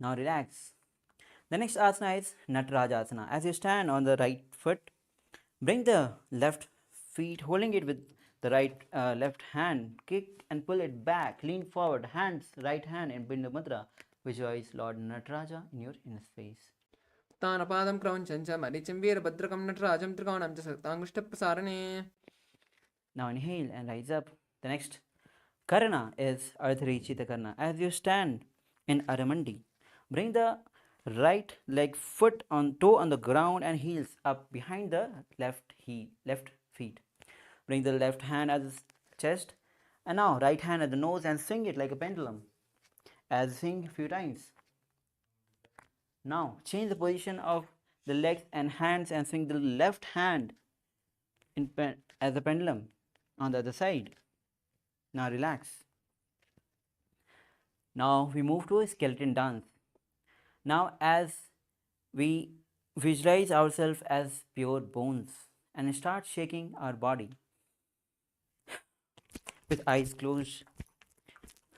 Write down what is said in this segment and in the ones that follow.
Now relax. The next asana is Natarajasana. As you stand on the right foot, bring the left feet, holding it with the left hand, kick and pull it back, lean forward, right hand in Bindu Mudra. Visualize Lord Nataraja in your inner space. तानपादं क्रौञ्चं च मरीचिं वीरभद्रकं नटराजं त्रिकोणं च सत्ताङ्गुष्ठप्रसारणे. Now inhale and rise up. The next Karana is Ardhari Karna. As you stand in Aramandi, bring the right leg foot on toe on the ground and heels up behind the left feet. Bring the left hand at the chest and now right hand at the nose and swing it like a pendulum. As swing a few times. Now change the position of the legs and hands and swing the left hand as a pendulum on the other side. Now relax. Now we move to a skeleton dance. Now as we visualize ourselves as pure bones and start shaking our body with eyes closed.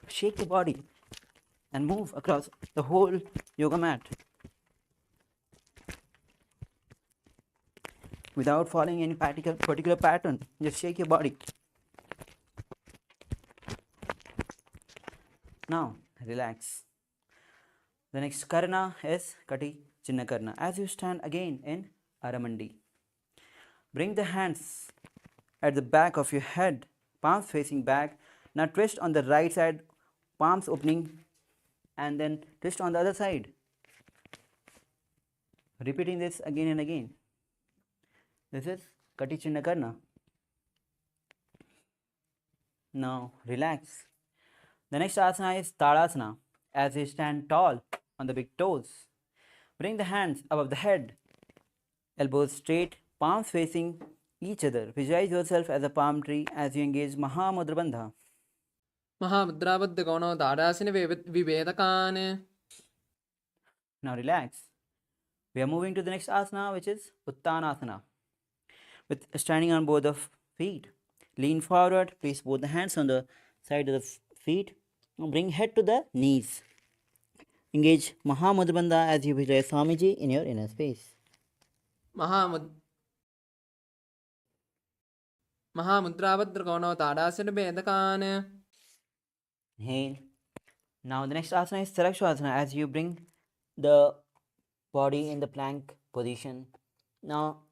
Shake the body and move across the whole yoga mat without following any particular pattern. Just shake your body. Now relax. The next karana is Kati Chinna Karna. As you stand again in Aramandi, bring the hands at the back of your head, palms facing back. Now twist on the right side, palms opening, and then twist on the other side. Repeating this again and again. This is Kati Chinna Karna. Now relax. The next asana is Talasana. As you stand tall on the big toes, bring the hands above the head, elbows straight, palms facing each other. Visualize yourself as a palm tree as you engage Mahamudra Bandha. महामुद्राबद्धकोणो ताडासिनि विभेदकान्. Now relax. We are moving to the next asana, which is Uttanasana. With standing on both the feet, lean forward, place both the hands on the side of the feet. Now bring head to the knees. Engage Mahamudra Bandha as you visualize Swamiji in your inner space. महामुद्राबद्धकोणो ताडासिनि विभेदकान्. Inhale. Now the next asana is Sarakshasana as you bring the body in the plank position. Now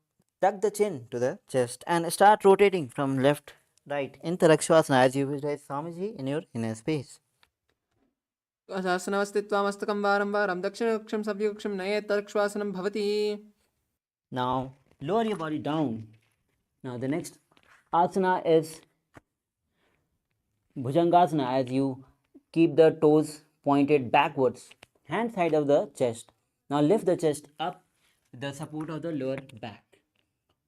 tuck the chin to the chest and start rotating from left right in Sarakshasana as you visualize Swamiji in your inner space. शासनवस्थित्वा मस्तकं वारं वारं दक्षिणकक्षं सव्यकक्षं नयेत् तत्श्वासनं भवति. Now lower your body down. Now the next asana is Bhujangasana as you keep the toes pointed backwards, hand side of the chest. Now lift the chest up with the support of the lower back.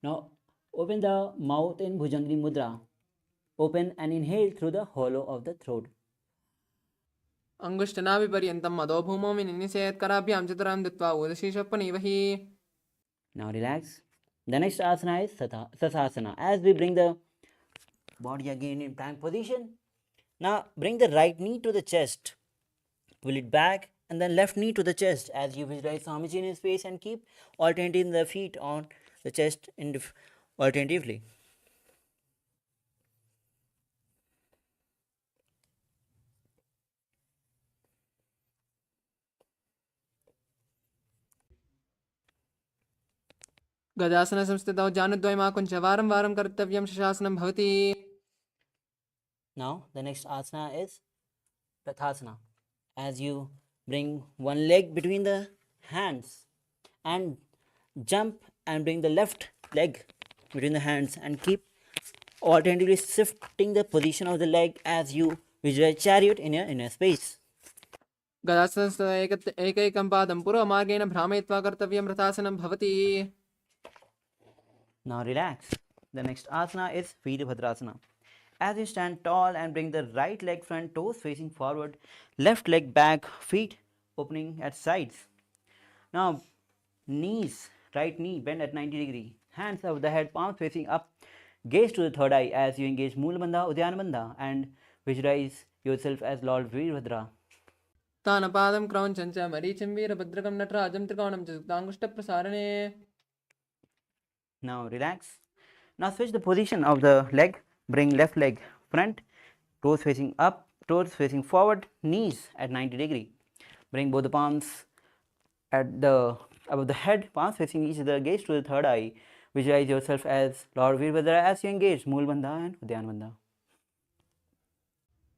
Now open the mouth in Bhujangri Mudra. Open and inhale through the hollow of the throat. अङ्गुष्ठनाभिपर्यन्तं मदोभूमौ विनिषेत् कराभ्यां चतुरां दत्त्वा उदशीषपणिवहि. Now relax. The next asana is Sasasana. As we bring the body again in plank position, now bring the right knee to the chest, pull it back, and then left knee to the chest as you visualize Swamiji in his space and keep alternating the feet on the chest alternatively. गजासनसंस्थितौ जानुद्वयमाकुञ्च वारं वारं कर्तव्यं शशासनं भवति. Now the next asana is Prathasana. As you bring one leg between the hands and jump and bring the left leg between the hands and keep alternatively shifting the position of the leg as you visualize chariot in your inner space. गजासनस्थितौ एकैकं पादं पूर्वमार्गेण भ्रामयित्वा कर्तव्यं रथासनं भवति. Now relax. The next asana is Veerbhadrasana. As you stand tall and bring the right leg front, toes facing forward, left leg back, feet opening at sides. Now knees, right knee bend at 90 degree, hands above the head, palms facing up, gaze to the third eye as you engage Moola Bandha, Uddiyana Bandha and visualize yourself as Lord Veerbhadra. उत्थानपादं क्रौञ्चं च मरीचिं वीरभद्रकं नटराजं त्रिकोणं च सुप्ताङ्गुष्ठप्रसारणे. Now relax. Now switch the position of the leg. Bring left leg front, toes facing up, toes facing forward, knees at 90 degree. Bring both the palms at the above the head, palms facing each other, gaze to the third eye. Visualize yourself as Lord Veerbhadra as you engage Mool Bandha and Udyan Bandha.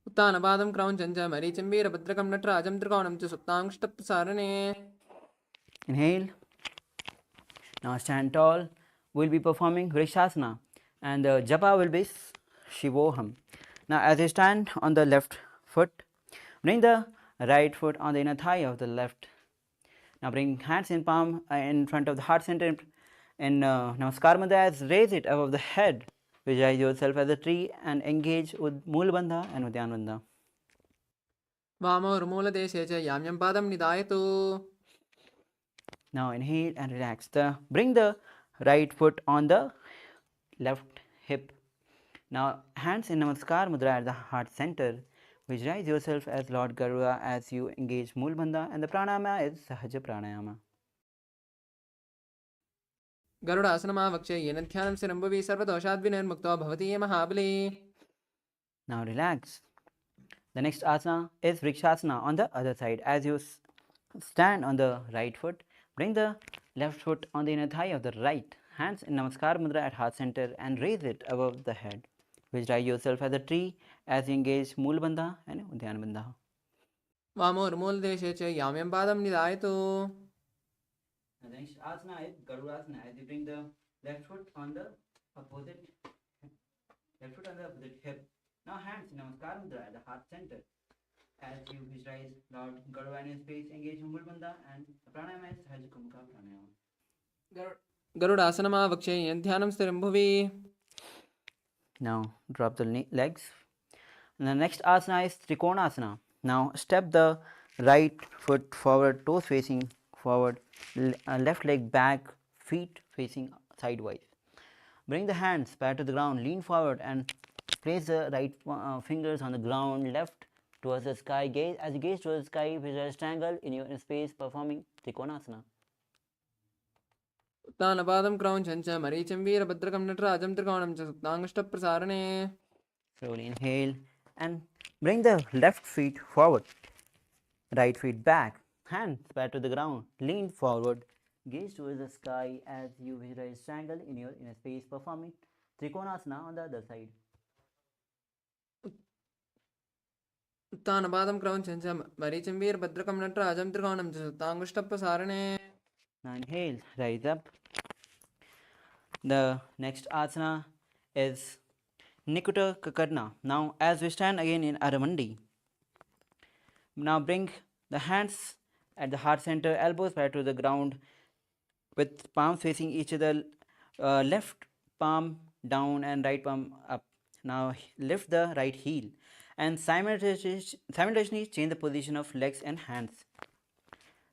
उत्थानपादं क्रौञ्चं च मरीचिं वीरभद्रकं नटराजं त्रिकोणं च सुप्ताङ्गुष्ठप्रसारणे. Inhale. Now stand tall. We'll be performing Vrikshasana and the japa will be Shivoham. Now as you stand on the left foot, bring the right foot on the inner thigh of the left. Now bring hands in palm in front of the heart center in Namaskar Mudra as raise it above the head. Visualize yourself as a tree and engage with Mool Bandha and Udyan Bandha. वामोर्मूलदेशे च याम्यं पादं निधायतु. Now inhale and relax. Bring the right foot on the left hip. Now hands in Namaskar Mudra at the heart center. Visualize yourself as Lord Garuda as you engage Mool Bandha and the pranayama is Sahaja Pranayama. गरुडासनमावक्ष्य येन ध्यानं शिरम्भुवि सर्वदोषाद्विनिर्मुक्तो भवति ये महाबली. Now relax. The next asana is Vrikshasana on the other side. As you stand on the right foot, bring the left foot on the inner thigh of the right. Hands in Namaskar Mudra at heart center and raise it above the head. Visualize yourself as a tree as you engage Mool Bandha and Udyan Bandha. वामोर्मूलदेशे च याम्यं पादं निधायतु. The next asana is Garudasana as you bring the left foot on the opposite hip. Now hands in Namaskar Mudra at the heart center. As you visualize Lord Garuda in space, engage Mool Bandha and the pranayama is Sahaja Kumka Pranayama. गरुडासनमावक्ष्य येन ध्यानं शिरम्भुवि. Now drop the legs. And the next asana is Trikonasana. Now step the right foot forward, toes facing forward, left leg back, feet facing sidewise. Bring the hands parallel to the ground, lean forward and place the right fingers on the ground, left towards the sky. As you gaze towards the sky, visualize a triangle in your space performing Trikonasana. उत्थानपादं क्रौञ्चं च मरीचिं वीरभद्रकं नटराजं त्रिकोणं च सुप्ताङ्गुष्ठप्रसारणे. Slowly inhale and bring the left feet forward, right feet back, hands parallel to the ground, lean forward, gaze towards the sky as you visualize triangle in your inner space performing Trikonasana on the other side. उत्थानपादं क्रौञ्चं च मरीचिं वीरभद्रकं नटराजं त्रिकोणं च सुप्ताङ्गुष्ठप्रसारणे. Now inhale, rise up. The next asana is Nikuta Kakarna. Now as we stand again in Aramandi, now bring the hands at the heart center, elbows parallel to the ground with palms facing each other, left palm down and right palm up. Now lift the right heel and simultaneously change the position of legs and hands.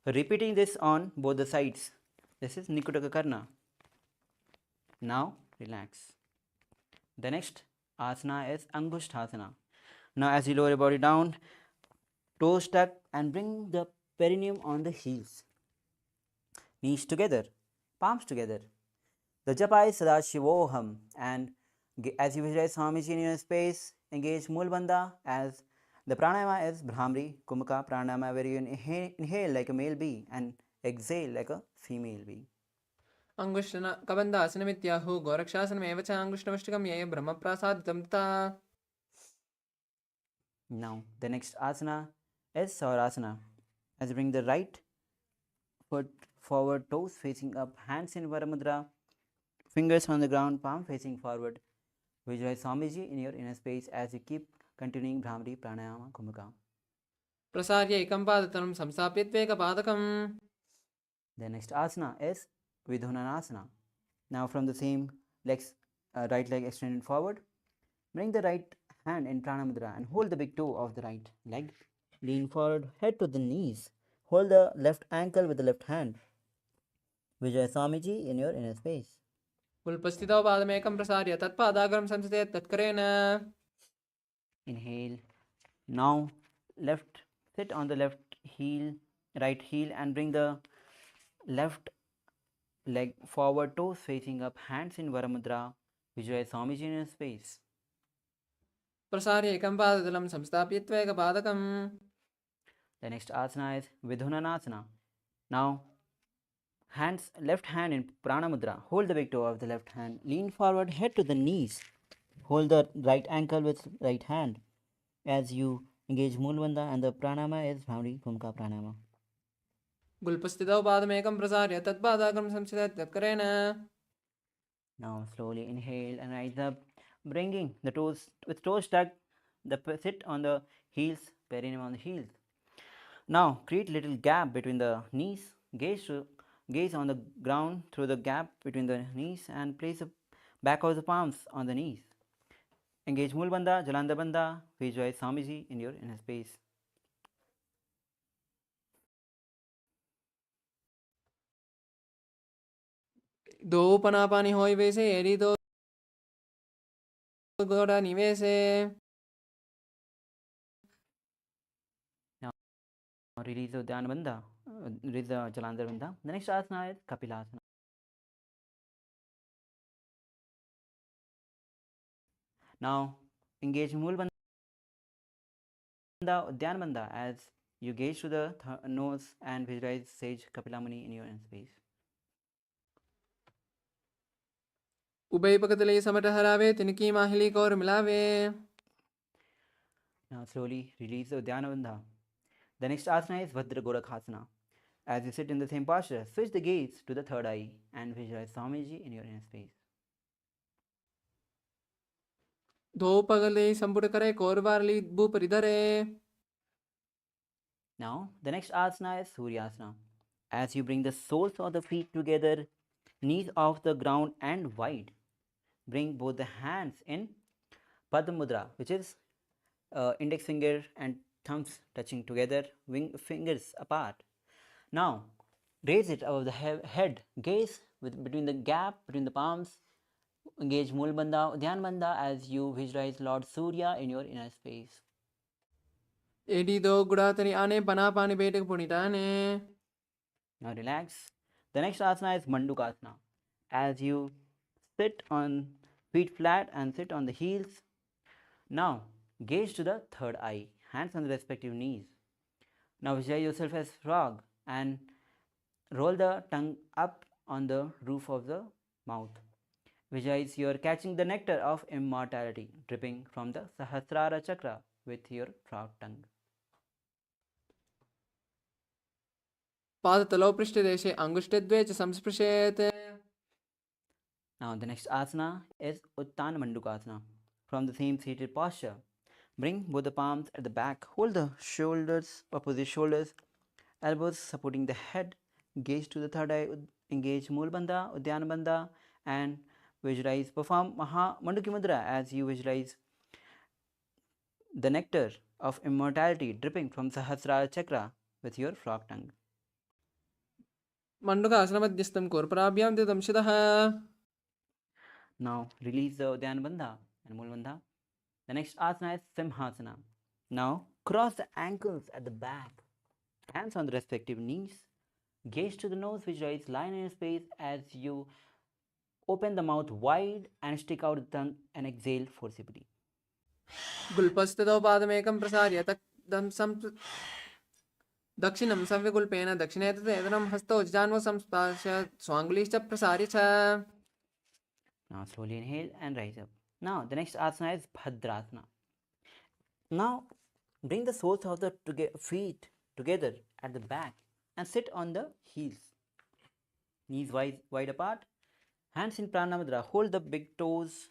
Repeating this on both the sides. This is Nikuta Kakarna. Now relax. The next asana is Angushthasana. Now as you lower your body down, toes tuck and bring the perineum on the heels. Knees together, palms together. The japa is Sadashivoham and as you visualize Swamiji in your space, engage Mool Bandha as the pranayama is Brahmari Kumaka pranayama where you inhale like a male bee and exhale like a female bee. अंगुष्ठन कबन्धासनमित्याहुः गोरक्षासनमेव च अंगुष्ठमष्टकं ये ब्रह्मप्रासादितं तथा. Now the next asana is Saurasana. As you bring the right foot forward, toes facing up, hands in Varamudra, fingers on the ground, palm facing forward. Visualize Swamiji in your inner space as you keep continuing Brahmari Pranayama Kumaka. प्रसार्य एकं पादतलं संस्थाप्य द्वेकपादकम्. The next asana is Vidhunanasana. Now from the same legs, right leg extended forward, bring the right hand in Pranamudra and hold the big toe of the right leg. Lean forward, head to the knees. Hold the left ankle with the left hand. Visualize Swamiji in your inner space. उल्पस्थितौ पादमेकं प्रसार्य तत्पादाग्रं संस्थितेत् तत्करेण. Inhale. Now sit on the left right heel and bring the left leg forward, toes facing up, hands in Varamudra. Visualize Swamiji in his space. प्रसार्य एकं पादतलं संस्थाप्यत्वा एकपादकम्. The next asana is Vidhunanasana. Now, left hand in Prana Mudra. Hold the big toe of the left hand. Lean forward, head to the knees. Hold the right ankle with right hand as you engage Mulbandha, and the pranama is Bhramari Bhumika Pranama. गुल्पस्थितौ पादमेकं प्रसार्य तत्पादाग्रं संस्थित्य तत्करेण. Now slowly inhale and rise up, bringing the toes with toes tucked. Sit on the heels, perineum on the heels. Now create little gap between the knees. Gaze on the ground through the gap between the knees and place the back of the palms on the knees. Engage Mulbandha, Jalandhar Bandha. Visualize Swamiji in your inner space. दो पनापानि होय वैसे एरी दो गोड़ा निवेसे. Now release the Dhyana Bandha, release the Jalandhar Bandha. The next asana is Kapilasana. Now engage Mulbandha, Dhyana Bandha as you gaze to the nose and visualize Sage Kapilamuni in your inner space. उभयपकतले समट हरावे तिनकी माहिली कौर मिलावे. Now slowly release the Dhyana Bandha. The next asana is Vajra Gorakhasana. As you sit in the same posture, switch the gaze to the third eye and visualize Swamiji in your inner space. दो पगले संपुट करे कौर वारली बू परिधरे. Now the next asana is Suryasana. As you bring the soles of the feet together, knees off the ground and wide, bring both the hands in Padma Mudra, which is index finger and thumbs touching together, fingers apart. Now raise it above the head, gaze between the gap between the palms. Engage Mulbandha, Dhyan Bandha as you visualize Lord Surya in your inner space. एडी दो गुड़ातनी आने पनापानि बेटक पुनिताने. Now relax. The next asana is Mandukasana. As you sit on feet flat and sit on the heels. Now gaze to the third eye, hands on the respective knees. Now visualize yourself as frog and roll the tongue up on the roof of the mouth. Visualize you are catching the nectar of immortality dripping from the Sahasrara chakra with your frog tongue. पादतलौ पृष्ठदेशे अंगुष्ठद्वये च संस्पृशेत्. Now the next asana is Uttana Mandukasana. From the same seated posture, bring both the palms at the back, hold the shoulders, opposite shoulders, elbows supporting the head, gaze to the third eye, engage Mulbandha, Uddiyana Bandha, and visualize, perform Maha Manduki Mudra as you visualize the nectar of immortality dripping from Sahasrara chakra with your frog tongue. मण्डुकासनमध्यस्थं कोर्पराभ्यां दंशितः. Now release the Uddiyana Bandha and Mulbandha. The next asana is Simhasana. Now cross the ankles at the back, hands on the respective knees, gaze to the nose, visualize line in space as you open the mouth wide and stick out the tongue and exhale forcibly. गुल्पस्थितौ पादमेकं प्रसार्य दक्षिणं संविगुल्पेन दक्षिणे तदेतनं हस्तौ जान्वौ संस्पर्श्य स्वाङ्गुलीश्च प्रसार्य च. Now slowly inhale and rise up. Now the next asana is Bhadrasana. Now bring the soles of the feet together at the back and sit on the heels. Knees wide apart, hands in Prana Mudra. Hold the big toes.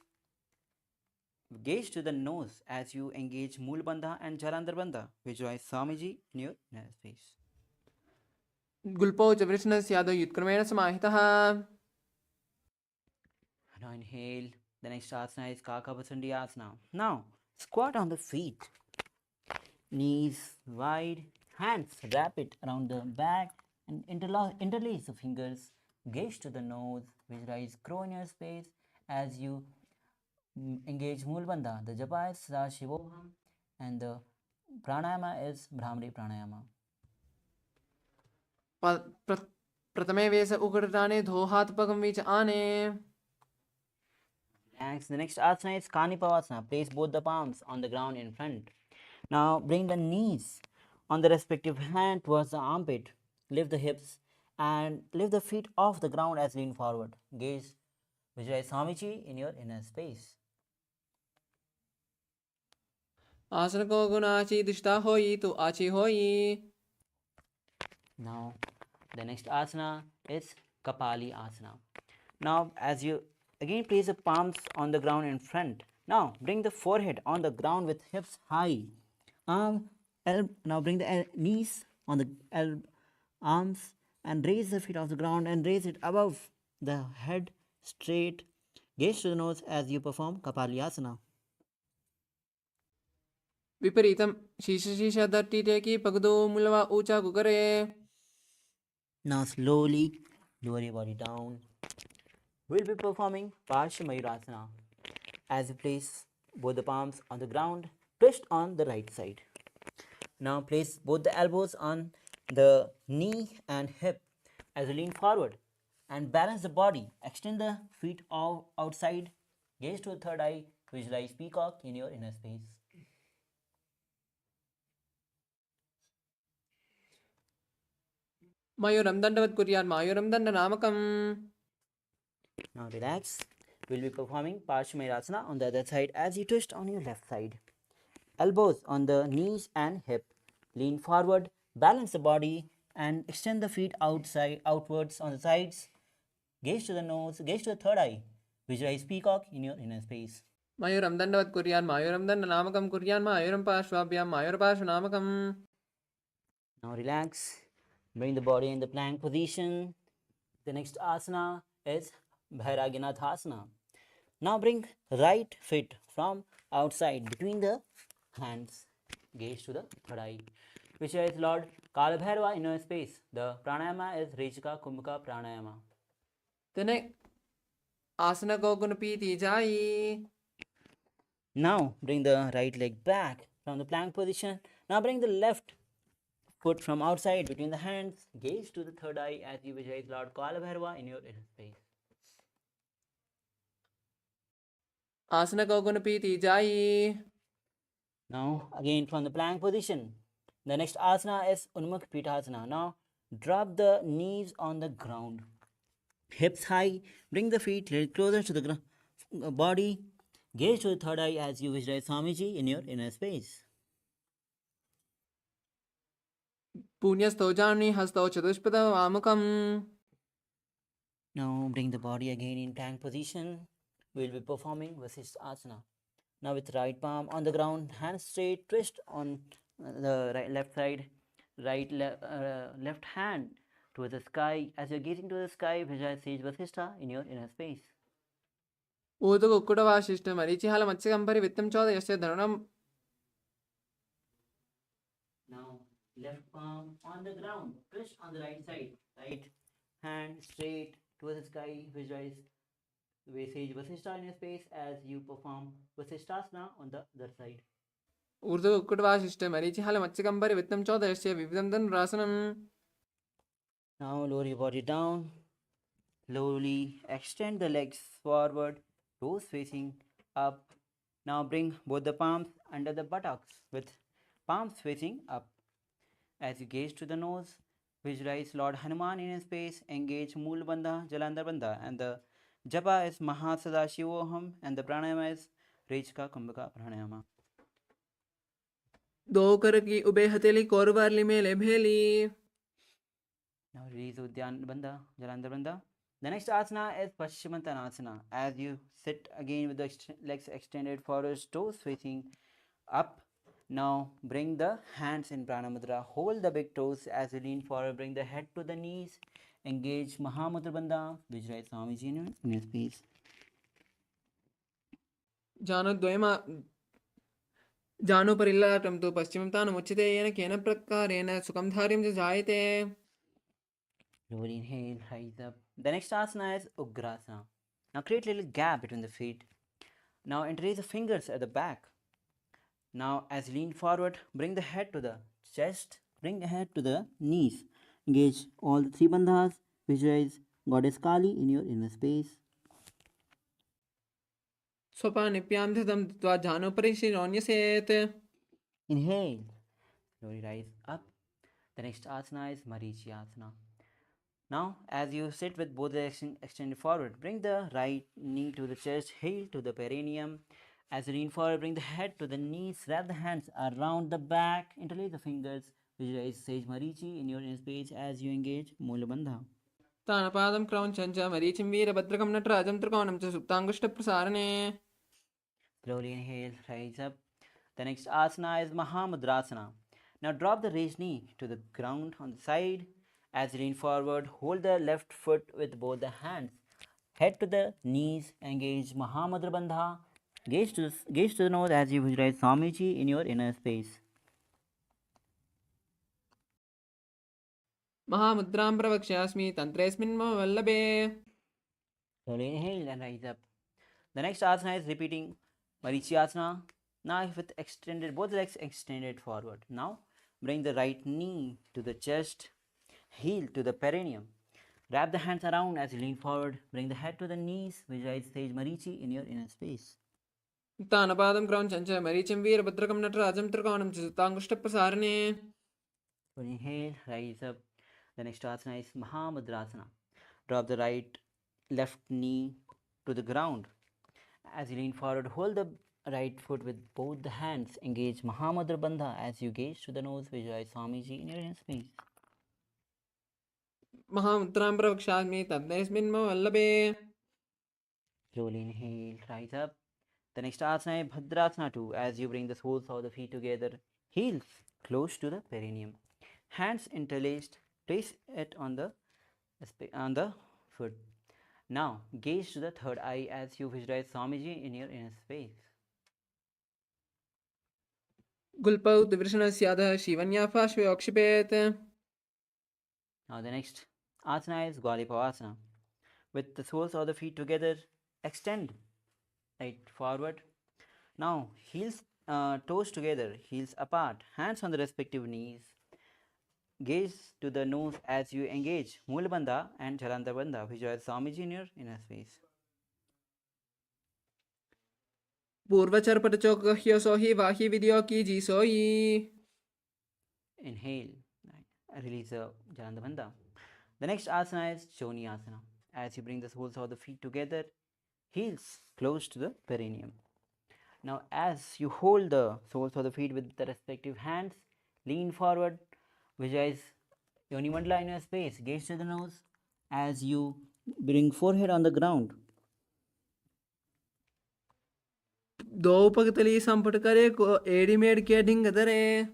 Gaze to the nose as you engage Mool Bandha and Jalandhar Bandha. Visualize Swamiji in your inner space. गुल्पौ च वृष्णस्यादौ युत्क्रमेण समाहितः. Now inhale. The next asana is Kakabasandi Asana. Now squat on the feet. Knees wide, hands wrap it around the back and interlace the fingers. Gaze to the nose, visualize crow in your space as you engage Mulbandha. The japa is Sadaशिवोहम and the pranayama is Bhramari Pranayama. प्रथमे वेश उगड़ाने धो हाथ पगम बीच आने. Next, the next asana is Kanipavasana. Place both the palms on the ground in front. Now bring the knees on the respective hand towards the armpit. Lift the hips and lift the feet off the ground as lean forward. Gaze visualize Swamiji in your inner space. आसन को गुण आची दिशता होई तो आची होई. Now the next asana is Kapali Asana. Now as you again place the palms on the ground in front. Now bring the forehead on the ground with hips high. Now bring the knees on the arms and raise the feet off the ground and raise it above the head straight. Gaze to the nose as you perform Kapali Asana. विपरीतम शीश दट्टी टेकी पगदो मुलवा ऊंचा कुकरे. Now slowly lower your body down. We'll be performing Parsha Mayurasana. As you place both the palms on the ground, twist on the right side. Now place both the elbows on the knee and hip as you lean forward and balance the body. Extend the feet outside. Gaze to the third eye. Visualize peacock in your inner space. मयूरम दंडवत कुर्यात् मयूरम दंड नामकम. Now relax. We'll be performing Parshvamayurasana on the other side as you twist on your left side. Elbows on the knees and hip. Lean forward, balance the body and extend the feet outwards on the sides. Gaze to the nose, gaze to the third eye. Visualize peacock in your inner space. मयूरम दंडवत कुर्यात् मयूरम दंड नामकम कुर्यान् मयूरम पार्श्वाभ्यां मयूर पार्श्व नामकम. Now relax. Bring the body in the plank position. The next asana is Bhairaginathasana. Now bring right foot from outside between the hands. Gaze to the third eye. Visualize Lord Kalabhairava in your space. The pranayama is Rejika Kumbhaka pranayama. तने आसन को गुण पीती जाई. Now bring the right leg back from the plank position. Now bring the left foot from outside between the hands. Gaze to the third eye as you visualize Lord Kalabhairava in your inner space. आसन को गुण पीती जाई. Now again from the plank position. The next asana is Unmukh Pitasana. Now drop the knees on the ground. Hips high. Bring the feet a little closer to the body. Gaze to the third eye as you visualize Swamiji in your inner space. पुण्यस्थो जानी हस्तो चतुष्पद वामकम. Now bring the body again in plank position. We will be performing Vasishtha Asana. Now with right palm on the ground, hands straight, twist on the left side, left hand towards the sky. As you're gazing to the sky, visualize Sage Vasishtha in your inner space. ऊर्ध्व कुक्कुट वाशिष्ठ मरीचिहाल मत्स्यकंपरि वित्तं चौद यस्य धनुरम. Now left palm on the ground, twist on the right side, right hand straight towards the sky, visualize Sage Vasishtha in your space as you perform Vasishthasana on the other side. ऊर्ध्व कुक्कुट वाशिष्ठ मरीचिहाल मत्स्यकंपरि वित्तं चौद यस्य विविधं धनुरासनम. Now lower your body down. Slowly extend the legs forward, toes facing up. Now bring both the palms under the buttocks with palms facing up. As you gaze to the nose, visualize Lord Hanuman in his space, engage Mool Bandha, Jalandhar Bandha, and the Japa is Mahasadashivoham, and the Pranayama is Rejika Kumbhaka Pranayama. दो कर की ube हथेली कोरवारली मेले भेली. Now release Udyan Bandha, Jalandhar Bandha. The next asana is Paschimottanasana. As you sit again with the legs extended forward, toes facing up. Now bring the hands in Pranamudra. Hold the big toes as you lean forward. Bring the head to the knees. Engage Mahamudra Bandha. Visualize Swamiji in your space. जानो द्वयमा जानो परिल्लाटं तु पश्चिमं तानमुच्यते येन केन प्रकारेण सुखं धार्यं च जायते. Slowly inhale, rise up. The next asana is Ugrasana. Now create a little gap between the feet. Now interlace the fingers at the back. Now as you lean forward, bring the head to the chest, bring the head to the knees. engage all the three bandhas. Visualize Goddess Kali in your inner space. स्वपानिप्यां धृतं दत्त्वा जानुपरि शिरोन्यसेत्. Inhale, slowly rise up. The next asana is Marichi Asana. Now, as you sit with both legs extended forward, bring the right knee to the chest, heel to the perineum. As you lean forward, bring the head to the knees, wrap the hands around the back, interlace the fingers, visualize Sage Marichi in your inner space as you engage Mula Bandha. तानपादं क्रौञ्चं च मरीचिं वीरभद्रकं नटराजं त्रिकोणं च सुप्ताङ्गुष्ठप्रसारणे. Slowly inhale, rise up. The next asana is Mahamudrasana. Now drop the raised knee to the ground on the side. As you lean forward, hold the left foot with both the hands. Head to the knees, engage Mahamudra Bandha. Gaze to the nose as you visualize Swamiji in your inner space. महामुद्रां प्रवक्ष्यास्मि तन्त्रेऽस्मिन् मम वल्लभे. Slowly inhale and rise up. The next asana is repeating Marichi Asana. Now with extended, both legs extended forward. Now bring the right knee to the chest, heel to the perineum. Wrap the hands around as you lean forward. Bring the head to the knees. Visualize Sage Marichi in your inner space. तानपादं क्रौञ्चं च मरीचिं वीरभद्रकं नटराजं त्रिकोणं च सुप्ताङ्गुष्ठप्रसारणे. So inhale, rise up. The next asana is Mahamudrasana. Drop the left knee to the ground. As you lean forward, hold the right foot with both the hands. Engage Mahamudra Bandha as you gaze to the nose. Visualize Swamiji in your inner space. महामुद्रां प्रवक्ष्यास्मि तन्त्रेऽस्मिन् मम वल्लभे. Slowly inhale, rise up. The next asana is Bhadrasana 2. As you bring the soles of the feet together, heels close to the perineum, hands interlaced. Place it on the foot. Now gaze to the third eye as you visualize Swamiji in your inner space. गुल्पौ त्रिवृषणस्याधः Shivanya पार्श्वे औक्षिपेत्. Now the next asana is Gwalipavasana. With the soles of the feet together, extend right forward. Now heels, toes together, heels apart, hands on the respective knees. Gaze to the nose as you engage Mula Bandha and Jalandhar Bandha. Visualize Swamiji in your inner space. पूर्वचर्पटचोकह्यो सोहि वाहि विद्यो की जी सोई. Inhale, release the Jalandhar Bandha. The next asana is Choni Asana. As you bring the soles of the feet together, heels close to the perineum. Now as you hold the soles of the feet with the respective hands, lean forward, visualize Yoni Mandala in your space, gaze to the nose as you bring forehead on the ground. दो पगतली संपट करे को एडीमेड के ढिंग दरे.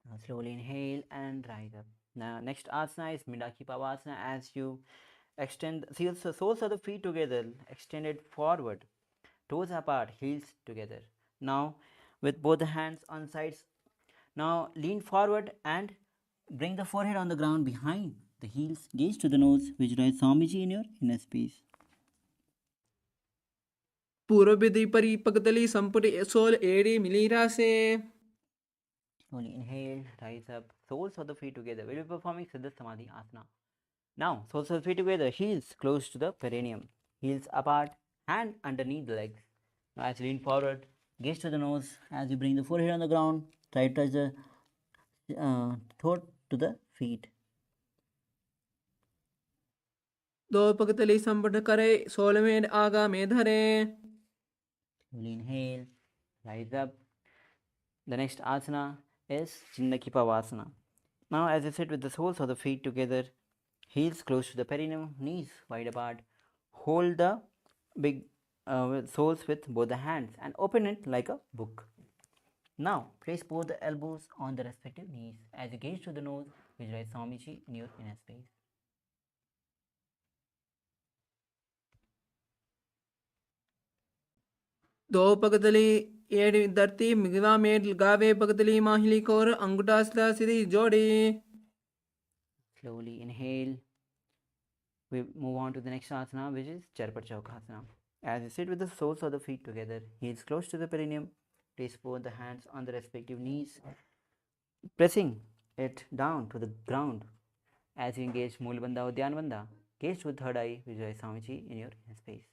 Now slowly inhale and rise up. Now next asana is Midaki Pavasana. As you extend the soles of the feet together, extended forward, toes apart, heels together. Now with both the hands on sides, now lean forward and bring the forehead on the ground behind the heels. Gaze to the nose. Visualize Swamiji in your inner space. पूर्व विधि परी पगतली संपट soul AD मिलीरा से. Slowly inhale, rise up, soles of the feet together. We'll be performing Siddha Samadhi Asana. Now, soles of the feet together, heels close to the perineum, heels apart, hand underneath the legs. Now, as you lean forward, gaze to the nose. As you bring the forehead on the ground, try to touch the throat to the feet. दो पगतली संपट करे soul में आगा में धरे. Slowly inhale, rise up. The next asana is Chinnaki Pavasana. Now, as you sit with the soles of the feet together, heels close to the perineum, knees wide apart, hold the big soles with both the hands and open it like a book. Now, place both the elbows on the respective knees. As you gaze to the nose, visualize Swamiji in your inner space. दो पगतली add धरती मिगवा में गावे पगतली माहिली core अंगुठासला सीधी जोड़ी. Slowly inhale. We move on to the next asana, which is Charpat Chaukasana. As you sit with the soles of the feet together, heels close to the perineum, place both the hands on the respective knees, pressing it down to the ground as you engage Mulabandha or Dhyanabandha. Gaze to the third eye, visualize Swamiji in your inner space.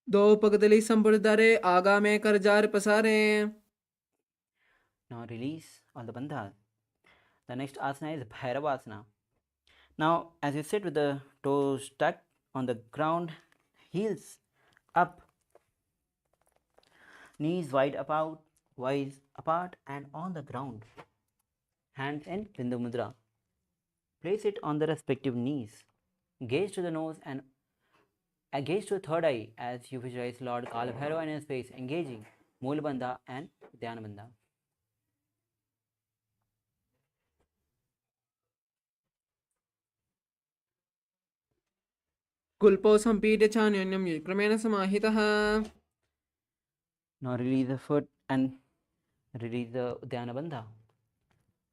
दो पगदली संपुरदारे आगा में कर jar पसारे. Now release all the bandhas. The next asana is Bhairavasana. Now, as you sit with the toes tucked on the ground, heels up, knees wide apart and on the ground. Hands in Bindu Mudra. Place it on the respective knees. Gaze to the nose and gaze to the third eye as you visualize Lord Kalabhairava in his space, engaging Mulabandha and Dhyanabandha. कुल्पो संपीड्य चान्योन्यं क्रमेण समाहितः. Now release the foot and release the Dhyanabandha.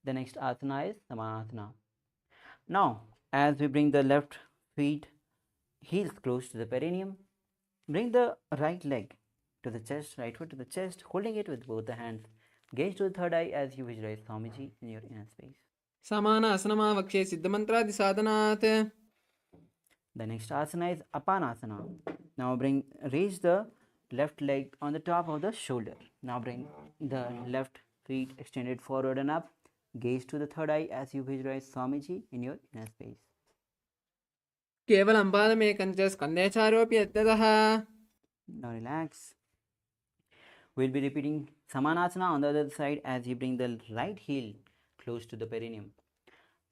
The next asana is Samanasana. Now, as we bring the left feet, heels close to the perineum, bring the right leg to the chest, right foot to the chest, holding it with both the hands. Gaze to the third eye as you visualize Swamiji in your inner space. समानासनमावक्षे सिद्धमन्त्रादिसाधनात्. The next asana is Apanasana. Now raise the left leg on the top of the shoulder. Now bring the left feet extended forward and up. Gaze to the third eye as you visualize Swamiji in your inner space. केवलं पादमेकं च स्कन्धेचारोप्य ततः. Now relax. We'll be repeating Samanasana on the other side as you bring the right heel close to the perineum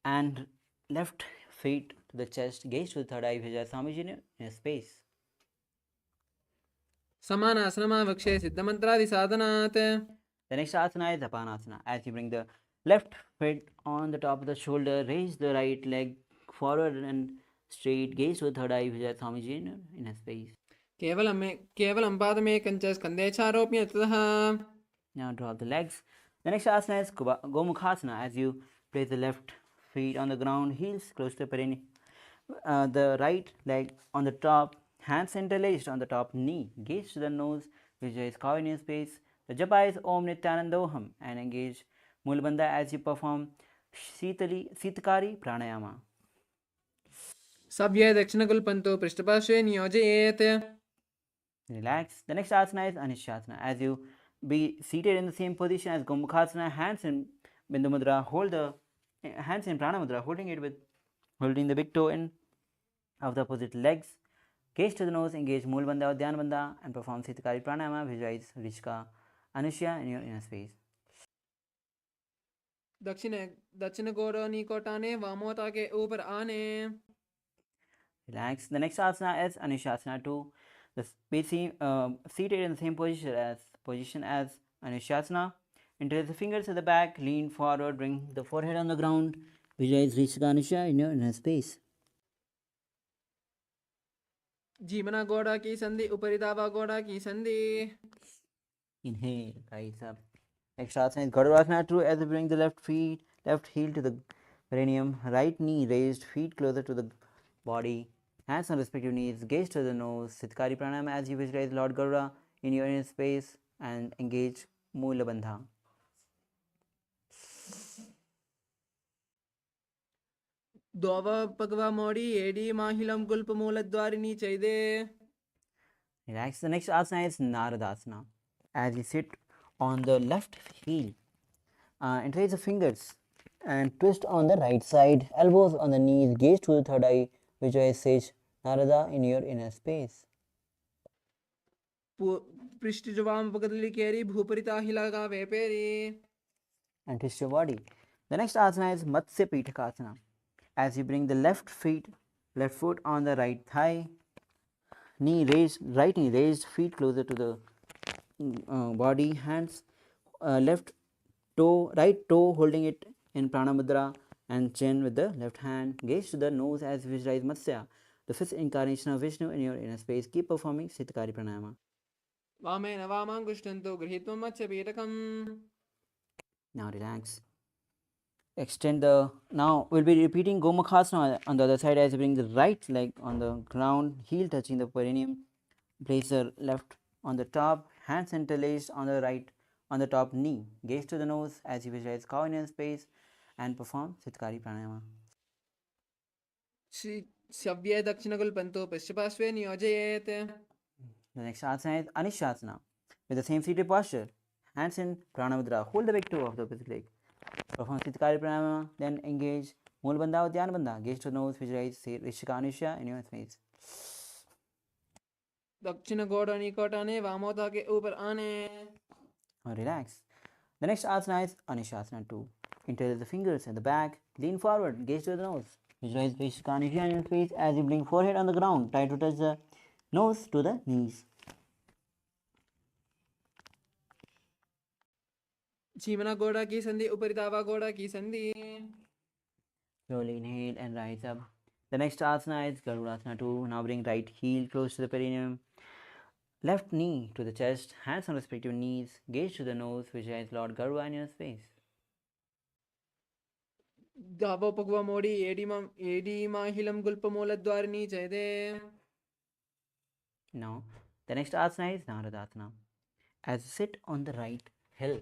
and left feet to the chest. Gaze to the third eye, visualize Swamiji in a space. समानासनमावक्षे सिद्धमन्त्रादिसाधनात्. The next asana is Apanasana. As you bring the left foot on the top of the shoulder, raise the right leg forward and straight. Gaze to the third eye, visualize Swamiji in a space. केवलं पादमेकं च स्कन्धेचारोप्य ततः. Now drop the legs. The next asana is Gomukhasana. As you place the left feet on the ground, heels close to the perineum, the right leg on the top, hands interlaced on the top knee. Gaze to the nose, visualize cow in your space. The japa is Om Nithyanandoham and engage Mulabandha as you perform Sitakari Pranayama. सव्ये दक्षिणकुल्पन्तो पृष्ठपार्श्वे नियोजयेत्. Relax. The next asana is Anishasana. As you be seated in the same position as Gomukhasana, hands in Bindu Mudra, hold the hands in Prana Mudra, holding the big toe in of the opposite legs. Gaze to the nose, engage Mulabandha or Dhyanabandha and perform Sitakari Pranayama. Visualize Rishika Anushya in your inner space. दक्षिण गोरोनिकोटाने वामोता के ऊपर आने. Relax. The next asana is Anushasana 2. Seated in the same position as Anushasana. Interlace the fingers at the back, lean forward, bring the forehead on the ground. Visualize Rishika Anusha in your inner space. जीवना गोड़ा की संधि उपरिदावा गोड़ा की संधि. Inhale, rise up. Next asana is Gardhavasana 2. As you bring the left heel to the perineum, right knee raised, feet closer to the body, hands on respective knees. Gaze to the nose. Sitakari Pranayama as you visualize Lord Garuda in your inner space and engage Mulabandha. दोवा पगवा मोड़ी AD माहिलम कुल्प मूलद्वारिणी चैदे. Relax. The next asana is Naradasana. As you sit on the left heel, interlace the fingers and twist on the right side, elbows on the knees, gaze to the third eye, visualize Sage Narada in your inner space. पृष्ठजवाम पगदली केरी भूपरिता हिलागा वेपेरी. And twist your body. The next asana is Matsya Pitakasana. As you bring the left foot on the right thigh, right knee raised, feet closer to the body, hands right toe holding it in Prana Mudra and chin with the left hand. Gaze to the nose as you visualize Matsya, the fifth incarnation of Vishnu in your inner space. Keep performing Sitakari Pranayama. वामेन वामाङ्गुष्ठन्तो गृहीत्वा मत्स्यपीठकम्. Now relax. Now we'll be repeating Gomukhasana on the other side as you bring the right leg on the ground, heel touching the perineum. Place the left on the top, hands interlaced on the right on the top knee. Gaze to the nose as you visualize cow in your space and perform Sitkari Pranayama. शव्ये दक्षिणगुल्पन्तो पश्चिपार्श्वे नियोजयेत्. The next asana is Anishasana. With the same seated posture, hands in Pranamudra, hold the big toe of the opposite leg. Perform Sitkari Pranayama, then engage Mool Bandha or Dhyan Bandha. Gaze to the nose, visualize Rishika Anusha in your space. दक्षिण गोड़ निकट आने, वामोता के ऊपर आने. Now relax. The next asana is Anishasana 2. Interlace the fingers at the back, lean forward, gaze to the nose. Visualize Rishika Anusha in your face as you bring forehead on the ground. Try to touch the nose to the knees. चीमना गोड़ा की संधि, उपरितावा गोड़ा की संधि. Slowly inhale and rise up. The next asana is Garudasana 2. Now bring right heel close to the perineum. Left knee to the chest, hands on respective knees. Gaze to the nose, visualize Lord Garuda in your space. दावो पगवा मोड़ी, एडीमा हिलम गुल्पमूलद्वारिणी जयदे. Now, the next asana is Naradasana. As you sit on the right hill,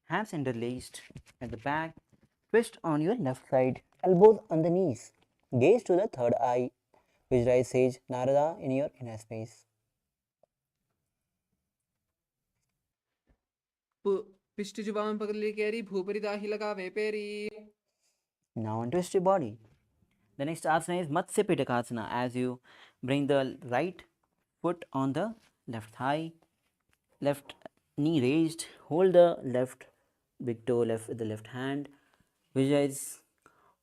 hands interlaced at the back, twist on your left side, elbows on the knees. Gaze to the third eye. Visualize Sage Narada in your inner space. पिष्टजुबान पकड़ली केरी, भूपरिता हिलका वेपेरी. Now untwist your body. The next asana is Matsya Pitakasana. As you bring the right foot on the left thigh, left knee raised, hold the left big toe left with the left hand. Visualize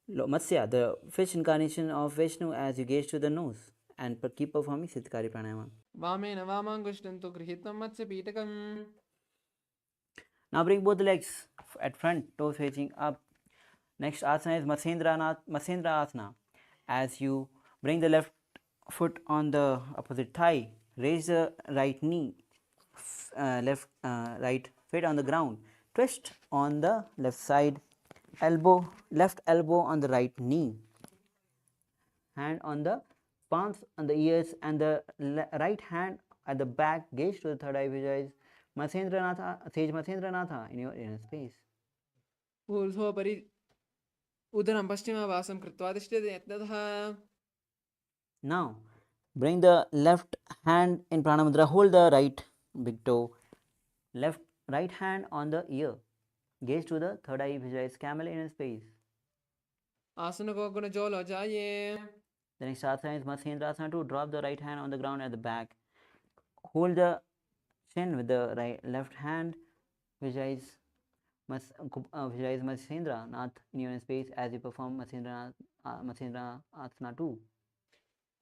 Matsya, the fish incarnation of Vishnu, as you gaze to the nose and keep performing Siddhikari Pranayama. वामेन वामांगुष्टं गृहीत्वा मत्स्यपीठकम्. Now bring both the legs at front, toes facing up. Next asana is Matsendra Asana. As you bring the left foot on the opposite thigh, raise the right knee, right foot on the ground, twist on the left side, left elbow on the right knee, hand on the palms on the ears and the right hand at the back. Gaze to the third eye. Visualize Sage Matsendranatha in your inner space. ऊर्ध्वोपरि उदरं पश्चिमवासं कृत्वा तिष्ठति यत्नतः. Now, bring the left hand in Pranamudra. Hold the right big toe. Right hand on the ear. Gaze to the third eye. Visualize camel in his space. आसन को गुण जोल हो जाइए. The next asana is Matsyendrasana 2. Drop the right hand on the ground at the back. Hold the chin with the left hand. Visualize Matsyendra Nath in your space as you perform Matsyendra Asana 2.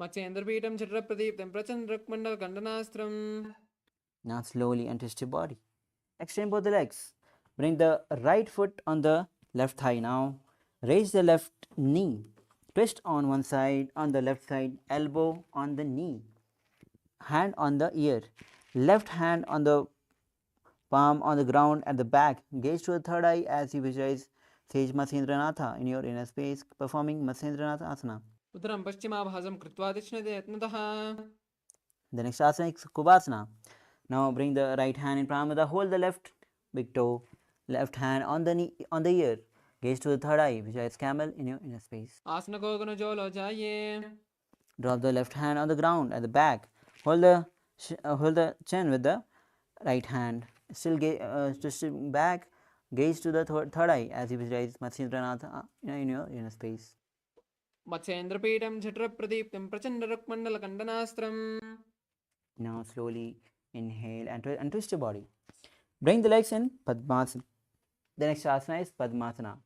मत्स्येन्द्रपीठं छत्रप्रदीप्तं प्रचण्डरक्मण्डलखण्डनास्त्रम्. Now slowly untwist your body. Extend both the legs. Bring the right foot on the left thigh now. Raise the left knee. Twist on one side, on the left side, elbow on the knee. Hand on the ear. Left hand on the palm on the ground at the back. Gaze to the third eye as you visualize Sage Matsendranatha in your inner space, performing Matsendranatha Asana. उदरं पश्चिमाभासं कृत्वा तिष्ठति यत्नतः. The next asana is Kubasana. Now bring the right hand in Pranamudra. Hold the left big toe, left hand on the knee, on the ear. Gaze to the third eye. Visualize camel in your inner space. आसन को गुण जोल हो जाइए. Drop the left hand on the ground at the back. Hold the chin with the right hand. Still back. Gaze to the third eye as you visualize Matsyendranath in your inner space. मत्स्येन्द्रपीठं छत्रप्रदीप्तं प्रचण्डरक्मण्डलखण्डनास्त्रम्. Now slowly inhale and twist your body. Bring the legs in Padmasana. The next asana is Padmasana.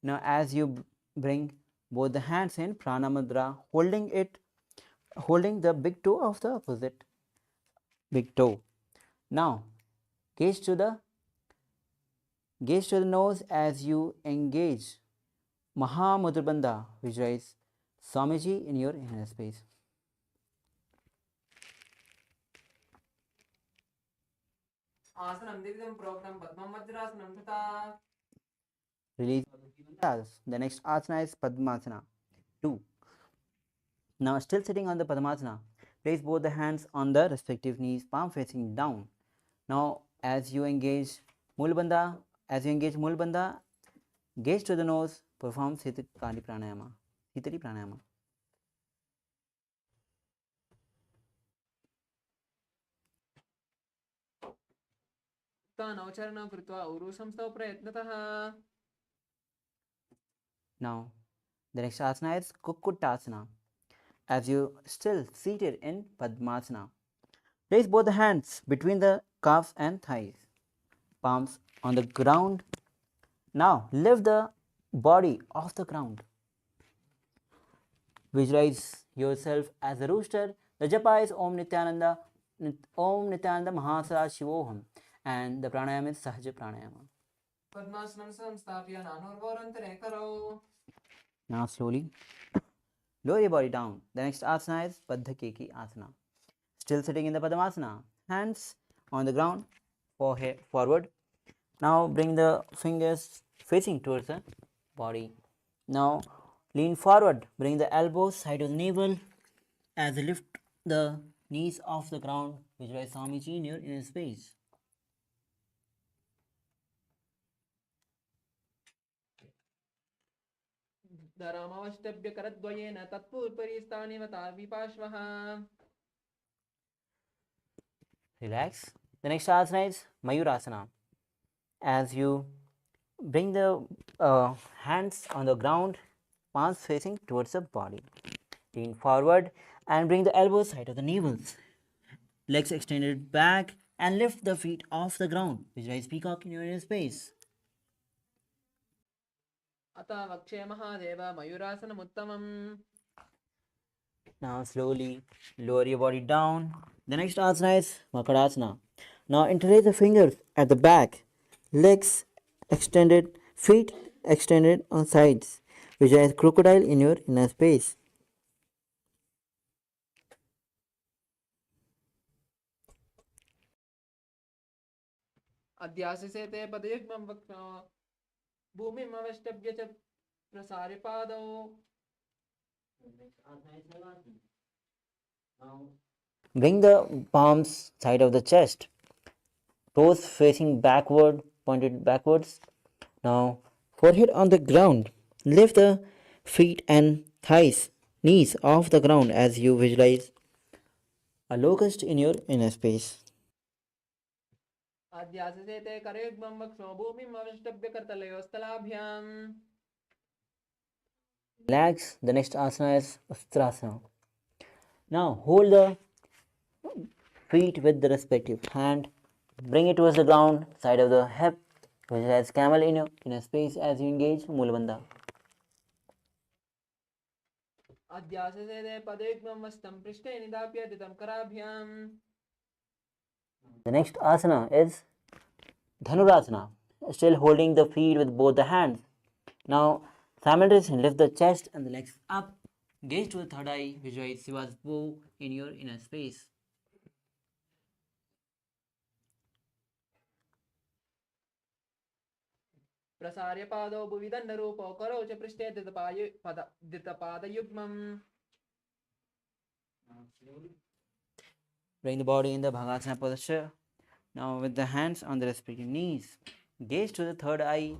Now as you bring both the hands in Pranamudra, holding the big toe of the opposite big toe. Now gaze to the nose as you engage Mahamudra Bandha. Visualize Swamiji in your inner space. आसनं दिव्यं प्रोक्तं पद्मं वज्रासनं तथा. Release the next asana is Padmasana 2. Now still sitting on the Padmasana, place both the hands on the respective knees, palm facing down. Now As you engage Mulbandha, gaze to the nose, perform Sitakali Pranayama. Sitali Pranayama. तान् अवचरणं कृत्वा उरुसंस्थौ प्रयत्नतः. Now, the next asana is Kukkutasana. As you still seated in Padmasana, place both the hands between the calves and thighs, palms on the ground. Now, lift the body off the ground. Visualize yourself as a rooster. The japa is Om Nithyananda Mahasarashivoham, and the pranayama is Sahaja Pranayama. पद्मासनं संस्थाप्य नानोर्वोरन्तरे करौ. Now, slowly lower your body down. The next asana is Paddhakeki Asana. Still sitting in the Padmasana, hands on the ground, forehead forward. Now bring the fingers facing towards the body. Now lean forward, bring the elbows side of the navel as you lift the knees off the ground. Visualize Swamiji in your inner space. धरामवष्टभ्य करद्वयेन तत्पूर्परिस्थानेव ताविपाश्वः. Relax. The next asana is Mayurasana. As you bring the hands on the ground, palms facing towards the body. Lean forward and bring the elbows side of the navels. Legs extended back and lift the feet off the ground. Visualize peacock in your inner space. अतः वक्षे Mahadev मयूरासनमुत्तमम्. Now slowly lower your body down. The next asana is Makadasana. Now interlace the fingers at the back, legs extended, feet extended on sides. Visualize crocodile in your inner space. अध्यासिसे ते पदयुग्मं वक्ष्णो भूमिम् अवष्टभ्य च प्रसार्य पादौ. Bring the palms side of the chest, toes facing backward, pointed backwards. Now forehead on the ground. Lift the feet and thighs, knees off the ground as you visualize a locust in your inner space. अध्यासिसे ते करयुग्मं वक्ष्णो भूमिम् अवष्टभ्य करतलयोस्तलाभ्याम्. Relax. The next asana is Ustrasana. Now hold the feet with the respective hand. Bring it towards the ground, side of the hip, visualize camel in a space as you engage Mulabandha. अध्यासिसे ते पदयुग्मं वस्तं पृष्ठे निधाप्य दितं कराभ्याम्. The next asana is Dhanurasana. Still holding the feet with both the hands. Now simultaneously lift the chest and the legs up. Gaze to the third eye. Visualize Shiva's bow in your inner space. प्रसार्य पादौ भुवि दण्डरूपौ करौ च पृष्ठे धृतपादयुग्मम्. Bring the body in the Bhagasana posture. Now with the hands on the respective knees. Gaze to the third eye.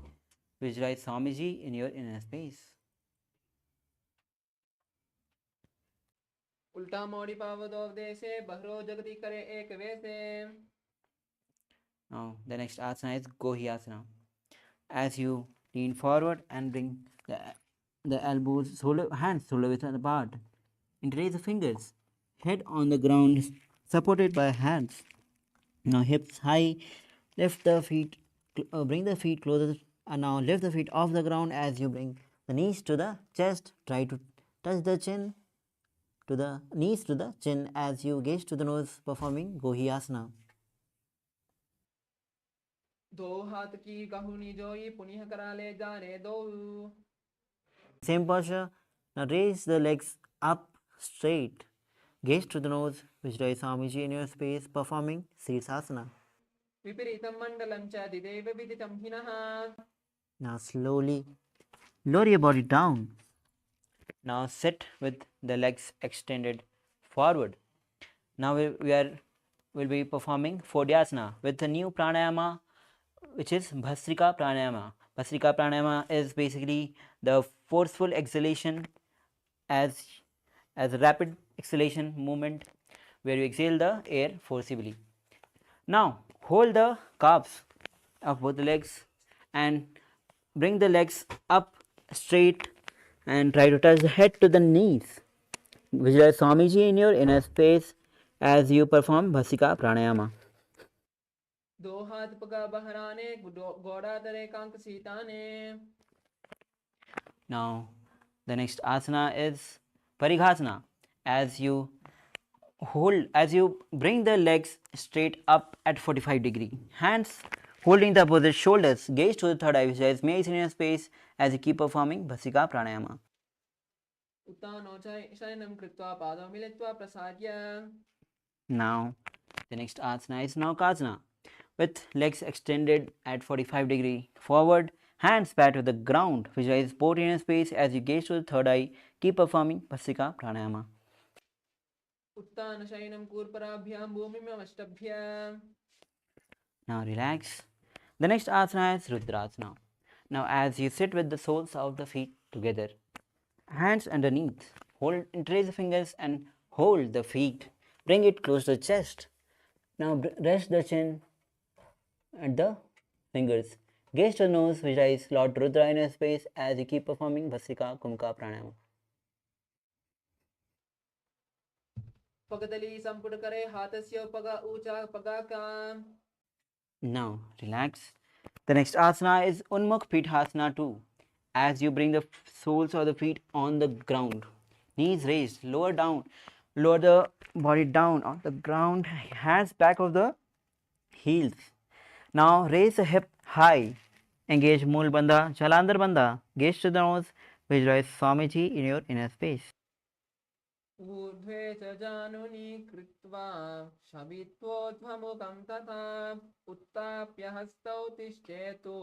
Visualize Swamiji in your inner space. उल्टा मोड़ी पावदो देशे बहरो जगति करे एक वैसे. Now the next asana is Gohyasana. As you lean forward and bring the elbows, hands shoulder width apart. Interlace the fingers. Head on the ground, supported by hands. Now hips high. Lift the feet. Bring the feet closer. And now lift the feet off the ground as you bring the knees to the chest. Try to touch the chin to the knees to the chin as you gaze to the nose, performing Gohyasana. दो हाथ की गहुनी जोई पुनिह कराले जाने दो. Same posture. Now raise the legs up straight. Gaze to the nose. Visualize Swamiji in your space, performing Sirsasana. विपरीतं मण्डलं च दिदेव विदितं हिनः. Now slowly lower your body down. Now sit with the legs extended forward. Now we are will be performing Fodhyasana with the new pranayama, which is Bhastrika pranayama. Bhastrika pranayama is basically the forceful exhalation as a rapid exhalation movement where you exhale the air forcibly. Now hold the calves of both the legs and bring the legs up straight and try to touch the head to the knees. Visualize Swamiji in your inner space as you perform Bhasika Pranayama. दो हाथ पगा बहराने गोड़ा दरे कांक सीताने. Now, the next asana is Parighasana. As you bring the legs straight up at 45-degree, hands holding the opposite shoulders, gaze to the third eye, visualize me in your space as you keep performing Bhasika Pranayama. उत्तानो शयनं कृत्वा पादौ मिलित्वा प्रसाद्य. Now, the next asana is Naukasana. With legs extended at 45-degree forward, hands back to the ground, visualize both in space as you gaze to the third eye, keep performing Bhasika Pranayama. उत्तान शयनं कूर्पराभ्यां भूमिमष्टभ्य. Now relax. The next asana is Rudrasana. Now as you sit with the soles of the feet together, hands underneath, interlace the fingers and hold the feet. Bring it close to the chest. Now rest the chin at the fingers. Gaze to the nose, visualize Lord Rudra in your space as you keep performing Bhasika Kumka Pranayama. पगदली संपुट करे हाथस्य पगा ऊंचा पगा का. Now relax. The next asana is Unmukh Pithasana 2. As you bring the soles of the feet on the ground, knees raised, lower the body down on the ground, hands back of the heels. Now raise the hip high. Engage Mool Bandha, Jalandhar Bandha. Gaze to the nose. Visualize Swamiji in your inner space. ऊर्ध्वे च जानुनी कृत्वा शमित्वोध्वमुखं तथा उत्ताप्य हस्तौ तिष्ठेतु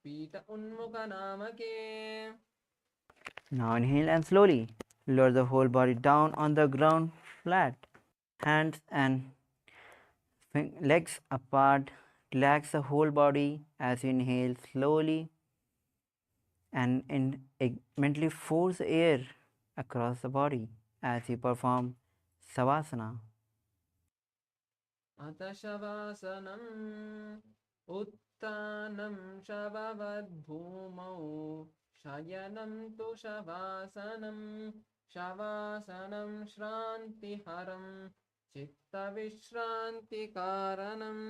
पीठ उन्मुखनामके. Now inhale and slowly lower the whole body down on the ground flat. Hands and legs apart. Relax the whole body as you inhale slowly and mentally force air across the body as you perform Savasana. अथ शवासनम् उत्तानं शववद्भूमौ शयनं तु शवासनं शवासनं श्रान्तिहरं चित्तविश्रान्तिकारणम्.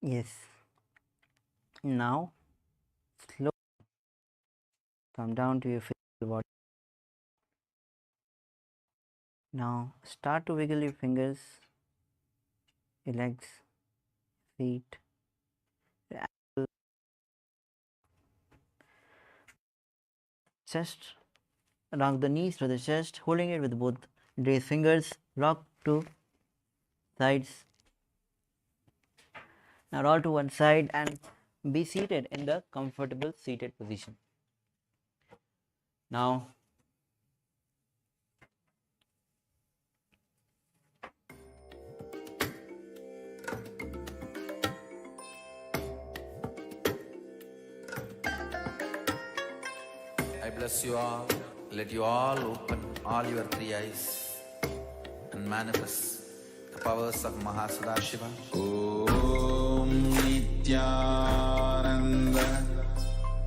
Yes. Now, slow. Come down to your physical body. Now, start to wiggle your fingers, your legs, feet, your ankle, chest. Rock the knees to the chest, holding it with both raised fingers. Rock to sides. Now roll to one side and be seated in the comfortable seated position. Now I bless you all. Let you all open all your three eyes and manifest the powers of Mahasadashiva. Om Nithyananda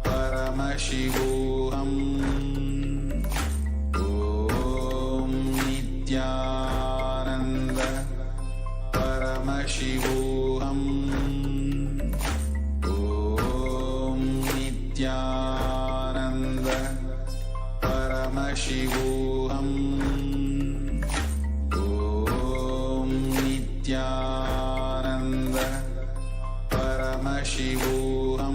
Paramashivoham. Om Nithyananda Paramashivoham. Om Nithyananda Paramashivoham. Om Nithyananda Paramashivoham.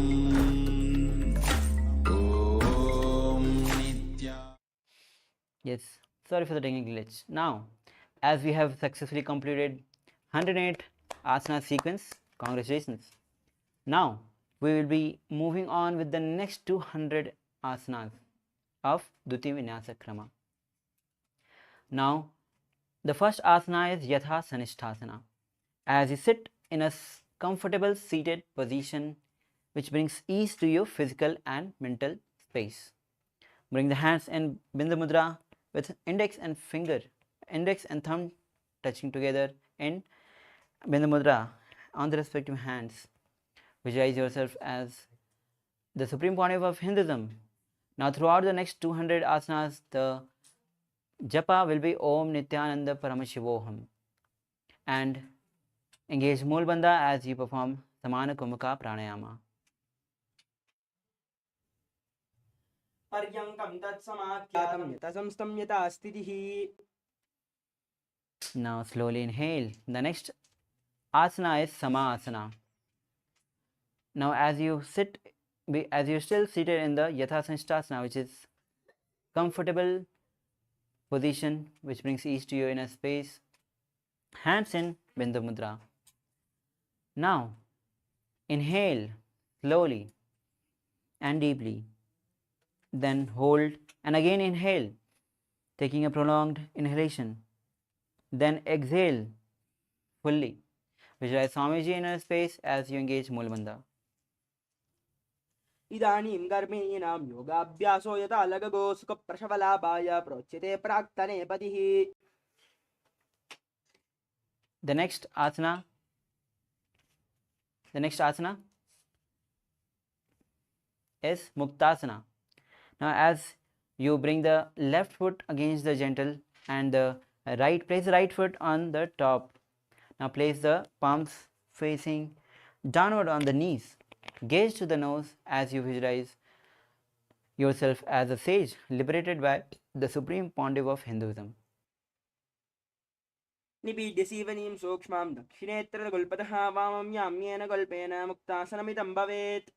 Om Nithyananda. yes, sorry for the technical glitch. Now, as we have successfully completed 108 asana sequence, congratulations. Now we will be moving on with the next 200 asanas of Dutya Vinyasa Krama. Now, the first asana is Yatha Sanishthasana. As you sit in a comfortable seated position which brings ease to your physical and mental space. Bring the hands in Bindu Mudra with index and thumb touching together in Bindu Mudra on the respective hands. Visualize yourself as the Supreme Pontiff of Hinduism. Now, throughout the next 200 asanas, the japa will be Om Nithyananda Paramashivoham. And engage Mulbandha as you perform Samana Kumaka Pranayama. पर्यङ्कं तत्समाख्यातं यथा संस्थं यथा स्थितिः. Now, slowly inhale. The next asana is Samasana. Now, as you're still seated in the Yatha Sanishthasana, which is comfortable position which brings ease to your inner space, hands in Bindu Mudra. Now, inhale slowly and deeply, then hold and again inhale, taking a prolonged inhalation, then exhale fully. Visualize Swamiji in inner space as you engage Mulbandha. इदानीं गर्भिणीनां योगाभ्यासो यथा लगगो सुखप्रसवलाभाय प्रोच्यते प्राक्तने पतिः. The next asana is Muktasana. Now, as you bring the left foot against the gentle and place the right foot on the top. Now, place the palms facing downward on the knees. Gaze to the nose as you visualize yourself as a sage liberated by the Supreme Pontiff of Hinduism. निपीड्य सीवनीं सूक्ष्मां दक्षिणेत्रगुल्पतः वामं याम्येन गल्पेन मुक्तासनमिदं भवेत्.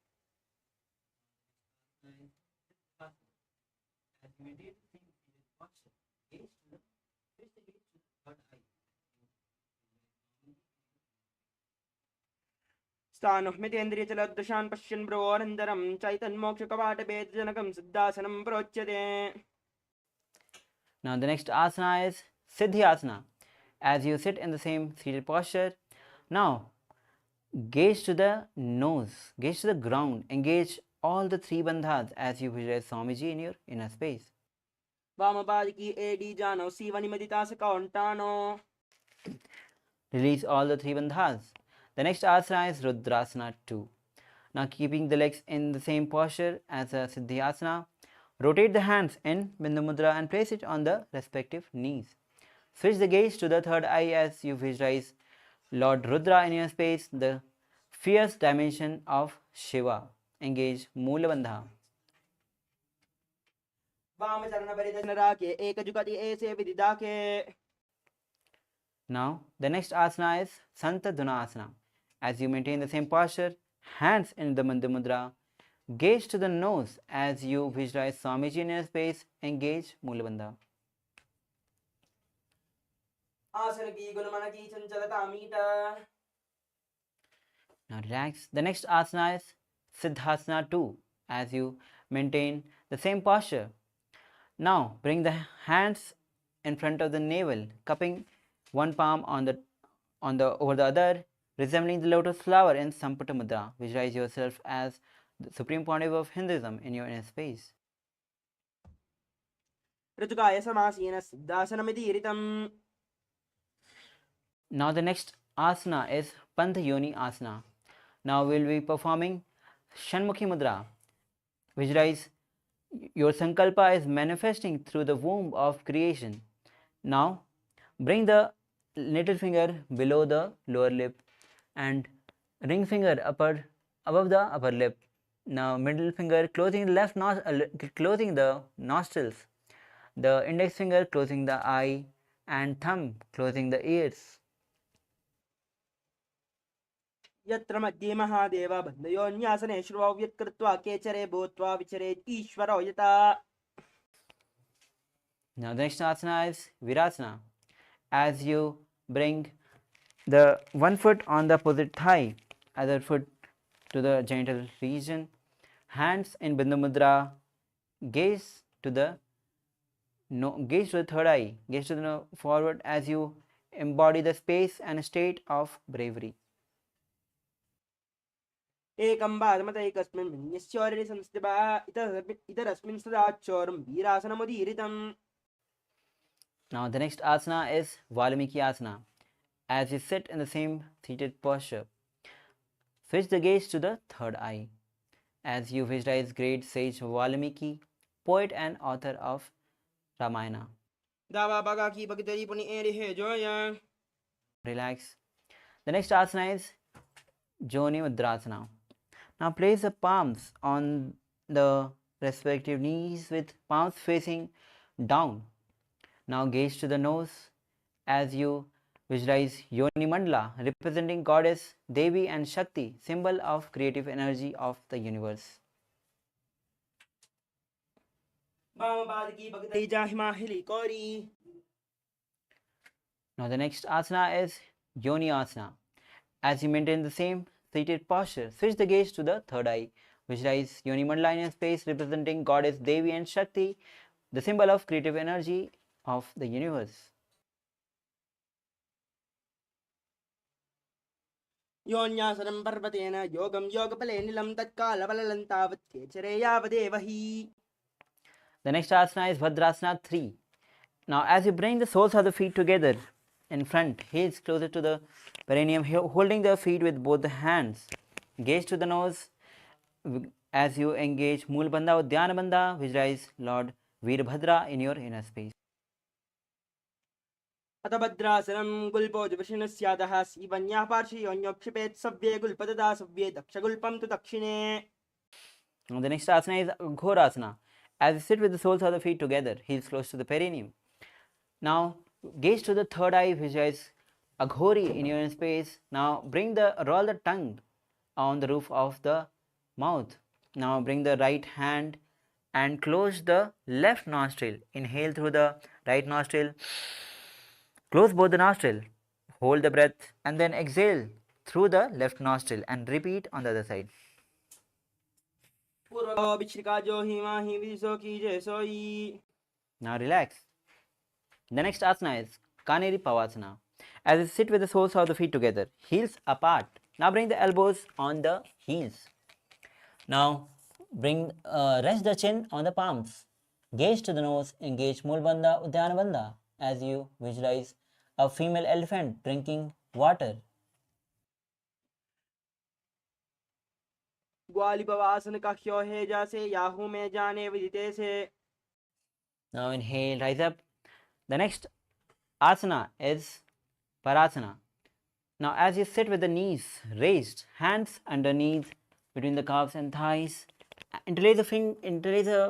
स्थानुह्मितेन्द्रियचलदृशान् पश्यन् भ्रोरन्तरं चैतन्मोक्षकवाटभेदजनकं सिद्धासनं प्रोच्यते. Now, the next asana is Siddhyasana. As you sit in the same seated posture, now gaze to the nose, gaze to the ground, engage all the three bandhas as you visualize Swamiji in your inner space. वामपादिकी एडी जानो सीवनिमदितासकौण्टानो. Release all the three bandhas. The next asana is Rudrasana 2. Now, keeping the legs in the same posture as a Siddhyasana, rotate the hands in Bindu Mudra and place it on the respective knees. Switch the gaze to the third eye as you visualize Lord Rudra in your space. The fierce dimension of Shiva. Engage Mulabandha. वाम चरण परिदर्शन राखे एक जुगति ऐसे विधि दाखे. Now, the next asana is Santa Duna asana. As you maintain the same posture, hands in the Mandya Mudra, gaze to the nose as you visualize Swamiji in your space, engage Mulabandha. आसन की गुणमन की चंचलता मीटा. Now relax. The next asana is Siddhasana 2 as you maintain the same posture. Now bring the hands in front of the navel, cupping one palm on the over the other, resembling the lotus flower in Samputta Mudra. Visualize yourself as the Supreme Pontiff of Hinduism in your inner space. ऋतुकाय समासीन सिद्धासनमिति ऋतम्. Now the next asana is Pantha Yoni asana. Now we will be performing Shanmukhi Mudra. Visualize your Sankalpa is manifesting through the womb of creation. Now bring the little finger below the lower lip and ring finger above the upper lip. Now middle finger closing the nostrils, the index finger closing the eye, and thumb closing the ears. यत्र मध्ये महादेव बन्धयोन्यासने श्रुवौ यत्कृत्वा केचरे भूत्वा विचरेत् ईश्वरो यथा. Now the next asana is Virasana. As you bring the one foot on the opposite thigh, other foot to the genital region, hands in Bindu Mudra, gaze to the third eye, gaze to the forward as you embody the space and state of bravery. एकं बाधमतैकस्मिन् भिन्यस्योररि संस्थितः इतरस्मिन् सदा चोरं वीरासनमुदीरितम्. Now the next asana is Valmiki asana. As you sit in the same seated posture, switch the gaze to the third eye as you visualize great sage Valmiki, poet and author of Ramayana. दावा बागा की भगतरी पुनि एरि हे Zoya. Relax. The next asana is Joni Mudrasana. Now place the palms on the respective knees with palms facing down. Now gaze to the nose as you visualize Yoni Mandala representing goddess Devi and Shakti, symbol of creative energy of the universe. वामपाद की भगतरी जाहिमा हिली कोरी. Now the next asana is Yoni Asana. As you maintain the same seated posture, switch the gaze to the third eye. Visualize Yoni Mandala in your space representing goddess Devi and Shakti, the symbol of creative energy of the universe. योन्यासनं पर्वतेन योगं योगफले निलं तत्कालबलं तावत् केचरे यावदेव हि. The next asana is Bhadrasana 3. Now as you bring the soles of the feet together in front, heels closer to the perineum, holding the feet with both the hands. Gaze to the nose as you engage Mulabandha Uddiyana Bandha. Visualize Lord Veerbhadra in your inner space. अथ भद्रासनं गुल्पोजवशिनस्यादः सीवन्याः पार्श्वयोन्योक्षिपेत् सव्ये गुल्पतदा सव्ये दक्षगुल्पं तु दक्षिणे. Now the next asana is Ghorasana. As you sit with the soles of the feet together, heels close to the perineum. Now gaze to the third eye, visualize Aghori in your space. Now roll the tongue on the roof of the mouth. Now bring the right hand and close the left nostril. Inhale through the right nostril. Close both the nostrils. Hold the breath and then exhale through the left nostril and repeat on the other side. Now relax. The next asana is Kaneri Pavasana. As you sit with the soles of the feet together, heels apart. Now bring the elbows on the heels. Now rest the chin on the palms. Gaze to the nose, engage Mulabandha Uddiyana Bandha as you visualize a female elephant drinking water. ग्वालिपवासन का ह्यो है जासे Yahoo में जाने विदिते से. Now inhale, rise up. The next asana is Parasana. Now as you sit with the knees raised, hands underneath between the calves and thighs, interlace the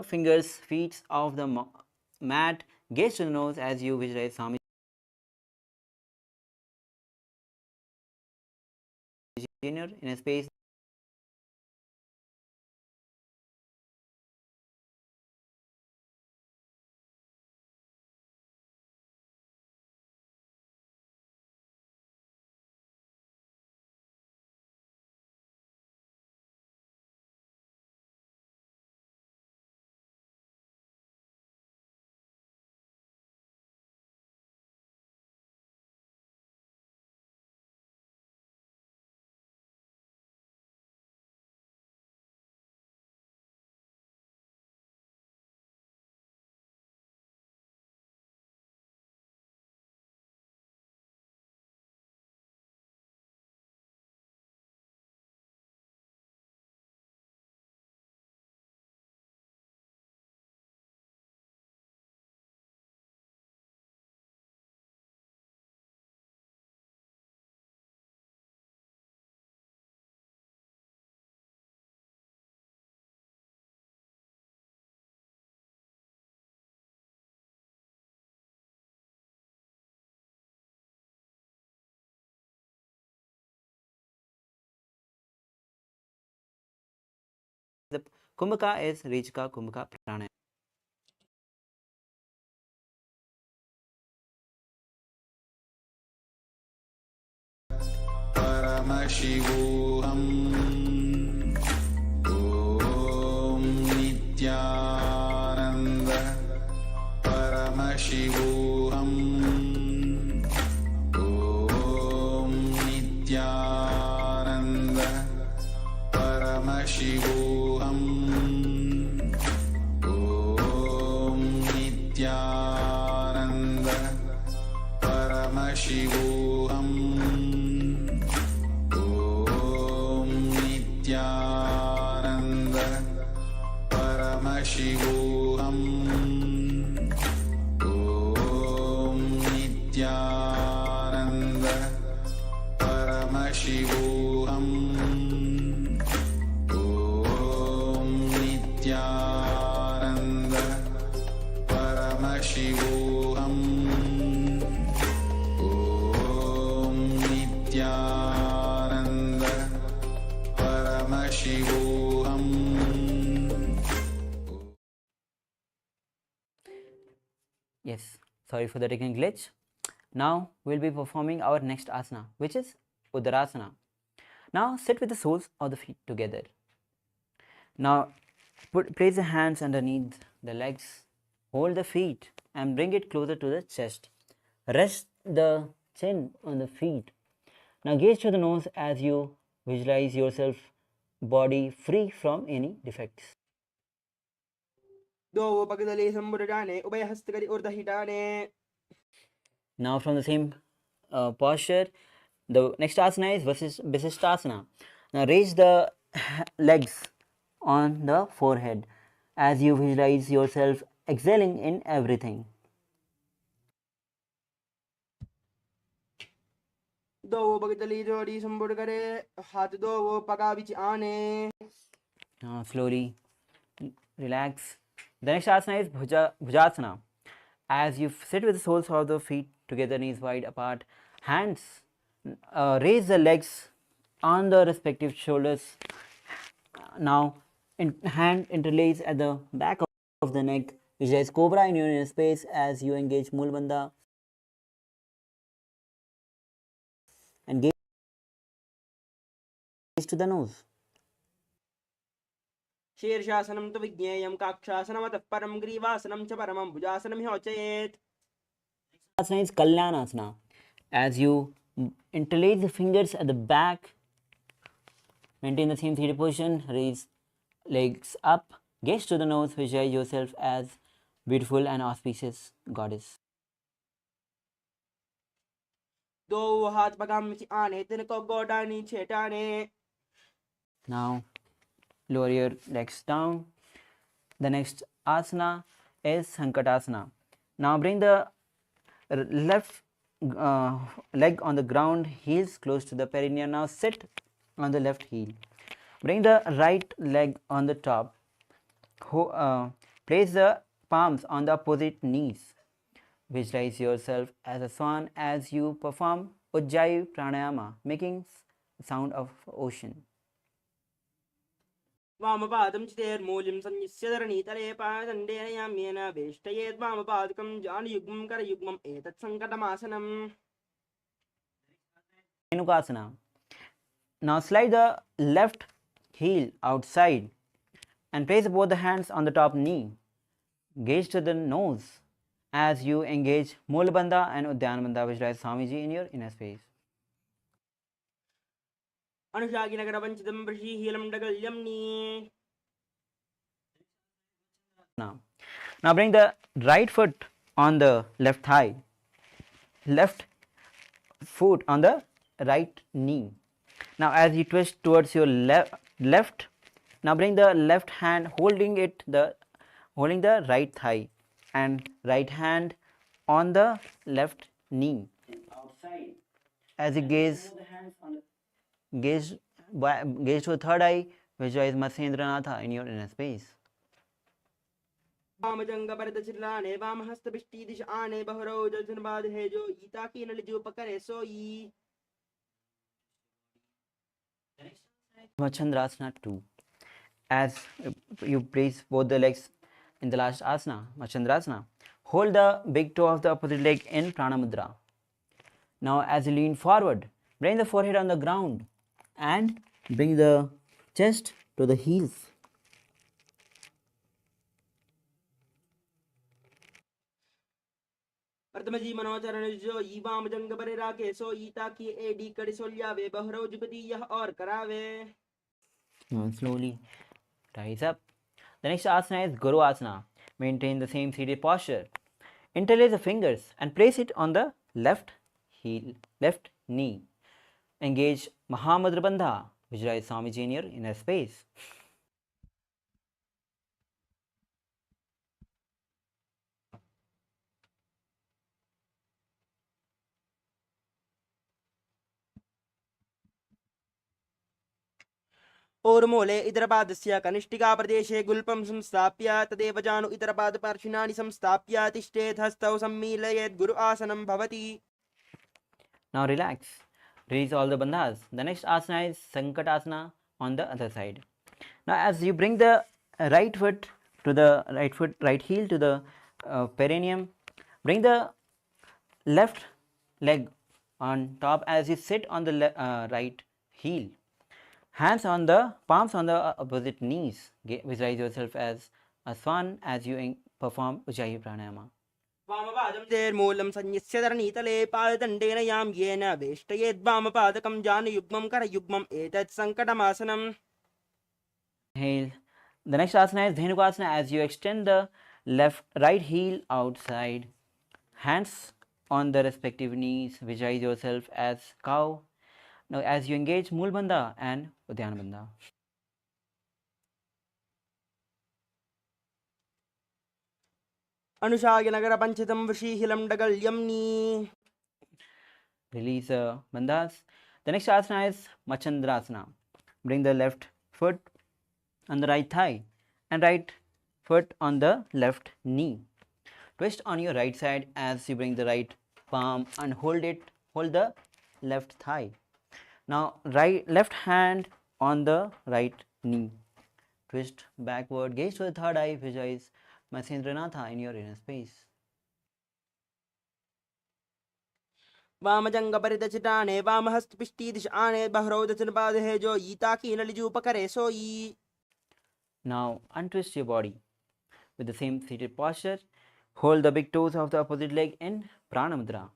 fingers, feet of the mat, gaze to the nose as you visualize Swami Junior in a space the Kumbhaka is Rechika Kumbhaka Pranayama. Paramashivoham. Om Nithyananda. Paramashivoham. Om Nithyananda. Paramashivoham. Om Nithyananda. Paramashivoham. Nithyananda Paramashivoham. Om Nithyananda Paramashivoham. Om Nithyananda Paramashivoham. Om Nithyananda Paramashivoham. Yes, sorry for the technical glitch. Now we'll be performing our next asana, which is Udarasana. Now sit with the soles of the feet together. Now place the hands underneath the legs, hold the feet and bring it closer to the chest. Rest the chin on the feet. Now gaze to the nose as you visualize yourself body free from any defects. दो पगदले संबुरडाने उभय हस्तकरी ऊर्ध्वहिताने. Now from the same posture, the next asana is Vasishtasana. Now raise the legs on the forehead as you visualize yourself excelling in everything. दो पगदली जोड़ी संबुर करे हाथ दो वो पगा बिच आने. Now slowly relax. The next asana is Bhujasana. As you sit with the soles of the feet together, knees wide apart, hands raise the legs on the respective shoulders. Now hand interlace at the back of the neck. Visualize cobra in your inner space as you engage Mulbandha and gaze to the nose. शीर्षासनं तु विज्ञेयं काक्षासनमतः परं ग्रीवासनं च परमं भुजासनं ह्योचयेत्. Asana is Kalyanasana. As you interlace the fingers at the back, maintain the same seated position, raise legs up, gaze to the nose, visualize yourself as beautiful and auspicious goddess. दो हाथ पगाम बिच आने तिनको गोडानी छेटाने. Now lower your legs down. The next asana is Sankatasana. Now bring the left leg on the ground, heels close to the perineum. Now sit on the left heel. Bring the right leg on the top. Place the palms on the opposite knees. Visualize yourself as a swan as you perform Ujjayi Pranayama, making sound of ocean. वामपादं चितेर्मूलिं संयस्य धरणीतले पादण्डेन याम्येन वेष्टयेत् वामपादकं जानुयुग्मं करयुग्मम् एतत् सङ्कटमासनम्. Dhenukasana. Now slide the left heel outside and place both the hands on the top knee. Gaze to the nose as you engage Mulabandha and Udyanabandha, visualize Swamiji in your inner space. अनुशाकिनगरवञ्चितं वृषीहीलं डगल्यं knee. Now bring the right foot on the left thigh, left foot on the right knee. Now as you twist towards your left, now bring the left hand holding the right thigh and right hand on the left knee. As you gaze to the third eye, visualize Matsyendranath in your inner space. वामजङ्गपरदचिर्लाने वामहस्तपिष्टीदिशाने बहरौ जलजनबाधहेजो ईताकीनलिजोपकरे सोयी. Machandrasana 2. As you place both the legs in the last asana, Machandrasana, hold the big toe of the opposite leg in Prana Mudra. Now as you lean forward, bring the forehead on the ground and bring the chest to the heels. प्रथमजी मनोचरणजो ई वामजङ्गपरे राके सो ईताकी AD कड़िसोल्यावे बहरौ जुगती यह और करावे. Now slowly rise up. The next asana is Guru Asana. Maintain the same seated posture. Interlace the fingers and place it on the left heel, left knee. Engage Mahamudra Bandha. Visualize Swamiji in your inner space. ओर्मूले इतरपादस्य कनिष्ठिकाप्रदेशे गुल्पं संस्थाप्य तदेव जानु इतरपादपार्श्विनानि संस्थाप्य तिष्ठेत् हस्तौ सम्मीलयेत् गुरु आसनं भवति. Now relax. Release all the bandhas. The next asana is Sankatasana on the other side. Now as you bring the right heel to the perineum, bring the left leg on top as you sit on the right heel. Hands on the palms on the opposite knees. Visualize yourself as a swan as you perform Ujjayi Pranayama. वामपादं तेर्मूलं संयस्य धरणीतले पाददण्डेन याम्येन वेष्टयेत् वामपादकं जानुयुग्मं करयुग्मम् एतत् सङ्कटमासनम्. Inhale. The next asana is Dhenukasana as you extend the right heel outside. Hands on the respective knees. Visualize yourself as cow. Now as you engage Mulbandha and Udyanabandha. अनुशाकिनगरपञ्चितं वृषीहिलं डगल्यं knee. Release bandhas. The next asana is Machandrasana. Bring the left foot on the right thigh and right foot on the left knee. Twist on your right side as you bring the right palm and hold the left thigh. Now left hand on the right knee. Twist backward, gaze to the third eye, visualize Matsyendranath in your inner space. वामजङ्गपरिदचिताने वामहस्तपिष्टीदिशाने बहरौ दचनपादहेजो ईताकीनलिजोपकरे सोयी. Now untwist your body. With the same seated posture, hold the big toes of the opposite leg in Prana Mudra.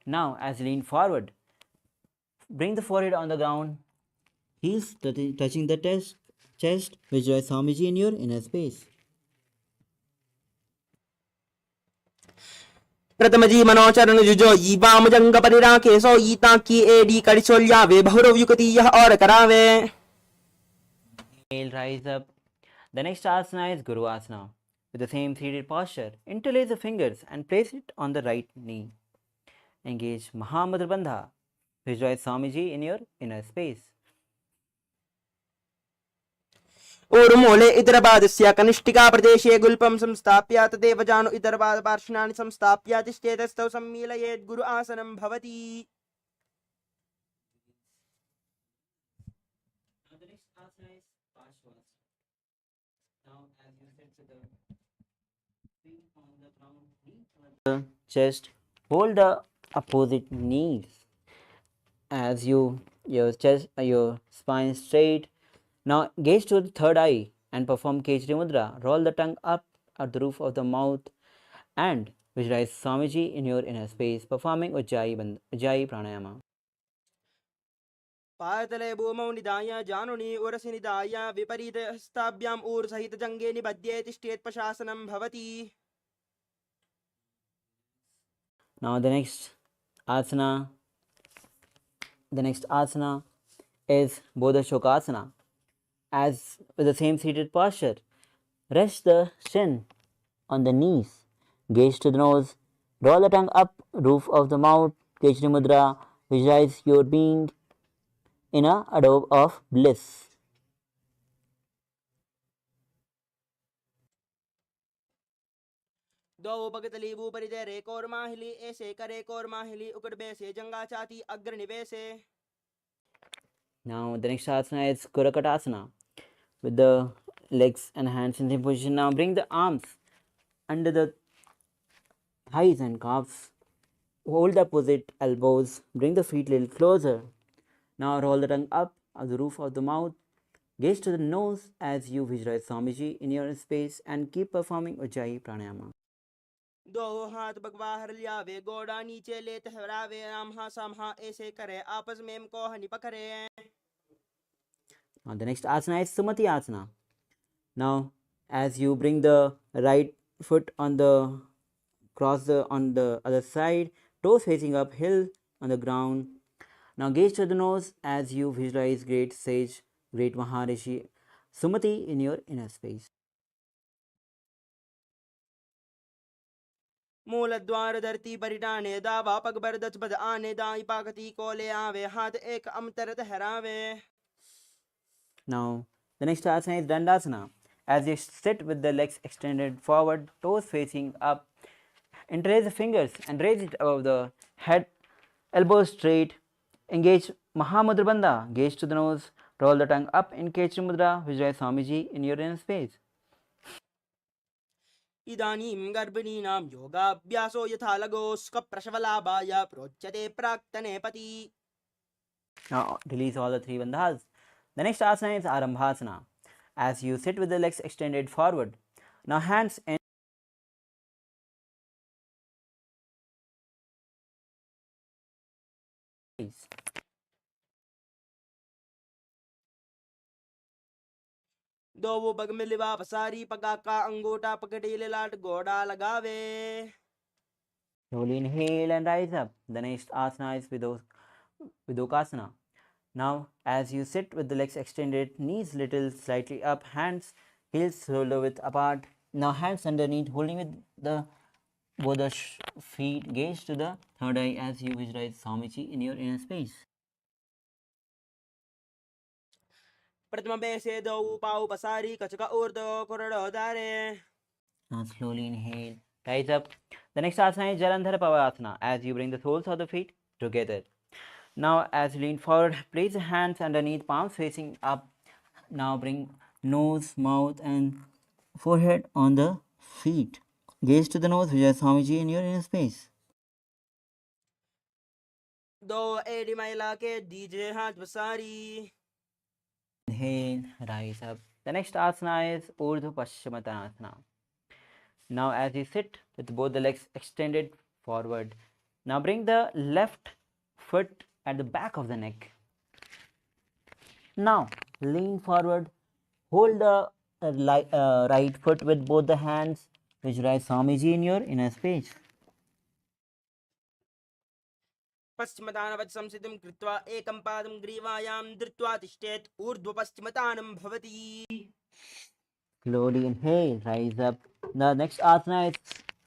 Now as you lean forward, bring the forehead on the ground, heels touching the chest, visualize Swamiji in your inner space. प्रथमजी मनोचरणजुजो ई वामजङ्गपरे राके सो ईताकी AD कड़िसोल्यावे बहरौ जुगती यह और करावे. Inhale, rise up. The next asana is Guru Asana. With the same seated posture, interlace the fingers and place it on the right knee. Engage Mahamudra Bandha. Visualize Swamiji in your inner space. ऊरुमूले इतरपादस्य कनिष्ठिकाप्रदेशे गुल्पं संस्थाप्य तदेव जानु इतरपादपार्श्वनानि संस्थाप्य तिष्ठेतस्थौ सम्मीलयेत् गुरु आसनं भवति. Now the next asana is Parshvasana. Now as you sit with the feet on the ground, knees on the chest, hold the opposite knees as your chest your spine straight. Now gaze to the third eye and perform Kechari Mudra. Roll the tongue up at the roof of the mouth and visualize Swamiji in your inner space, performing Ujjayi Pranayama. पादतले भूमौ निधाय जानुनि उरसि निधाय विपरीतहस्ताभ्याम् ऊर्सहितजङ्गे निबध्ये तिष्ठेत् प्रशासनं भवति. Now the next asana is Bodha Shokasana. As with the same seated posture, rest the chin on the knees, gaze to the nose, roll the tongue up, roof of the mouth, Kechari Mudra, visualize your being in a adobe of bliss. द्वौ भगतली भूपरिते रेकोर्माहिली ऐसे करेकोर्माहिली उकडबे से जंगा चाती अग्रनिवेशे. Now the next asana is Kurakatasana. With the legs and hands in the same position, now bring the arms under the thighs and calves. Hold the opposite elbows. Bring the feet a little closer. Now roll the tongue up at the roof of the mouth. Gaze to the nose as you visualize Swamiji in your space and keep performing Ujjayi Pranayama. द्वौ हाथ भगवाहर लिया वे गोड़ा नीचे लेते हरावे रामहा सामहा ऐसे करे आपस में को हनी पकड़े. Now the next asana is Sumati Asana. Now as you bring the right foot on the on the other side, toes facing up, heel on the ground. Now gaze to the nose as you visualize great sage, great Maharishi Sumati in your inner space. मूलद्वार धरती परिटाने दावा पगबर दचबद आने दाई पाकती कोले आवे हाथ एक अमतर हरावे. Now the next asana is Dandasana. As you sit with the legs extended forward, toes facing up, interlace the fingers and raise it above the head, elbows straight. Engage Mahamudra Bandha, gaze to the nose, roll the tongue up in Kechari Mudra, visualize Swamiji in your inner space. इदानीं गर्भिणीनां योगाभ्यासो यथा लगोस्क प्रसवलाभाय प्रोच्यते प्राक्तने पति. Now release all the three bandhas. The next asana is Arambhasana. As you sit with the legs extended forward, now hands in दो bug में लिवा पसारी पकाका अंगूठा पकड़ी लाट घोड़ा लगावे. slowly inhale and rise up. The next asana is Vidokasana. Now, as you sit with the legs extended, knees little slightly up, hands, heels shoulder width apart. Now, hands underneath, holding with the both the feet, gaze to the third eye as you visualize Swamiji in your inner space. प्रथम बेसे दो पाऊ पसारी कचका ऊर्ध्व कोरड़ो दारे. Now, slowly inhale, rise up. The next asana is Jalandhara Pavasana. As you bring the soles of the feet together. Now, as you lean forward, place the hands underneath, palms facing up. Now, bring nose, mouth, and forehead on the feet. Gaze to the nose, visualize Swamiji in your inner space. दो AD महिला के दीजे हाथ पसारी. Inhale, rise up. The next asana is Urdhva Paschimottanasana. Now, as you sit with both the legs extended forward, now bring the left foot at the back of the neck. Now, lean forward, hold the right foot with both the hands, visualize Swamiji in your inner space. पश्चिमतानवत् संसिद्धिं कृत्वा एकं पादं ग्रीवायां धृत्वा तिष्ठेत् ऊर्ध्वपश्चिमतानं भवति. Slowly inhale, rise up. The next asana is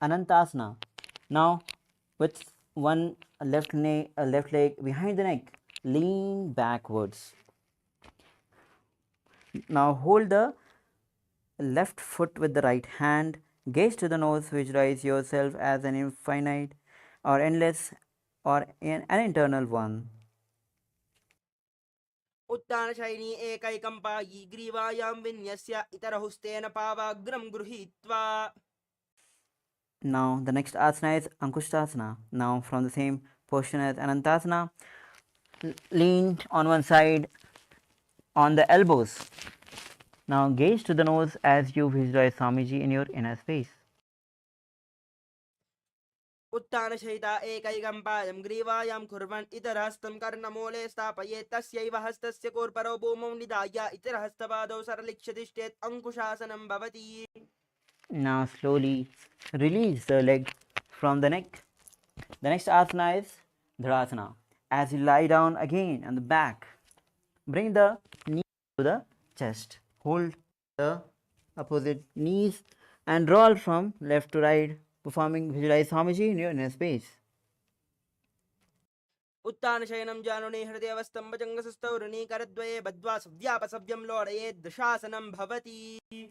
Anantasana. Now, with one left leg behind the neck. Lean backwards. Now hold the left foot with the right hand. Gaze to the nose. Visualize yourself as an infinite or endless or an internal one. उत्तानशयनी एकैकं पायी ग्रीवायां विन्यस्य इतरहुस्तेन पावाग्रं गृहीत्वा. Now the next asana is Ankushtasana. Now from the same position as Anantasana, lean on one side on the elbows. Now gaze to the nose as you visualize Swamiji in your inner space. उत्तानशयिता एकैकं पादं ग्रीवायां कुर्वन् इतरहस्तं कर्णमूले स्थापयेत् तस्यैव हस्तस्य कोर्परो भूमौ निधाय इतरहस्तपादौ सरलिक्षतिष्ठेत् अंकुशासनं भवति. Now slowly release the leg from the neck. The next asana is Dharasana. As you lie down again on the back, bring the knee to the chest. Hold the opposite knees and roll from left to right, performing visualize Swamiji in your inner space. उत्तानशयनं जानुनी हृदयवस्थं भजङ्गसुस्थौ ऋणीकरद्वये बद्ध्वा सव्यापसव्यं लोडयेत् दशासनं भवति.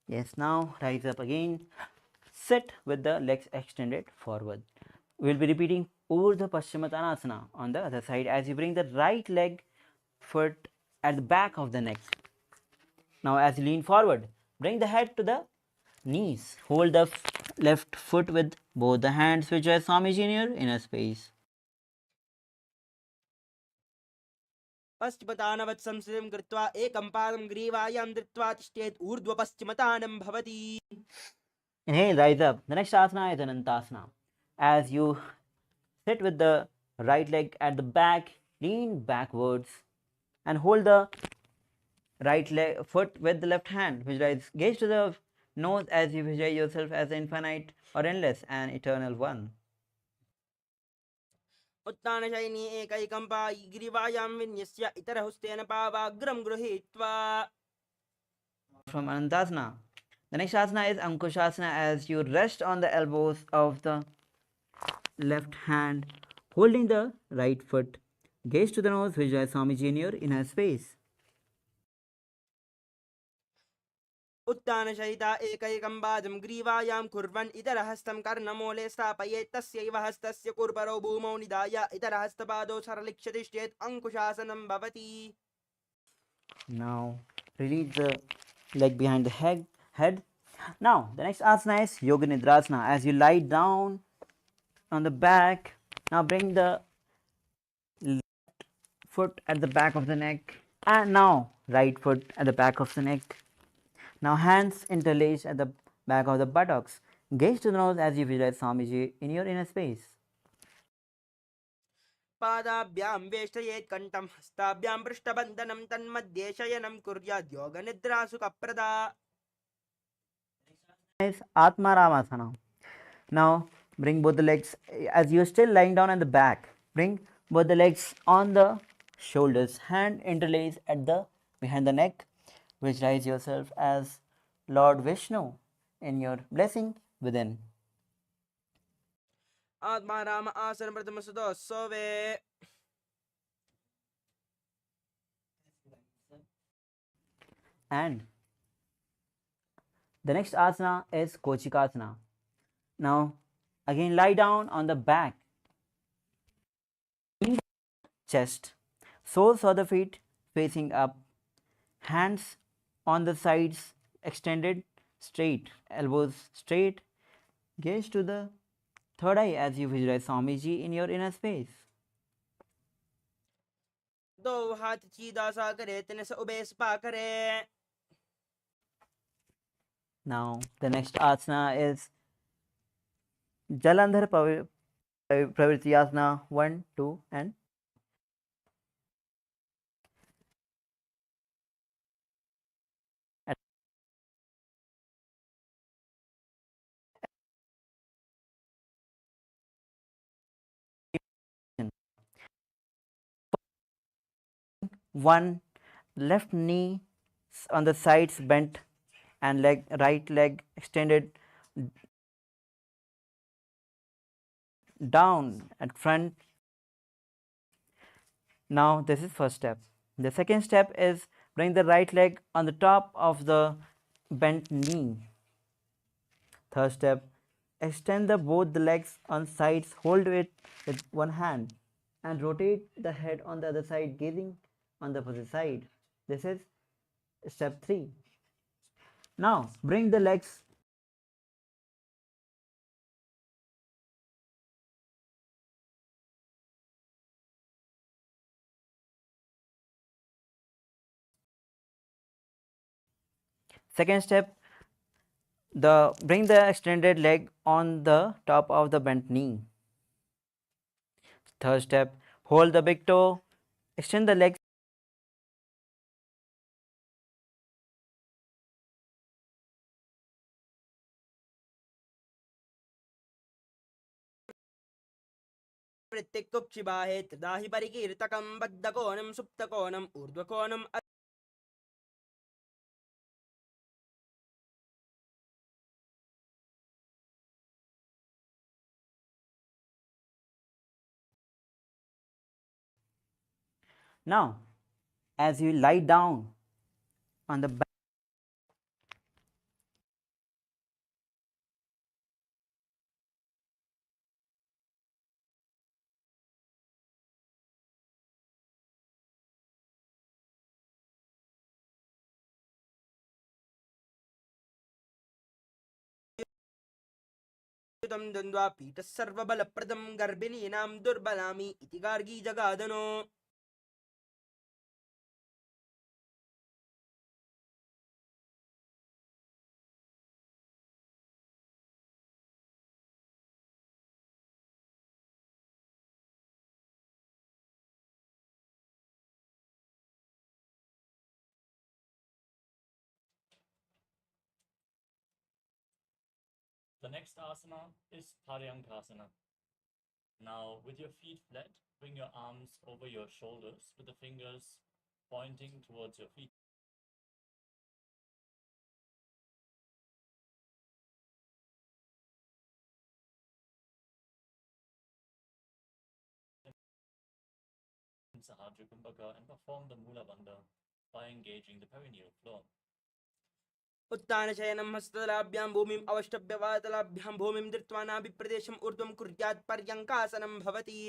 Yes, now rise up again. Sit with the legs extended forward. We will be repeating Urdhva Paschimottanasana on the other side as you bring the right leg foot at the back of the neck. Now as you lean forward, bring the head to the knees. Hold the left foot with both the hands, which is Swamiji in your inner space. पश्चिमतानवत् संस्थितिं कृत्वा एकं पादं ग्रीवायां धृत्वा तिष्ठेत् ऊर्ध्वपश्चिमतानं भवति. Inhale, rise up. The next asana is Anantasana. As you sit with the right leg at the back, lean backwards and hold the right leg foot with the left hand. Visualize, gaze to the nose as you visualize yourself as infinite or endless and eternal one. उत्तानशयनी एकैकं पायी ग्रीवायां विन्यस्य इतरहुस्तेन पावाग्रं गृहीत्वा. From Anantasana. The next asana is Ankushasana as you rest on the elbows of the left hand, holding the right foot. Gaze to the nose, visualize Swamiji in your inner space. उत्तानशयिता एकैकं पादं ग्रीवायां कुर्वन् इतरहस्तं कर्णमूले स्थापयेत् तस्यैव हस्तस्य कुर्परो भूमौ निधाय इतरहस्तपादौ सरलिक्षतिष्ठेत् अंकुशासनं भवति. Now release the leg behind the head. Now the next asana is Yoga Nidrasana. As you lie down on the back, now bring the left foot at the back of the neck and now right foot at the back of the neck. Now hands interlaced at the back of the buttocks. Gaze to the nose as you visualize Swamiji in your inner space. पादाभ्यां वेष्टयेत् कण्ठं हस्ताभ्यां पृष्ठबन्धनं तन्मध्ये शयनं कुर्यात् योगनिद्रासुखप्रदा. Is Atma Ramasana. Now bring both the legs as you are still lying down on the back. Bring both the legs on the shoulders. Hand interlace at the behind the neck. Visualize yourself as Lord Vishnu in your blessing within. आत्मा राम आसन प्रथम सुतो सोवे. And the next asana is Kochikasana. Now again lie down on the back. Chest, soles of the feet facing up, hands on the sides extended straight, elbows straight. Gaze to the third eye as you visualize Swamiji in your inner space. दो हाथ सीधा सा करे तिन से ube spa करे. Now the next asana is Jalandhar Pravritti Asana 1, 2 and one, left knee on the sides bent and right leg extended down at front. Now this is first step. The second step is bring the right leg on the top of the bent knee. Third step, extend both the legs on sides, hold it with one hand and rotate the head on the other side, gazing on the opposite side. This is step 3. Now bring the legs second step, the bring the extended leg on the top of the bent knee. Third step, hold the big toe, extend the legs वृत्तिकुक्षिबाहे तदा हि परिकीर्तकं बद्धकोणं सुप्तकोणम् ऊर्ध्वकोणम् Now, as you lie down on the back, युतं द्वन्द्वा पीठः सर्वबलप्रदं गर्भिणीनां दुर्बलामि इति Gargi जगादनो The next asana is Paryankasana. Now, with your feet flat, bring your arms over your shoulders with the fingers pointing towards your feet. Sahajya Kumbhaka and perform the Mula Bandha by engaging the perineal floor. उत्तानशयनं हस्ततलाभ्यां भूमिम् अवष्टभ्यवातलाभ्यां भूमिं धृत्वा नाभिप्रदेशम् ऊर्ध्वं कुर्यात् पर्यङ्कासनं भवति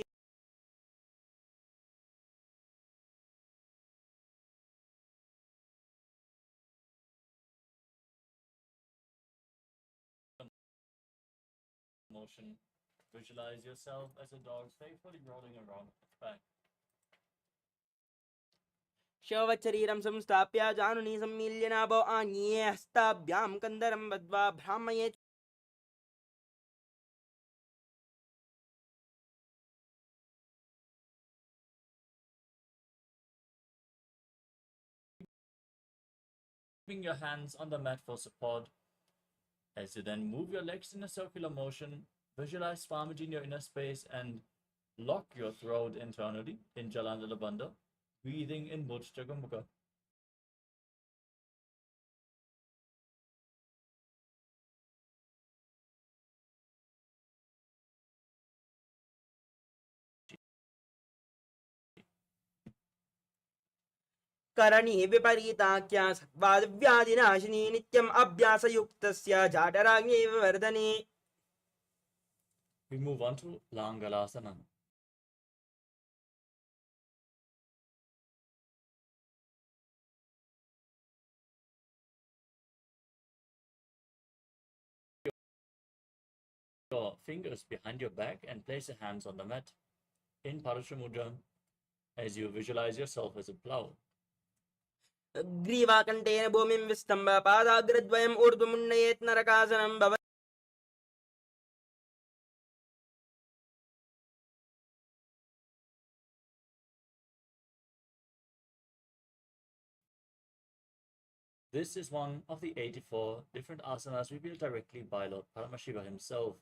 Motion. Visualize yourself as a dog playfully rolling around its back. शवचरीरं संस्थाप्य जानुनी सम्मील्य नाभो आनीये हस्ताभ्यां कन्दरं बद्ध्वा भ्रामयेत् Keeping your hands on the mat for support. As you then move your legs in a circular motion, visualize Swamiji in your inner space and lock your throat internally in Jalandhara Bandha, breathing in Mujja Kumbhaka. करणी विपरीताख्या वादव्याधिनाशिनी नित्यम् अभ्यासयुक्तस्य जाटराज्ञैव वर्धने We move on to Langalasana. Your fingers behind your back and place your hands on the mat in Parashamudra as you visualize yourself as a plow. ग्रीवाकण्ठेन भूमिं विस्तम्भ पादाग्रद्वयम् ऊर्ध्वमुन्नयेत् नरकासनं भवति This is one of the 84 different asanas revealed directly by Lord Paramashiva himself.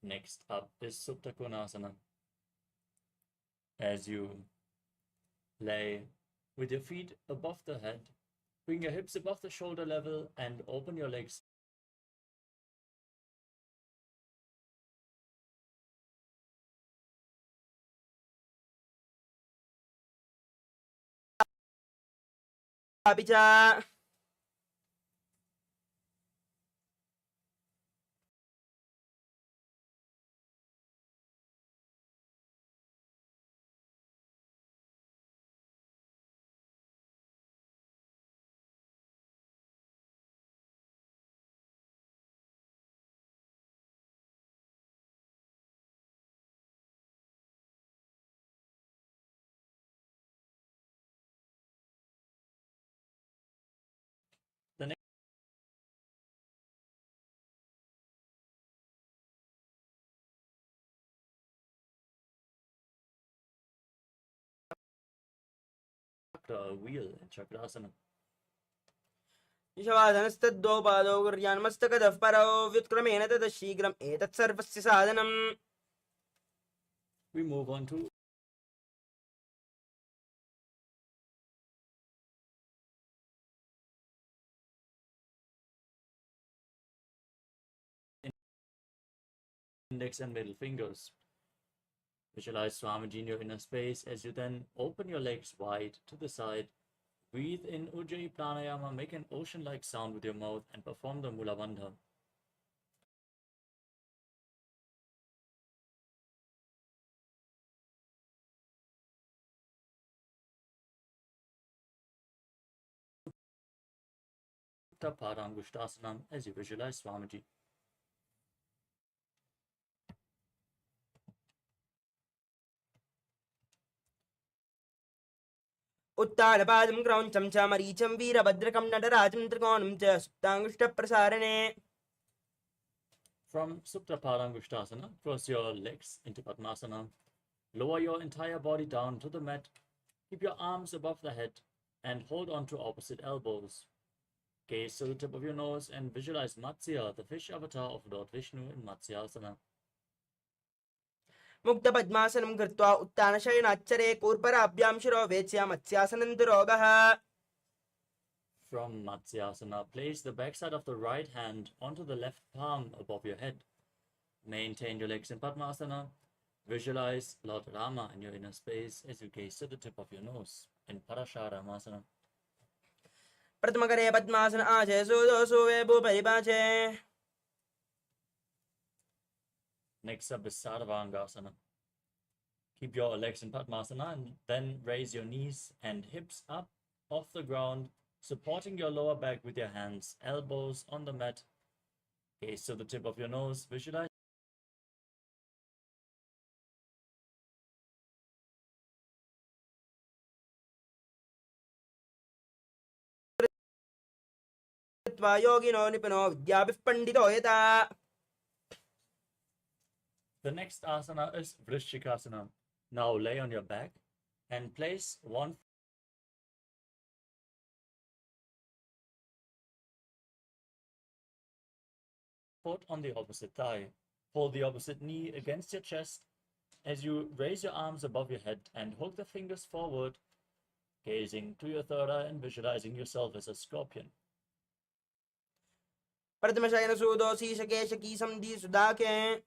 Next up is Supta Konasana. As you lay with your feet above the head, bring your hips above the shoulder level and open your legs. अपि च The next wheel in Chakrasana. ईशवादनस्तद्वौ पादौ गुर्यान्मस्तकदः परौ व्युत्क्रमेण ततः शीघ्रम् एतत्सर्वस्य साधनम् We move on to index and middle fingers. Visualize Swamiji in your inner space as you then open your legs wide to the side. Breathe in Ujjayi Pranayama, make an ocean-like sound with your mouth and perform the Mula Bandha. Padangushtasanam as you visualize Swamiji. उत्तानपादं क्रौञ्चं च मरीचं वीरभद्रकं नटराजं त्रिकोणं च सुप्ताङ्गुष्ठप्रसारणे From Supta Padangushtasana, cross your legs into Padmasana. Lower your entire body down to the mat. Keep your arms above the head and hold on to opposite elbows. Gaze to the tip of your nose and visualize Matsya, the fish avatar of Lord Vishnu in Matsyasana. मुक्तपद्मासनं कृत्वा उत्तानशयनाच्चरे कूर्पराभ्यां शिरो वेत्स्या मत्स्यासनं दुरोगः From Matsyasana, place the backside of the right hand onto the left palm above your head. Maintain your legs in Padmasana. Visualize Lord Rama in your inner space as you gaze to the tip of your nose in Parasharamasana. प्रथमकरे पद्मासन आचे सुदोषु वे भूपरिपाचे Next up is Sarvangasana. Keep your legs in Padmasana and then raise your knees and hips up off the ground, supporting your lower back with your hands, elbows on the mat. Gaze to the tip of your nose. Visualize कृत्वा योगिनो निपुनो विद्याभिः पण्डितो यथा the next asana is Vrishchikasana. Now lay on your back and place one foot on the opposite thigh. Hold the opposite knee against your chest as you raise your arms above your head and hook the fingers forward, gazing to your third eye and visualizing yourself as a scorpion. प्रथमशयन सुदोषी शकेशकी समधी सुदाके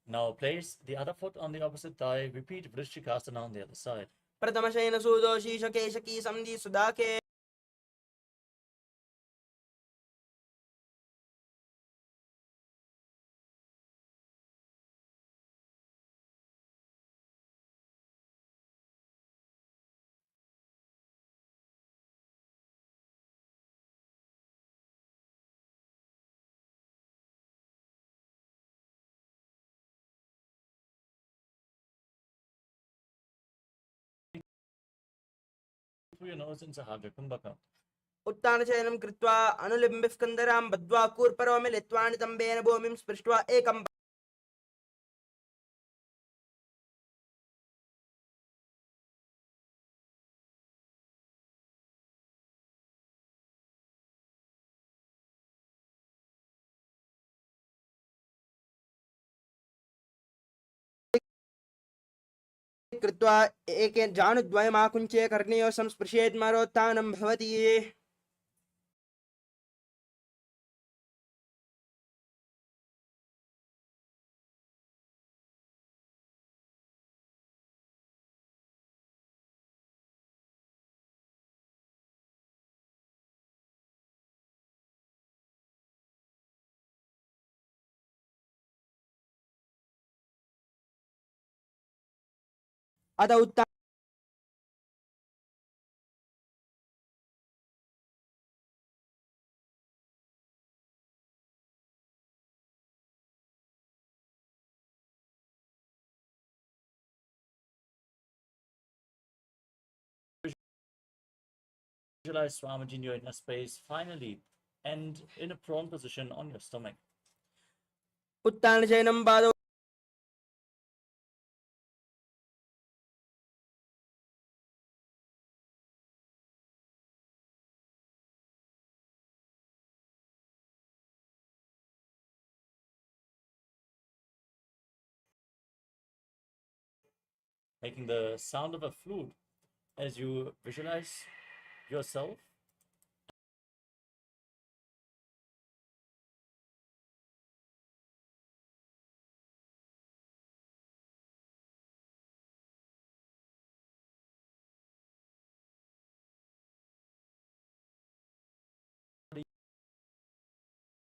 Now place the other foot on the opposite thigh. Repeat Vrishchikasana on the other side. प्रथमशयन सुदोषी शकेशकी समधी सुदाके Through your nose in Sahadra Kumbhaka. उत्तानशयनं कृत्वा अनुलिम्बिः स्कन्दरां बद्ध्वा कूर्परो मिलित्वा नितम्बेन भूमिं स्पृष्ट्वा एकं कृत्वा एकेन जानुद्वयमाकुञ्चे कर्णयोः संस्पृशेत् मरोत्थानं भवति. अत उत्थानं Visualize Swamiji in your inner space finally and in a prone position on your stomach. उत्थानशयनं पादौ Making the sound of a flute as you visualize yourself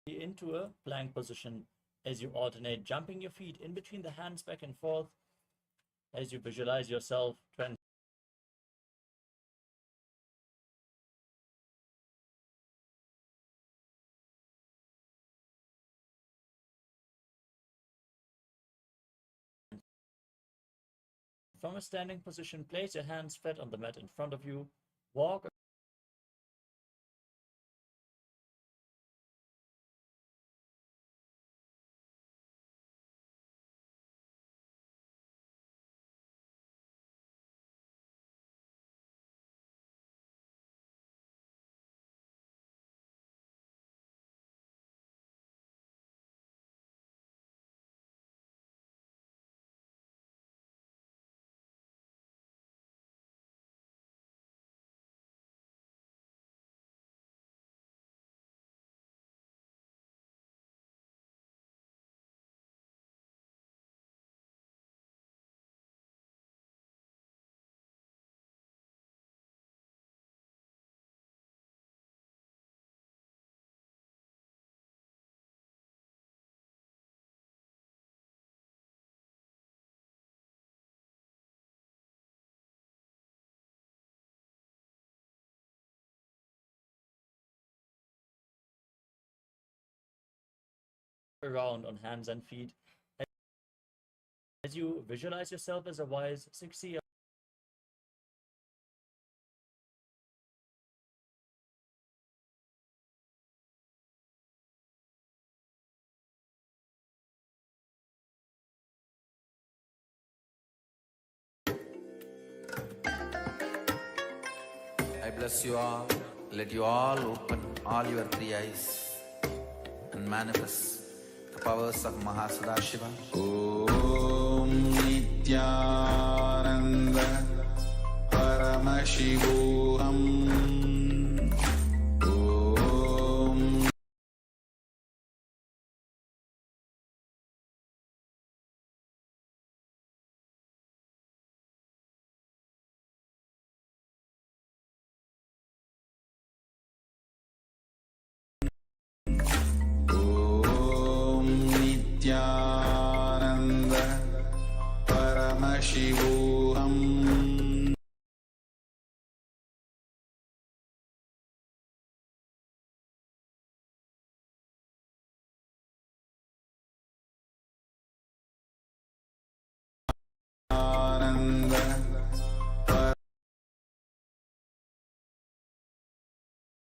into a plank position as you alternate jumping your feet in between the hands back and forth as you visualize yourself from a standing position. Place your hands flat on the mat in front of you. Walk around on hands and feet as you visualize yourself as a wise 60 I bless you all. Let you all open all your three eyes and manifest the powers of Mahasadashiva. Om Nithyananda Paramashivoham. Om Nithyananda Paramashivoham. Ananda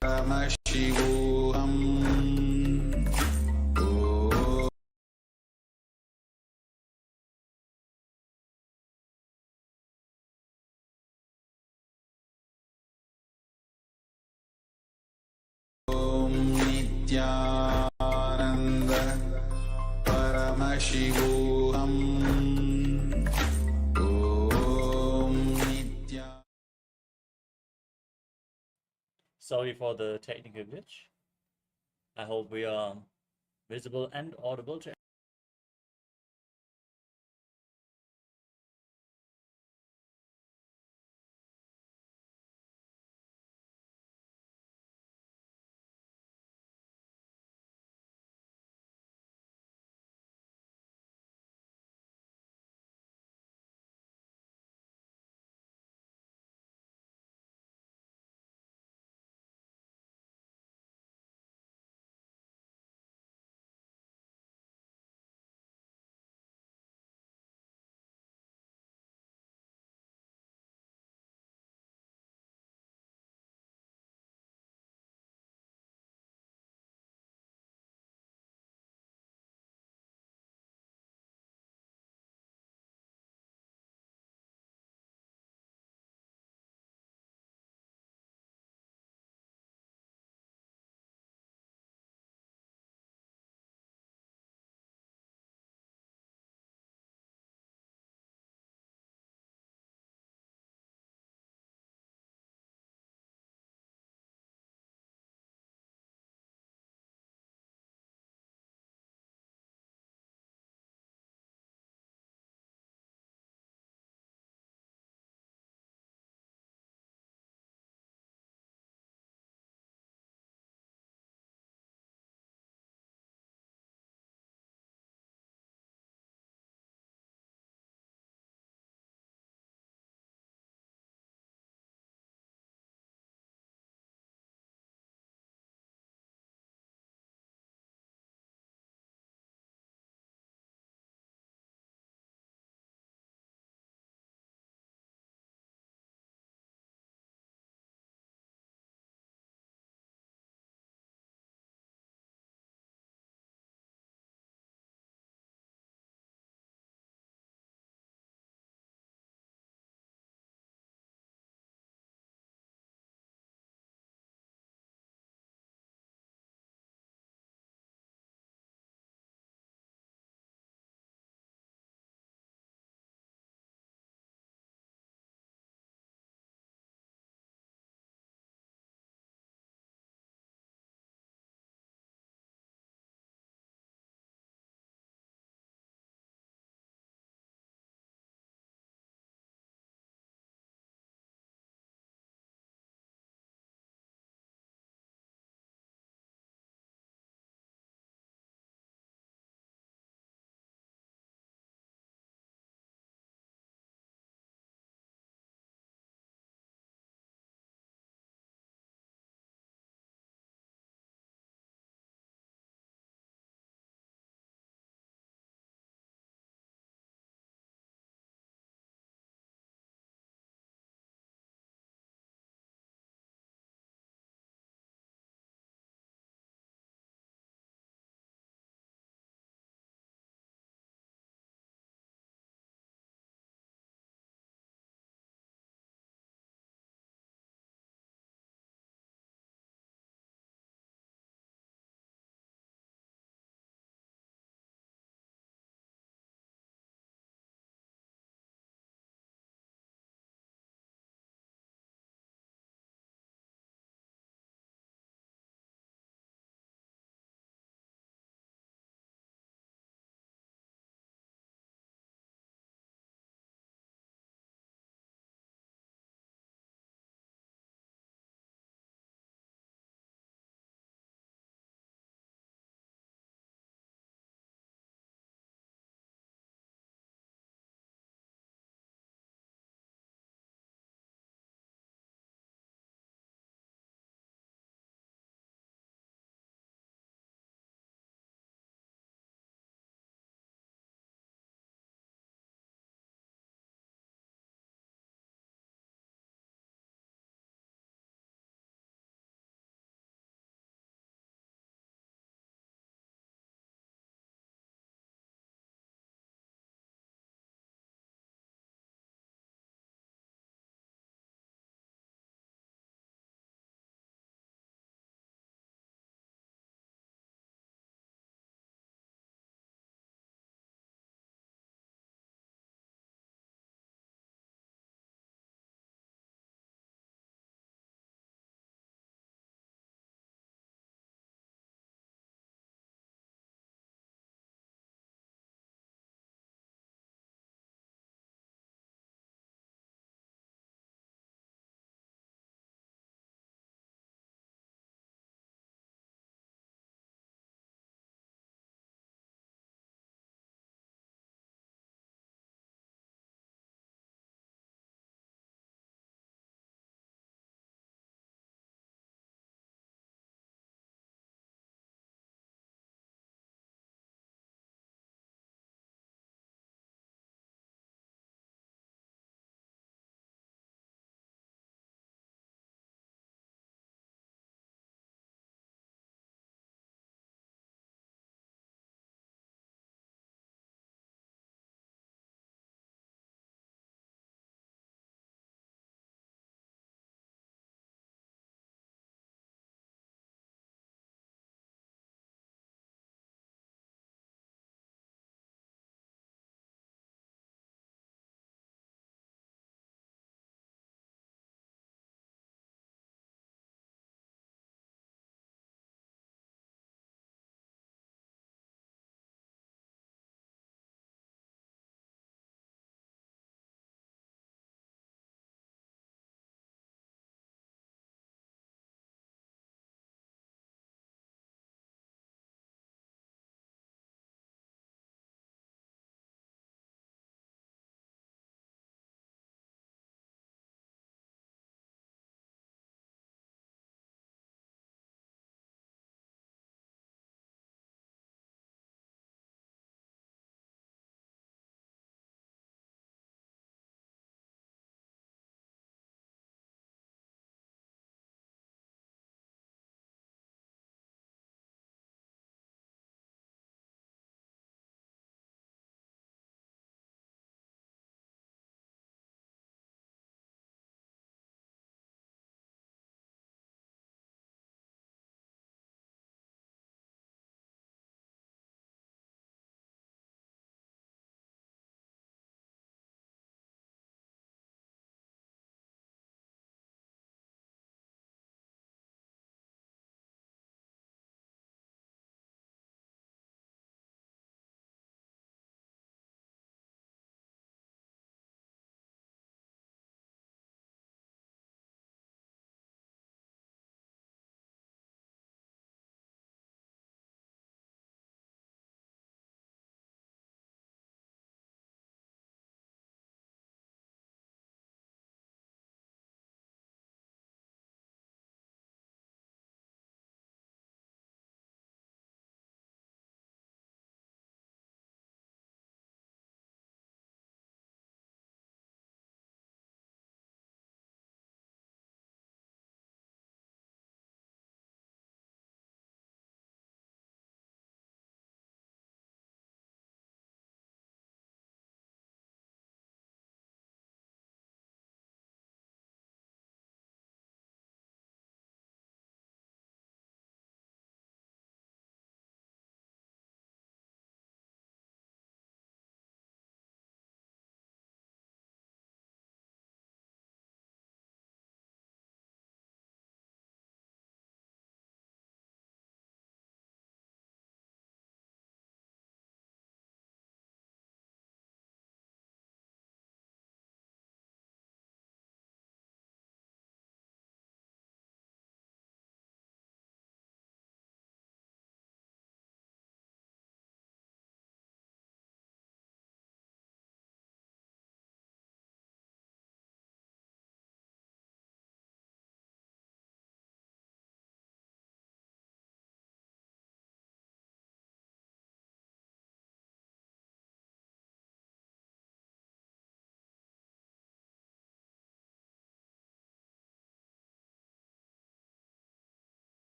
Paramashivoham. Om Nithyananda Paramashivoham. Om Sorry for the technical glitch. I hope we are visible and audible to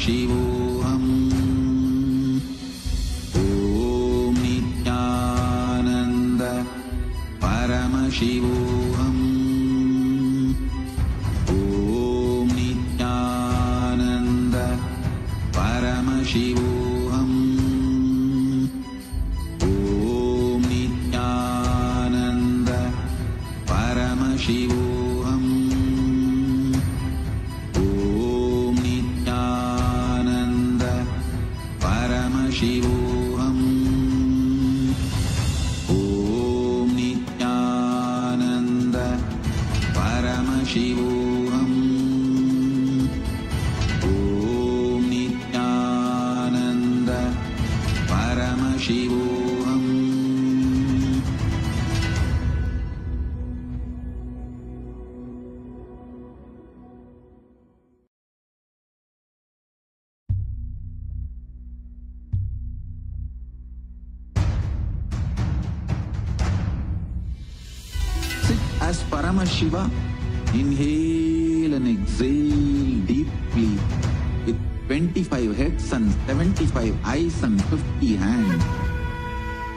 Paramashivoham. Om Nithyananda Paramashivoham. Om Nithyananda Paramashivoham. Om Nithyananda Paramashivoham. Om Nithyananda Paramashivoham. Om Nithyananda Paramashivoham. Om Nithyananda Paramashivoham. Sit as Paramashiva. Inhale and exhale deeply with 25 heads and 75 eyes and 50 hands.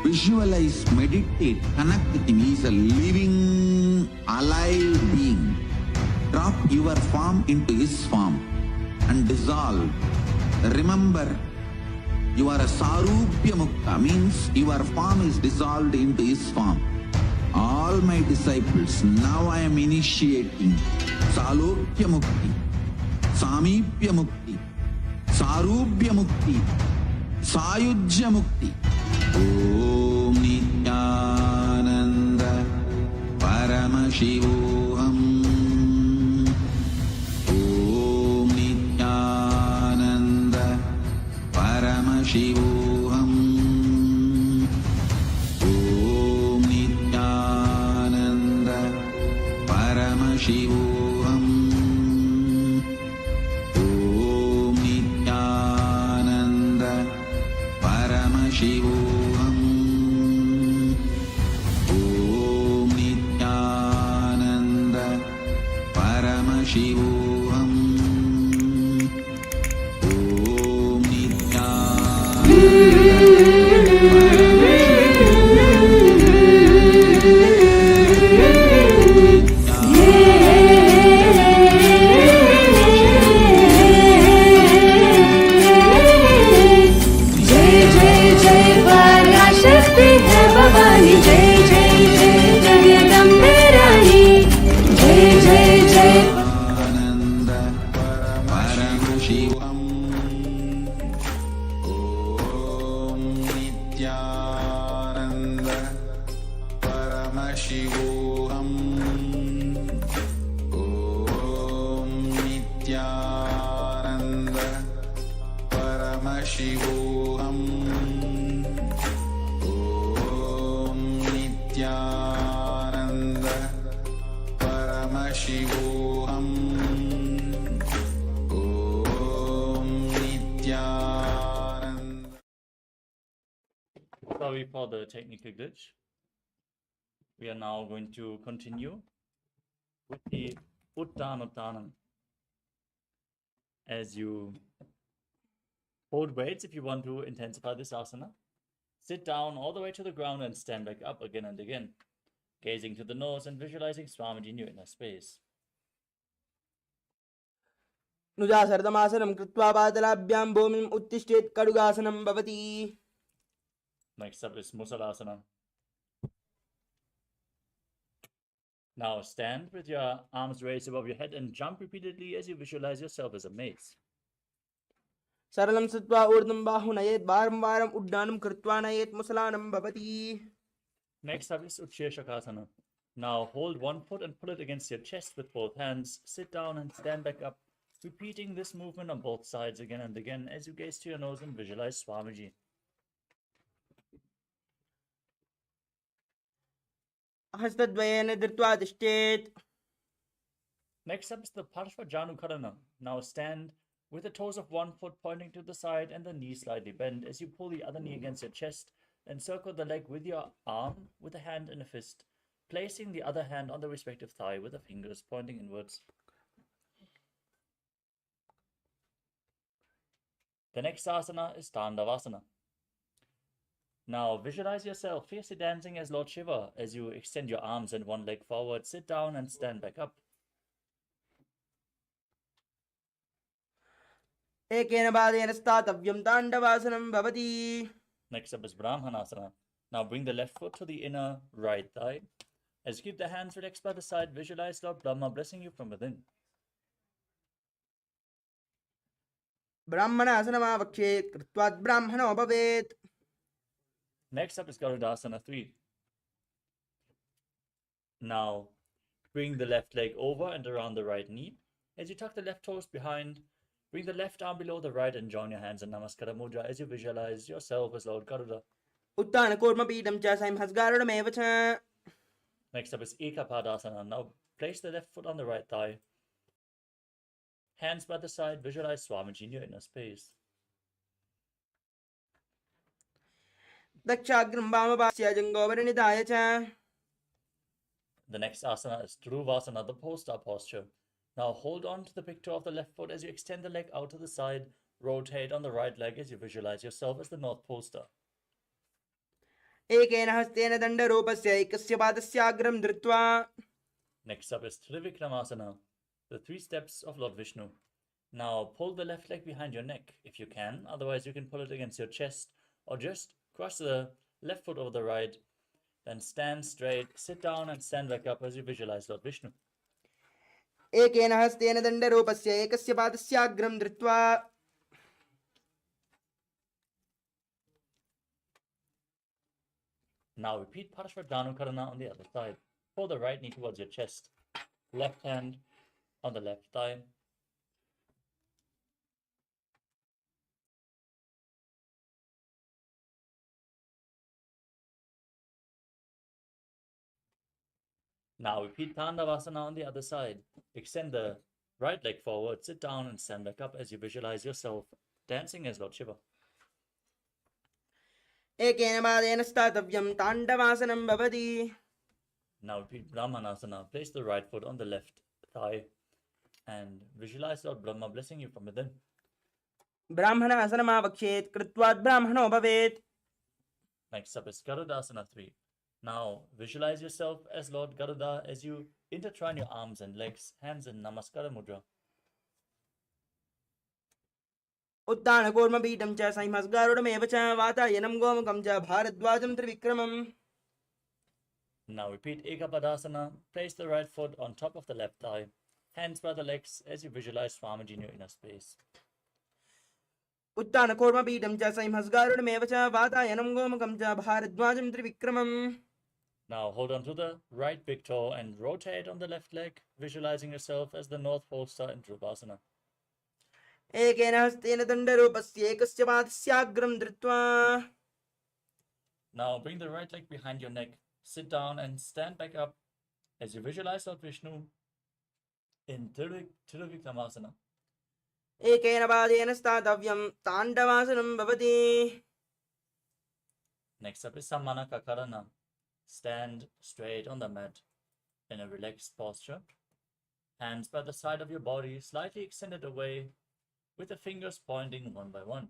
Visualize, meditate, connect with him. He is a living, alive being. Drop your form into his form and dissolve. Remember, you are a Sarupya Mukta, means your form is dissolved into his form. All my disciples, now I am initiating Salokya Mukti, Samipya Mukti, Sarupya Mukti, Sayujya Mukti. Om Nithyananda Paramashivoham. Om Nithyananda Paramashivoham. Om Nithyananda Paramashivoham. Om Nithyananda Paramashivoham. Om Nithyananda Paramashivoham. Om जय जय जय पराशक्ति है भवानी, जय जय जय जगदम्बे रानी, जय जय जय Nithyananda Paramashivoham. Om Nithyananda Paramashivoham. Om Nithyananda Paramashivoham. Om Nithyananda Paramashivoham. Om Nithyananda. Sorry for the technical glitch. We are now going to continue with the Uttanuttanam. As you hold weights, if you want to intensify this asana, sit down all the way to the ground and stand back up again and again, gazing to the nose and visualizing Swamiji in your inner space. नुजासर्दमासनं कृत्वा पातलाभ्यां भूमिम् उत्तिष्ठेत् कडुगासनं भवति. Next up is Musalasana. Now stand with your arms raised above your head and jump repeatedly as you visualize yourself as a mace. सरलं स्थित्वा ऊर्ध्वं बाहु नयेत्, वारं वारम् उड्डानं कृत्वा नयेत्, मुसलानं भवति. Next up is Utsheshakasana. Now hold one foot and pull it against your chest with both hands. Sit down and stand back up, repeating this movement on both sides again and again as you gaze to your nose and visualize Swamiji. हस्तद्वयेन धृत्वा तिष्ठेत्. Next up is the Parshvajanukarana. Now stand with the toes of one foot pointing to the side and the knee slightly bent as you pull the other knee against your chest and circle the leg with your arm with a hand and a fist, placing the other hand on the respective thigh with the fingers pointing inwards. The next asana is Tandavasana. Now visualize yourself fiercely dancing as Lord Shiva as you extend your arms and one leg forward, sit down and stand back up. एकेन पादेन स्थातव्यं ताण्डवासनं भवति. Next up is Brahmanasana. Now bring the left foot to the inner right thigh. As you keep the hands relaxed by the side, visualize Lord Brahma blessing you from within. ब्राह्मणासनमावक्षेत् कृत्वात् ब्राह्मणो भवेत्. Next up is Garudasana 3. Now bring the left leg over and around the right knee. As you tuck the left toes behind, bring the left arm below the right and join your hands in Namaskara Mudra as you visualize yourself as Lord Garuda. उत्थानकूर्मपीठं च संहस्गारुडमेव च. Next up is Ekapadasana. Now place the left foot on the right thigh. Hands by the side, visualize Swamiji in your inner space. दक्षाग्रं वामपास्य जङ्गोपरिणिताय च. The next asana is Dhruvasana, the pole star posture. Now hold on to the picture of the left foot as you extend the leg out to the side. Rotate on the right leg as you visualize yourself as the North Pole star. एकेन हस्तेन दण्डरूपस्य एकस्य पादस्याग्रं धृत्वा. Next up is Trivikramasana, the 3 steps of Lord Vishnu. Now pull the left leg behind your neck if you can, otherwise you can pull it against your chest or just cross the left foot over the right. Then stand straight, sit down and stand back up as you visualize Lord Vishnu. एकेन हस्तेन दण्डरूपस्य एकस्य पादस्याग्रं धृत्वा. Now repeat Parashvadanu Karana on the other side. Pull the right knee towards your chest. Left hand on the left thigh. Now repeat Tandavasana on the other side. Extend the right leg forward, sit down and stand back up as you visualize yourself dancing as Lord Shiva. एकेन पादेन स्थातव्यं ताण्डवासनं भवति. Now repeat Brahmanasana. Place the right foot on the left thigh and visualize Lord Brahma blessing you from within. ब्राह्मणासनमावक्षेत् कृत्वात् ब्राह्मणो भवेत्. Next up is Garudasana 3. Now visualize yourself as Lord Garuda as you intertwine your arms and legs, hands in Namaskara Mudra. उत्थानकूर्मपीठं च संहस्गारुडमेव च. वातायनं गोमुखं च भारद्वाजं त्रिविक्रमम्. Now repeat Ekapadasana. Place the right foot on top of the left thigh, hands by the legs as you visualize Swamiji in your inner space. उत्थानकूर्मपीठं च संहस्गारुडमेव च. वातायनं गोमुखं च भारद्वाजं त्रिविक्रमम्. Now hold on to the right big toe and rotate on the left leg, visualizing yourself as the North Pole star in Dhruvasana. एकेन हस्तेन दण्डरूपस्य एकस्य पादस्याग्रं धृत्वा. Now bring the right leg behind your neck, sit down and stand back up as you visualize Lord Vishnu in Trivikramasana. एकेन पादेन स्थातव्यं ताण्डवासनं भवति. Next up is Sammanaka Karana. Stand straight on the mat in a relaxed posture. Hands by the side of your body, slightly extended away, with the fingers pointing one by one.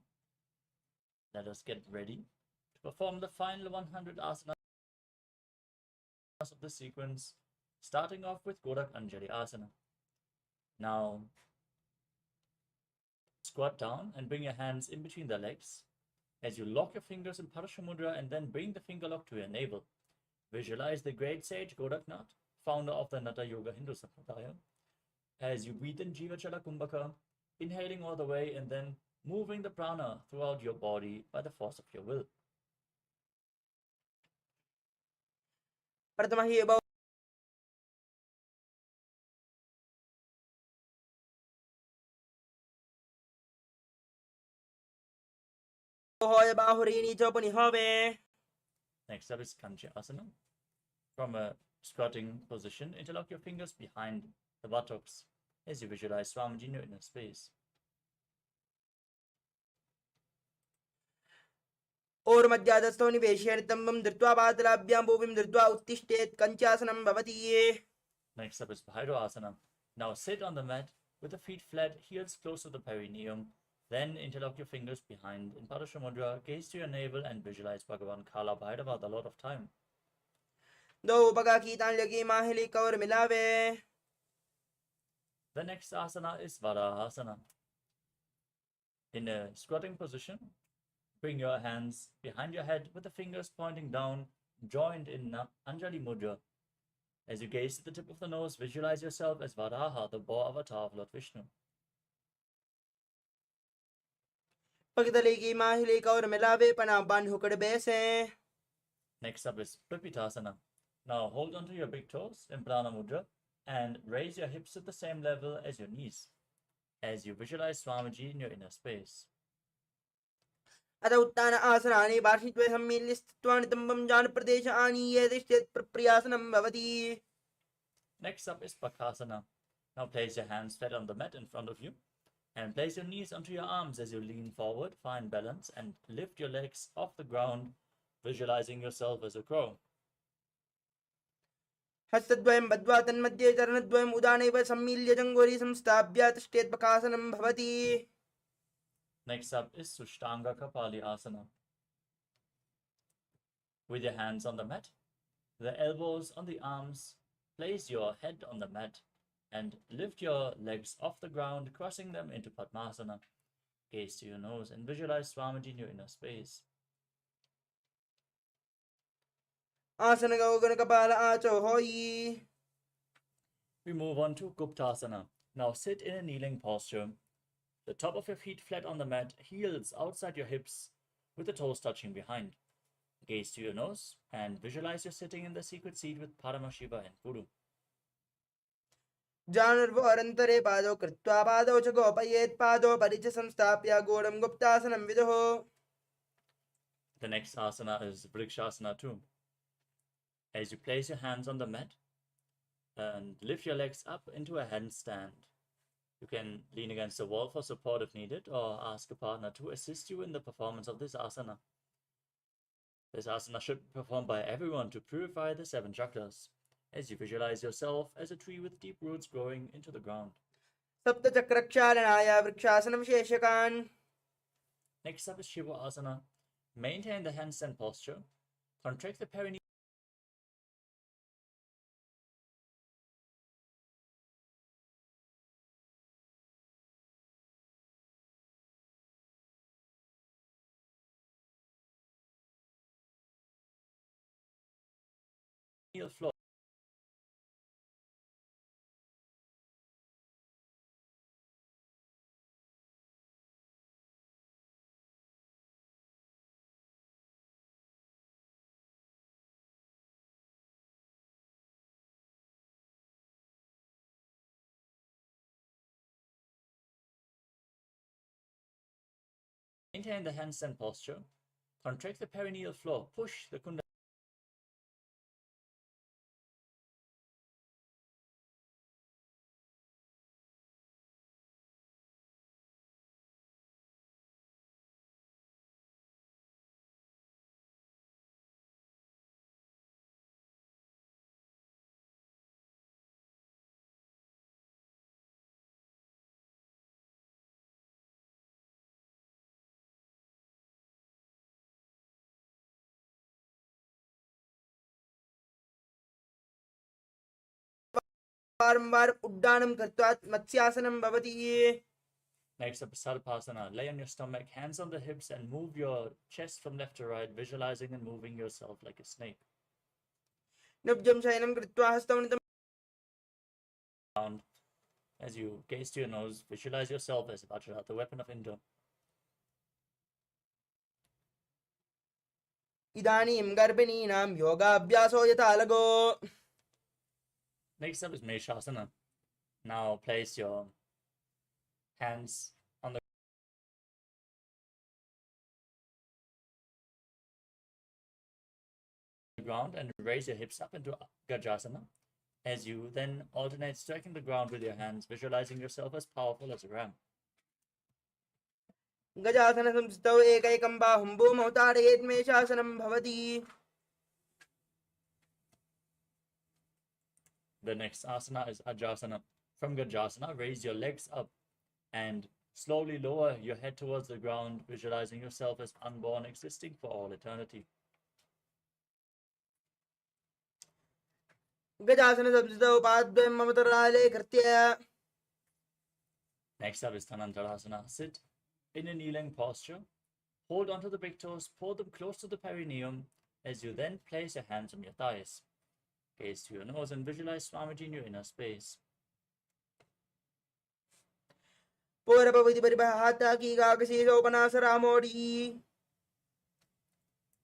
Let us get ready to perform the final 100 asanas of the sequence, starting off with Gorak Anjali Asana. Now, squat down and bring your hands in between the legs as you lock your fingers in Parashamudra and then bring the finger lock to your navel. Visualize the great sage Goraknath, founder of the Nata Yoga Hindu Sampradaya, as you breathe in Jiva Chala Kumbhaka, inhaling all the way and then moving the prana throughout your body by the force of your will. प्रथमः हि होय बाहुरीणी चोपनिहोवे. Next up is Kancha Asana. From a squatting position, interlock your fingers behind the buttocks as you visualize Swamiji in your inner space. ओर्मध्यादस्थो निवेश्य नितम्बं धृत्वा पादलाभ्यां भूमिं धृत्वा उत्तिष्ठेत् कञ्चासनं भवति. Next up is Bhairo Asana. Now sit on the mat with the feet flat, heels close to the perineum. Then interlock your fingers behind in Padasha Mudra, gaze to your navel and visualize Bhagavan Kala Bhairava, the Lord of Time. दो पगा की तान लगी माहिली cover मिलावे. The next asana is Varahasana. In a squatting position, bring your hands behind your head with the fingers pointing down, joined in Anjali Mudra. As you gaze to the tip of the nose, visualize yourself as Varaha, the boar avatar of Lord Vishnu. पगदली की माहिली cover मिलावे पना बान हुकड़ बेसे. Next up is Pipitasana. Now hold onto your big toes in Prana Mudra and raise your hips at the same level as your knees as you visualize Swamiji in your inner space. अत उत्तान आसनानि वार्षित्वे सम्मील्य स्थित्वानि तम्बं जान प्रदेश आनीये तिष्ठेत् प्रयासनं भवति. Next up is Pakasana. Now place your hands flat on the mat in front of you and place your knees onto your arms as you lean forward, find balance, and lift your legs off the ground, visualizing yourself as a crow. हस्तद्वयं बद्ध्वा तन्मध्ये चरणद्वयम् उदानैव सम्मील्य जङ्घोरी संस्थाप्य तिष्ठेत् पकासनं भवति. Next up is Sushtanga Kapali Asana. With your hands on the mat, the elbows on the arms, place your head on the mat and lift your legs off the ground, crossing them into Padmasana. Gaze to your nose and visualize Swamiji in your inner space. आसन गौगण कपाल आचो होई. We move on to Guptasana. Now sit in a kneeling posture. The top of your feet flat on the mat, heels outside your hips, with the toes touching behind. Gaze to your nose and visualize you're sitting in the secret seat with Paramashiva and Guru. जानर्वोरन्तरे पादौ कृत्वा पादौ च गोपयेत् पादौ परिच संस्थाप्य घोरं गुप्तासनं विदुः. The next asana is Vrikshasana too. As you place your hands on the mat and lift your legs up into a handstand. You can lean against the wall for support if needed or ask a partner to assist you in the performance of this asana. This asana should be performed by everyone to purify the 7 chakras, as you visualize yourself as a tree with deep roots growing into the ground. सप्तचक्रक्षालनाय वृक्षासनं शेषकान्. Next up is Shiva Asana. Maintain the handstand posture. Contract the perineal floor. Maintain the handstand posture. Contract the perineal floor. Push the kundalini वारंवार उड्डानं कृत्वा मत्स्यासनं भवति. Next up is Sarpasana. Lay on your stomach, hands on the hips, and move your chest from left to right, visualizing and moving yourself like a snake. नब्जं शयनं कृत्वा हस्तौ Down. As you gaze to your nose, visualize yourself as Vajra, the weapon of Indra. इदानीं गर्भिणीनां योगाभ्यासो यथा लगो. Next up is Meshasana. Now place your hands on the ground and raise your hips up into Gajasana. As you then alternate striking the ground with your hands, visualizing yourself as powerful as a ram. गजासन संस्थौ एकैकं बाहुं भूमौ ताडयेत् मेषासनं भवति. The next asana is Ajasana. From Gajasana, raise your legs up and Slowly lower your head towards the ground, visualizing yourself as unborn, existing for all eternity. गजासन सब्जितौ पाद्वयं ममतराले कृत्य. Next up is Dhanantarasana. Sit in a kneeling posture. Hold onto the big toes, pull them close to the perineum as you then place your hands on your thighs. Gaze to your nose and visualize Swamiji in your inner space. पूर्वविधि परिभाता की गागशीसोपनासरामोडी.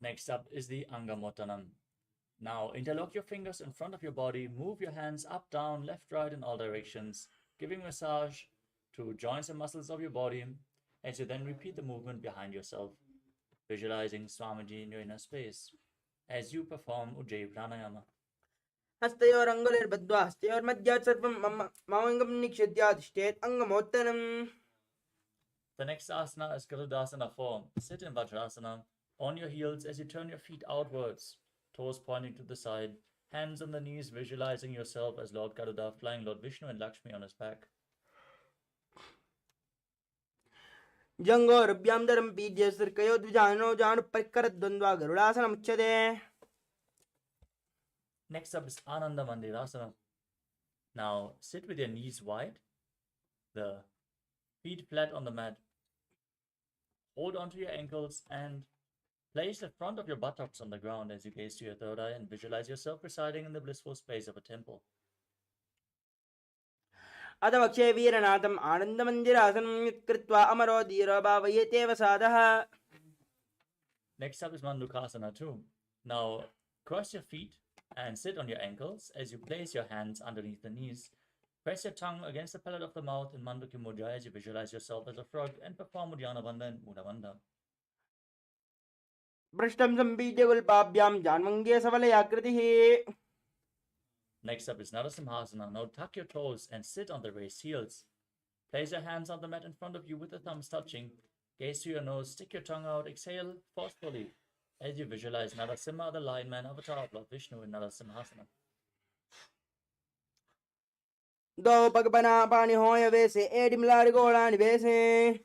Next up is the Angamottanam. Now interlock your fingers in front of your body, move your hands up, down, left, right in all directions, giving massage to joints and muscles of your body as you then repeat the movement behind yourself, visualizing Swamiji in your inner space as you perform Ujjayi Pranayama. हस्तयोरङ्गुलिर्बद्ध्वा हस्तयोर्मध्यात् सर्वं ममङ्गं निक्षित्याधिष्ठेत् अङ्गमोत्तनम्. The next asana is Garudasana form. Sit in Vajrasana on your heels as you turn your feet outwards, toes pointing to the side, hands on the knees, visualizing yourself as Lord Garuda flying Lord Vishnu and Lakshmi on his back. जङ्घोरभ्यां पीड्य सर्कयो द्विजानो जानुपरिकरद्वन्द्वा गरुडासनमुच्यते. Next up is Ananda Mandirasana. Now sit with your knees wide, the feet flat on the mat. Hold onto your ankles and place the front of your buttocks on the ground as you gaze to your third eye and visualize yourself residing in the blissful space of a temple. अथ वक्षे वीरनाथम् आनन्दमन्दिरासनं यत्कृत्वा अमरो धीरो भावयेतेव साधः. Next up is Mandukasana too. Now cross your feet and sit on your ankles as you place your hands underneath the knees. Press your tongue against the palate of the mouth in Mandukya Mudra as you visualize yourself as a frog and perform Uddiyana Bandha and Muda Bandha. पृष्ठं सम्पीड्य गुल्पाभ्यां जान्मङ्गे सफलयाकृतिः. Next up is Narasimhasana. Now tuck your toes and sit on the raised heels. Place your hands on the mat in front of you with the thumbs touching. Gaze to your nose, stick your tongue out, exhale forcefully as you visualize Narasimha, the lion man avatar of Lord Vishnu in Narasimhasana. दो पगपना पानी होय वैसे एडिमलार गोड़ानि वैसे.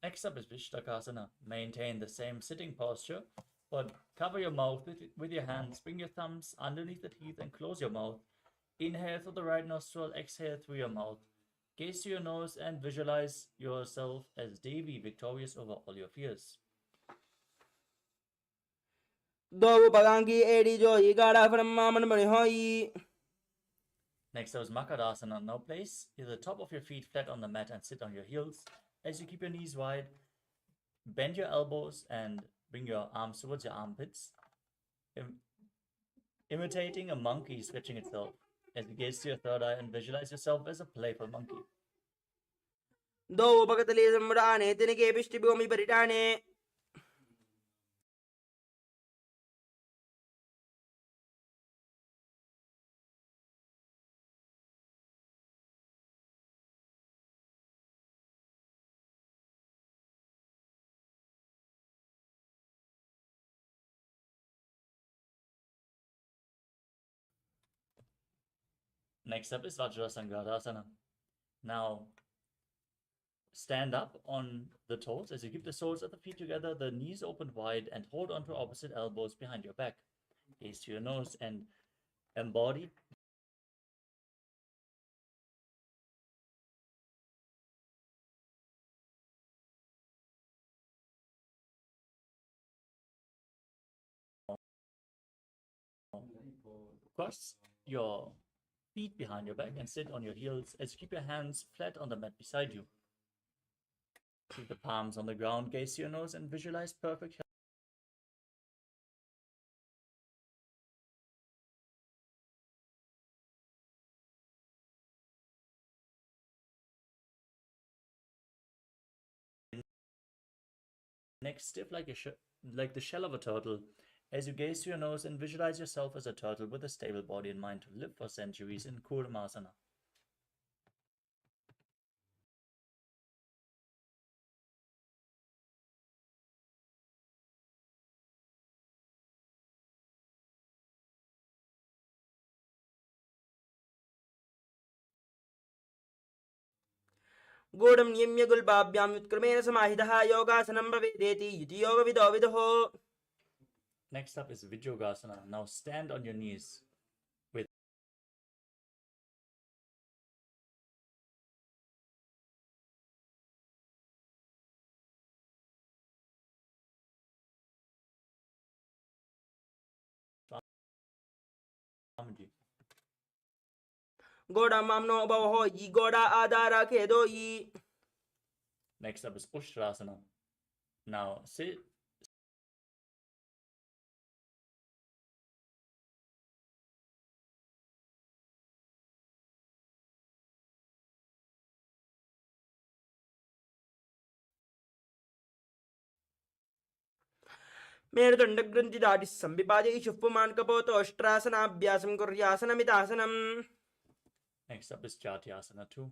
Next up is Vishtakasana. Maintain the same sitting posture, but cover your mouth with your hands. Bring your thumbs underneath the teeth and close your mouth. Inhale through the right nostril, exhale through your mouth. Gaze to your nose and visualize yourself as Devi, victorious over all your fears. दो पगांगी AD जो ही गाड़ा ब्रह्मा मन बने होई. Next up is Makarasana. Now place the top of your feet flat on the mat and sit on your heels. As you keep your knees wide, bend your elbows and bring your arms towards your armpits, imitating a monkey stretching itself. As you gaze to your third eye and visualize yourself as a playful monkey. दो पगतले सम्राणे तिनके पृष्ठभूमि परिटाने. Next up is Vajrasangadasana. Now stand up on the toes as you keep the soles of the feet together, the knees open wide, and hold onto opposite elbows behind your back. Gaze to your nose and embody cross your feet behind your back and sit on your heels as you keep your hands flat on the mat beside you. Keep the palms on the ground, gaze to your nose, and visualize perfect health. Neck stiff like the shell of a turtle as you gaze to your nose and visualize yourself as a turtle with a stable body and mind to live for centuries in Kurmasana. गूढं नियम्य गुल्बाभ्यां व्युत्क्रमेण समाहितः योगासनं भवेदेति इति योगविदो विदुः. Next up is Vijyogasana. Now stand on your knees with Swamiji. गोडा मामनो भवो यी गोडा आधारा खेदो यी. Next up is Ushtrasana. Now sit मेरुदण्डग्रन्थिदाटिः संविपाद्य इषुः पुमान् कपोतोष्ट्रासनाभ्यासं कुर्यासनमितासनम्. Next up is Jatyasana 2.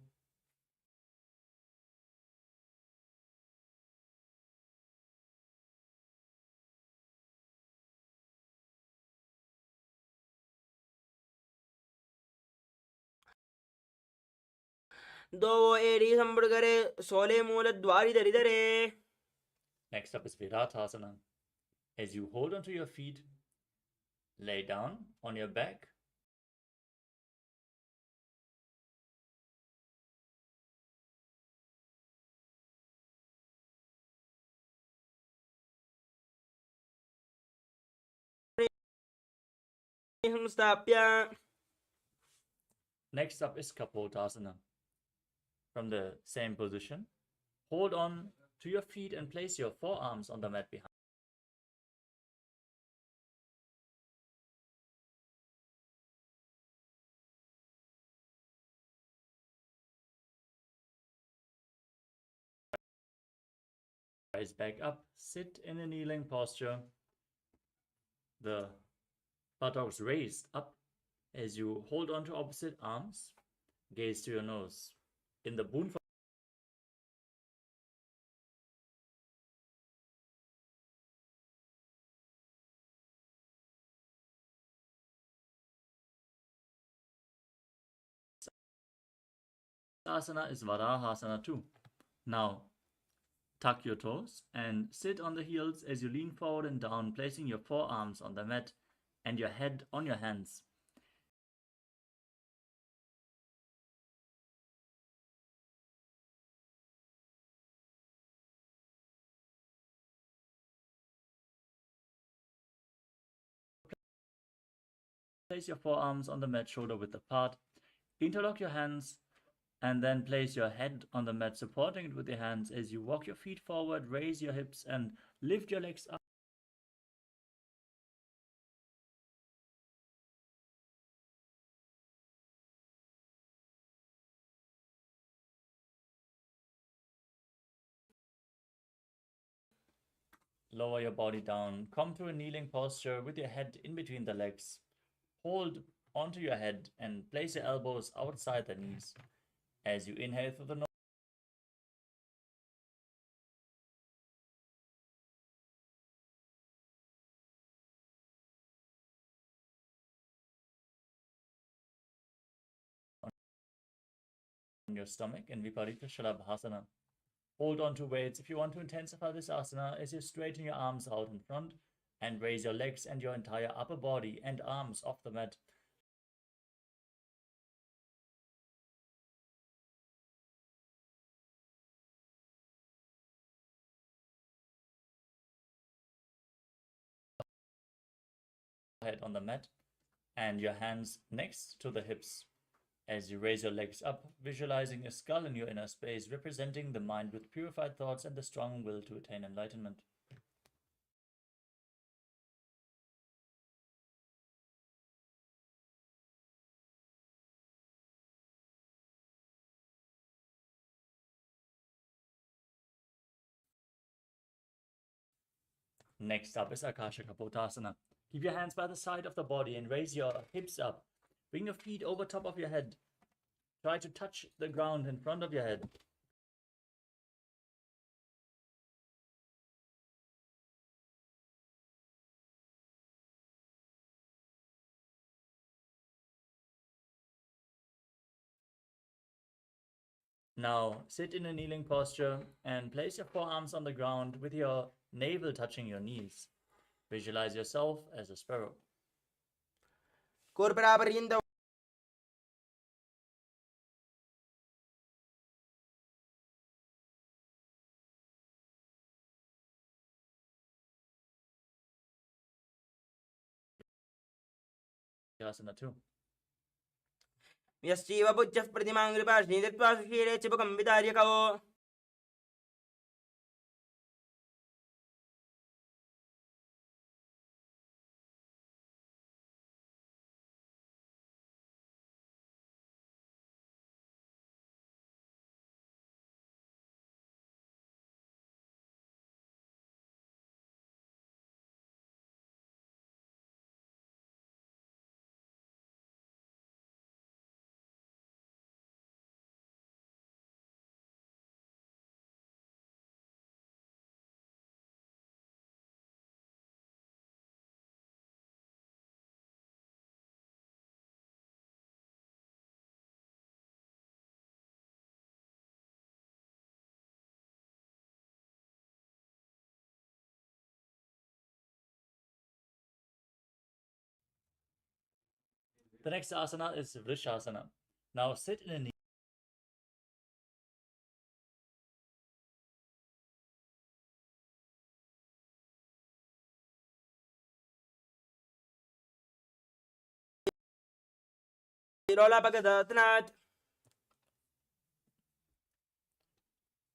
दोवो एडी संबुडगरे सोले मूलद्वारि दरिदरे. Next up is Viratasana. As you hold onto your feet, lay down on your back. संस्थाप्य. Next up is Kapotasana. From the same position, hold on to your feet and place your forearms on the mat behind. Rise back up, sit in a kneeling posture. The buttocks raised up as you hold on to opposite arms. Gaze to your nose. In the boon asana is Varahasana 2. Now tuck your toes and sit on the heels as you lean forward and down, placing your forearms on the mat and your head on your hands. Place your forearms on the mat shoulder width apart. Interlock your hands and then place your head on the mat, supporting it with your hands as you walk your feet forward, raise your hips and lift your legs up. Lower your body down. Come to a kneeling posture with your head in between the legs. Hold onto your head and place your elbows outside the knees. As you inhale through the nose, on your stomach in Viparita Shalabhasana. Hold on to weights if you want to intensify this asana as you straighten your arms out in front and raise your legs and your entire upper body and arms off the mat. Head on the mat and your hands next to the hips. As you raise your legs up, visualizing a skull in your inner space, representing the mind with purified thoughts and the strong will to attain enlightenment. Next up is Akasha Kapotasana. Keep your hands by the side of the body and raise your hips up. Bring your feet over top of your head. Try to touch the ground in front of your head. Now sit in a kneeling posture and place your forearms on the ground with your navel touching your knees. Visualize yourself as a sparrow. Kurparaparinda Asana 2. यश्चैव पूज्यः प्रतिमां कृपार्ष्णि दत्त्वा सुशीले चिबकं विदार्यकौ The next asana is Vrishasana. Now sit in a knee. Rolapagadatnath.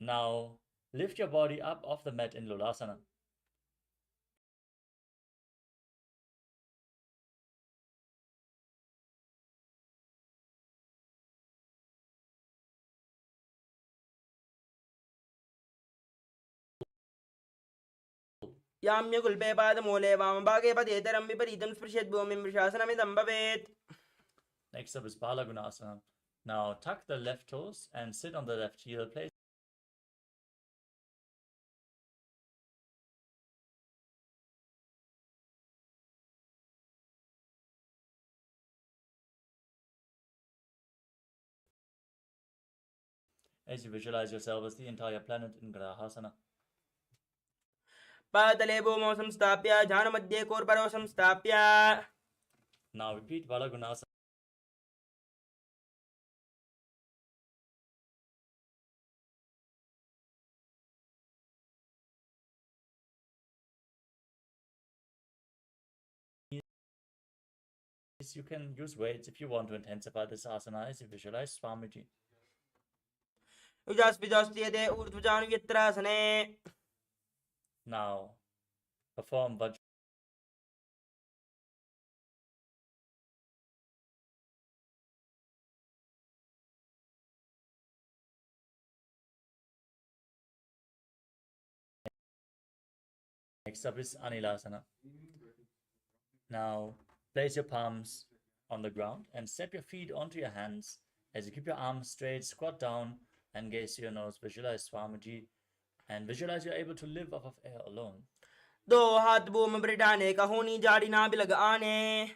Now lift your body up off the mat in Lulasana. याम्यकुल्पे पादमूले वामभागे पदेतरं विपरीतं स्पृशेत् भूमिं वृषासनमिदं भवेत्. Next up is Balagunasana. Now tuck the left toes and sit on the left heel. Place as you visualize yourself as the entire planet in Grahasana. पादतले भूमौ संस्थाप्य जानुमध्ये कोर्परौ संस्थाप्य. Now repeat Balagunasana. You can use weights if you want to intensify this asana as you visualize Swamiji. युजास्पिजास्त्येते ऊर्ध्वजानुयत्रासने. Now perform Vajra. Next up is Anilasana. Now place your palms on the ground and step your feet onto your hands. As you keep your arms straight, squat down and gaze to your nose. Visualize Swamiji and visualize you're able to live off of air alone. दो हाथ भूमि ब्रिडाने कहोनी जाड़ी ना बिलग आने.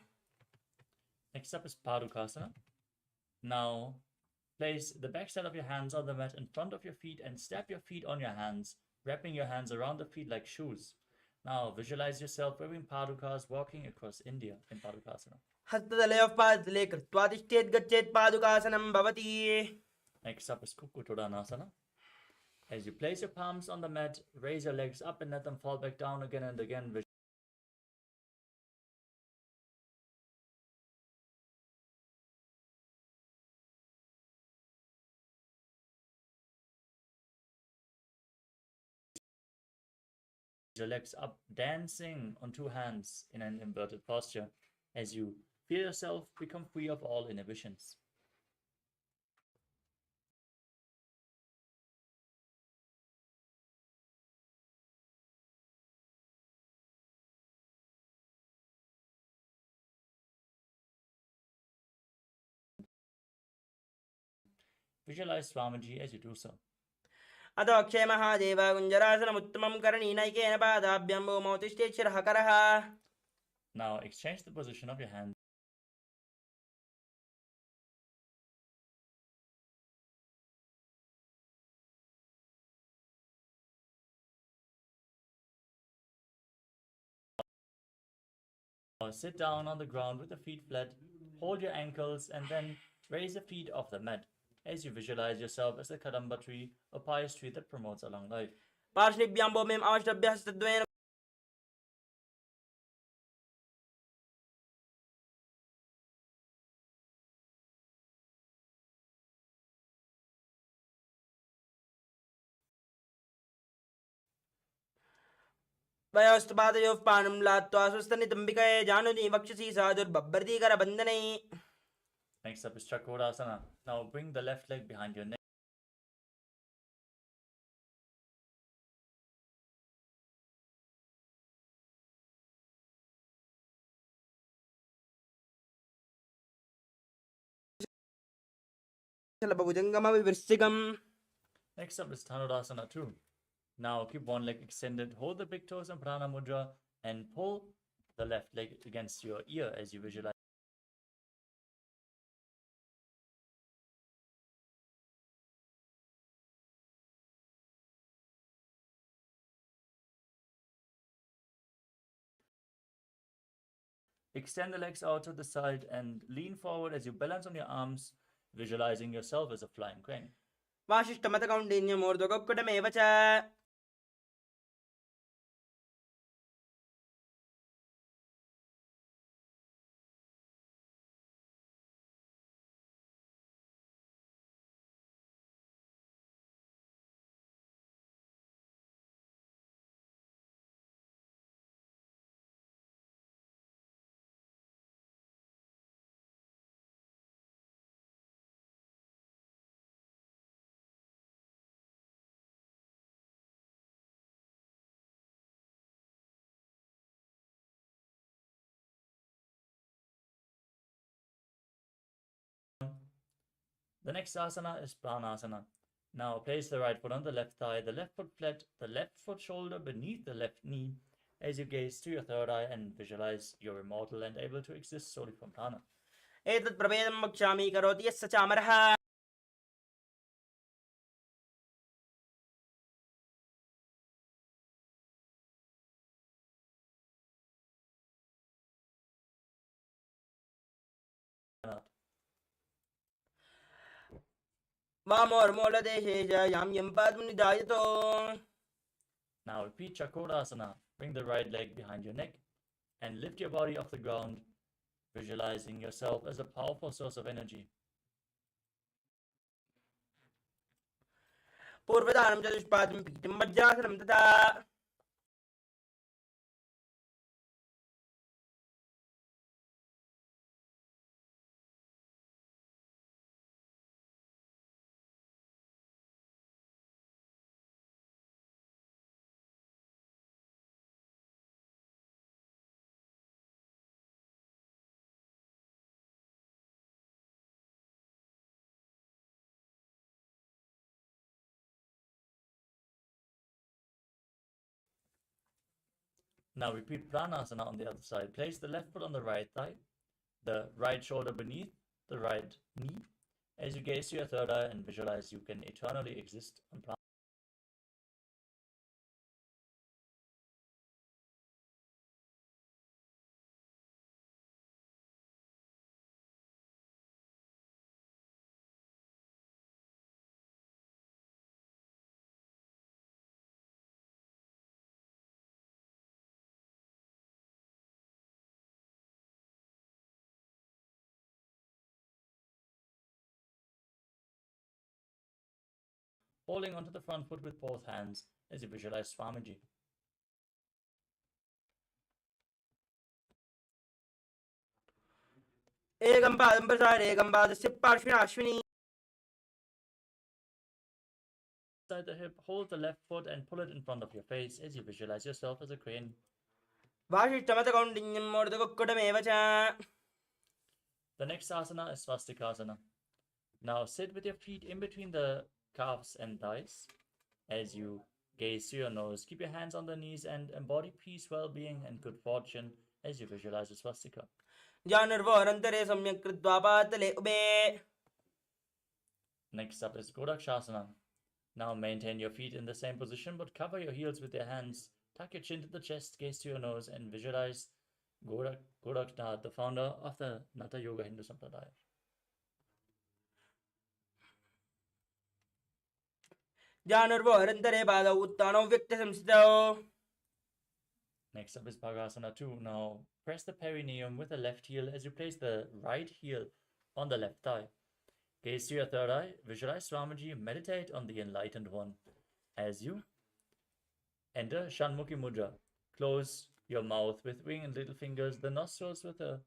Next up is Padukasana. Now place the back side of your hands on the mat in front of your feet and step your feet on your hands, wrapping your hands around the feet like shoes. Now visualize yourself wearing padukas walking across India in Padukasana. हस्ततले पादतले कृत्वा तिष्ठेत् गच्छेत् पादुकासनं भवति. Next up is Kukutodanasana. As you place your palms on the mat, raise your legs up and let them fall back down again and again. Your legs up, dancing on two hands in an inverted posture as you feel yourself become free of all inhibitions. Visualize Swamiji as you do so. अतो अक्षय महादेव गुञ्जरासनमुत्तमं करणीनैकेन पादाभ्यां भूमौ तिष्ठेत् शिरः करः. Now exchange the position of your hands. Now sit down on the ground with the feet flat, hold your ankles, and then raise the feet off the mat as you visualize yourself as a kadamba tree, a pious tree that promotes a long life. पार्श्लिभ्यां भूमिम् आवष्टभ्य हस्तद्वयेन वयोस्तपादयोः पाणं लात्वा स्वस्थनितम्बिकये जानुनि वक्षसि साधुर्बभ्रतीकरबन्धनैः. Next up is Chakrasana. Now bring the left leg behind your neck. चलभुजङ्गमविवृश्चिकम्. Next up is Dhanurasana too. Now keep one leg extended, hold the big toes in Prana Mudra, and pull the left leg against your ear as you visualize. Extend the legs out to the side and lean forward as you balance on your arms, visualizing yourself as a flying crane. वासिष्ठमतकौण्डिन्यमूर्ध्वगुक्कुटमेव च. The next asana is Pranasana. Now place the right foot on the left thigh, the left foot flat, the left foot shoulder beneath the left knee as you gaze to your third eye and visualize you're immortal and able to exist solely from prana. एतत् प्रभेदं वक्ष्यामि करोति यस्य चामरः. वामोर्मूलदेशे च यां यं पादमुनिधायतो. Now repeat Chakrasana. Bring the right leg behind your neck and lift your body off the ground, visualizing yourself as a powerful source of energy. पूर्वदानं चतुष्पादं पीठं वज्रासनं तथा. Now repeat Pranasana on the other side. Place the left foot on the right thigh, the right shoulder beneath the right knee as you gaze to your third eye and visualize you can eternally exist on prana. Holding onto the front foot with both hands as you visualize Swamiji. एकं पादं प्रसारे एकं पादस्य पार्श्वे Ashwini. Inside the hip, hold the left foot and pull it in front of your face as you visualize yourself as a crane. वासिष्ठमतकौण्डिन्यं मूर्ध्वगुक्कुटमेव च. The next asana is Svastikasana. Now sit with your feet in between the calves and thighs as you gaze to your nose. Keep your hands on the knees and embody peace, well-being, and good fortune as you visualize a swastika. जानुर्वोरन्तरे सम्यक् कृत्वा पातले उभे. Next up is Godakshasana. Now maintain your feet in the same position but cover your heels with your hands. Tuck your chin to the chest, gaze to your nose, and visualize Goraknath, the founder of the Natha Yoga Hindu Sampradaya. Janurvarantare Bada Uttano Victor Samstao. Next up is Bhagasana 2. Now press the perineum with the left heel as you place the right heel on the left thigh. Gaze to your third eye, visualize Swamiji, meditate on the enlightened one. As you enter Shanmukhi Mudra, close your mouth with ring and little fingers, the nostrils with the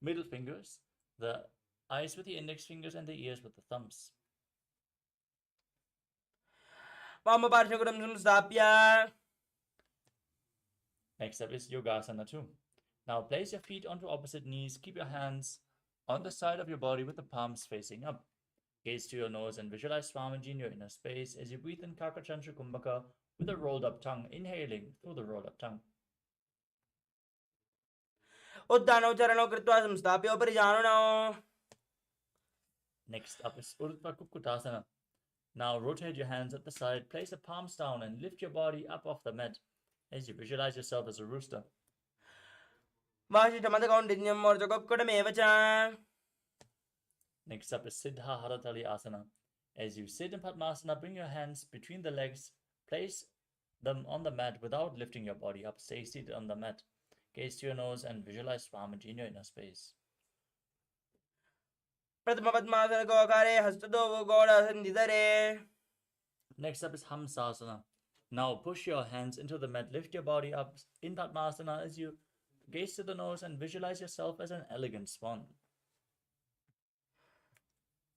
middle fingers, the eyes with the index fingers, and the ears with the thumbs. Mama Parshakuram Samstapya. Next up is Yogasana 2. Now place your feet onto opposite knees. Keep your hands on the side of your body with the palms facing up. Gaze to your nose and visualize Swamiji in your inner space as you breathe in Kakachandra Kumbhaka with a rolled up tongue, inhaling through the rolled up tongue. Uddano Charano Kritva Samstapya Parijano. Next up is Urdhva Kukkutasana. Now rotate your hands at the side, place the palms down and lift your body up off the mat as you visualize yourself as a rooster. Vashishamadakauntanyam Morjakokkodamevacha. Next up is Siddha Haratali Asana. As you sit in Padmasana, bring your hands between the legs, place them on the mat without lifting your body up. Stay seated on the mat. Gaze to your nose and visualize Swamiji in your inner space. Prathama Padmasana Gokare Hastado Goda Sandidare. Next up is Hamsasana. Now push your hands into the mat, lift your body up in Padmasana as you gaze to the nose and visualize yourself as an elegant swan.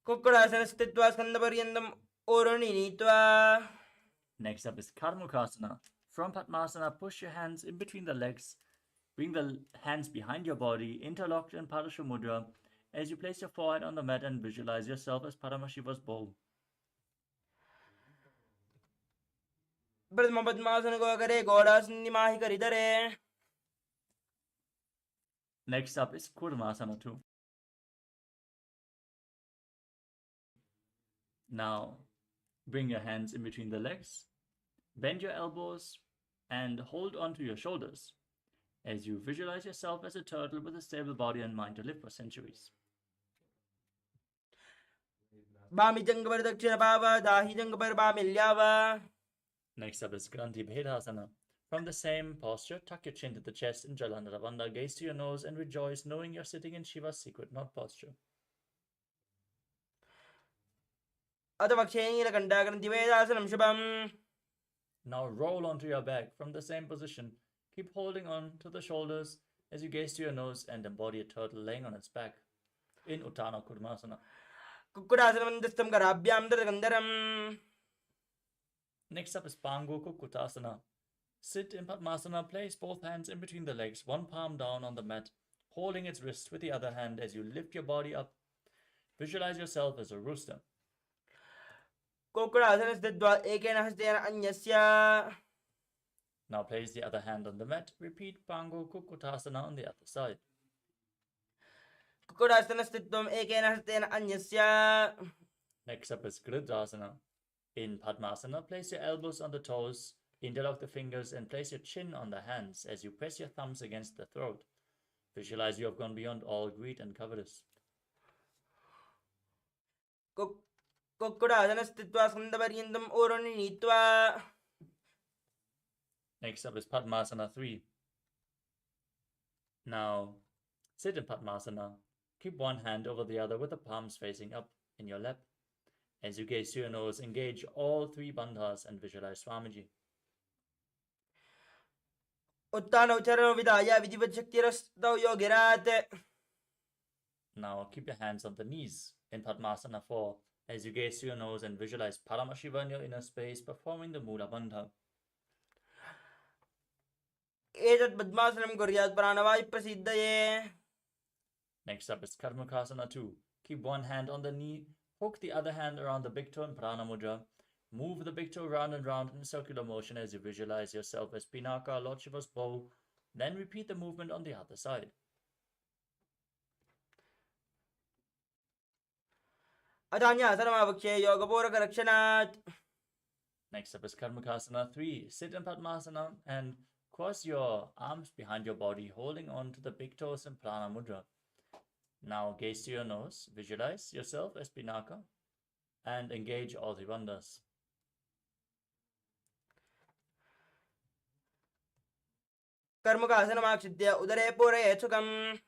Kukkurasana Stitva Skandaparyandam Oruninitva. Next up is Karmukasana. From Padmasana, push your hands in between the legs. Bring the hands behind your body, interlocked in Padasha Mudra, as you place your forehead on the mat and visualize yourself as Paramashiva's bow. Prathama Padmasana Gokare Goda Sandimahika Ridare. Next up is Kurmasana 2. Now, bring your hands in between the legs, bend your elbows, and hold onto your shoulders as you visualize yourself as a turtle with a stable body and mind to live for centuries. Bami Jangabar Dakshina Bhava Dahi Jangabar Bamilyava. Next up is Granthi Bhedasana. From the same posture, tuck your chin to the chest in Jalandhara Bandha, gaze to your nose and rejoice knowing you're sitting in Shiva's secret knot posture. Adavakshenila Kandagaranti Vedasanam Shubham. Now roll onto your back from the same position. Keep holding on to the shoulders as you gaze to your nose and embody a turtle laying on its back in Uttana Kurmasana. Kukkurasana Mandastam Karabhyam Daragandaram. Next up is Pangu Kukkutasana. Sit in Padmasana, place both hands in between the legs, one palm down on the mat, holding its wrist with the other hand as you lift your body up. Visualize yourself as a rooster. Kukkurasana Stitva Ekena Hastena Anyasya. Now place the other hand on the mat. Repeat Pangu Kukkutasana on the other side. Kukkurasana Stitvam Ekena Hastena Anyasya. Next up is Gridrasana. In Padmasana, place your elbows on the toes, interlock the fingers, and place your chin on the hands as you press your thumbs against the throat. Visualize you have gone beyond all greed and covetous. Kukkurasana Stitva Skandaparyandam Oruninitva. Next up is Padmasana 3. Now, sit in Padmasana. Keep one hand over the other with the palms facing up in your lap. As you gaze to your nose, engage all three bandhas and visualize Swamiji. Uttana Ucharano Vidaya Vidivat Shaktirastau Yogirat. Now keep your hands on the knees in Padmasana 4 as you gaze to your nose and visualize Paramashiva in your inner space performing the Mula Bandha. Etat Padmasanam Kuryat Pranavai Prasiddhaye. Next up is Karmakasana 2. Keep one hand on the knee, hook the other hand around the big toe in Prana Mudra. Move the big toe round and round in circular motion as you visualize yourself as Pinaka, Lord Shiva's bow. Then repeat the movement on the other side. Adanya Saramavakshe Yogapuraka Rakshanat. Next up is Karmakasana 3. Sit in Padmasana and cross your arms behind your body, holding on to the big toes in Prana Mudra. Now gaze to your nose, visualize yourself as Pinaka, and engage all the wonders. कर्मकासनमाक्षित्य उदरे पूरयेत् सुखम्.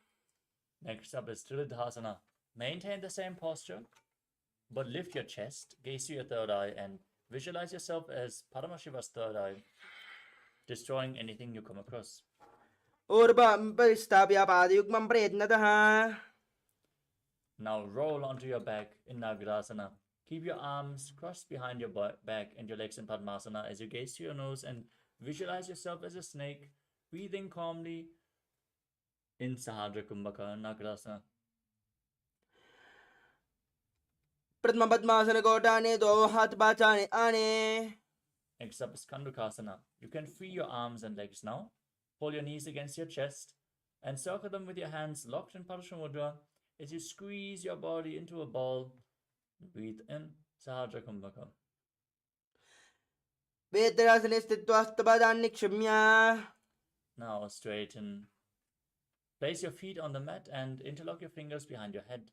Next up is Trilidhasana. Maintain the same posture, but lift your chest, gaze to your third eye, and visualize yourself as Paramashiva's third eye, destroying anything you come across. ऊर्ध्वं परिस्थाप्य पादयुग्मं प्रयत्नतः. Now roll onto your back in Nagarasana. Keep your arms crossed behind your back and your legs in Padmasana as you gaze to your nose and visualize yourself as a snake, breathing calmly in Sahadra Kumbhaka Nagarasana. प्रथम पद्मासन कोटाने दो हाथ बाचाने आने. Next up is Kandukasana. You can free your arms and legs now. Pull your knees against your chest and circle them with your hands locked in Parashamudra as you squeeze your body into a ball. Breathe in Sahadra Kumbhaka. वेतरासने स्थित्वा स्तपादान् निक्षम्य. Now straighten. Place your feet on the mat and interlock your fingers behind your head.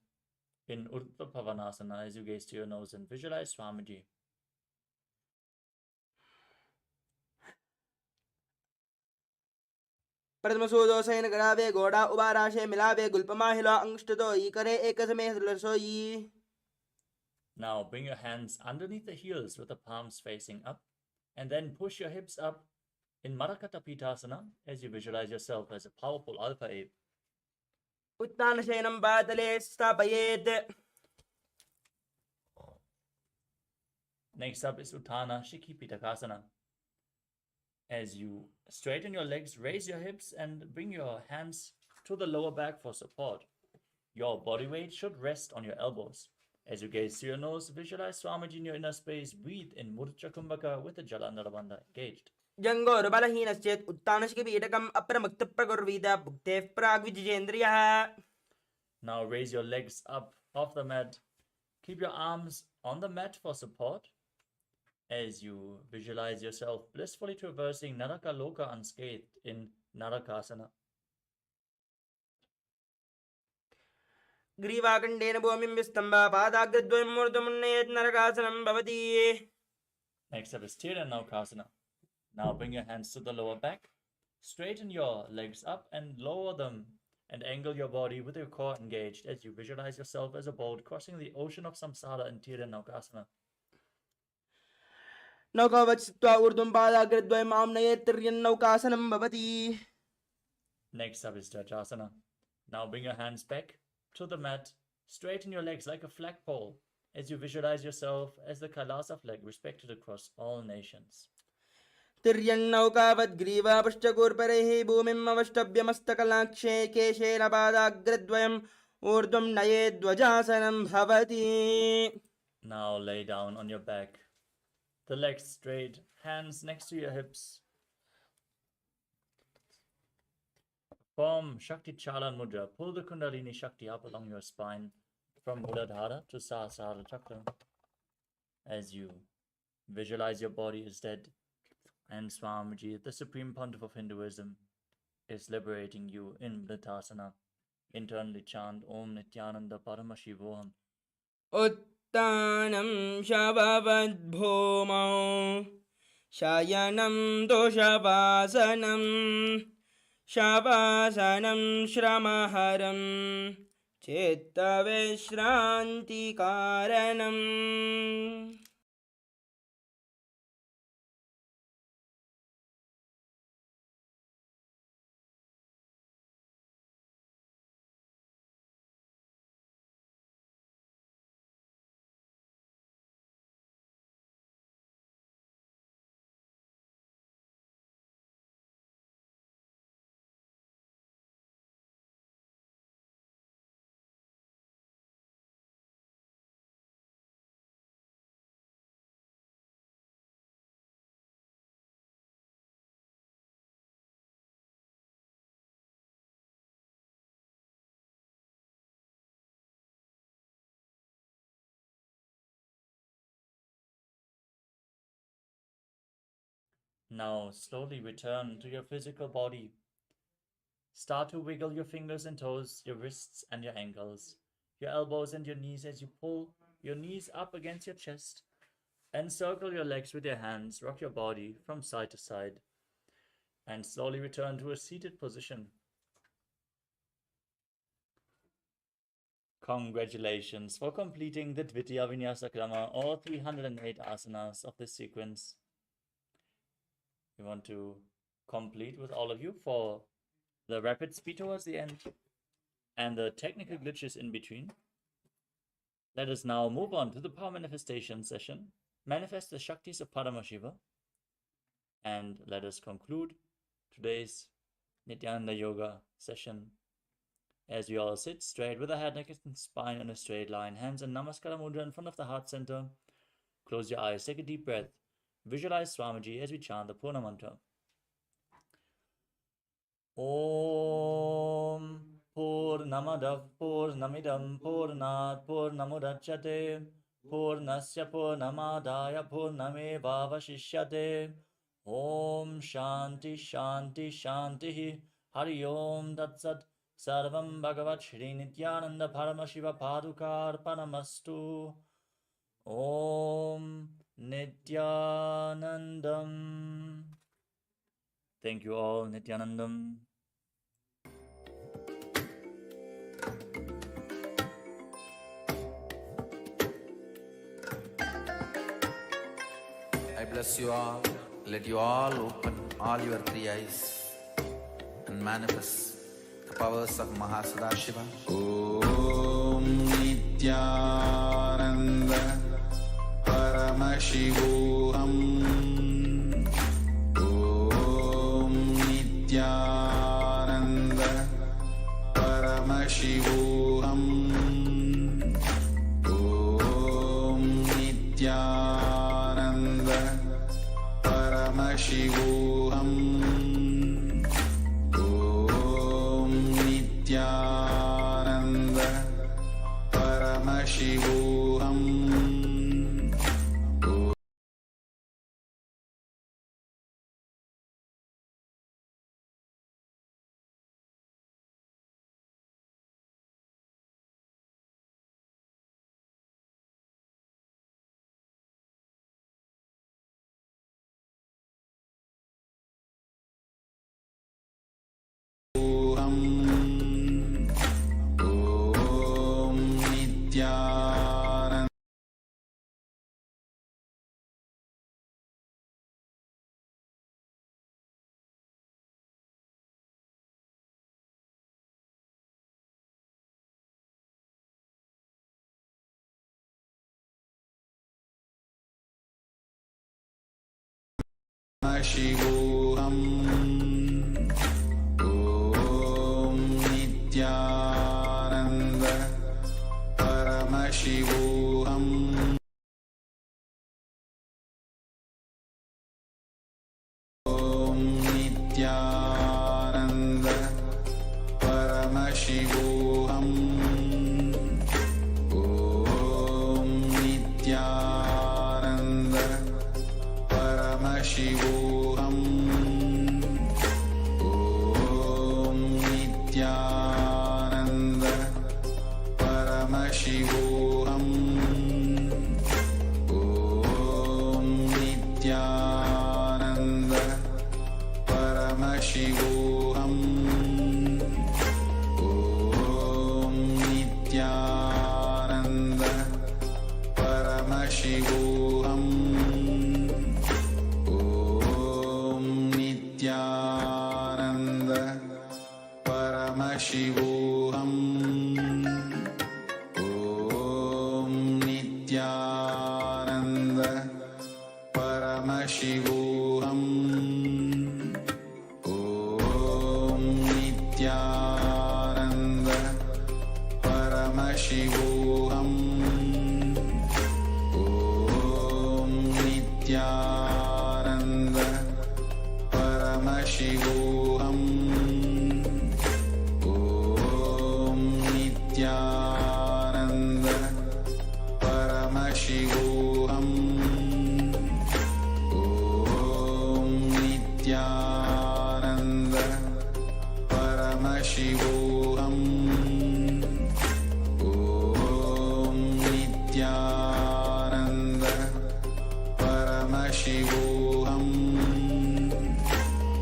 In Urdhva Pavanasana as you gaze to your nose and visualize Swamiji. प्रथम सूदोसैन करावे घोड़ा उबाराशे मिलावे गुल्पमा हिला अंगष्टतो ई करे एक समय रसोई. Now bring your hands underneath the heels with the palms facing up and then push your hips up in Marakata Pitasana as you visualize yourself as a powerful alpha ape. उत्तानशयनं पातले स्थापयेत्. Next up is Uttana Shikipitakasana. As you straighten your legs, raise your hips and bring your hands to the lower back for support. Your body weight should rest on your elbows. As you gaze to your nose, visualize Swamiji in your inner space. Breathe in Murcha Kumbhaka with the Jalandharabandha engaged. जंगोर बलहीनश्चेत् उत्तानशिखिपीठकम् अप्रमक्तप्रकुर्वीत भुक्तेः प्राग्विजितेन्द्रियः. Now raise your legs up off the mat. Keep your arms on the mat for support. As you visualize yourself blissfully traversing Naraka Loka unscathed in Narakasana. ग्रीवाकण्डेन भूमिं विस्तम्भा पादाग्रद्वयं मूर्धमुन्नयेत् नरकासनं भवति. Next up is Tiranaukasana. Now bring your hands to the lower back. Straighten your legs up and lower them and angle your body with your core engaged as you visualize yourself as a boat crossing the ocean of samsara in Tiranaukasana. नौकावत्स्त्वा ऊर्ध्वं पादाग्रद्वयम् आम्नयेत् तिर्यन्नौकासनं भवति. Next up is Jajasana. Now bring your hands back to the mat. Straighten your legs like a flagpole as you visualize yourself as the Kailasa flag respected across all nations. तिर्यन्नौकावद्ग्रीवापश्चकूर्परैः भूमिम् अवष्टभ्यमस्तकलाक्षे केशेन पादाग्रद्वयम् ऊर्ध्वं नयेद्वजासनं भवति. Now lay down on your back. The legs straight, hands next to your hips. Form Shakti Chalan Mudra. Pull the Kundalini Shakti up along your spine from Muladhara to Sahasrara Chakra. As you visualize your body is dead and Swamiji, the Supreme Pontiff of Hinduism, is liberating you in Mritasana. Internally chant Om Nithyananda Paramashivoham. उत्तानं शववद्भूमौ शयनं दोषवासनं शवासनं श्रमहरं चित्तविश्रान्तिकारणम्. Now slowly return to your physical body. Start to wiggle your fingers and toes, your wrists and your ankles, your elbows and your knees as you pull your knees up against your chest. Encircle your legs with your hands, rock your body from side to side, and slowly return to a seated position. Congratulations for completing the Dvitiya Vinyasa Krama, or 308 asanas of this sequence. We want to complete with all of you for the rapid speed towards the end and the technical glitches in between. Let us now move on to the power manifestation session. Manifest the Shaktis of Paramashiva, and let us conclude today's Nithyananda Yoga session as we all sit straight with the head, neck, and spine in a straight line, hands in Namaskara Mudra in front of the heart center. Close your eyes, take a deep breath, visualize Swamiji as we chant the Purna Mantra. Om Purnamadav Purnamidam Purnat Purnamudachyate Purnasya Purnamadaya Purnamevavashishyate. Om Shanti Shanti Shanti Hari Om Tatsat. Sarvam Bhagavat Shri Nithyananda Paramashiva Padukar Panamastu. Om Nithyanandam. Thank you all, Nithyanandam. I bless you all. Let you all open all your three eyes and manifest the powers of Mahasadashiva. Om Nithyananda Paramashivoham. Om Nithyananda Paramashivoham. Om Nithyananda Paramashivoham. Om Nithyananda Paramashivoham. Paramashivoham. Om Nithyananda Paramashivoham. Om Nithyananda Paramashivoham. Om Nithyananda Paramashivoham. Om Nithyananda Paramashivoham. Om Nithyananda Paramashivoham. Om Nithyananda Paramashivoham. Om Nithyananda Paramashivoham. Om Nithyananda Paramashivoham. Om Nithyananda Paramashivoham. Om Nithyananda Paramashivoham. Om Nithyananda Paramashivoham. Om Paramashivoham. Om Nithyananda Paramashivoham.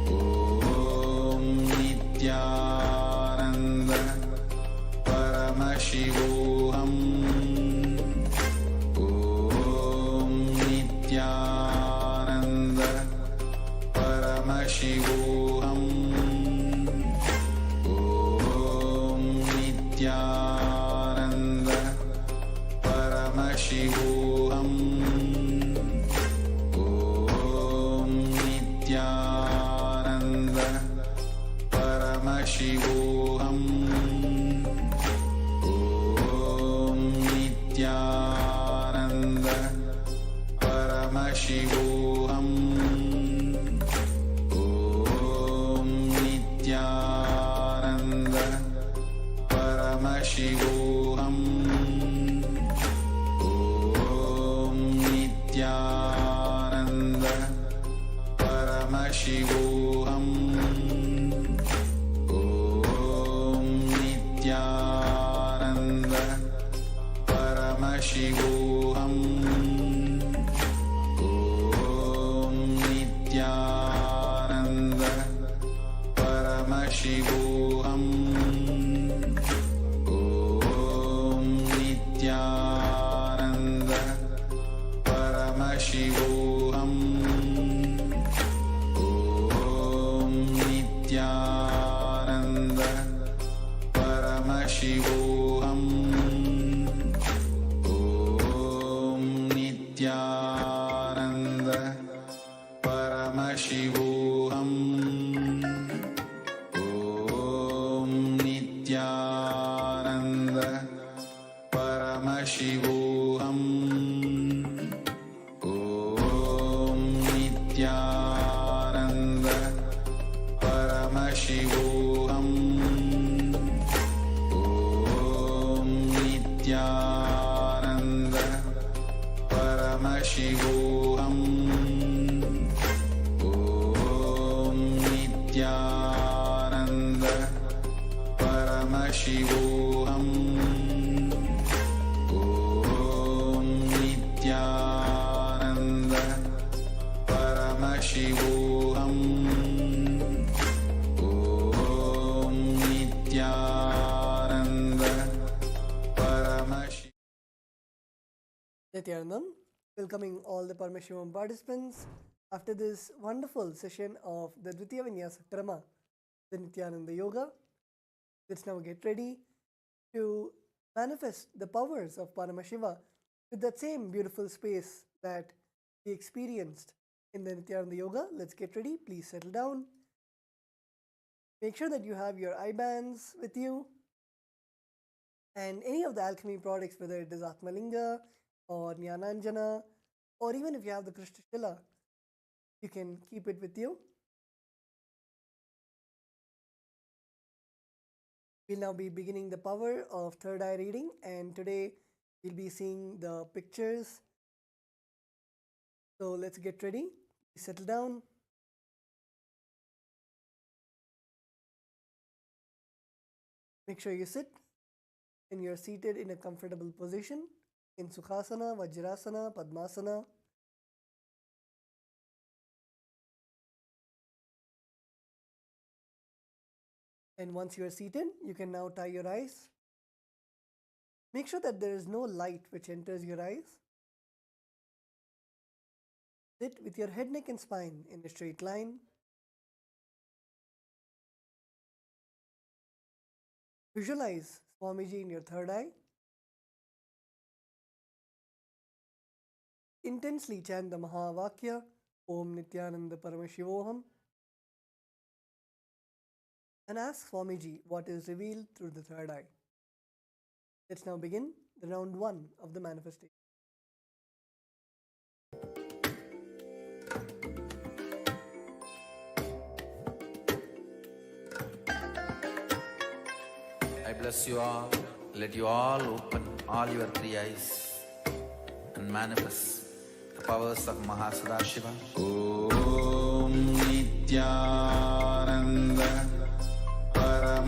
Om Nithyananda Paramashivoham. Om Nithyananda Paramashivoham. Om Nithyananda Paramashivoham. Om Nithyananda Paramashivoham. Om Nithyananda Paramashivoham. Om Nithyananda Paramashivoham. Om Nithyananda Paramashivoham. Om Nithyananda Paramashivoham. Om Nithyananda Paramashivoham. Om Nithyananda Paramashivoham. Om Nithyananda Paramashivoham. Om Nithyananda Paramashivoham. Om Nithyananda Paramashivoham. Om Nithyananda Paramashivoham. Om Nithyananda Paramashivoham. Om Nithyananda Paramashivoham. Om Nithyananda Paramashivoham. Om Nithyananda Paramashivoham. Nithyanandam, welcoming all the Paramashivam participants after this wonderful session of the Dvitiya Vinyasa Krama, the Nithyananda Yoga. Let's now get ready to manifest the powers of Paramashiva with that same beautiful space that we experienced in the Nithyananda Yoga. Let's get ready. Please settle down. Make sure that you have your eye bands with you and any of the alchemy products, whether it is Atmalinga or Jnananjana, or even if you have the Krishna Shila, you can keep it with you. We'll now be beginning the power of third eye reading, and today we'll be seeing the pictures. So let's get ready. Settle down. Make sure you sit and you're seated in a comfortable position in Sukhasana, Vajrasana, Padmasana. And once you are seated, you can now tie your eyes. Make sure that there is no light which enters your eyes. Sit with your head, neck and spine in a straight line. Visualize Swamiji in your third eye. Intensely chant the Mahavakya, Om Nithyananda Paramashivoham, and ask Swamiji what is revealed through the third eye. Let's now begin the round 1 of the manifestation. I bless you all. Let you all open all your 3 eyes and manifest the powers of Mahasadashiva. Om Nithyananda Paramashivoham.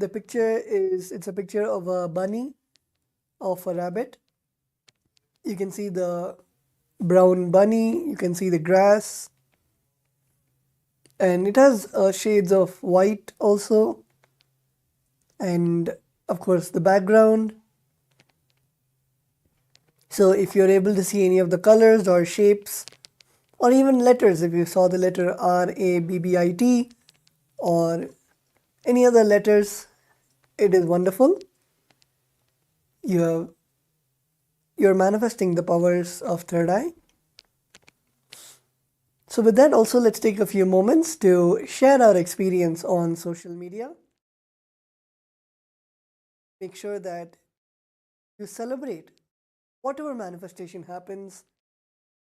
the picture is, it's a picture of a bunny, of a rabbit. You can see the brown bunny, you can see the grass, and it has shades of white also, and of course the background. So if you're able to see any of the colors or shapes or even letters, if you saw the letter RABBIT or any other letters, it is wonderful. You're manifesting the powers of third eye. So with that also, let's take a few moments to share our experience on social media. Make sure that you celebrate whatever manifestation happens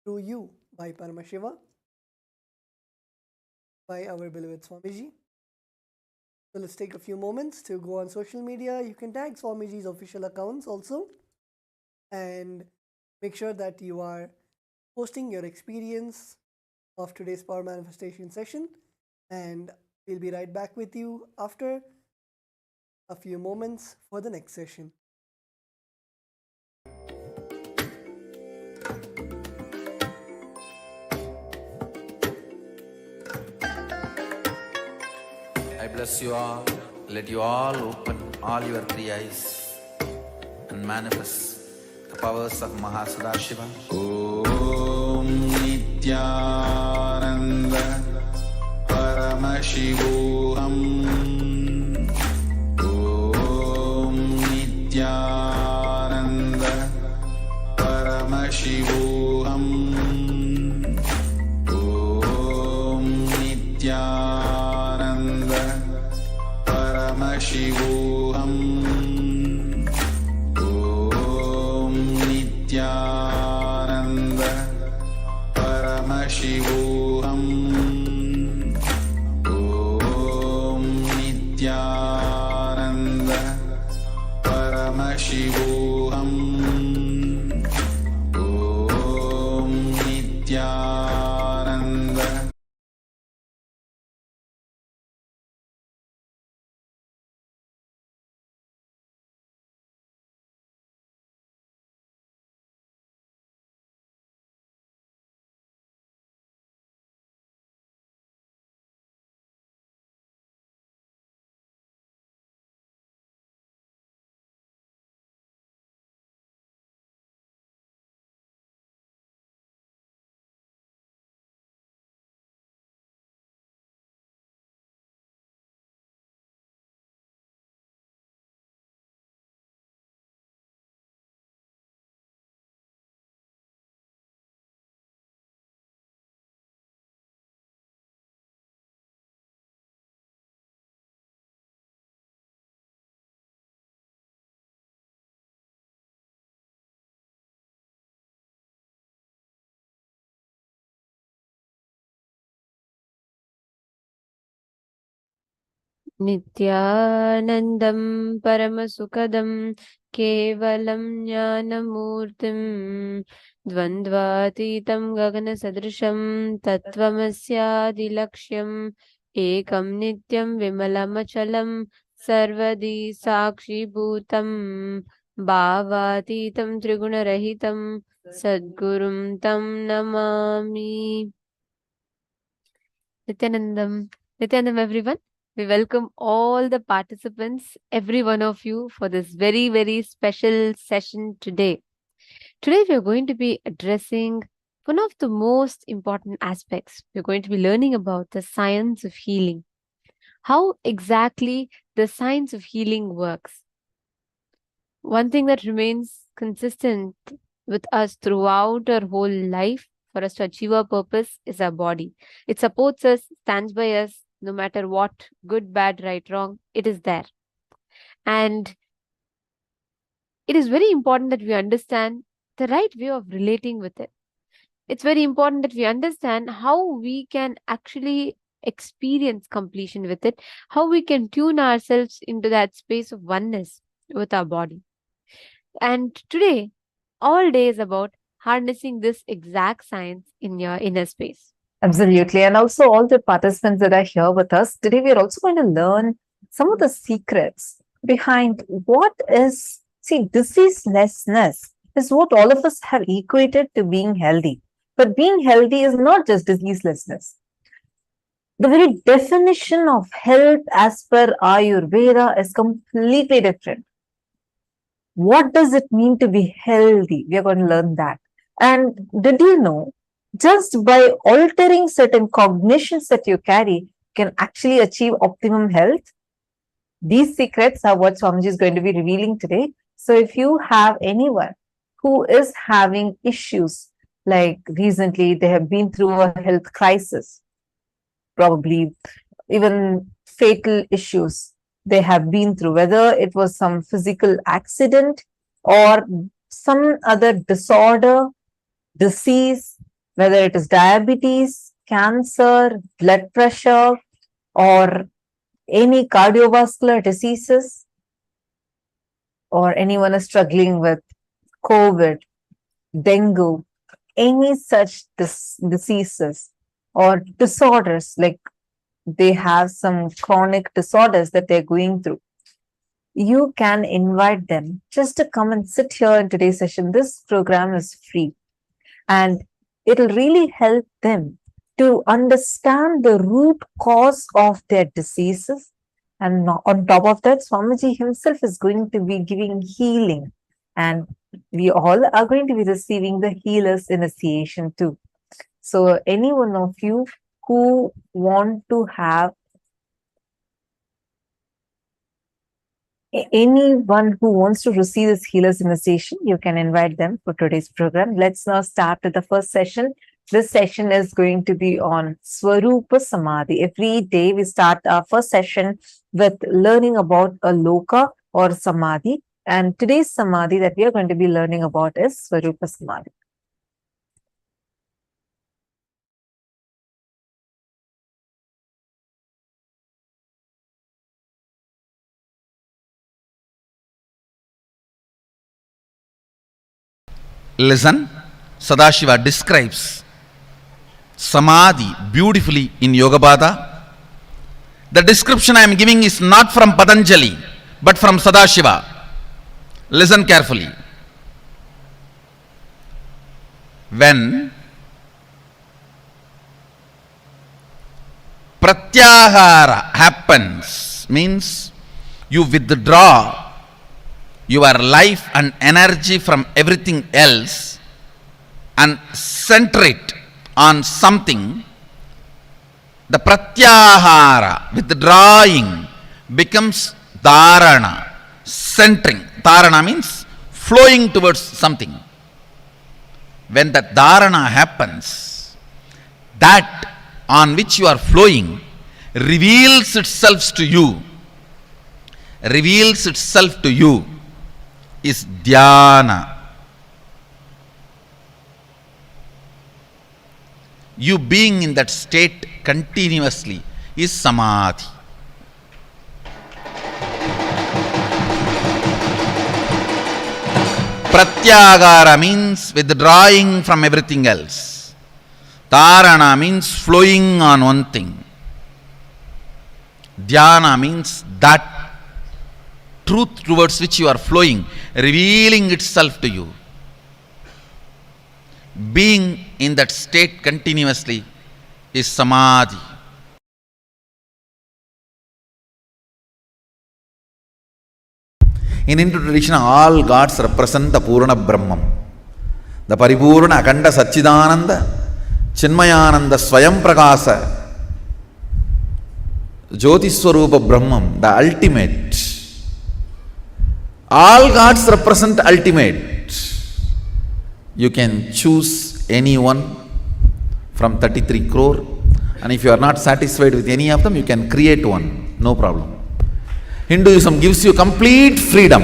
through you by Paramashiva, by our beloved Swamiji. So let's take a few moments to go on social media. You can tag Swamiji's official accounts also, and make sure that you are posting your experience of today's power manifestation session, and we'll be right back with you after a few moments for the next session. I bless you all. Let you all open all your three eyes and manifest the powers of Mahasadashiva. Om Nithyananda Paramashivoham. Om Nithyananda Paramashivoham. Om Nithyananda Paramashivoham. Om Nithyananda Paramashivoham. Om Nithyananda Paramashivoham. Om Nithyananda. नित्यानन्दं परमसुखदं केवलं ज्ञानमूर्तिं द्वन्द्वातीतं गगनसदृशं तत्त्वमस्यादिलक्ष्यम् एकं नित्यं विमलमचलं सर्वदी साक्षिभूतं भावातीतं त्रिगुणरहितं सद्गुरुं तं Namami. Nityanandam, everyone. We welcome all the participants, every one of you, for this very, very special session today. Today, we are going to be addressing one of the most important aspects. We're going to be learning about the science of healing. How exactly the science of healing works. One thing that remains consistent with us throughout our whole life for us to achieve our purpose is our body. It supports us, stands by us, no matter what, good, bad, right, wrong, it is there. And it is very important that we understand the right way of relating with it. It's very important that we understand how we can actually experience completion with it, how we can tune ourselves into that space of oneness with our body. And today, all day is about harnessing this exact science in your inner space. Absolutely. And also all the participants that are here with us. Today we are also going to learn some of the secrets behind what is, see, diseaselessness is what all of us have equated to being healthy. But being healthy is not just diseaselessness. The very definition of health as per Ayurveda is completely different. What does it mean to be healthy? We are going to learn that. And did you know, just by altering certain cognitions that you carry, can actually achieve optimum health? These secrets are what Swamiji is going to be revealing today. So if you have anyone who is having issues, like recently they have been through a health crisis, probably even fatal issues they have been through, whether it was some physical accident or some other disorder, disease, whether it is diabetes, cancer, blood pressure, or any cardiovascular diseases, or anyone is struggling with COVID, dengue, any such diseases or disorders, like they have some chronic disorders that they're going through, you can invite them just to come and sit here in today's session. This program is free and it'll really help them to understand the root cause of their diseases. And on top of that, Swamiji himself is going to be giving healing, and we all are going to be receiving the healer's initiation too. So any one of you who want to have, anyone who wants to receive this healer's initiation, you can invite them for today's program. Let's now start with the first session. This session is going to be on Swarupa Samadhi. Every day we start our first session with learning about a loka or Samadhi. And today's Samadhi that we are going to be learning about is Swarupa Samadhi. Listen, Sadashiva describes Samadhi beautifully in Yogabada. The description I am giving is not from Patanjali, but from Sadashiva. Listen carefully. When pratyahara happens, means you withdraw your life and energy from everything else and center it on something, the pratyahara, withdrawing, becomes dharana, centering. Dharana means flowing towards something. When that dharana happens, that on which you are flowing reveals itself to you. Reveals itself to you is dhyana. You being in that state continuously is samadhi. Pratyagara means withdrawing from everything else. Dharana means flowing on one thing. Dhyana means that truth towards which you are flowing, revealing itself to you. Being in that state continuously is samadhi. In Hindu tradition, all gods represent the Purana Brahman, the Paripurna Akanda Satchidananda, Chinmayananda Swayam Prakasa, Jyoti Swarupa Brahman, the ultimate. All gods represent ultimate. You can choose anyone from 33 crore, and if you are not satisfied with any of them, you can create one, no problem. Hinduism gives you complete freedom.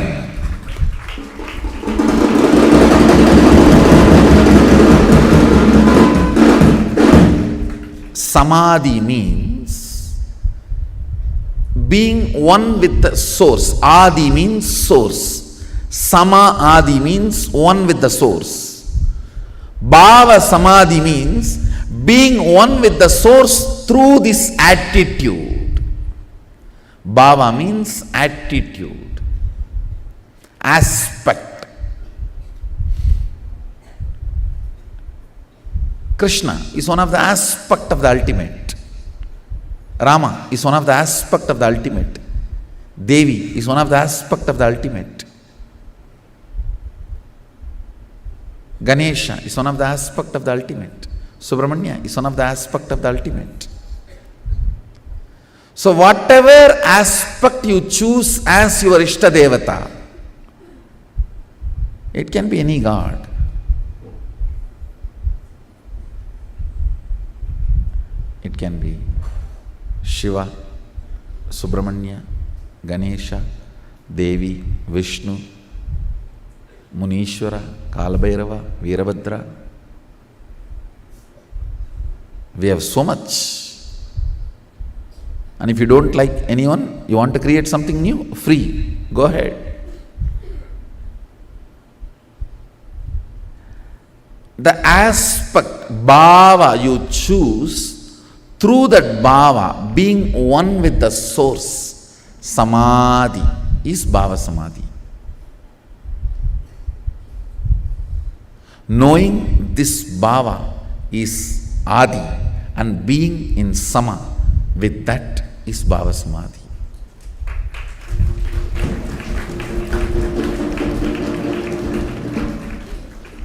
Samadhi means being one with the source. Adi means source. Sama Adi means one with the source. Bhava Samadhi means being one with the source through this attitude. Bhava means attitude, aspect. Krishna is one of the aspect of the ultimate. Rama is one of the aspect of the ultimate. Devi is one of the aspect of the ultimate. Ganesha is one of the aspect of the ultimate. Subramanya is one of the aspect of the ultimate. So whatever aspect you choose as your Ishta Devata, it can be any god. It can be Shiva, Subramanya, Ganesha, Devi, Vishnu, Munishwara, Kalabhairava, Veerabhadra. We have so much. And if you don't like anyone, you want to create something new, free, go ahead. The aspect, bhava, you choose, through that bhava, being one with the source, samadhi is bhava samadhi. Knowing this bhava is adi and being in sama with that is bhava samadhi.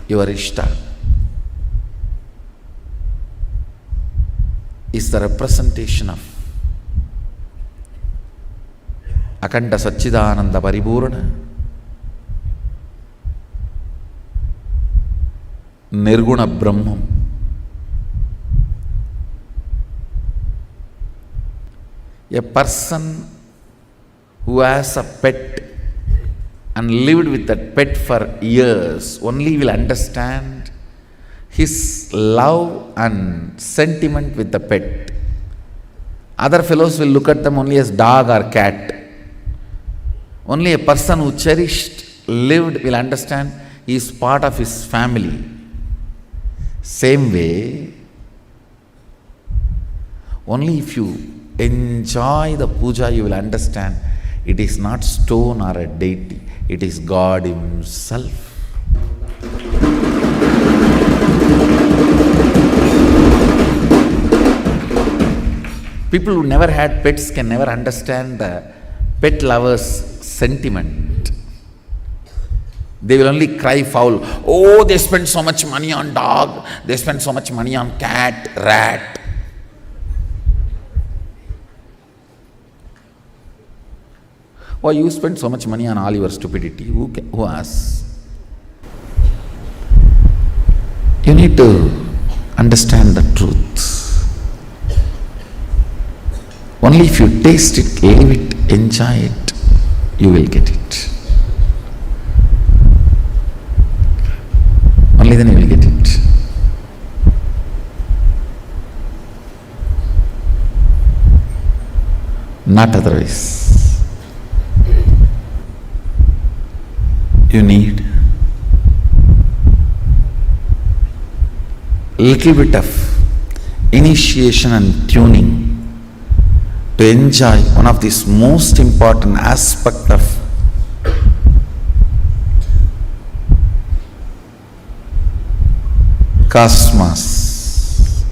Your Ishta is the representation of Akanda Satchidananda Paripurna, Nirguna Brahman. A person who has a pet and lived with that pet for years only will understand his love and sentiment with the pet. Other fellows will look at them only as dog or cat. Only a person who cherished, lived will understand he is part of his family. Same way, only if you enjoy the puja, you will understand it is not stone or a deity, it is God Himself. People who never had pets can never understand the pet lover's sentiment. They will only cry foul. Oh, they spend so much money on dog, they spend so much money on cat, rat. Why you spend so much money on all your stupidity? Who asks? You need to understand the truth. Only if you taste it, live it, enjoy it, you will get it. Only then you will get it. Not otherwise. You need a little bit of initiation and tuning to enjoy one of these most important aspects of cosmos.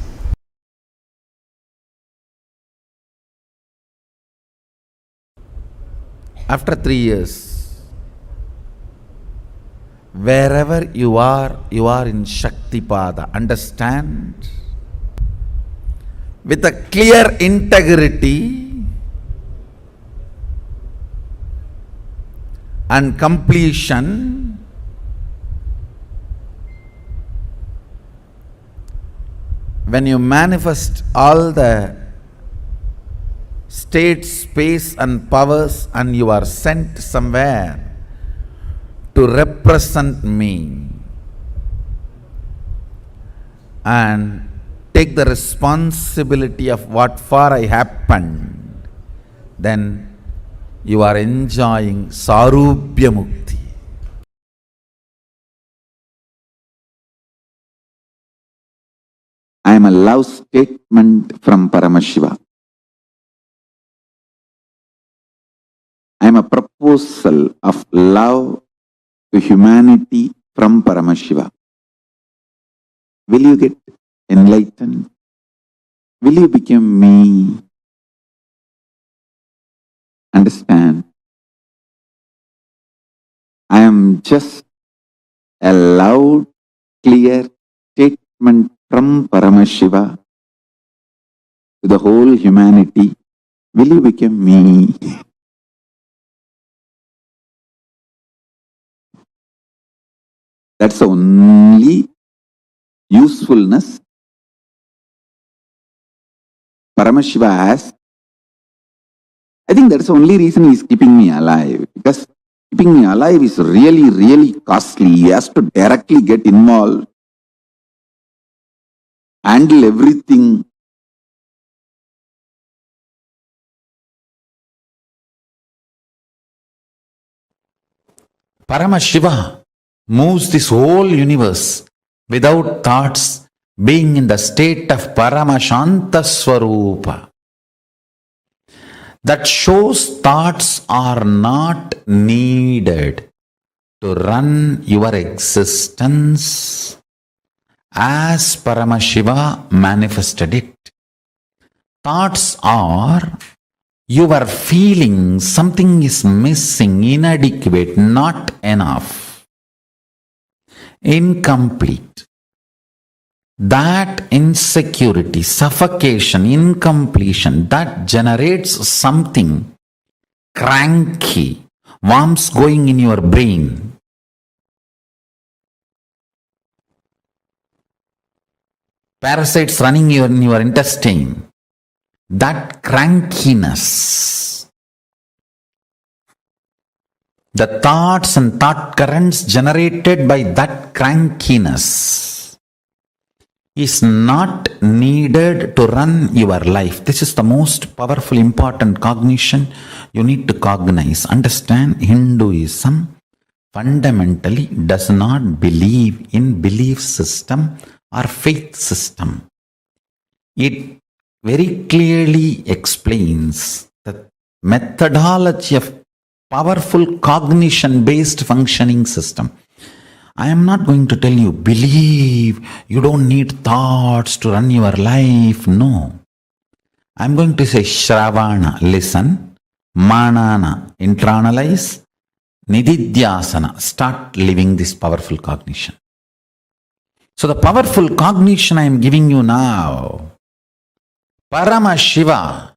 After 3 years, wherever you are in Shaktipada. Understand? With a clear integrity and completion, when you manifest all the state, space and powers and you are sent somewhere to represent me and take the responsibility of what for I happened, then you are enjoying Sarubhya Mukti. I am a love statement from Paramashiva. I'm a proposal of love to humanity from Paramashiva. Will you get enlightened? Will you become me? Understand? I am just a loud, clear statement from Paramashiva to the whole humanity. Will you become me? That's the only usefulness Paramashiva has. I think that's the only reason he's keeping me alive. Because keeping me alive is really, really costly. He has to directly get involved, handle everything. Paramashiva moves this whole universe without thoughts, being in the state of Paramashanta Swarupa. That shows thoughts are not needed to run your existence as Paramashiva manifested it. Thoughts are your feeling something is missing, inadequate, not enough, incomplete. That insecurity, suffocation, incompletion, that generates something cranky, worms going in your brain. Parasites running in your intestine. That crankiness, the thoughts and thought currents generated by that crankiness is not needed to run your life. This is the most powerful, important cognition you need to cognize. Understand, Hinduism fundamentally does not believe in belief system or faith system. It very clearly explains the methodology of powerful cognition-based functioning system. I am not going to tell you, believe, you don't need thoughts to run your life. No. I am going to say, Shravana, listen, Manana, internalize, Nididhyasana, start living this powerful cognition. So the powerful cognition I am giving you now, Paramashiva,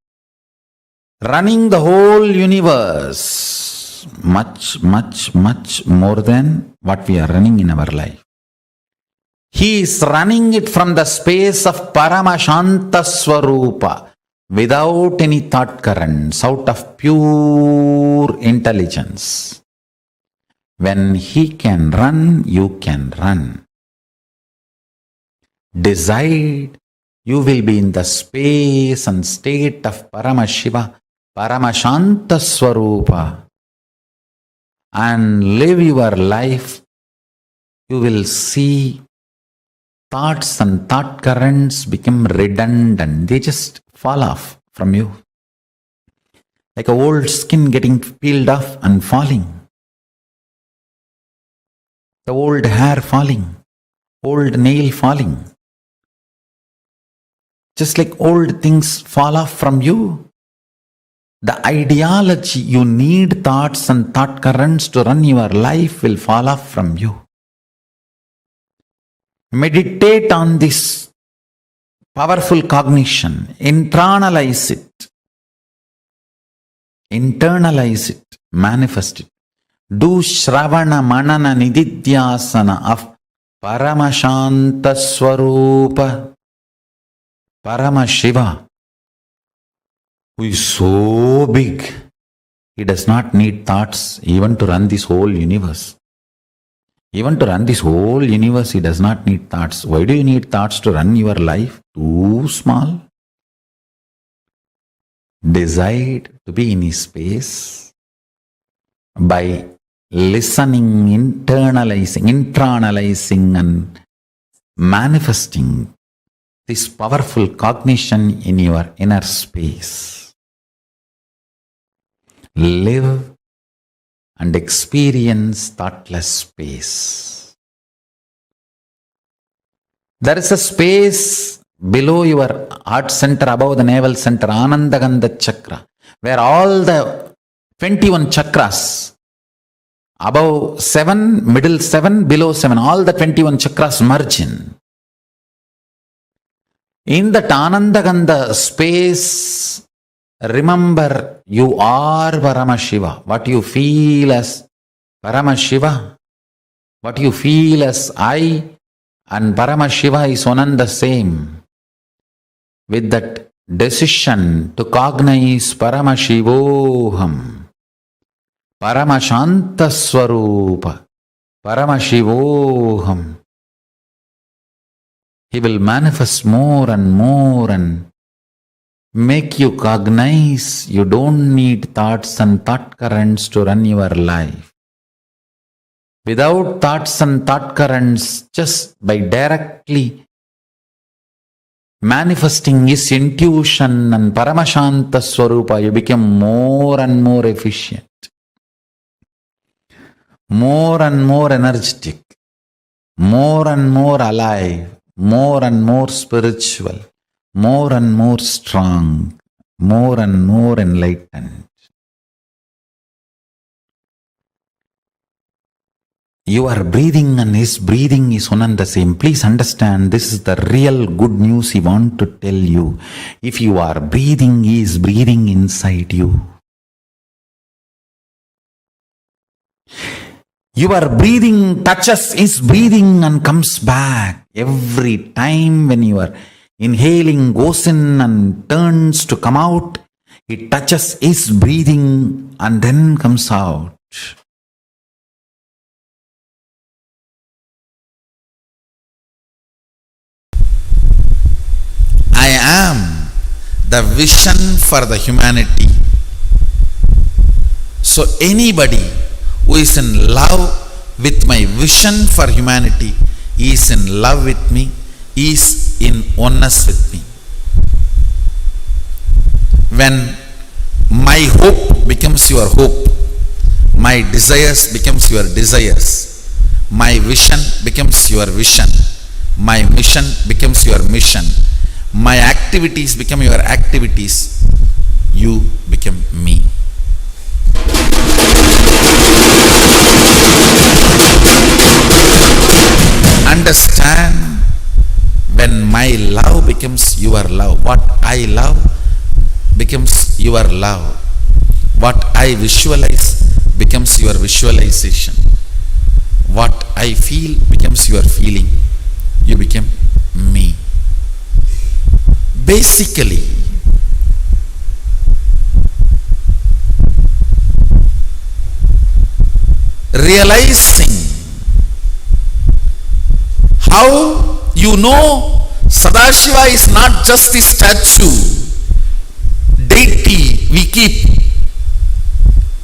running the whole universe, much, much, much more than what we are running in our life. He is running it from the space of Paramashanta Swarupa, without any thought currents, out of pure intelligence. When he can run, you can run. Decide, you will be in the space and state of Paramashiva, Paramashanta Swarupa, and live your life. You will see thoughts and thought currents become redundant. They just fall off from you. Like a old skin getting peeled off and falling. The old hair falling. Old nail falling. Just like old things fall off from you. The ideology you need thoughts and thought currents to run your life will fall off from you. Meditate on this powerful cognition. Internalize it. Internalize it. Manifest it. Do Shravana Manana Nididhyasana of Paramashanta Swarupa. Paramashiva, who is so big, he does not need thoughts even to run this whole universe. Even to run this whole universe, he does not need thoughts. Why do you need thoughts to run your life? Too small. Decide to be in his space by listening, internalizing and manifesting this powerful cognition in your inner space. Live and experience thoughtless space. There is a space below your heart center, above the navel center, Anandagandha chakra, where all the 21 chakras, above 7, middle 7, below 7, all the 21 chakras merge in. In that Anandagandha space, remember you are Paramashiva. What you feel as Paramashiva, what you feel as I and Paramashiva is one and the same. With that decision to cognize Paramashivoham, Paramashanta Swarupa, Paramashivoham, he will manifest more and make you cognize you don't need thoughts and thought currents to run your life. Without thoughts and thought currents, just by directly manifesting his intuition and Paramashanta Swarupa, you become more and more efficient, more and more energetic, more and more alive, more and more spiritual, more and more strong, more and more enlightened. Your breathing and his breathing is one and the same. Please understand, this is the real good news he wants to tell you. If you are breathing, he is breathing inside you. Your breathing touches his breathing and comes back. Every time when your inhaling goes in and turns to come out, it touches his breathing and then comes out. I am the vision for the humanity. So anybody who is in love with my vision for humanity is in love with me, is in oneness with me. When my hope becomes your hope, my desires becomes your desires, my vision becomes your vision, my mission becomes your mission, my activities become your activities, you become me. Understand, when my love becomes your love, what I love becomes your love, what I visualize becomes your visualization, what I feel becomes your feeling, you become me. Basically, realizing how you know Sadashiva is not just the statue, deity we keep.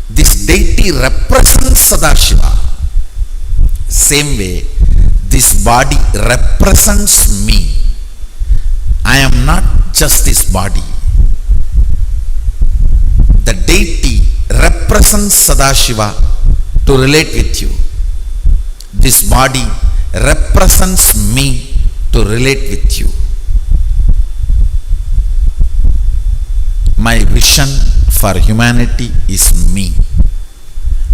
This deity represents Sadashiva. Same way, this body represents me. I am not just this body. The deity represents Sadashiva to relate with you. This body represents me to relate with you. My vision for humanity is me.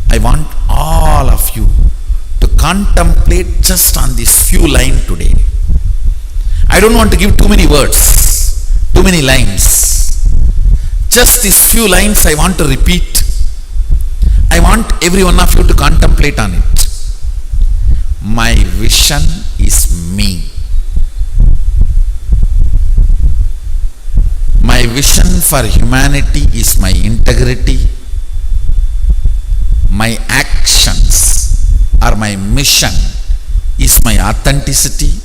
I want all of you to contemplate just on this few lines today. I don't want to give too many words, too many lines. Just these few lines I want to repeat. I want every one of you to contemplate on it. My vision is me. My vision for humanity is my integrity. My actions or my mission is my authenticity.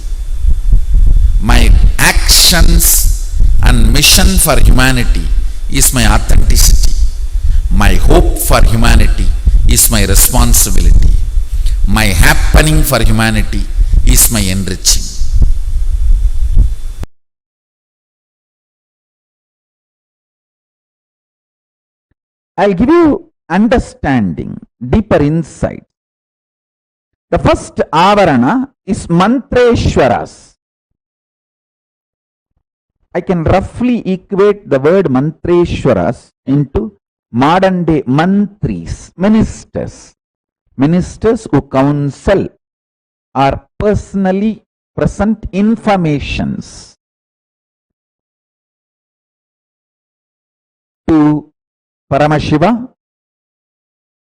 My actions and mission for humanity is my authenticity. My hope for humanity is my responsibility. My happening for humanity is my enriching. I'll give you understanding, deeper insight. The first avarana is Mantreshwaras. I can roughly equate the word Mantreshwaras into modern day mantris, ministers. Ministers who counsel or personally present informations to Paramashiva.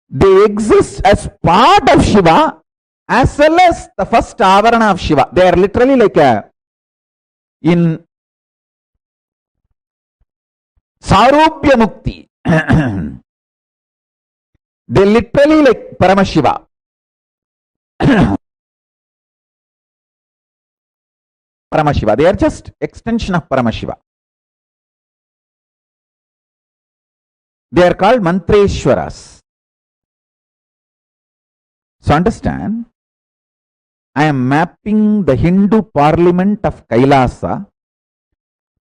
They exist as part of Shiva as well as the first avarana of Shiva. They are literally like in Sarupya Mukti. They literally like Paramashiva. Paramashiva. They are just extension of Paramashiva. They are called Mantreshwaras. So understand, I am mapping the Hindu parliament of Kailasa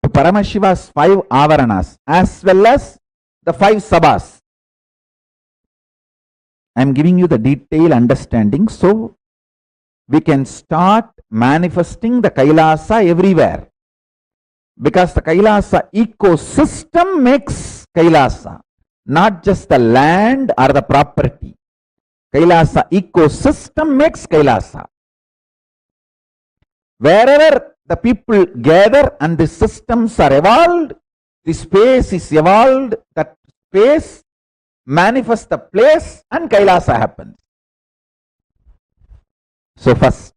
to Paramashiva's 5 avaranas as well as the 5 sabhas. I am giving you the detailed understanding so we can start manifesting the Kailasa everywhere. Because the Kailasa ecosystem makes Kailasa, not just the land or the property. Kailasa ecosystem makes Kailasa. Wherever the people gather and the systems are evolved, the space is evolved, that space manifests the place and Kailasa happens. So first,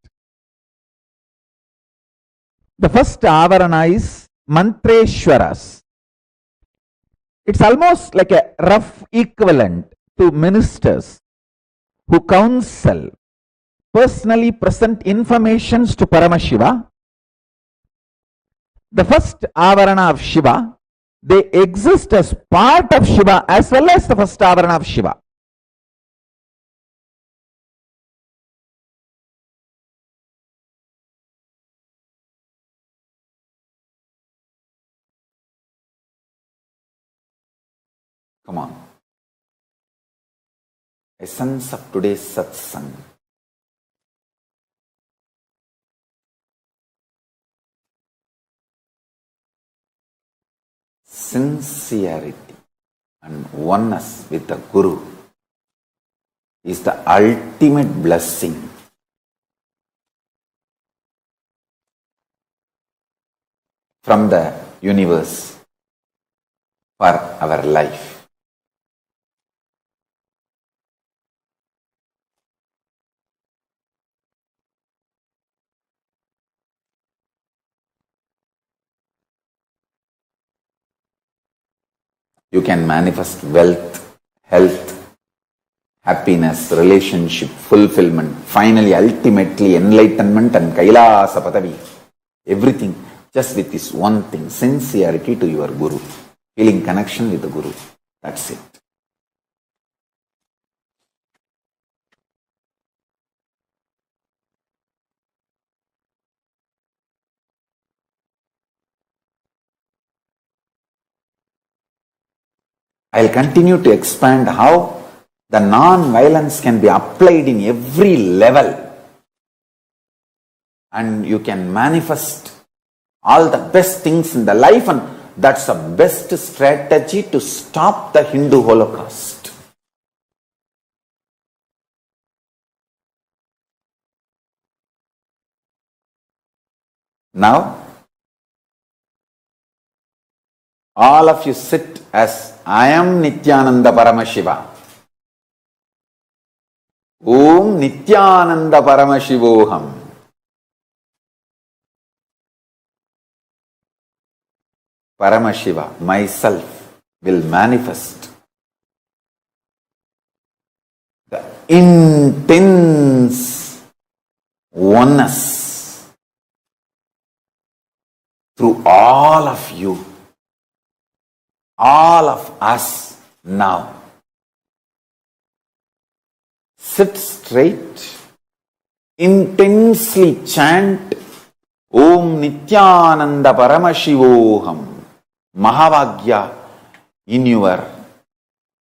the first avarana is Mantreshwaras. It's almost like a rough equivalent to ministers who counsel, personally present informations to Paramashiva. The first avarana of Shiva, they exist as part of Shiva as well as the first avarana of Shiva. Come on. Essence of today's satsang. Sincerity and oneness with the Guru is the ultimate blessing. From the universe for our life. You can manifest wealth, health, happiness, relationship, fulfillment, finally, ultimately, enlightenment and Kailasa Padavi. Everything just with this one thing, sincerity to your Guru, feeling connection with the Guru. That's it. I'll continue to expand how the non-violence can be applied in every level. And you can manifest all the best things in the life, and that's the best strategy to stop the Hindu Holocaust. Now, all of you sit as I am Nithyananda Paramashiva. Om Nithyananda Paramashivoham. Paramashiva, myself, will manifest the intense oneness through all of you. All of us now. Sit straight, intensely chant Om Nithyananda Paramashivoham Mahavagya in your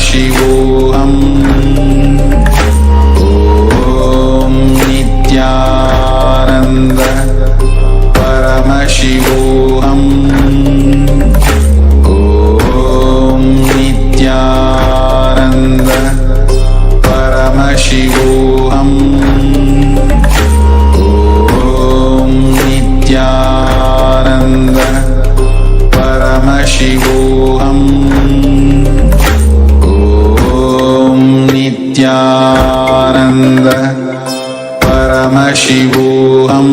Paramashivoham. Om Nithyananda Paramashivoham. Om Nithyananda Paramashivoham. Om Nithyananda Paramashivoham. Om Nithyananda Paramashivoham.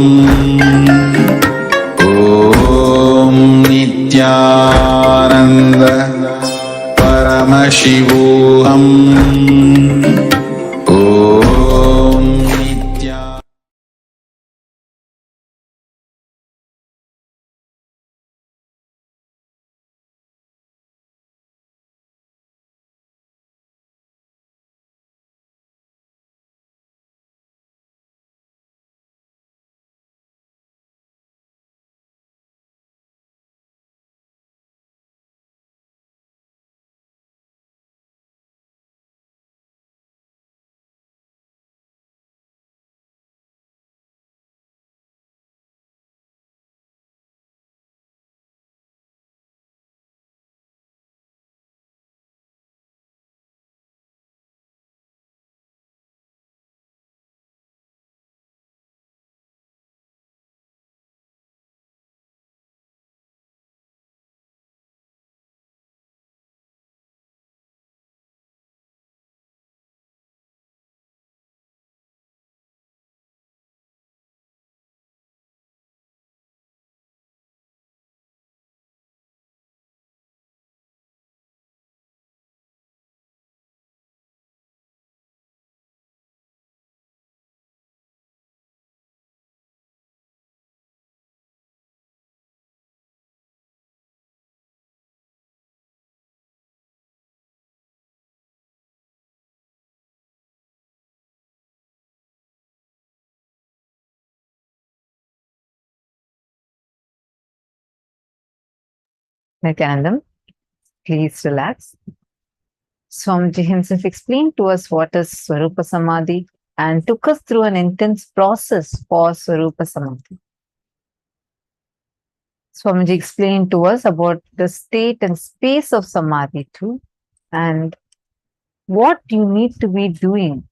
Om Nithyananda Paramashivoham. Om Nithyananda. Nithyanandam, please relax. Swamiji himself explained to us what is Swarupa Samadhi and took us through an intense process for Swarupa Samadhi. Swamiji explained to us about the state and space of Samadhi too, and what you need to be doing.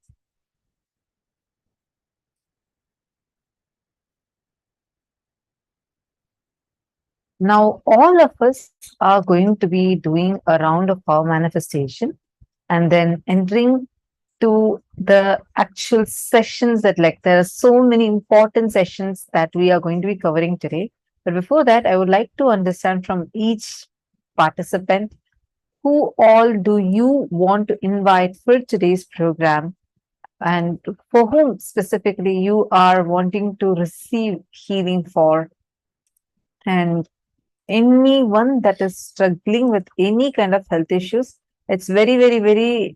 Now, all of us are going to be doing a round of power manifestation and then entering to the actual sessions that, like, there are so many important sessions that we are going to be covering today. But before that, I would like to understand from each participant, who all do you want to invite for today's program, and for whom specifically you are wanting to receive healing for, and anyone that is struggling with any kind of health issues. It's very, very, very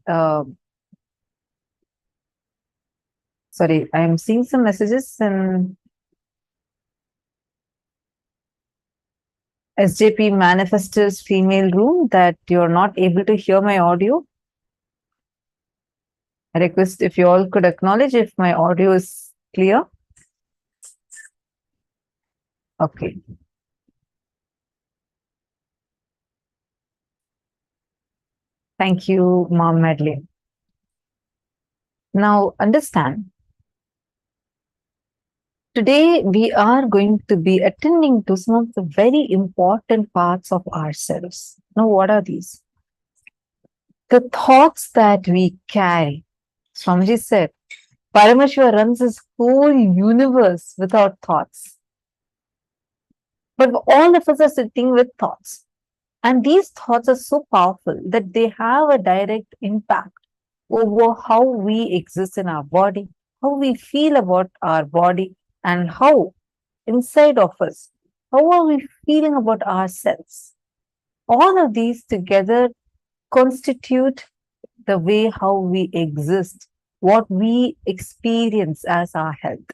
sorry, I am seeing some messages in SJP Manifestors female room that you're not able to hear my audio. I request if you all could acknowledge if my audio is clear. Okay. Thank you, Mom Madeline. Now, understand, today we are going to be attending to some of the very important parts of ourselves. Now, what are these? The thoughts that we carry. Swamiji said, Paramashiva runs his whole universe without thoughts. But all of us are sitting with thoughts. And these thoughts are so powerful that they have a direct impact over how we exist in our body, how we feel about our body, and how inside of us, how are we feeling about ourselves. All of these together constitute the way how we exist, what we experience as our health.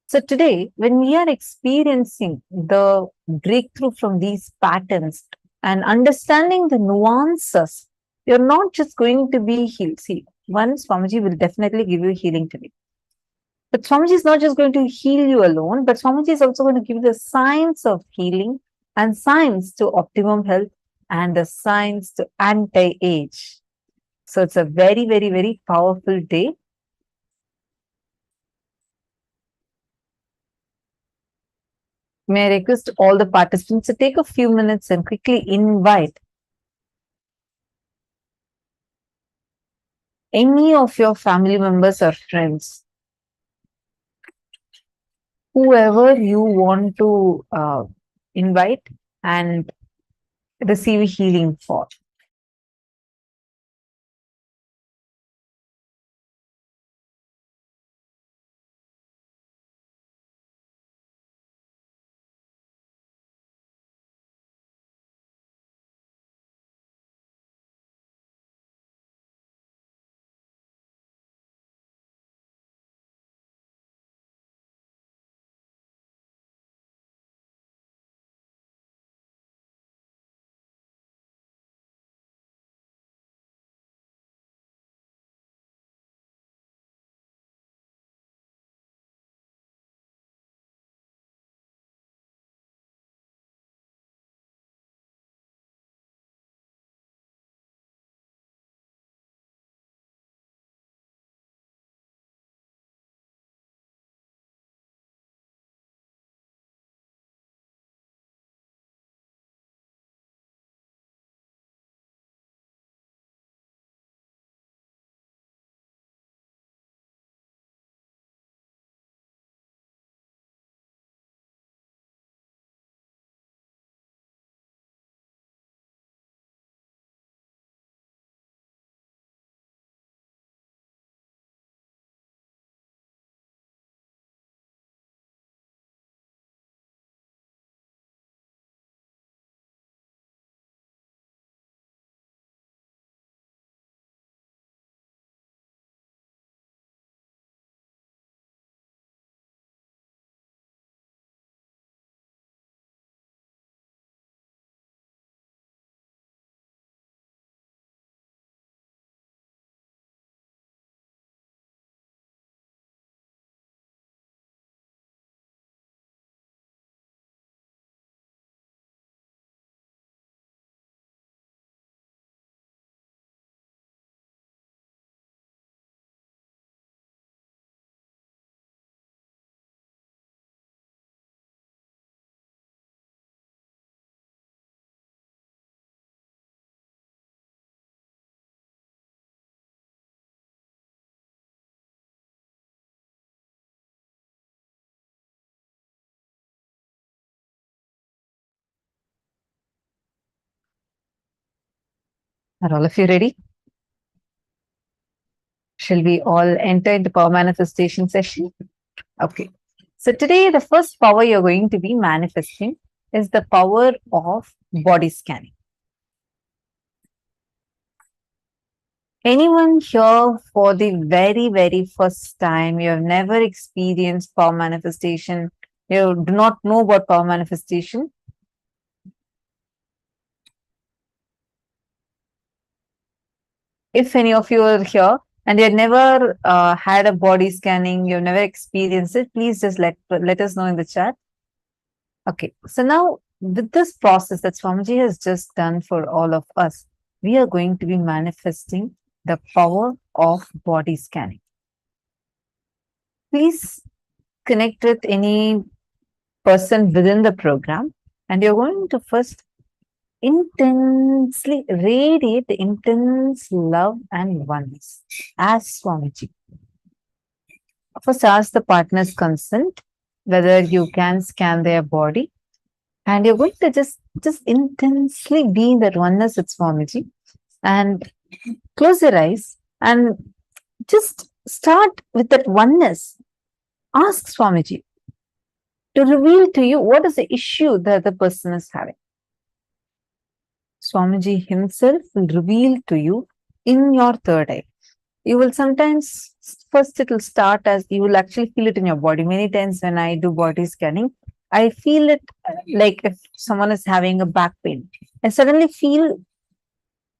So today, when we are experiencing the breakthrough from these patterns and understanding the nuances You're not just going to be healed. See, one Swamiji will definitely give you healing today. But Swamiji is not just going to heal you alone, but Swamiji is also going to give you the science of healing and science to optimum health and the science to anti-age. So it's a very, very, very powerful day. May I request all the participants to take a few minutes and quickly invite any of your family members or friends, whoever you want to invite and receive healing for. Are all of you ready? Shall we all enter into power manifestation session? Okay. So today, the first power you're going to be manifesting is the power of body scanning. Anyone here for the very, very first time, you have never experienced power manifestation, you do not know about power manifestation? If any of you are here and you have never had a body scanning, you've never experienced it, please just let us know in the chat. Okay, so now with this process that Swamiji has just done for all of us, we are going to be manifesting the power of body scanning. Please connect with any person within the program and you're going to first intensely radiate the intense love and oneness as Swamiji. First, ask the partner's consent whether you can scan their body, and you're going to just intensely be in that oneness with Swamiji and close your eyes and just start with that oneness. Ask Swamiji to reveal to you what is the issue that the person is having. Swamiji himself will reveal to you in your third eye. You will sometimes, first it will start as, you will actually feel it in your body. Many times when I do body scanning, I feel it like if someone is having a back pain. I suddenly feel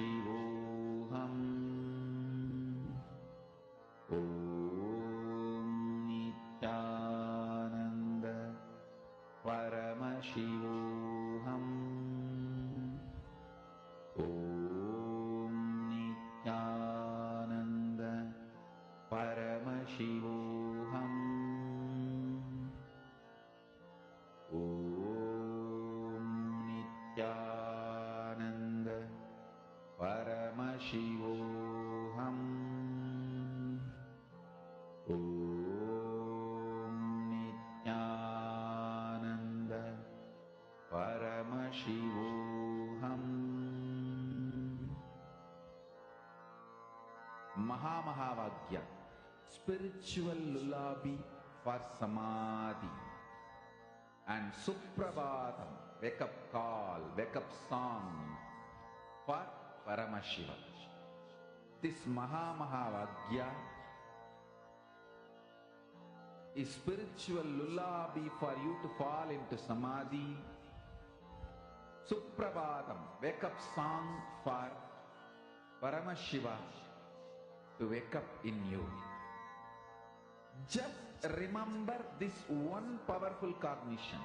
Paramashivoham. Om Nithyananda Paramashivoham. Om Nithyananda Paramashivoham. Om Nithyananda Paramashivoham. Om Nithyananda Paramashivoham. Mahamahāvāgya, spiritual lullaby for samadhi, and Suprabhatam, wake up call, wake up song for Paramashiva. This Mahamahāvāgya is spiritual lullaby for you to fall into samadhi. Suprabhatam, wake up song for Paramashiva to wake up in you. Just remember this one powerful cognition.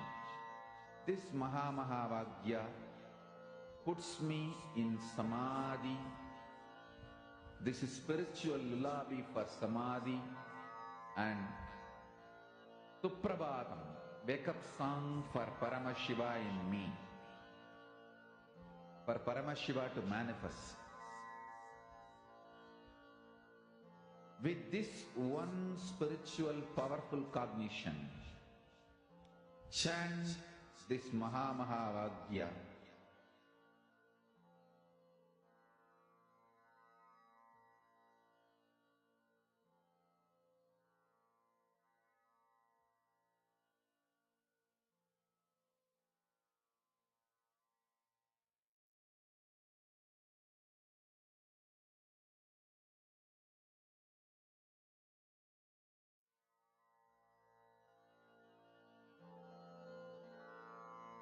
This Mahamahāvāgya puts me in samadhi. This is spiritual lullaby for samadhi, and Suprabhatam, wake up song for Paramashiva in me, for Paramashiva to manifest. With this one spiritual powerful cognition, chant this Mahamahāvāgya.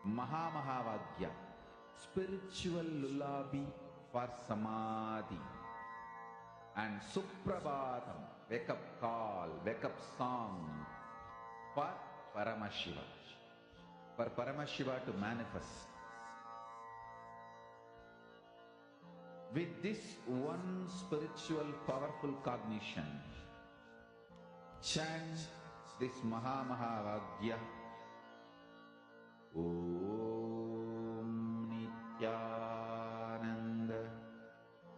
Mahamahāvāgya, spiritual lullaby for samadhi, and Suprabhatam, wake up call, wake up song for Paramashiva, for Paramashiva to manifest. With this one spiritual powerful cognition, chant this Mahamahāvāgya. Om Nithyananda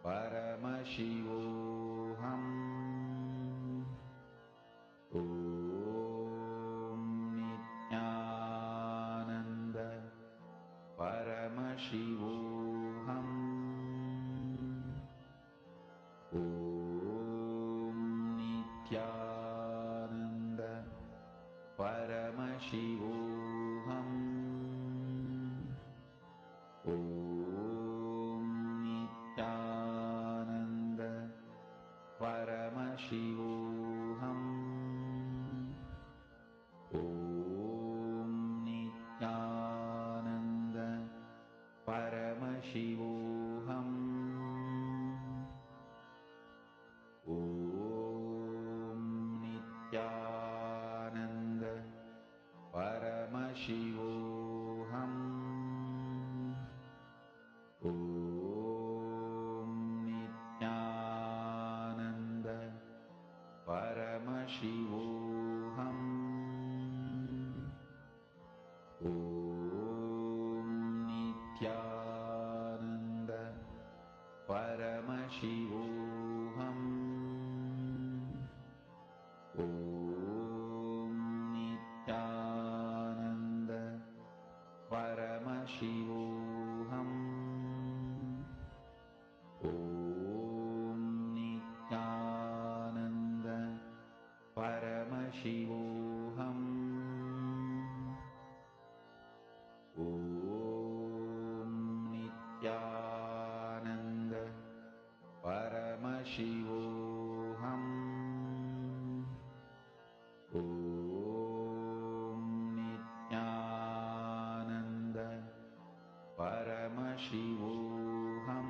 Paramashivoham. Om Nithyananda Paramashivoham. Om Nithyananda Paramashivoham. Om Nithyananda Paramashivoham. Om Nithyananda Paramashivoham. Om Nithyananda Paramashivoham. Om Nithyananda Paramashivoham. Om Nithyananda Paramashivoham. Om Nithyananda Paramashivoham. Om Nithyananda Paramashivoham. Om Nithyananda Paramashivoham. Om Nithyananda Paramashivoham.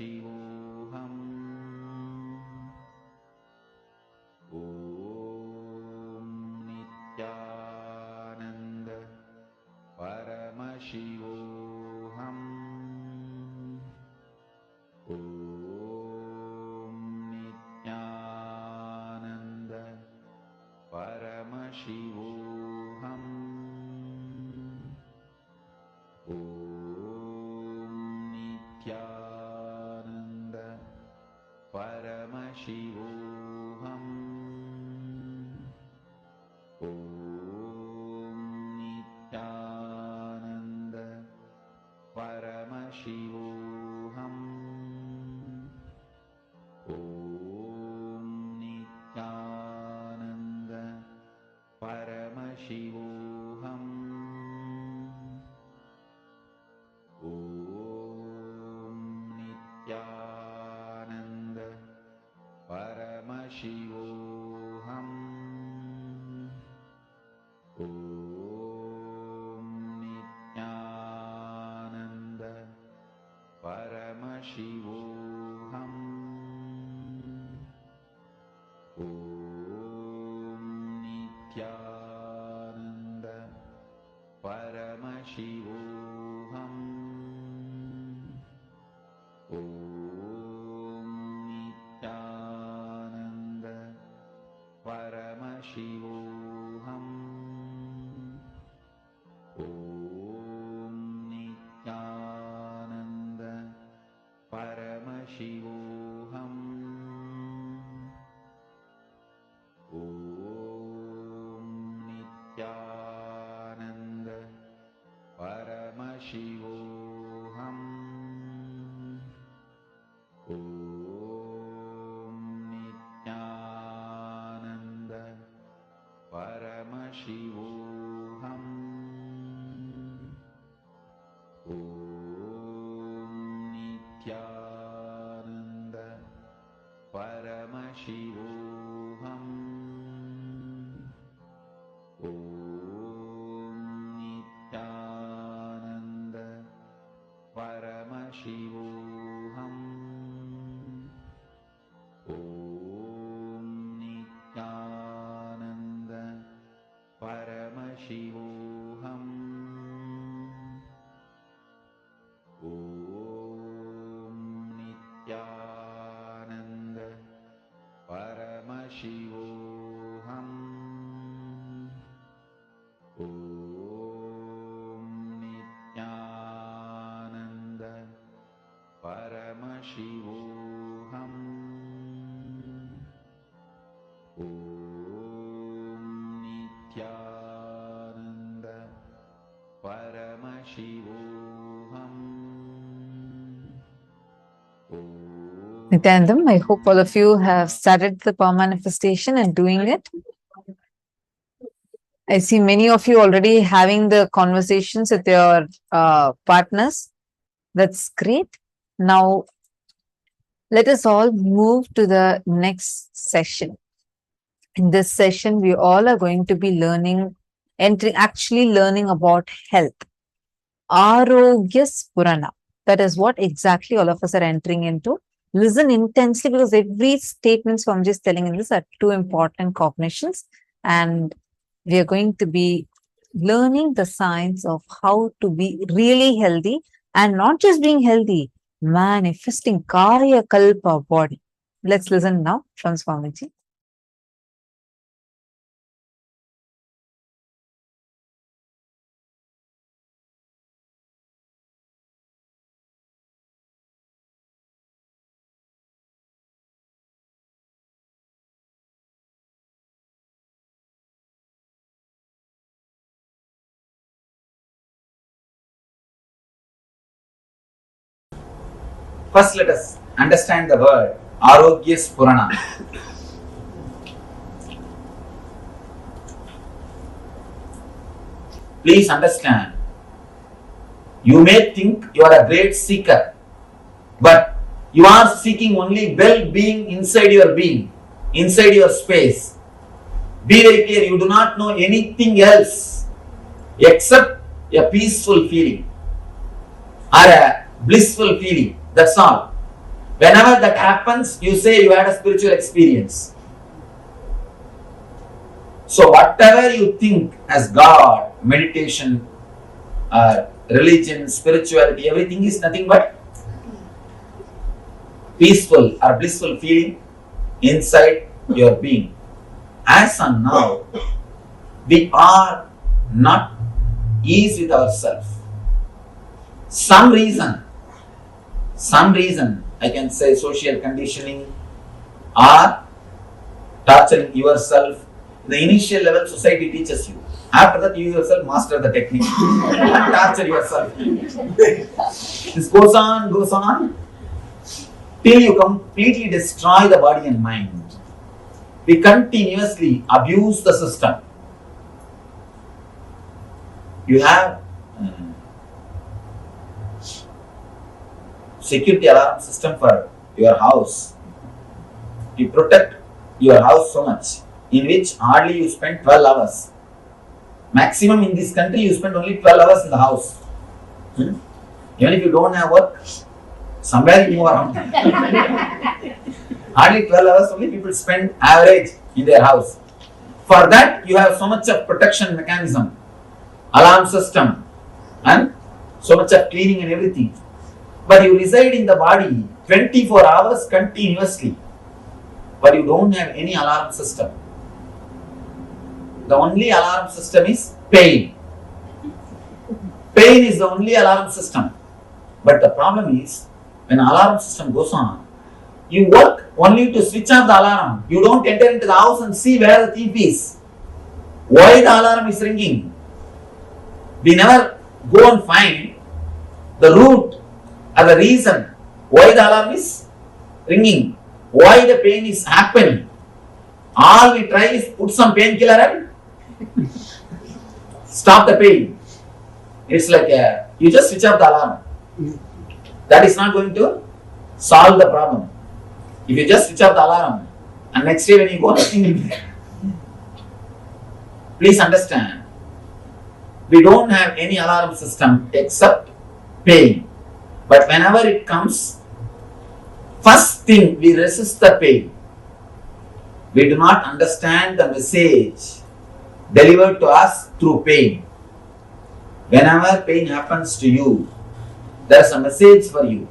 Paramashivoham. Om Nithyananda Paramashivoham. Om Nithyananda Paramashivoham. Om Nithyananda Paramashivoham. Om Nithyananda Paramashivoham. Om Nithyananda Paramashivoham. Om Nithyananda Paramashivoham. Om Nithyananda Paramashivoham. Om Nithyananda Paramashivoham. Om Nithyananda Paramashivoham. Om Nithyananda Paramashivoham. Om Nithyananda Paramashivoham. Om Nithyananda Paramashivoham. Om Nithyananda Paramashivoham. Om Nithyananda Paramashivoham. Om Nithyananda Paramashivoham. Om Nithyananda Paramashivoham. Om Nithyananda Paramashivoham. Om Nithyananda Paramashivoham. Nityanandam, I hope all of you have started the power manifestation and doing it. I see many of you already having the conversations with your partners. That's great. Now, let us all move to the next session. In this session, we all are going to be learning about health. Arogya Spurana. That is what exactly all of us are entering into. Listen intensely, because every statement Swamiji is telling in this are two important cognitions, and we are going to be learning the science of how to be really healthy, and not just being healthy, manifesting Kayakalpa body. Let's listen now from Swamiji. First, let us understand the word Arogya Spurana. Please understand, you may think you are a great seeker, but you are seeking only well-being inside your being, inside your space. Be very clear, you do not know anything else except a peaceful feeling or a blissful feeling. That's all. Whenever that happens, you say you had a spiritual experience. So whatever you think as God, meditation, religion, spirituality, everything is nothing but peaceful or blissful feeling inside your being. As of now, we are not ease with ourselves. Some reason, I can say social conditioning or torturing yourself. The initial level society teaches you. After that you yourself master the technique and torture yourself. This goes on till you completely destroy the body and mind. We continuously abuse the system. You have security alarm system for your house. You protect your house so much, in which hardly you spend 12 hours. Maximum in this country you spend only 12 hours in the house. Even if you don't have work, somewhere you move around. Hardly 12 hours only people spend average in their house. For that you have so much of protection mechanism, alarm system and so much of cleaning and everything. But you reside in the body 24 hours continuously, but you don't have any alarm system. The only alarm system is pain. Pain is the only alarm system. But the problem is, when alarm system goes on, you work only to switch off the alarm. You don't enter into the house and see where the thief is. Why the alarm is ringing? We never go and find the root or the reason why the alarm is ringing, why the pain is happening. All we try is put some painkiller and stop the pain. It's like you just switch off the alarm. That is not going to solve the problem. If you just switch off the alarm and next day when you go, nothing will be there. Please understand, we don't have any alarm system except pain. But whenever it comes, first thing we resist the pain. We do not understand the message delivered to us through pain. Whenever pain happens to you, there is a message for you.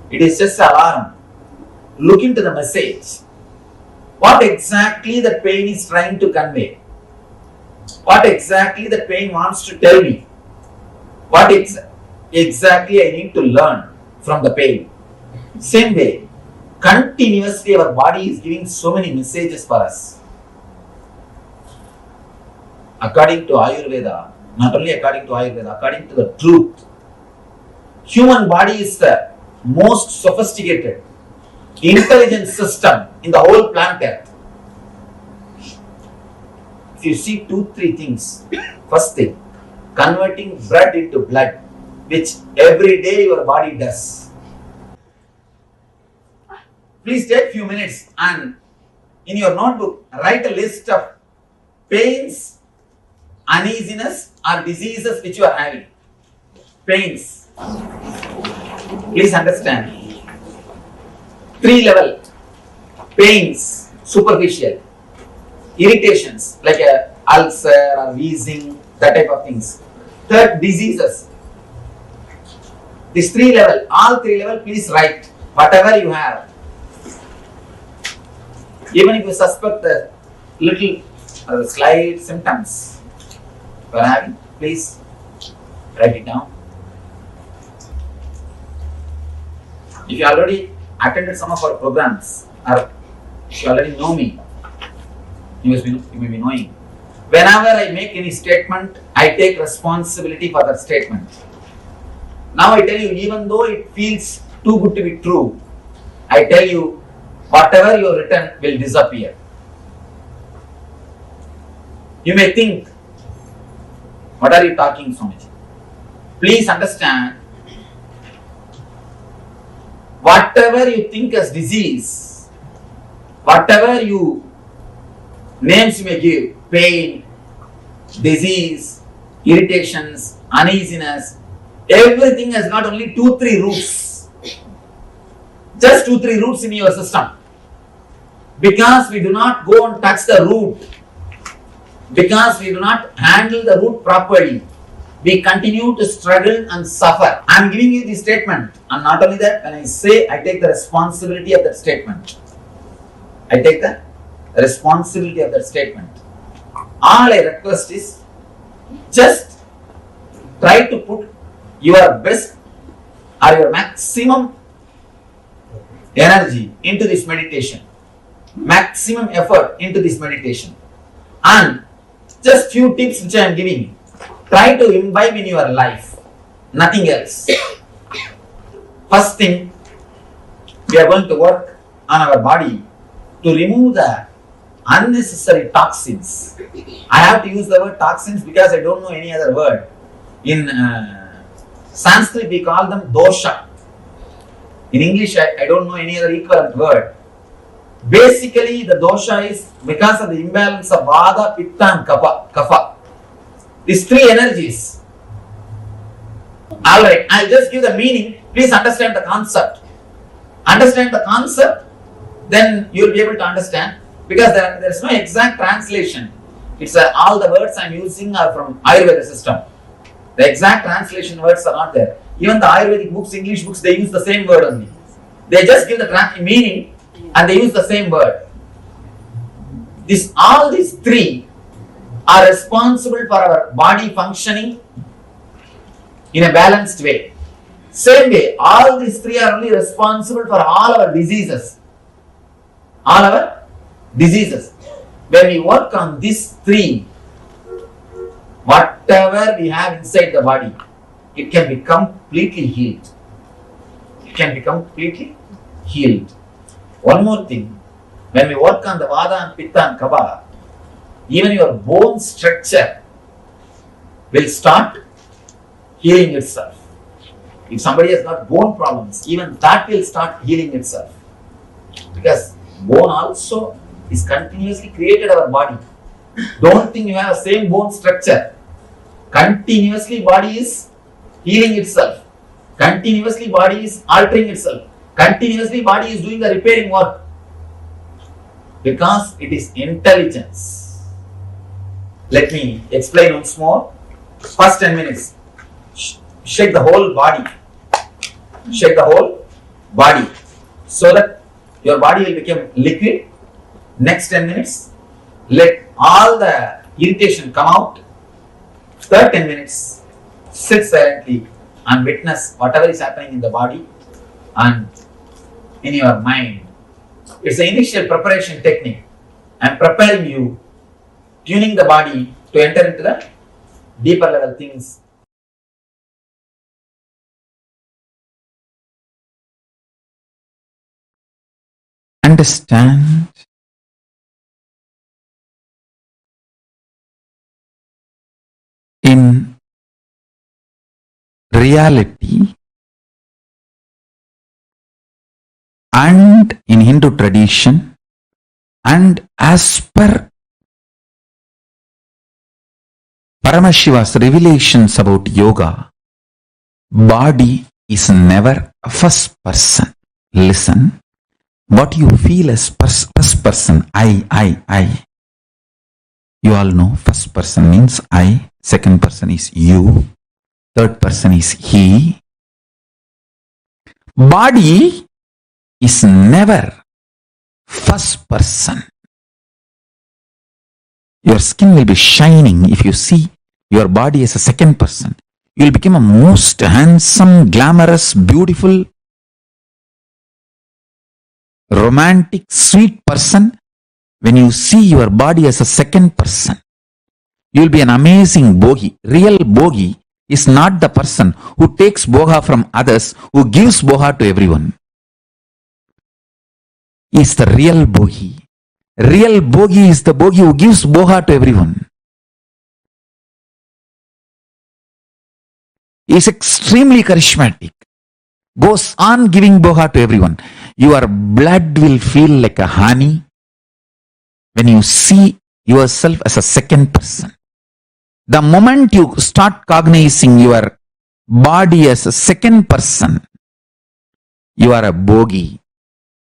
It is just an alarm. Look into the message. What exactly the pain is trying to convey? What exactly the pain wants to tell me? What exactly I need to learn from the pain? Same way, continuously our body is giving so many messages for us. According to Ayurveda, not only according to Ayurveda, according to the truth, human body is the most sophisticated, intelligent system in the whole planet Earth. If you see 2-3 things, first thing, converting blood into blood, which every day your body does. Please take few minutes and in your notebook write a list of pains, uneasiness or diseases which you are having. Pains. Please understand. 3 level. Pains, superficial. Irritations like a ulcer or wheezing, that type of things. Third, diseases. This 3 level, all 3 level, please write whatever you have. Even if you suspect the little slight symptoms you are having, please write it down. If you already attended some of our programs or if you already know me, you may be knowing. Whenever I make any statement, I take responsibility for that statement. Now I tell you, even though it feels too good to be true, I tell you, whatever you have written will disappear. You may think, what are you talking so much? Please understand, whatever you think as disease, whatever you names you may give, pain, disease, irritations, uneasiness, everything has got only 2-3 roots. just 2-3 roots in your system. Because we do not go and touch the root, because we do not handle the root properly, we continue to struggle and suffer. I am giving you the statement, and not only that, when I say, I take the responsibility of that statement. I take the responsibility of that statement. All I request is, just try to put your best or your maximum energy into this meditation, maximum effort into this meditation, and just few tips which I am giving, try to imbibe in your life, nothing else. First thing, we are going to work on our body to remove the unnecessary toxins. I have to use the word toxins because I don't know any other word. In Sanskrit we call them dosha. In English I don't know any other equivalent word. Basically the dosha is because of the imbalance of vata, pitta and kapha. These three energies. Alright, I'll just give the meaning. Please understand the concept. Understand the concept, then you will be able to understand. Because there is no exact translation. It's all the words I am using are from Ayurveda system. The exact translation words are not there. Even the Ayurvedic books, English books, they use the same word only. They just give the meaning and they use the same word. All these three are responsible for our body functioning in a balanced way. Same way, all these three are only responsible for all our diseases. All our diseases. When we work on these three, whatever we have inside the body, it can be completely healed. It can be completely healed. One more thing, when we work on the vata and pitta and kapha, even your bone structure will start healing itself. If somebody has got bone problems, even that will start healing itself. Because bone also is continuously created our body. Don't think you have the same bone structure. Continuously body is healing itself. Continuously body is altering itself. Continuously body is doing the repairing work. Because it is intelligence. Let me explain once more. First 10 minutes. Shake the whole body. Shake the whole body. So that your body will become liquid. Next 10 minutes, let all the irritation come out. Third 10 minutes, sit silently and witness whatever is happening in the body and in your mind. It's the initial preparation technique. I am preparing you, tuning the body to enter into the deeper level things. Understand in reality and in Hindu tradition and as per Paramashiva's revelations about yoga, body is never a first person. Listen, what you feel as first person, I. You all know first person means I, second person is you, third person is he. Body is never first person. Your skin will be shining if you see your body as a second person. You will become a most handsome, glamorous, beautiful, romantic, sweet person when you see your body as a second person. You will be an amazing bogi. Real bogi is not the person who takes boga from others, who gives boga to everyone. He is the real bogi. Real bogi is the bogi who gives boga to everyone. He is extremely charismatic. Goes on giving boga to everyone. Your blood will feel like a honey when you see yourself as a second person. The moment you start cognizing your body as a second person, you are a bogi.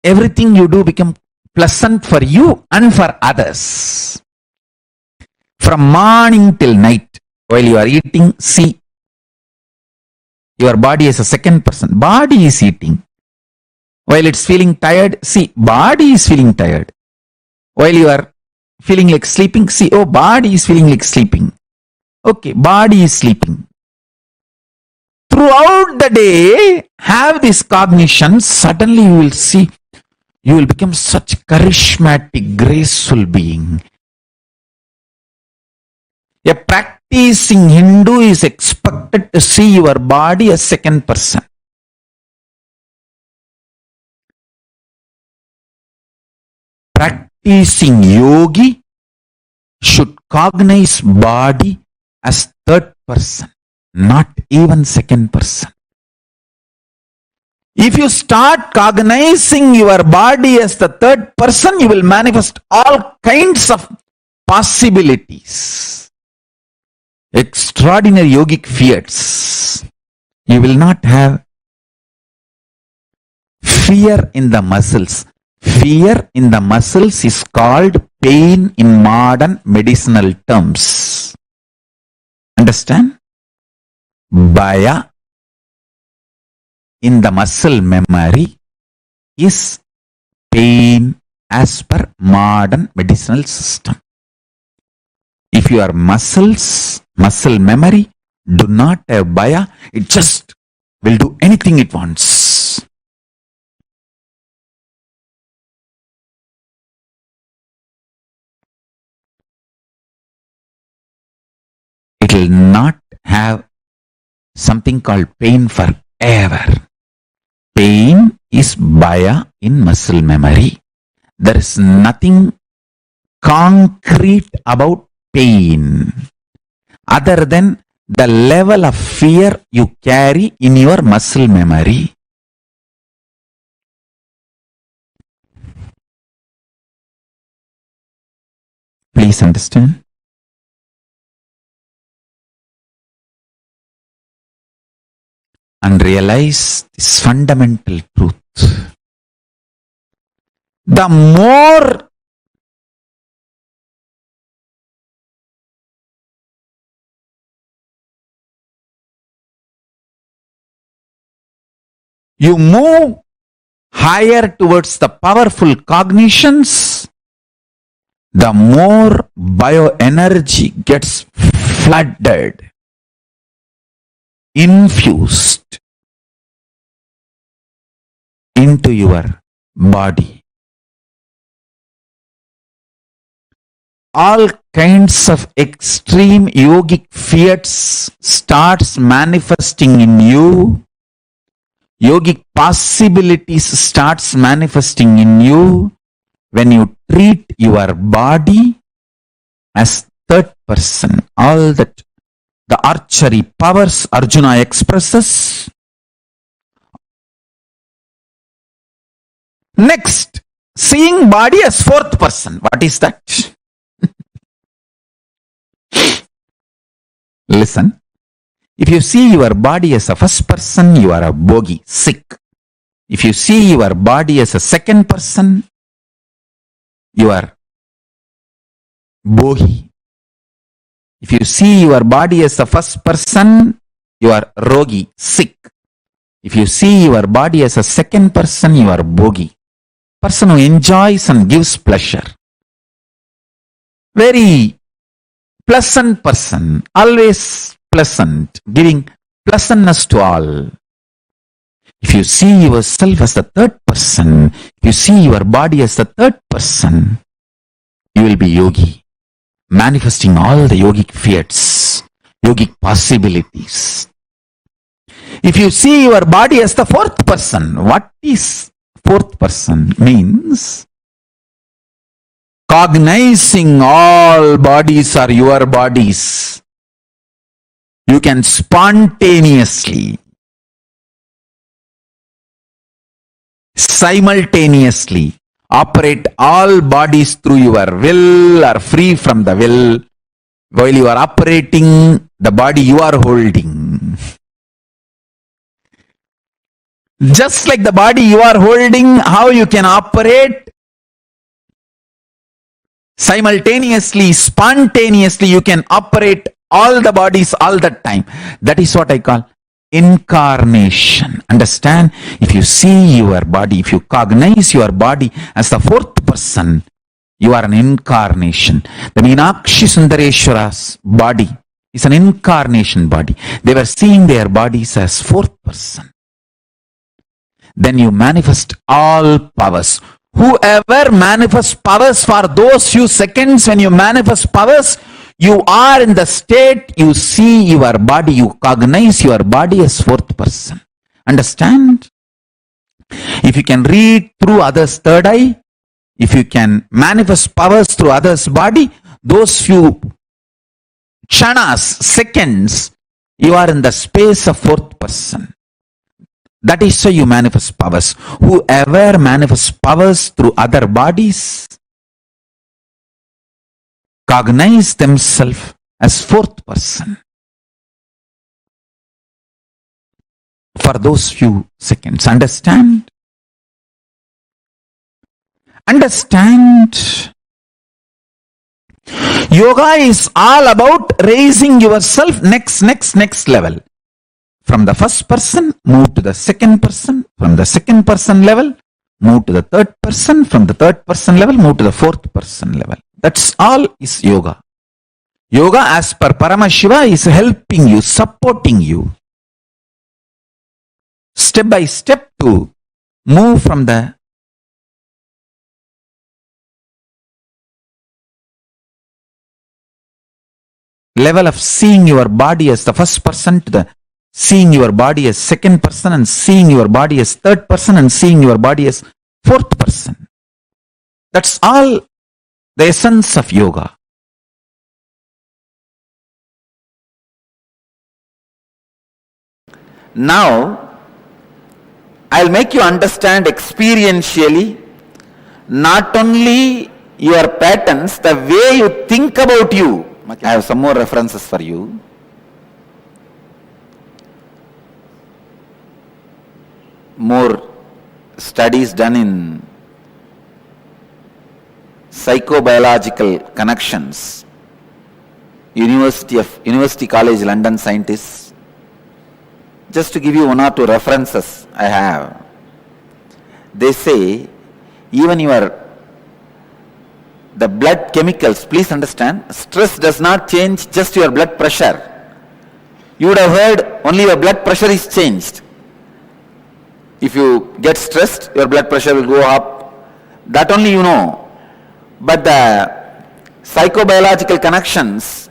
everything you do become pleasant for you and for others. From morning till night, while you are eating, see your body as a second person. Body is eating. While it's feeling tired, see, body is feeling tired. While you are feeling like sleeping, see, oh, body is feeling like sleeping. Okay, body is sleeping. Throughout the day, have this cognition. Suddenly you will see, you will become such charismatic, graceful being. A practicing Hindu is expected to see your body as second person. Practicing yogi should cognize body as third person, not even second person. If you start cognizing your body as the third person, you will manifest all kinds of possibilities. Extraordinary yogic feats. You will not have fear in the muscles. Fear in the muscles is called pain in modern medicinal terms. Understand? Bhaya in the muscle memory is pain as per modern medicinal system. If your muscle memory do not have bhaya, it just will do anything it wants. It will not have something called pain forever. Pain is bhaya in muscle memory. There is nothing concrete about pain other than the level of fear you carry in your muscle memory. Please understand. And realize this fundamental truth. The more you move higher towards the powerful cognitions, the more bioenergy gets flooded, infused into your body. All kinds of extreme yogic feats starts manifesting in you. Yogic possibilities starts manifesting in you when you treat your body as third person. All that the archery powers Arjuna expresses. Next, seeing body as fourth person. What is that? Listen. If you see your body as a first person, you are a bogi, sick. If you see your body as a second person, you are bohi. If you see your body as a first person, you are rogi, sick. If you see your body as a second person, you are bogi, person who enjoys and gives pleasure. Very pleasant person, always pleasant, giving pleasantness to all. If you see yourself as the third person, if you see your body as the third person, you will be yogi, manifesting all the yogic feats, yogic possibilities. If you see your body as the fourth person, what is fourth person? Means cognizing all bodies are your bodies. You can spontaneously, simultaneously operate all bodies through your will or free from the will while you are operating the body you are holding. Just like the body you are holding, how you can operate simultaneously, spontaneously, you can operate all the bodies all the time. That is what I call incarnation. Understand? If you see your body, if you cognize your body as the fourth person, you are an incarnation. The Meenakshi Sundareshwara's body is an incarnation body. They were seeing their bodies as fourth person. Then you manifest all powers. Whoever manifests powers for those few seconds, when you manifest powers, you are in the state, you see your body, you cognize your body as fourth person. Understand? If you can read through others' third eye, if you can manifest powers through others' body, those few chanas, seconds, you are in the space of fourth person. That is how you manifest powers. Whoever manifests powers through other bodies cognize themselves as fourth person for those few seconds. Understand? Understand? Yoga is all about raising yourself next level. From the first person, move to the second person. From the second person level, move to the third person. From the third person level, move to the fourth person level. That's all is yoga. Yoga, as per Paramashiva, is helping you, supporting you, step by step, to move from the level of seeing your body as the first person to the seeing your body as second person, and seeing your body as third person, and seeing your body as fourth person. That's all the essence of yoga. Now, I'll make you understand experientially not only your patterns, the way you think about you. I have some more references for you. More studies done in psychobiological connections. University College London scientists. Just to give you one or two references I have. They say even the blood chemicals, please understand, stress does not change just your blood pressure. You would have heard only your blood pressure is changed. If you get stressed, your blood pressure will go up. That only you know. But the psychobiological connections,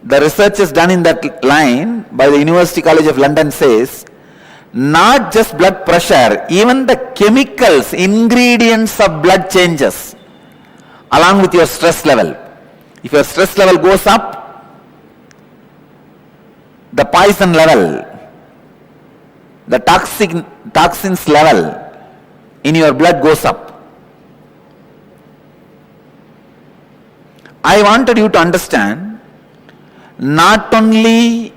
the research is done in that line by the University College of London says, not just blood pressure, even the chemicals, ingredients of blood changes along with your stress level. If your stress level goes up, the poison level, the toxins level in your blood goes up. I wanted you to understand not only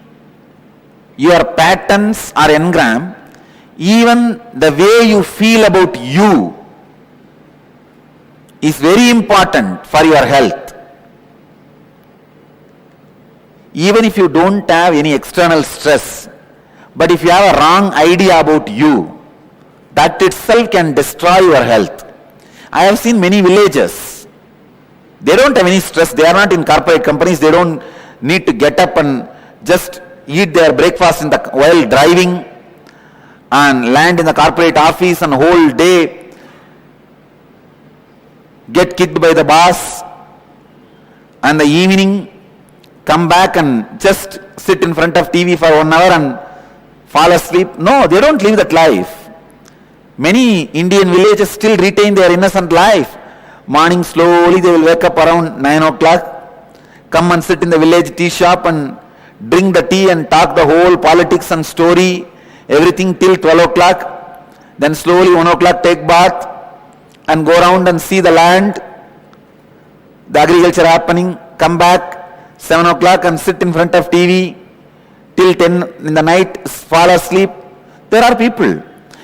your patterns are engram, even the way you feel about you is very important for your health. Even if you don't have any external stress, but if you have a wrong idea about you, that itself can destroy your health. I have seen many villages. They don't have any stress. They are not in corporate companies. They don't need to get up and just eat their breakfast while driving and land in the corporate office and whole day get kicked by the boss, and the evening come back and just sit in front of TV for 1 hour and fall asleep. No, they don't live that life. Many Indian villages still retain their innocent life. Morning slowly they will wake up around 9 o'clock, come and sit in the village tea shop and drink the tea and talk the whole politics and story, everything till 12 o'clock. Then slowly 1 o'clock take bath and go around and see the land, the agriculture happening, come back 7 o'clock and sit in front of TV till 10 in the night, fall asleep. There are people,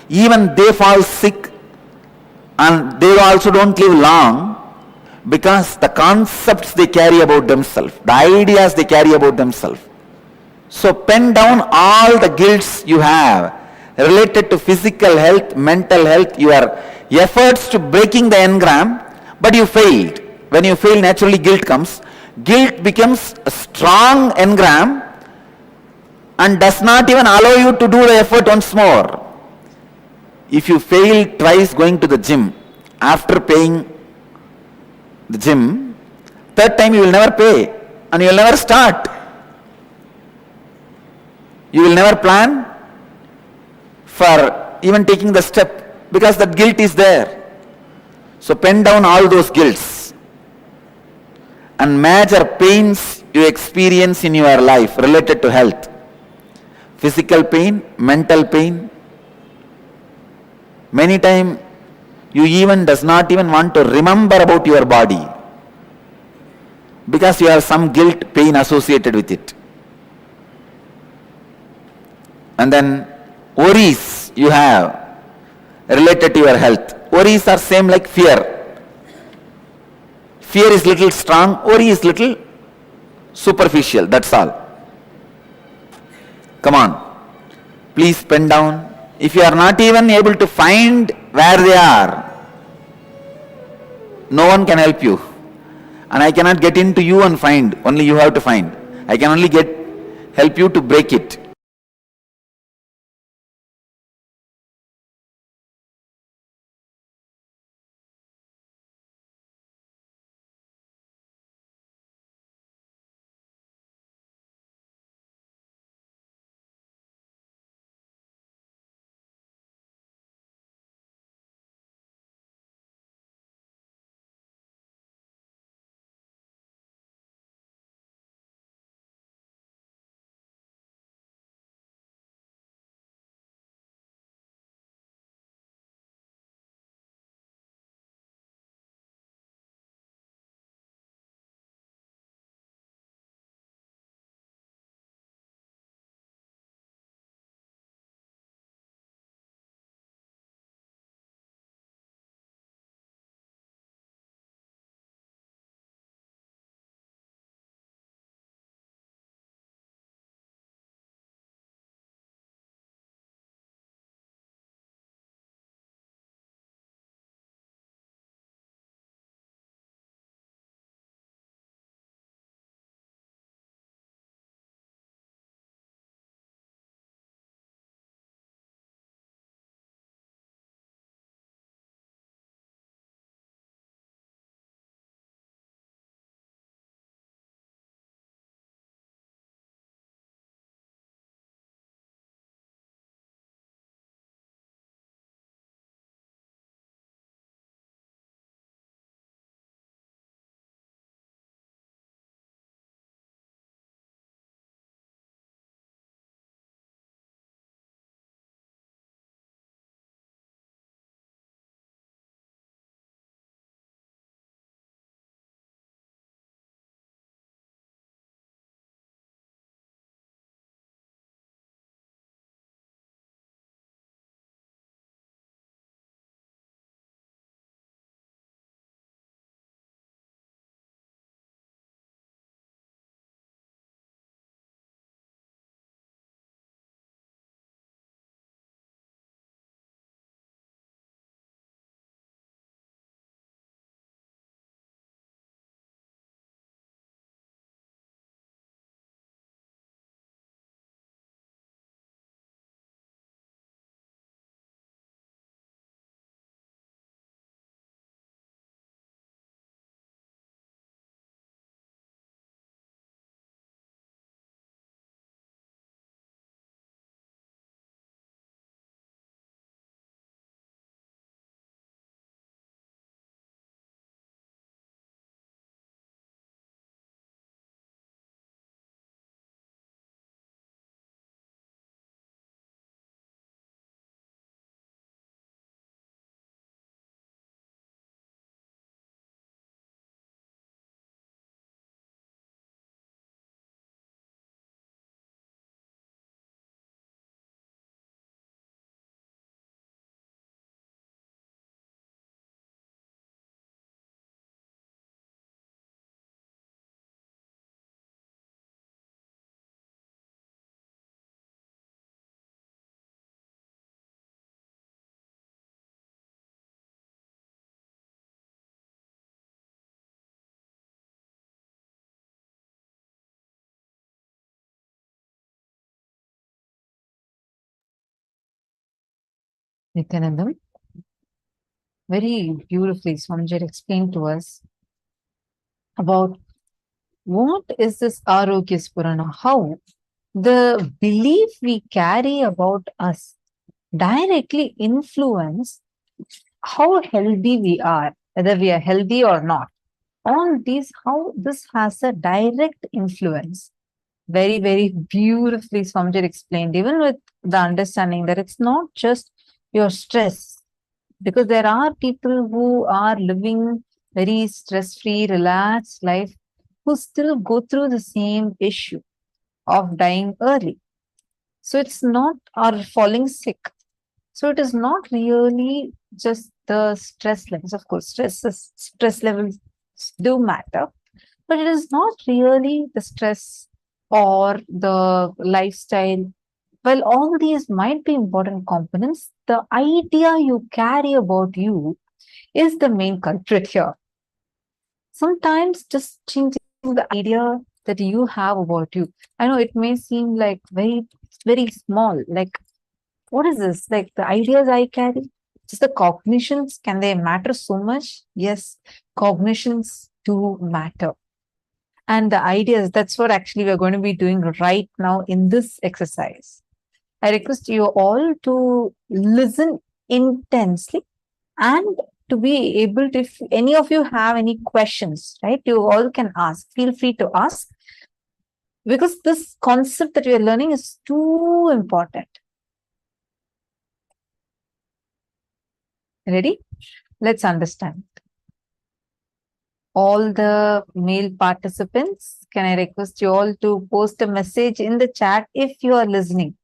even they fall sick and they also don't live long because the concepts they carry about themselves, the ideas they carry about themselves. So pen down all the guilts you have related to physical health, mental health, your efforts to breaking the engram, but you failed. When you fail, naturally guilt comes. Guilt becomes a strong engram and does not even allow you to do the effort once more. If you fail twice going to the gym, after paying the gym, third time you will never pay and you will never start. You will never plan for even taking the step because that guilt is there. So pen down all those guilts and major pains you experience in your life related to health. Physical pain, mental pain. Many times you even does not even want to remember about your body because you have some guilt, pain associated with it. And then worries you have related to your health. Worries are same like fear. Fear is little strong, worry is little superficial, that's all. Come on, please pen down. If you are not even able to find where they are, no one can help you. And I cannot get into you and find, only you have to find. I can only help you to break it. Nithyananda, very beautifully, Swamiji explained to us about what is this Arogya Spurana, how the belief we carry about us directly influence how healthy we are, whether we are healthy or not. All these, how this has a direct influence. Very, very beautifully Swamiji explained, even with the understanding that it's not just your stress, because there are people who are living very stress-free, relaxed life, who still go through the same issue of dying early. So it's not, or falling sick. So it is not really just the stress levels. Of course, stress levels do matter, but it is not really the stress or the lifestyle. While all these might be important components, the idea you carry about you is the main culprit here. Sometimes just changing the idea that you have about you. I know it may seem like very, very small, like what is this? Like the ideas I carry, just the cognitions, can they matter so much? Yes, cognitions do matter. And the ideas, that's what actually we're going to be doing right now in this exercise. I request you all to listen intensely and to be able to, if any of you have any questions, right, you all can ask. Feel free to ask, because this concept that we are learning is too important. Ready? Let's understand. All the male participants, can I request you all to post a message in the chat if you are listening?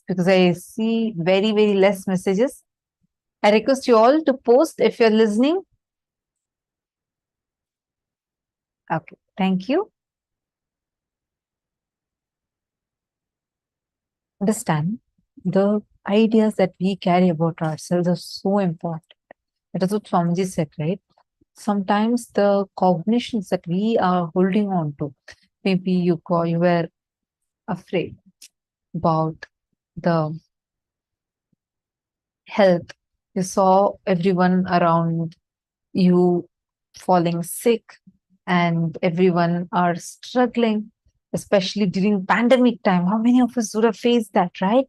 Because I see very, very less messages. I request you all to post if you're listening. Okay, thank you. Understand, the ideas that we carry about ourselves are so important. That is what Swamiji said, right? Sometimes the cognitions that we are holding on to, maybe you were afraid about the health. You saw everyone around you falling sick and everyone are struggling, especially during pandemic time. How many of us would have faced that, right?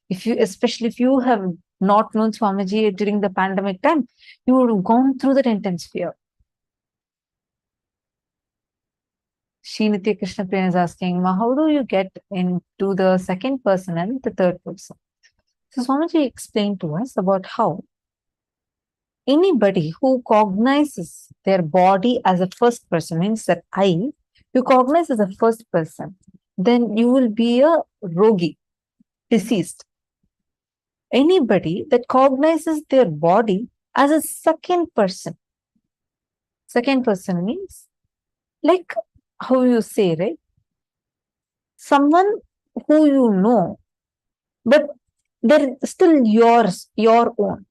Especially if you have not known Swamiji during the pandemic time, you would have gone through that intense fear. Srinitya Krishna Priya is asking, Ma, how do you get into the second person and the third person? So Swamiji explained to us about how anybody who cognizes their body as a first person, means that you cognize as a first person, then you will be a rogi, deceased. Anybody that cognizes their body as a second person means, like how you say, right? Someone who you know, but they're still yours, your own.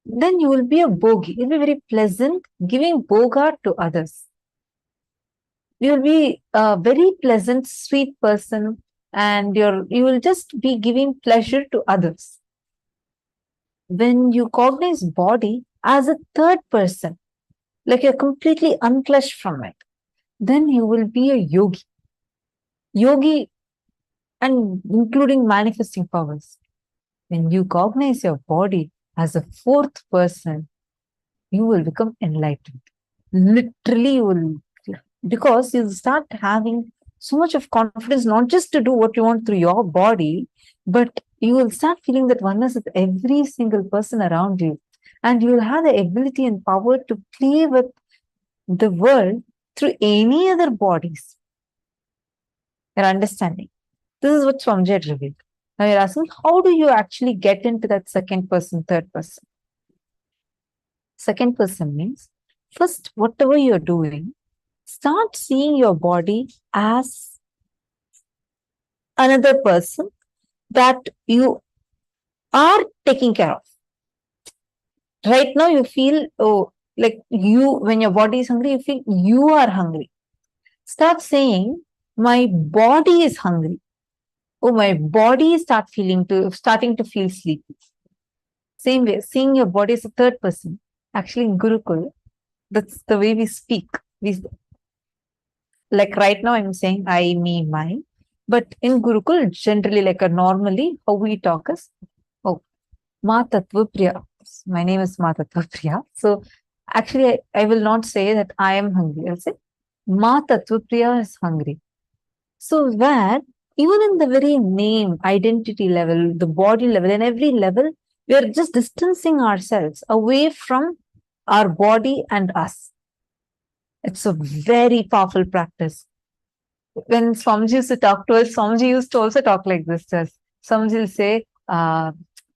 Then you will be a bogi. You'll be very pleasant, giving bogart to others. You'll be a very pleasant, sweet person, and you will just be giving pleasure to others. When you cognize body as a third person, like you're completely unclutched from it, then you will be a yogi. Yogi, and including manifesting powers. When you cognize your body as a fourth person, you will become enlightened. Literally, you will, because you start having so much of confidence, not just to do what you want through your body, but you will start feeling that oneness with every single person around you. And you will have the ability and power to play with the world through any other bodies. You're understanding? This is what Swamiji had revealed. Now you're asking, how do you actually get into that second person, third person? Second person means, first, whatever you're doing, start seeing your body as another person that you are taking care of. Right now, you feel, like when your body is hungry, you feel you are hungry. Start saying, my body is hungry. oh, my body is starting to feel sleepy. Same way, seeing your body as a third person. Actually, in Gurukul, that's the way we speak. Like right now, I'm saying I, me, my. But in Gurukul, generally, normally, how we talk is, oh, Ma Tattva Priya. My name is Ma Tattva Priya. So actually, I will not say that I am hungry. I'll say Ma Tattva Priya is hungry. So where even in the very name, identity level, the body level, and every level, we are just distancing ourselves away from our body and us. It's a very powerful practice. When Swamiji used to talk to us, Swamiji used to also talk like this to us. Swamiji will say,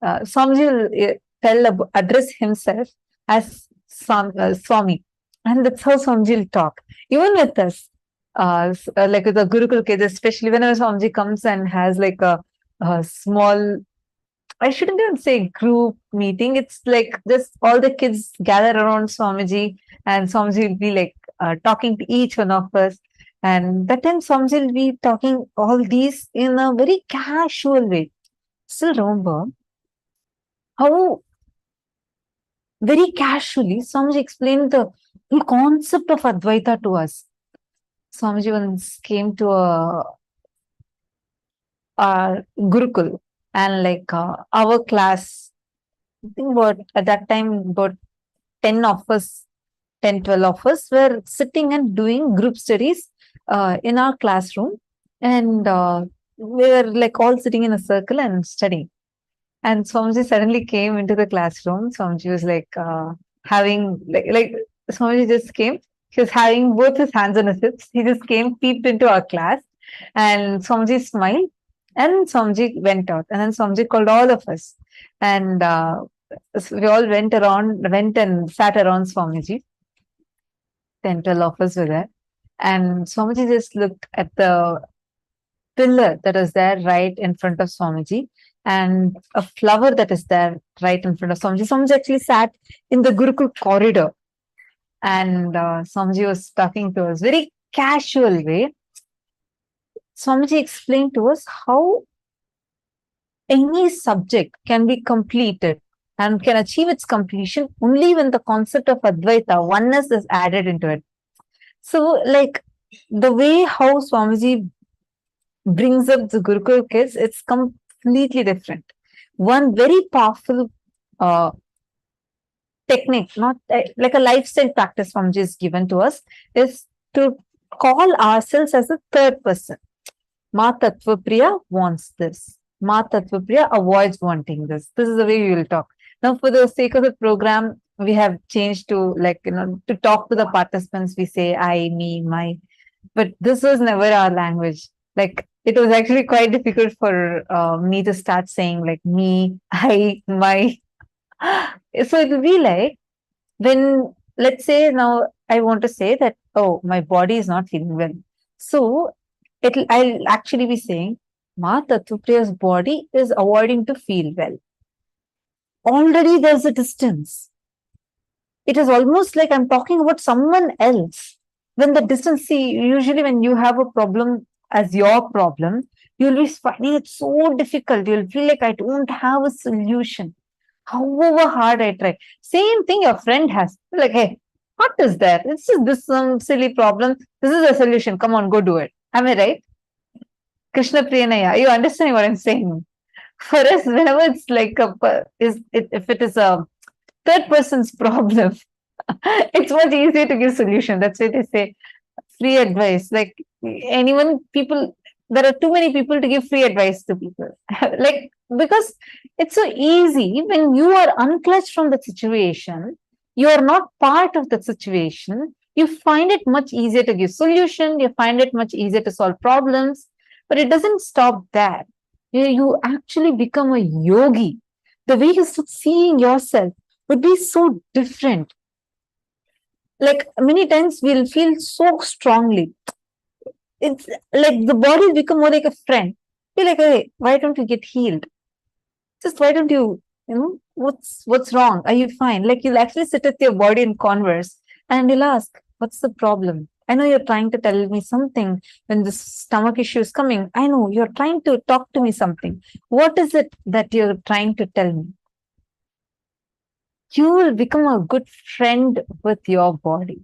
Swamiji will address himself as Swami. And that's how Swamiji will talk. Even with us, like with the Gurukul cases, especially whenever Swamiji comes and has like a small, I shouldn't even say group meeting. It's like just all the kids gather around Swamiji, and Swamiji will be like talking to each one of us. And that time Swamiji will be talking all these in a very casual way. Still remember how very casually Swamiji explained the whole concept of Advaita to us. Swamiji once came to a Gurukul, and like our class, I think at that time about 10 of us, 10, 12 of us were sitting and doing group studies in our classroom, and we were like all sitting in a circle and studying. And Swamiji suddenly came into the classroom. Swamiji was like having like Swamiji just came. He was having both his hands on his hips. He just came, peeped into our class, and Swamiji smiled, and Swamiji went out. And then Swamiji called all of us, and we all went and sat around Swamiji. 10, 12 of us were there, and Swamiji just looked at the pillar that is there right in front of Swamiji, and a flower that is there right in front of Swamiji. Swamiji actually sat in the Gurukul corridor, and Swamiji was talking to us very casual way. Swamiji explained to us how any subject can be completed and can achieve its completion only when the concept of Advaita, oneness, is added into it. So, like the way how Swamiji brings up the Gurukul kids, it's completely different. One very powerful technique, not like a lifestyle practice Swamiji is given to us, is to call ourselves as a third person. Ma Tattva Priya wants this. Ma Tattva Priya avoids wanting this. This is the way we will talk. Now, for the sake of the program, we have changed to to talk to the participants, we say I, me, my. But this was never our language. Like, it was actually quite difficult for me to start saying like me, I, my. So it will be like, when, let's say now I want to say that, oh, my body is not feeling well. So I'll actually be saying, Ma Tattva Priya's body is avoiding to feel well. Already there's a distance. It is almost like I'm talking about someone else. When the distance, see, usually when you have a problem as your problem, you'll be finding it so difficult. You'll feel like I don't have a solution. However hard I try. Same thing your friend has. Like, hey, what is that? It's just this some silly problem. This is a solution. Come on, go do it. Am I right? Krishna Priyanaya, you understand what I'm saying? For us, whenever it's like if it is a third person's problem, it's much easier to give solution. That's why they say free advice. Like there are too many people to give free advice to people. Like, because it's so easy when you are unclutched from the situation, you are not part of the situation, you find it much easier to give solution, you find it much easier to solve problems, but it doesn't stop there. You actually become a yogi. The way you start seeing yourself would be so different. Like, many times we'll feel so strongly. It's like the body become more like a friend. Be like, hey, why don't you get healed? Just why don't you, what's wrong? Are you fine? Like, you'll actually sit with your body and converse, and you'll ask, what's the problem? I know you're trying to tell me something when this stomach issue is coming. I know you're trying to talk to me something. What is it that you're trying to tell me? You will become a good friend with your body.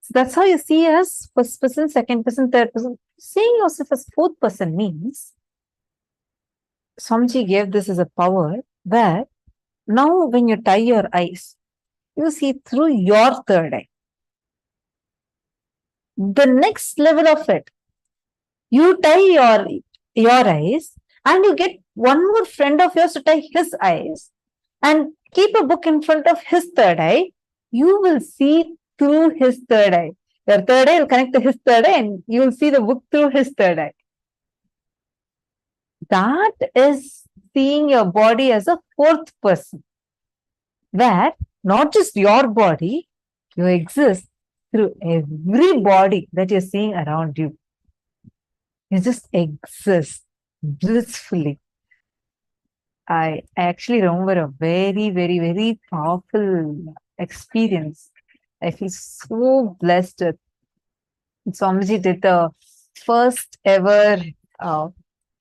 So that's how you see us, first person, second person, third person. Seeing yourself as fourth person means Swamiji gave this as a power where now when you tie your eyes, you see through your third eye. The next level of it, you tie your eyes and you get one more friend of yours to tie his eyes and keep a book in front of his third eye. You will see through his third eye. Your third eye will connect to his third eye and you will see the book through his third eye. That is seeing your body as a fourth person, where not just your body, you exist through every body that you're seeing around you. You just exist blissfully. I actually remember a very, very, very powerful experience. I feel so blessed with. Swamiji did the first ever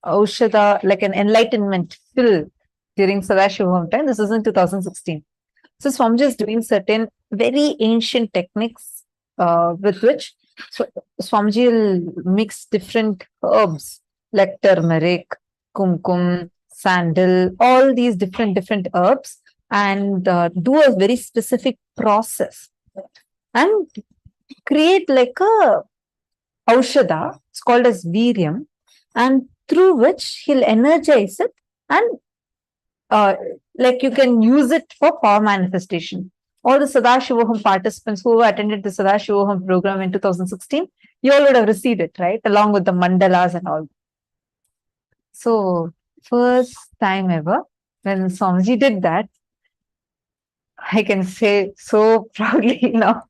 Aushadha, like an enlightenment fill during Sadashivoham time. This was in 2016. So Swamiji is doing certain very ancient techniques with which Swamiji will mix different herbs like turmeric, kumkum, sandal, all these different herbs and do a very specific process and create like a Aushadha, it's called as Viryam, and through which he'll energize it and like you can use it for power manifestation. All the Sadashivoham participants who attended the Sadashivoham program in 2016, you all would have received it, right? Along with the mandalas and all. So, first time ever, when Swamiji did that, I can say so proudly now.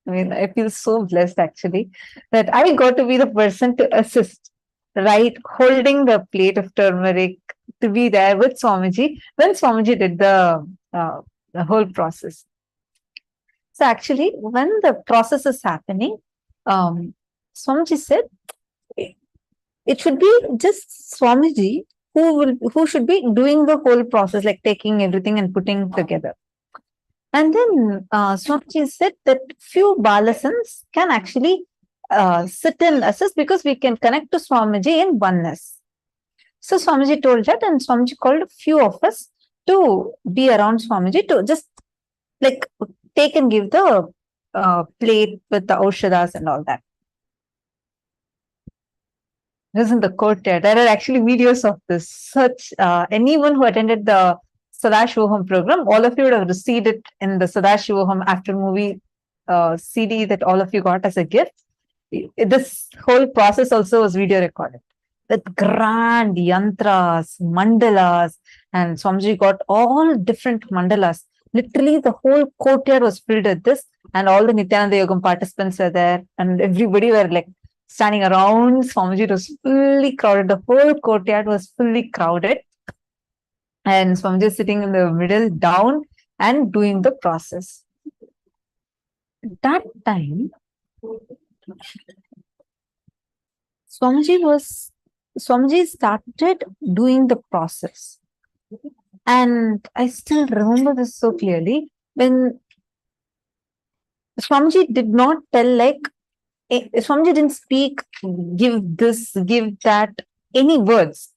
I mean, I feel so blessed actually that I got to be the person to assist, right? Holding the plate of turmeric, to be there with Swamiji when Swamiji did the whole process. So actually, when the process is happening, Swamiji said it should be just Swamiji who should be doing the whole process, like taking everything and putting together. And then Swamiji said that few balasans can actually sit and assist because we can connect to Swamiji in oneness. So Swamiji told that, and Swamiji called a few of us to be around Swamiji to just like take and give the plate with the Aushadas and all that. This is in the courtyard. There are actually videos of this. Such anyone who attended the Sadashivoham program, all of you would have received it in the Sadashivoham after movie CD that all of you got as a gift. This whole process also was video recorded with grand yantras, mandalas, and Swamiji got all different mandalas. Literally, the whole courtyard was filled with this, and all the Nithyananda Yogam participants were there, and everybody were like standing around Swamiji. It was fully crowded. The whole courtyard was fully crowded. And Swamiji is sitting in the middle down and doing the process. That time, Swamiji started doing the process. And I still remember this so clearly. When Swamiji did not tell like, Swamiji didn't speak, give this, give that, any words.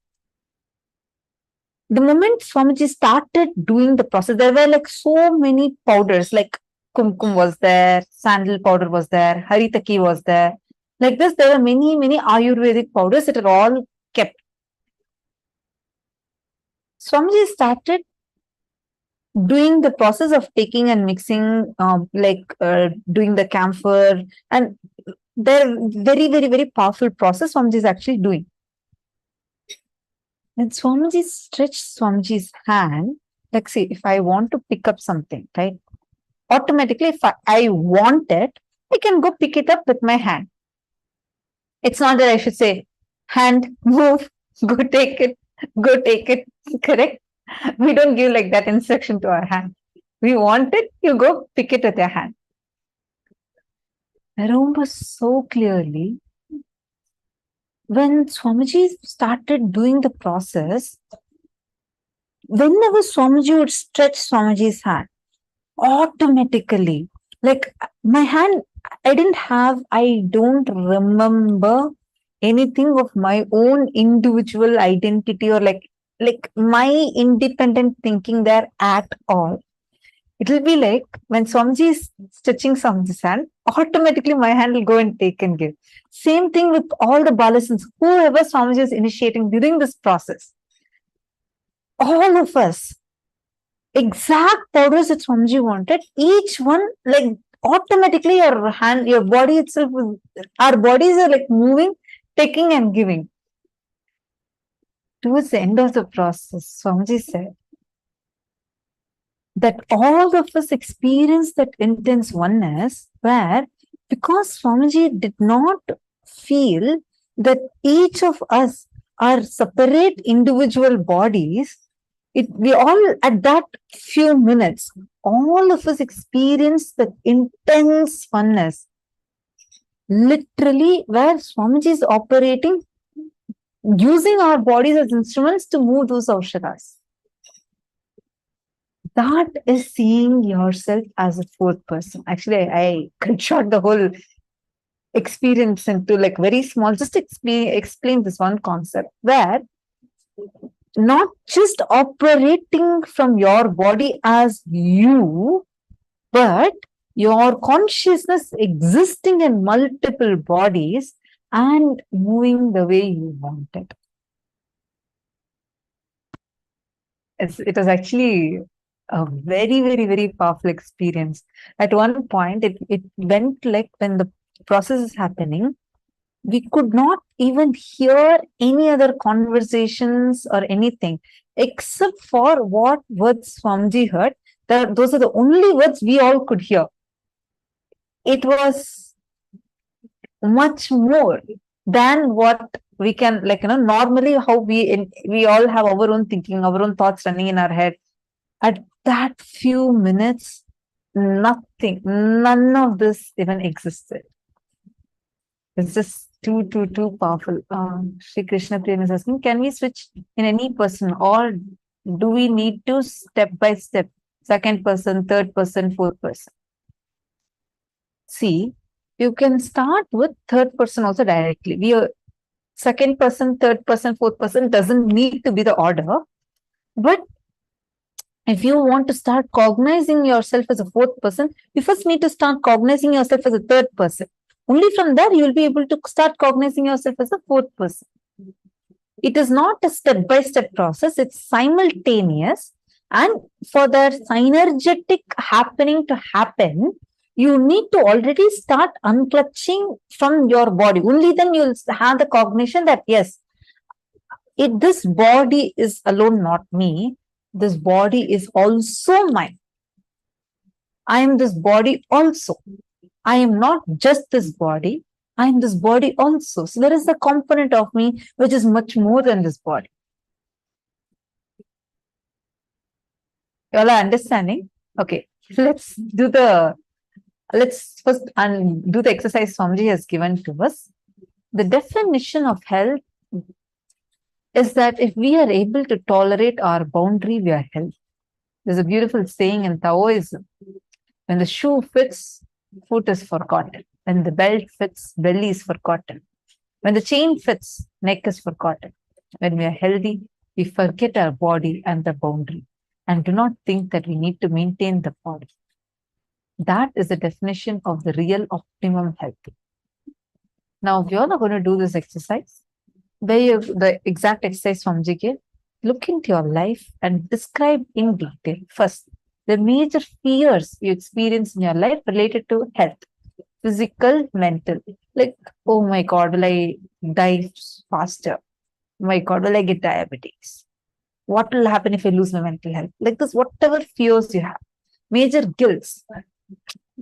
The moment Swamiji started doing the process, there were like so many powders, like kumkum was there, sandal powder was there, haritaki was there. Like this, there are many, many Ayurvedic powders that are all kept. Swamiji started doing the process of taking and mixing, doing the camphor, and they're very, very, very powerful process Swamiji is actually doing. When Swamiji stretched Swamiji's hand, like say, if I want to pick up something, right? Automatically, if I want it, I can go pick it up with my hand. It's not that I should say, hand, move, go take it, correct? We don't give like that instruction to our hand. We want it, you go pick it with your hand. I remember so clearly when Swamiji started doing the process, whenever Swamiji would stretch Swamiji's hand, automatically, like my hand, I don't remember anything of my own individual identity or like my independent thinking there at all. It will be like when Swamiji is stretching Swamiji's hand, automatically my hand will go and take and give. Same thing with all the Balasans, whoever Swamiji is initiating during this process. All of us, exact powders that Swamiji wanted, each one like automatically your hand, your body itself, our bodies are like moving, taking and giving. Towards the end of the process, Swamiji said that all of us experience that intense oneness where, because Swamiji did not feel that each of us are separate individual bodies, we all at that few minutes, all of us experience the intense oneness. Literally, where Swamiji is operating, using our bodies as instruments to move those aushadas. That is seeing yourself as a fourth person. Actually, I cut short the whole experience into like very small, just explain this one concept where not just operating from your body as you, but your consciousness existing in multiple bodies and moving the way you want it. It was actually a very, very, very powerful experience. At one point, it went like when the process is happening, we could not even hear any other conversations or anything except for what words Swamiji heard. Those are the only words we all could hear. It was much more than what we can, normally how we all have our own thinking, our own thoughts running in our head. At that few minutes, none of this even existed. It's just too powerful. Sri Krishna Prem is asking, can we switch in any person or do we need to step by step, second person, third person, fourth person? See, you can start with third person also directly. Second person, third person, fourth person doesn't need to be the order. But if you want to start cognizing yourself as a fourth person, you first need to start cognizing yourself as a third person. Only from there, you will be able to start cognizing yourself as a fourth person. It is not a step-by-step process. It's simultaneous. And for that synergetic happening to happen, you need to already start unclutching from your body. Only then you'll have the cognition that, yes, this body is alone not me. This body is also mine. I am this body also. I am not just this body. I am this body also. So there is a component of me which is much more than this body. You all are understanding? Okay, let's first do the exercise Swamiji has given to us. The definition of health is that if we are able to tolerate our boundary, we are healthy. There's a beautiful saying in Taoism. When the shoe fits, foot is forgotten. When the belt fits, belly is forgotten. When the chain fits, neck is forgotten. When we are healthy, we forget our body and the boundary and do not think that we need to maintain the body. That is the definition of the real optimum health. Now, we all are going to do this exercise. The exact exercise from Jigir. Look into your life and describe in detail first the major fears you experience in your life related to health, physical, mental. Like, oh my God, will I die faster? Oh my God, will I get diabetes? What will happen if I lose my mental health? Like this, whatever fears you have, major guilts,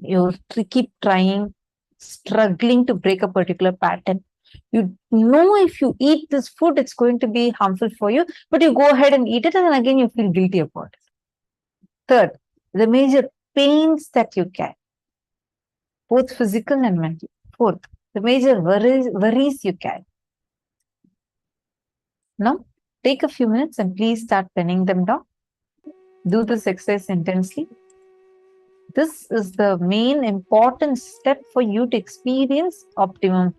you keep trying, struggling to break a particular pattern. You know if you eat this food, it's going to be harmful for you, but you go ahead and eat it and then again you feel guilty about it. Third, the major pains that you get. both physical and mental. Fourth, the major worries you carry. Now, take a few minutes and please start penning them down. Do this exercise intensely. This is the main important step for you to experience optimum.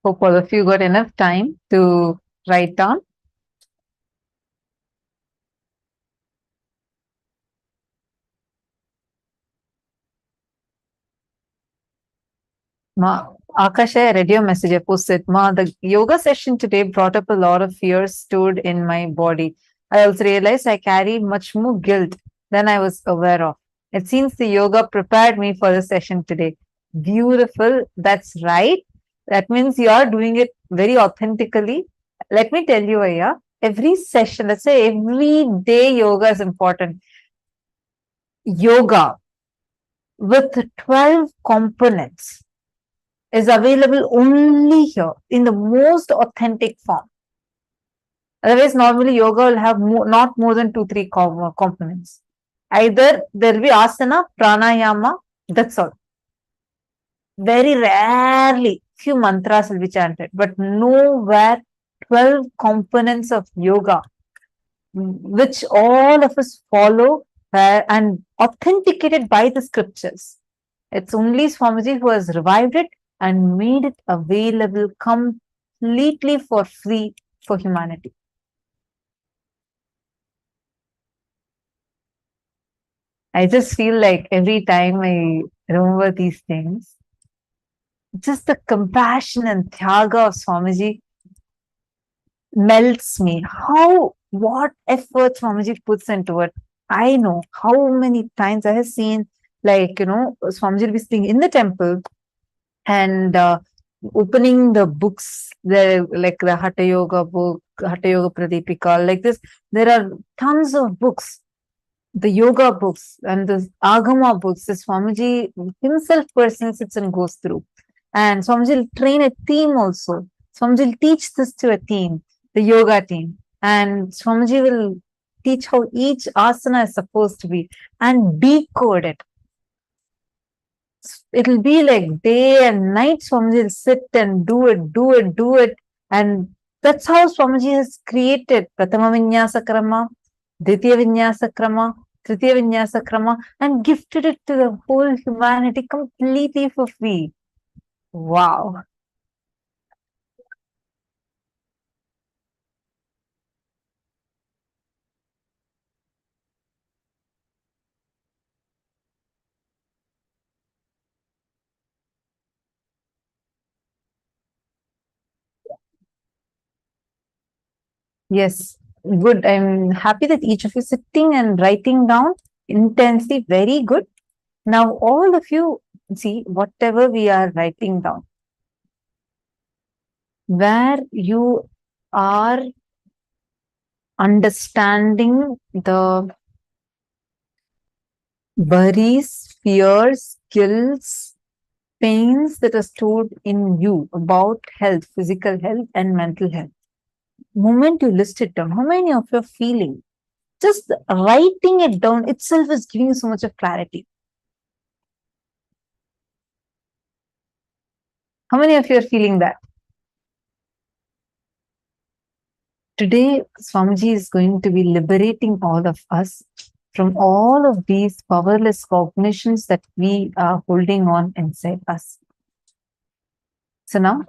Hope all of you got enough time to write down. Ma, Akash, I read your message. I posted, Ma, the yoga session today brought up a lot of fears stored in my body. I also realized I carry much more guilt than I was aware of. It seems the yoga prepared me for the session today. Beautiful. That's right. That means you are doing it very authentically. Let me tell you, Aya, every session, let's say every day yoga is important. Yoga with 12 components is available only here in the most authentic form. Otherwise, normally yoga will have not more than 2-3 components. Either there will be asana, pranayama, that's all. Very rarely few mantras will be chanted, but nowhere 12 components of yoga, which all of us follow and authenticated by the scriptures. It's only Swamiji who has revived it and made it available completely for free for humanity. I just feel like every time I remember these things, just the compassion and tyaga of Swamiji melts me. What effort Swamiji puts into it. I know how many times I have seen, like, Swamiji will be sitting in the temple and opening the books, like the Hatha Yoga book, Hatha Yoga Pradipika, like this. There are tons of books, the yoga books and the Agama books. The Swamiji himself personally sits and goes through. And Swamiji will train a team also. Swamiji will teach this to a team, the yoga team. And Swamiji will teach how each asana is supposed to be and decode it. It'll be like day and night. Swamiji will sit and do it. And that's how Swamiji has created Pratama Vinyasa Krama, Ditiya Vinyasa Krama, Tritiya Vinyasa Krama, and gifted it to the whole humanity completely for free. Wow. Yes, good. I'm happy that each of you sitting and writing down intensely. Very good. Now, all of you see whatever we are writing down, where you are understanding the worries, fears, guilts, pains that are stored in you about health, physical health, and mental health. Moment you list it down, how many of you are feeling? Just writing it down itself is giving you so much of clarity. How many of you are feeling that? Today, Swamiji is going to be liberating all of us from all of these powerless cognitions that we are holding on inside us. So now,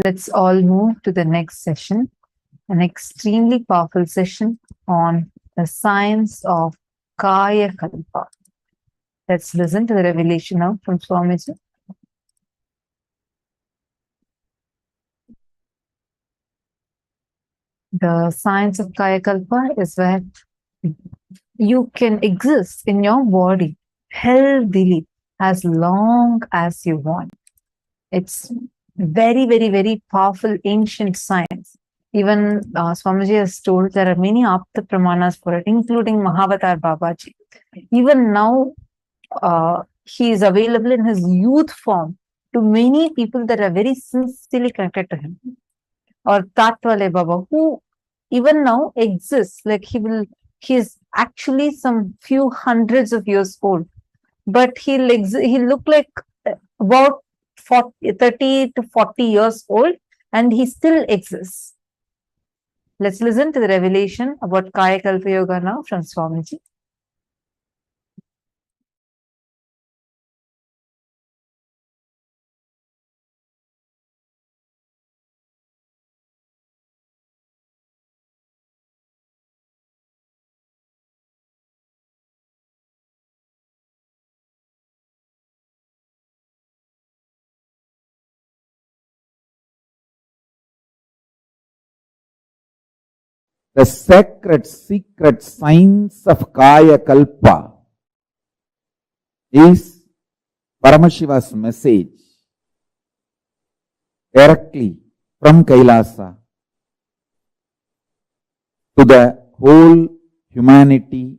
let's all move to the next session, an extremely powerful session on the science of Kayakalpa. Let's listen to the revelation now from Swamiji. The science of Kayakalpa is where you can exist in your body healthily as long as you want. It's very, very, very powerful ancient science. Even Swamiji has told there are many Apta Pramanas for it, including Mahavatar Babaji. Even now, he is available in his youth form to many people that are very sincerely connected to him. Or Tatwale Baba, who even now exists, like he is actually some few hundreds of years old, but he'll look like about 30 to 40 years old, and he still exists. Let's listen to the revelation about Kayakalpa Yoga now from Swamiji. the sacred secret science of Kayakalpa is Paramashiva's message directly from Kailasa to the whole humanity,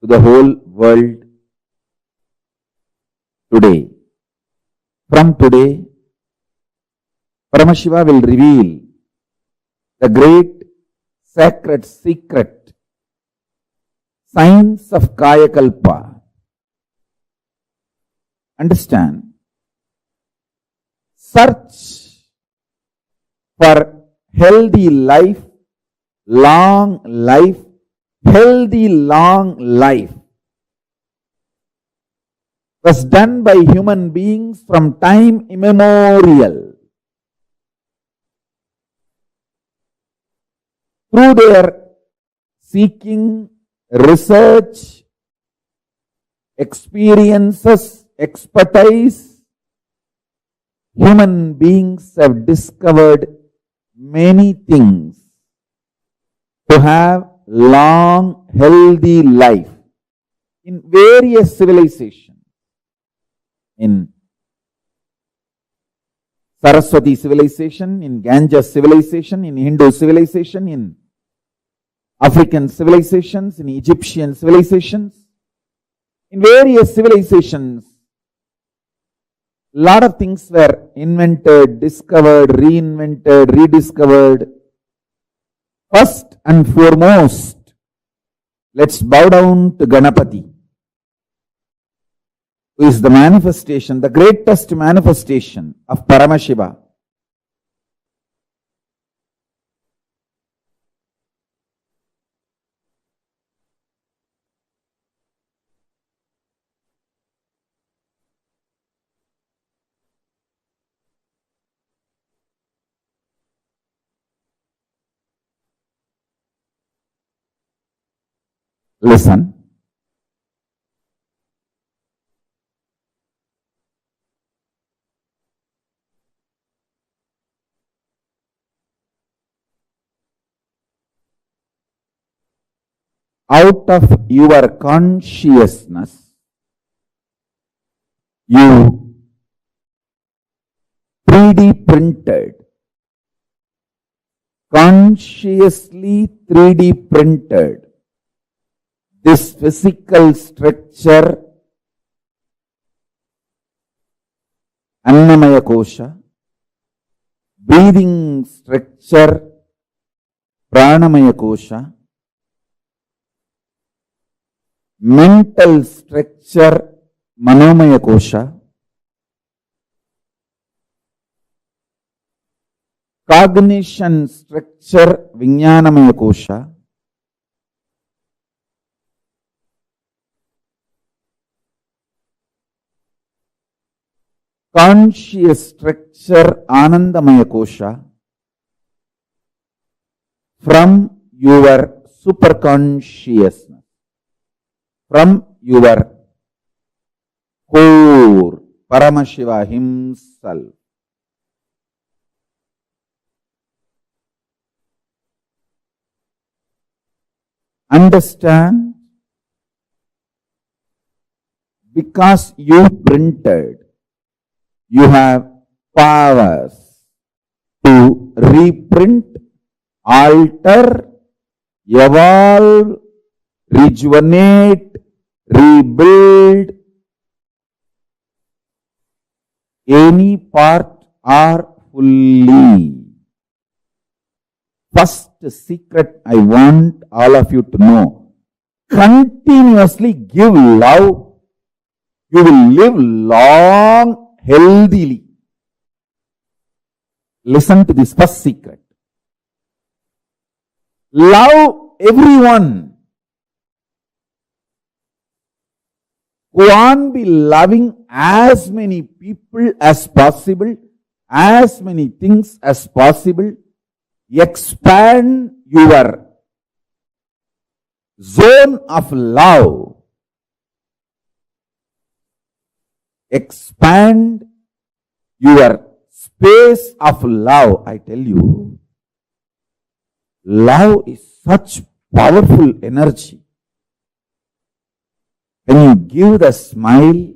to the whole world today. From today, Paramashiva will reveal the great sacred secret, science of Kayakalpa. Understand? Search for healthy life, long life, healthy long life was done by human beings from time immemorial. Through their seeking, research, experiences, expertise, human beings have discovered many things to have long, healthy life in various civilizations. In Saraswati civilization, in Ganges civilization, in Hindu civilization, in African civilizations, in Egyptian civilizations, in various civilizations, lot of things were invented, discovered, reinvented, rediscovered. First and foremost, let's bow down to Ganapati, who is the manifestation, the greatest manifestation of Paramashiva. Listen. Out of your consciousness, you 3D printed, consciously 3D printed this physical structure, Annamaya Kosha, breathing structure, Pranamaya Kosha, mental structure, Manomaya Kosha, cognition structure, Vijnanamaya Kosha, conscious structure, Anandamaya Kosha, from your superconsciousness, from your core, Paramashiva himself. Understand? Because you printed, you have powers to reprint, alter, evolve, rejuvenate, rebuild any part or fully. First secret I want all of you to know. Continuously give love. You will live long, healthily. Listen to this first secret. Love everyone. Go on be loving as many people as possible, as many things as possible. Expand your zone of love. Expand your space of love. I tell you, Love is such powerful energy. When you give the smile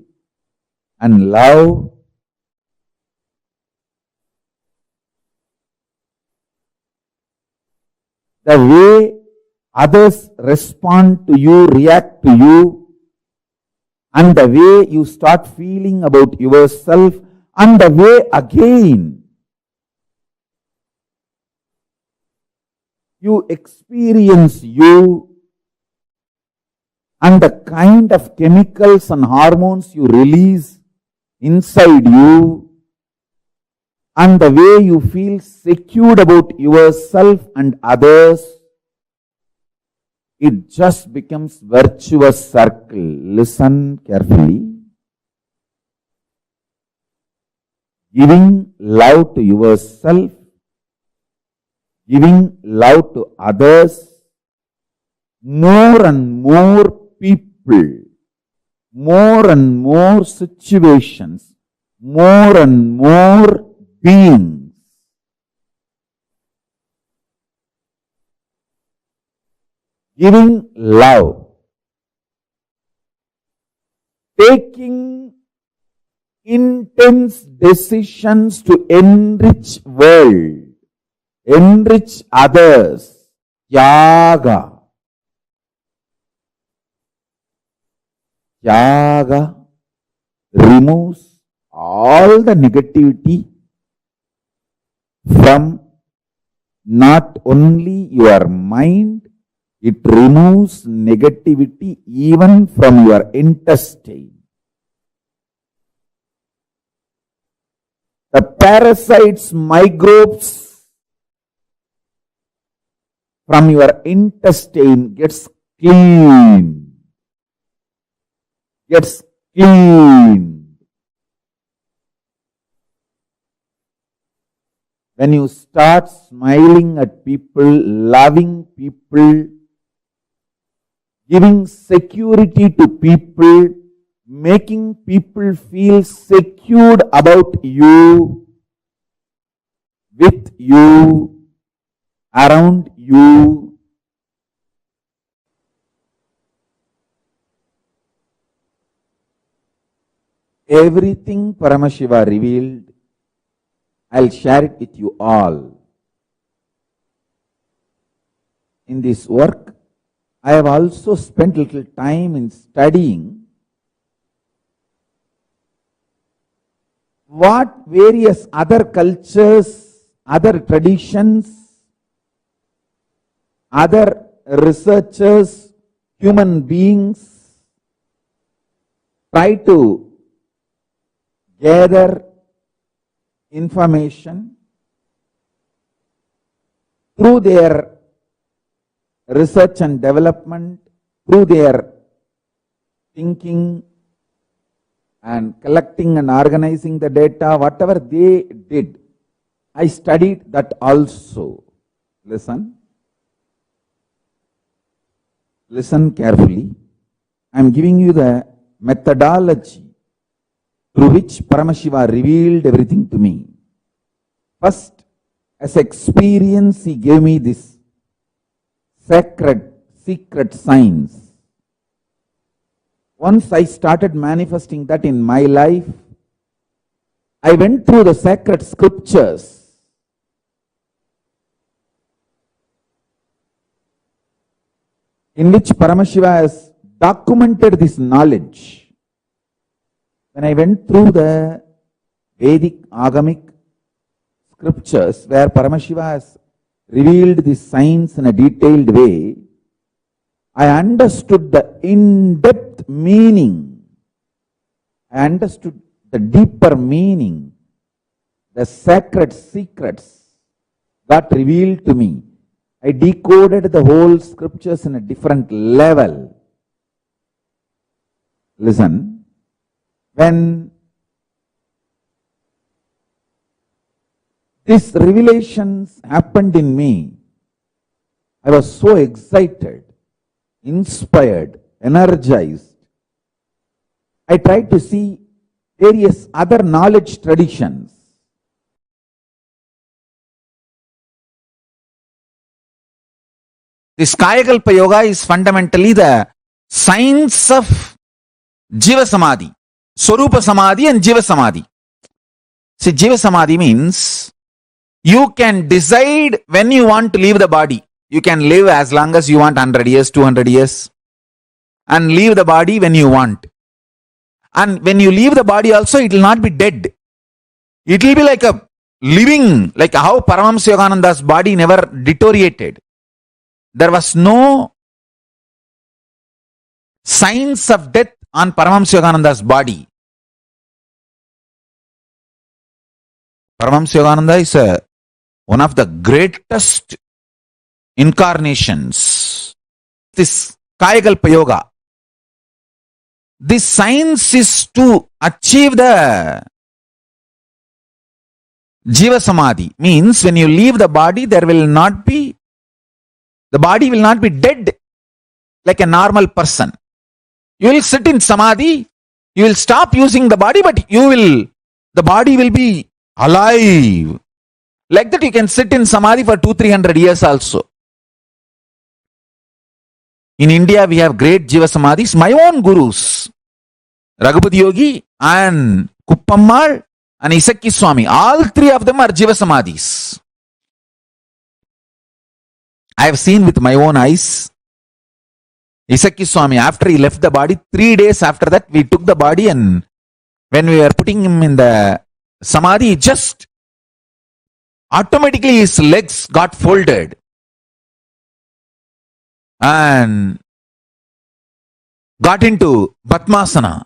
and love, the way others respond to you, react to you, and the way you start feeling about yourself, and the way again you experience you, and the kind of chemicals and hormones you release inside you, and the way you feel secured about yourself and others, it just becomes virtuous circle. Listen carefully. Giving love to yourself, giving love to others, more and more people, more and more situations, more and more beings giving love, taking intense decisions to enrich world, enrich others, Tyaga. Tyaga removes all the negativity from not only your mind, it removes negativity even from your intestine. The parasites, microbes from your intestine gets clean. Gets clean. When you start smiling at people, loving people, giving security to people, making people feel secured about you, with you, around you, everything Paramashiva revealed, I'll share it with you all. In this work, I have also spent little time in studying what various other cultures, other traditions, other researchers, human beings try to gather information through their research and development, through their thinking and collecting and organizing the data, whatever they did, I studied that also. Listen. Listen carefully. I am giving you the methodology through which Paramashiva revealed everything to me. First, as experience, he gave me this sacred, secret science. Once I started manifesting that in my life, I went through the sacred scriptures. In which Paramashiva has documented this knowledge. When I went through the Vedic Agamic scriptures where Paramashiva has revealed this science in a detailed way, I understood the in-depth meaning. I understood the deeper meaning, the sacred secrets got revealed to me. I decoded the whole scriptures in a different level. Listen. When these revelations happened in me, I was so excited, inspired, energized. I tried to see various other knowledge traditions. This Kayakalpa Yoga is fundamentally the science of Jiva Samadhi, Swarupa Samadhi and Jiva Samadhi. See, Jiva Samadhi means you can decide when you want to leave the body. You can live as long as you want, 100 years, 200 years, and leave the body when you want. And when you leave the body also, it will not be dead. It will be like a living, like how Paramahansa body never deteriorated. There was no signs of death on Paramahansa body. Paramahansa is one of the greatest incarnations. This Kayakalpa Yoga. This science is to achieve the Jiva Samadhi. Means when you leave the body, the body will not be dead like a normal person. You will sit in Samadhi, you will stop using the body, but the body will be alive. Like that you can sit in Samadhi for 200-300 years also. In India, we have great Jiva Samadhis. My own gurus, Raghupati Yogi and Kuppammal and Isakki Swami, all three of them are Jiva Samadhis. I have seen with my own eyes. Isakki Swami, after he left the body, 3 days after that, we took the body, and when we were putting him in the Samadhi, just automatically his legs got folded and got into Padmasana.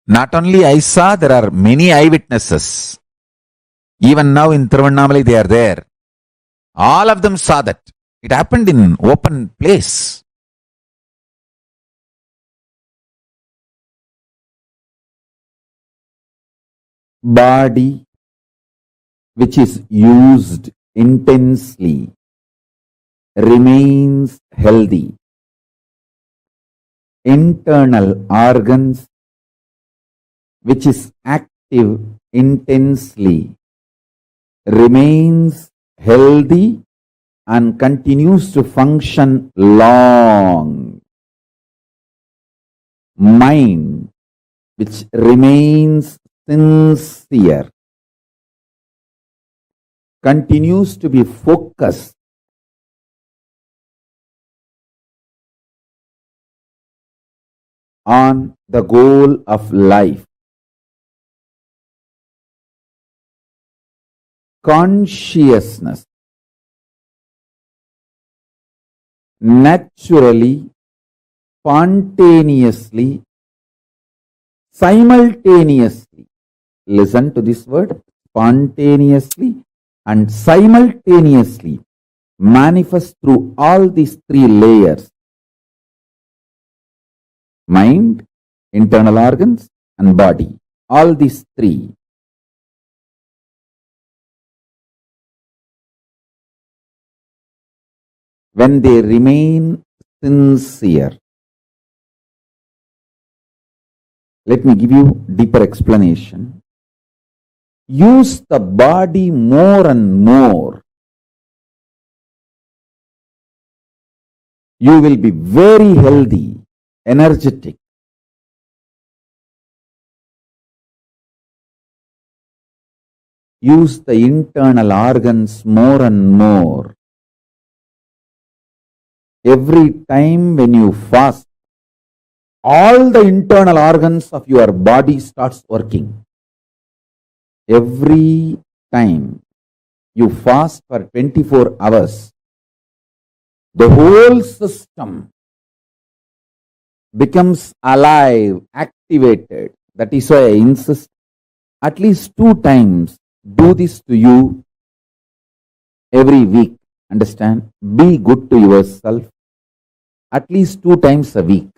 Not only I saw, there are many eyewitnesses. Even now in Tiruvannamalai they are there. All of them saw that. It happened in open place. Body which is used intensely remains healthy. Internal organs which is active intensely remains healthy and continues to function long. Mind which remains sincere continues to be focused on the goal of life. Consciousness naturally, spontaneously, simultaneously, listen to this word, spontaneously and simultaneously manifest through all these three layers: mind, internal organs and body. All these three. When they remain sincere. Let me give you deeper explanation. Use the body more and more. You will be very healthy, energetic. Use the internal organs more and more. Every time when you fast, all the internal organs of your body starts working. Every time you fast for 24 hours, the whole system becomes alive, activated. That is why I insist at least 2 times do this to you every week. Understand? Be good to yourself at least 2 times a week.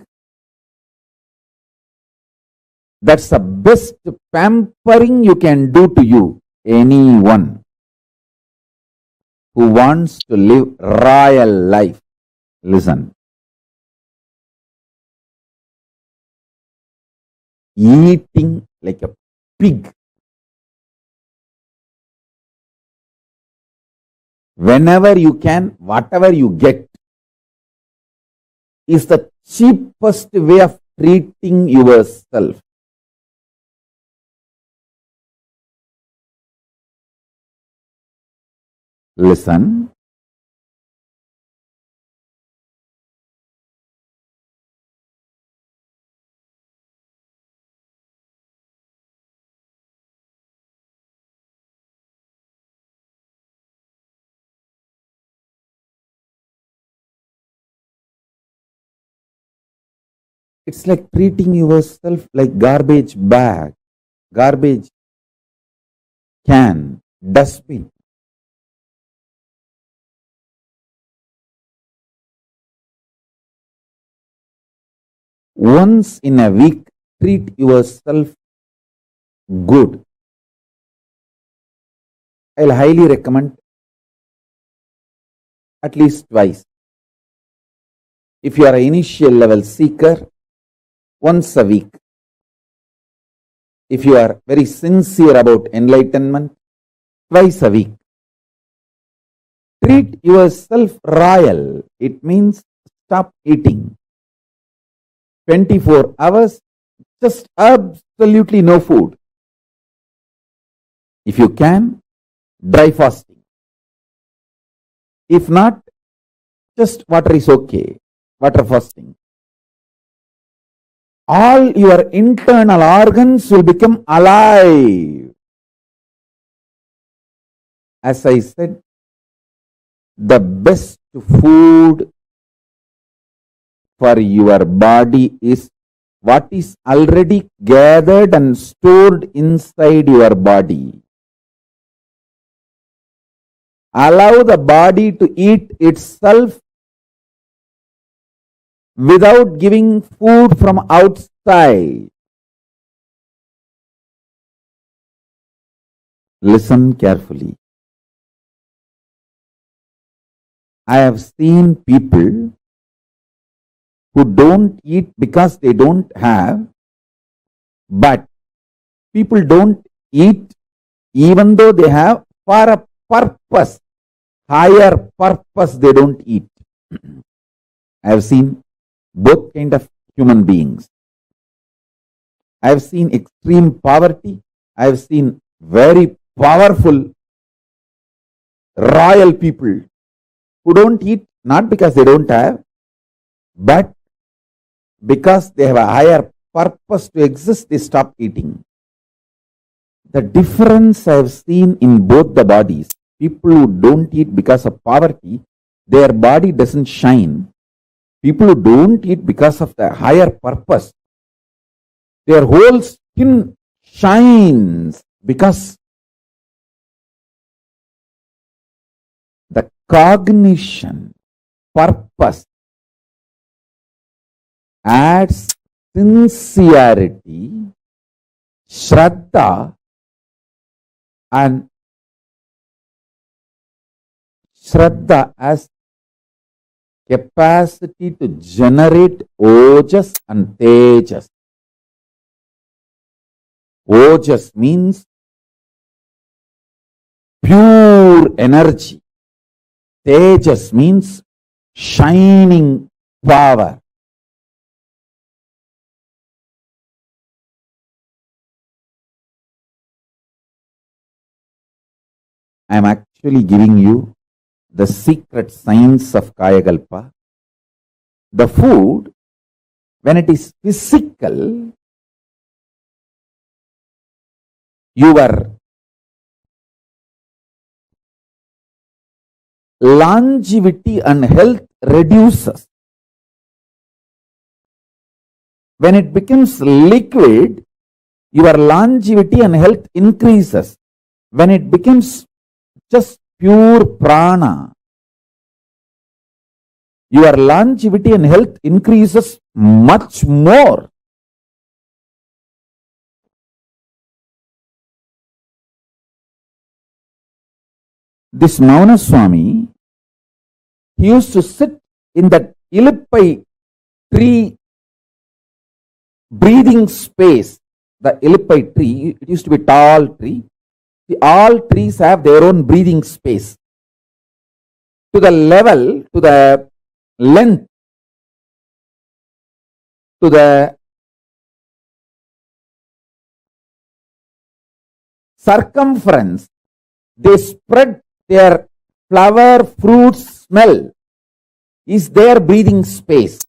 That's the best pampering you can do to you. Anyone who wants to live royal life, listen. eating like a pig. Whenever you can, whatever you get is the cheapest way of treating yourself. Listen. It's like treating yourself like garbage bag, garbage can, dustbin. Once in a week, treat yourself good. I'll highly recommend at least twice. If you are an initial level seeker, once a week. If you are very sincere about enlightenment, twice a week. Treat yourself royal. It means stop eating. 24 hours, just absolutely no food. If you can, dry fasting. If not, just water is okay. Water fasting. All your internal organs will become alive. As I said, the best food for your body is what is already gathered and stored inside your body. Allow the body to eat itself without giving food from outside. Listen carefully. I have seen people who don't eat because they don't have, but people don't eat even though they have for a purpose, higher purpose they don't eat. I have seen both kind of human beings. I have seen extreme poverty. I have seen very powerful royal people who don't eat not because they don't have, but because they have a higher purpose to exist, they stop eating. The difference I have seen in both the bodies, people who don't eat because of poverty, their body doesn't shine. People who don't eat because of the higher purpose, their whole skin shines because the cognition, purpose adds sincerity, shraddha, and shraddha as capacity to generate ojas and tejas. Ojas means pure energy. Tejas means shining power. I am actually giving you the secret science of Kayakalpa. The food, when it is physical, your longevity and health reduces. When it becomes liquid, your longevity and health increases. When it becomes just pure prana, your longevity and health increases much more. This Mauna Swami, he used to sit in that Ilippai tree breathing space the ellipite tree, it used to be a tall tree. All trees have their own breathing space. To the level, to the length, to the circumference, they spread their flower, fruit, smell is their breathing space.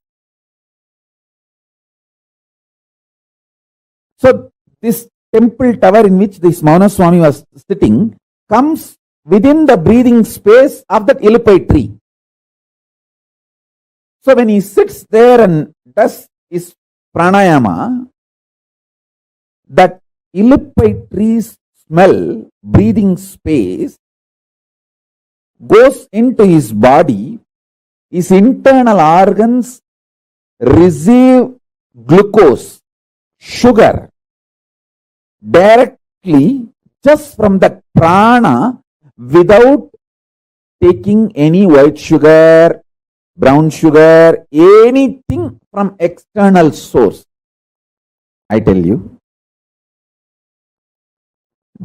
So this temple tower in which this Mauna Swami was sitting comes within the breathing space of that ellipite tree. So when he sits there and does his pranayama, that ellipite tree's smell, breathing space goes into his body, his internal organs receive glucose, sugar, directly just from the prana without taking any white sugar, brown sugar, anything from external source. I tell you,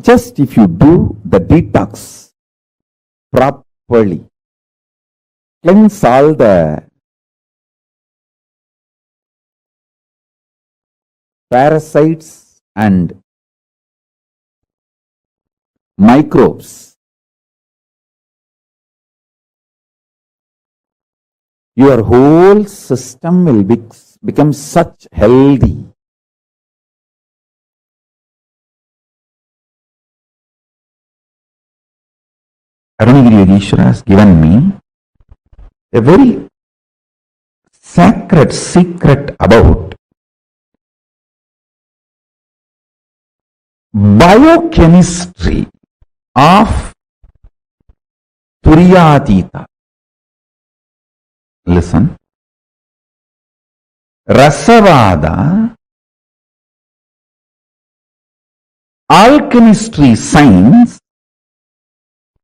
just if you do the detox properly, cleanse all the parasites and microbes, your whole system will become such healthy. Arunagiri Yogeshwara has given me a very sacred secret about biochemistry of Turyatita. Listen. Rasavada, alchemistry science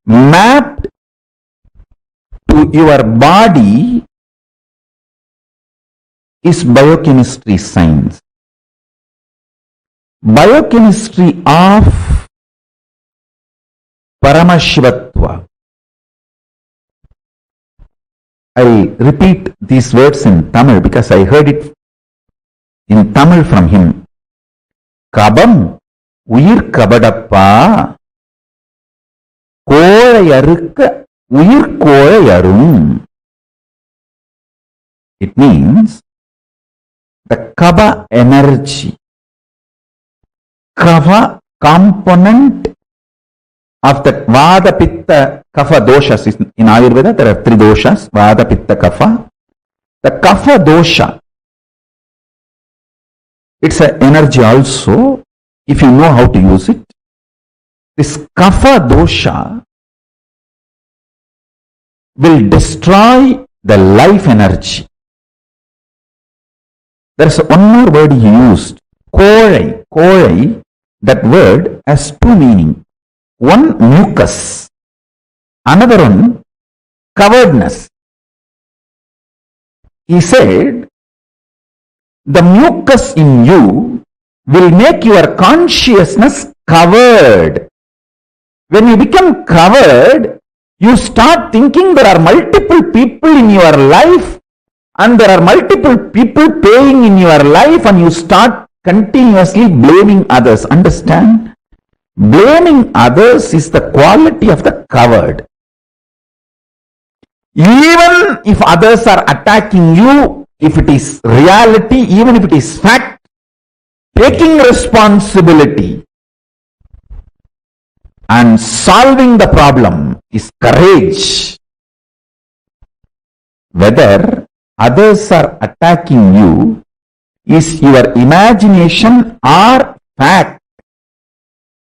mapped to your body is biochemistry science. Biochemistry of Paramashivatva. I repeat these words in Tamil because I heard it in Tamil from him. Kabam uyir kabadappa kolayarukka uyir kolayarum. It means the kaba energy, kava component of the vada pitta kapha doshas. In Ayurveda there are three doshas, vada pitta kapha. The kapha dosha, it's an energy also if you know how to use it. This kapha dosha will destroy the life energy. There is one more word he used, kolai. Kolai, that word has two meanings. One, mucus. Another one, coveredness. He said, the mucus in you will make your consciousness covered. When you become covered, you start thinking there are multiple people in your life and there are multiple people paying in your life, and you start continuously blaming others. Understand? Blaming others is the quality of the covered. Even if others are attacking you, if it is reality, even if it is fact, taking responsibility and solving the problem is courage. Whether others are attacking you is your imagination or fact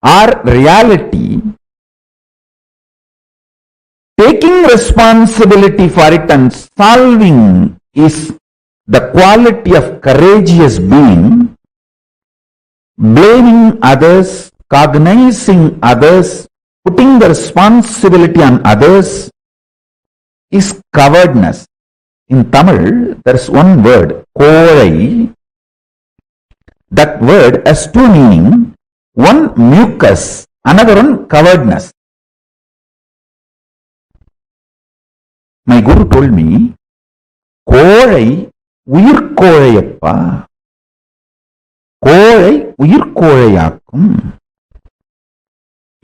or reality, taking responsibility for it and solving is the quality of courageous being. Blaming others, cognizing others, putting the responsibility on others is cowardness. In Tamil, there is one word, kolai, that word has two meanings. One mucus, another one coveredness. My guru told me, கோழை உயிர்கோழையப்பா, கோழை உயிர்கோழையாக்கும்.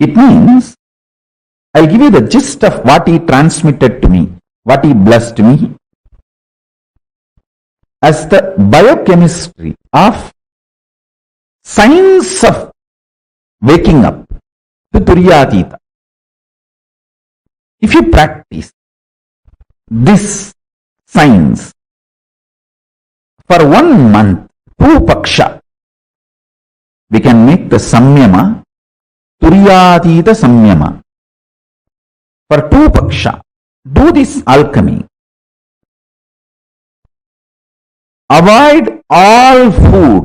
It means, I'll give you the gist of what he transmitted to me, what he blessed me. As the biochemistry of science of waking up to Turyatita. If you practice this science for 1 month, 2 paksha, we can make the samyama, Turyatita samyama. For 2 paksha, do this alchemy. Avoid all food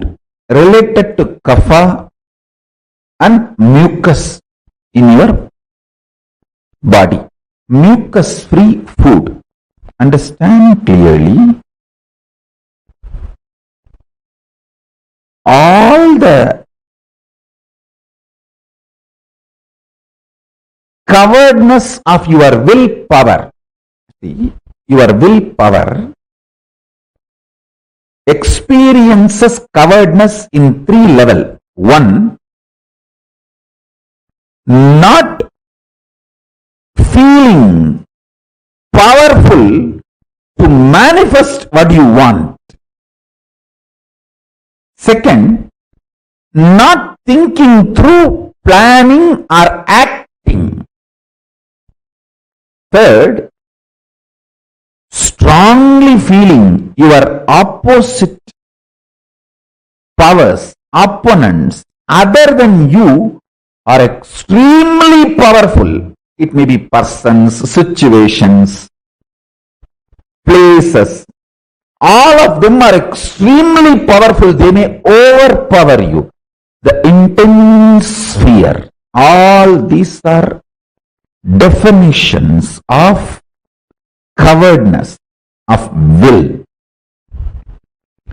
related to kapha and mucus in your body. Mucus-free food. Understand clearly. All the coveredness of your willpower, see, your willpower experiences coveredness in 3 levels. 1, not feeling powerful to manifest what you want. Second, not thinking through, planning or acting. Third, strongly feeling your opposite powers, opponents other than you are extremely powerful. It may be persons, situations, places. All of them are extremely powerful. They may overpower you. The intense fear. All these are definitions of coveredness of will.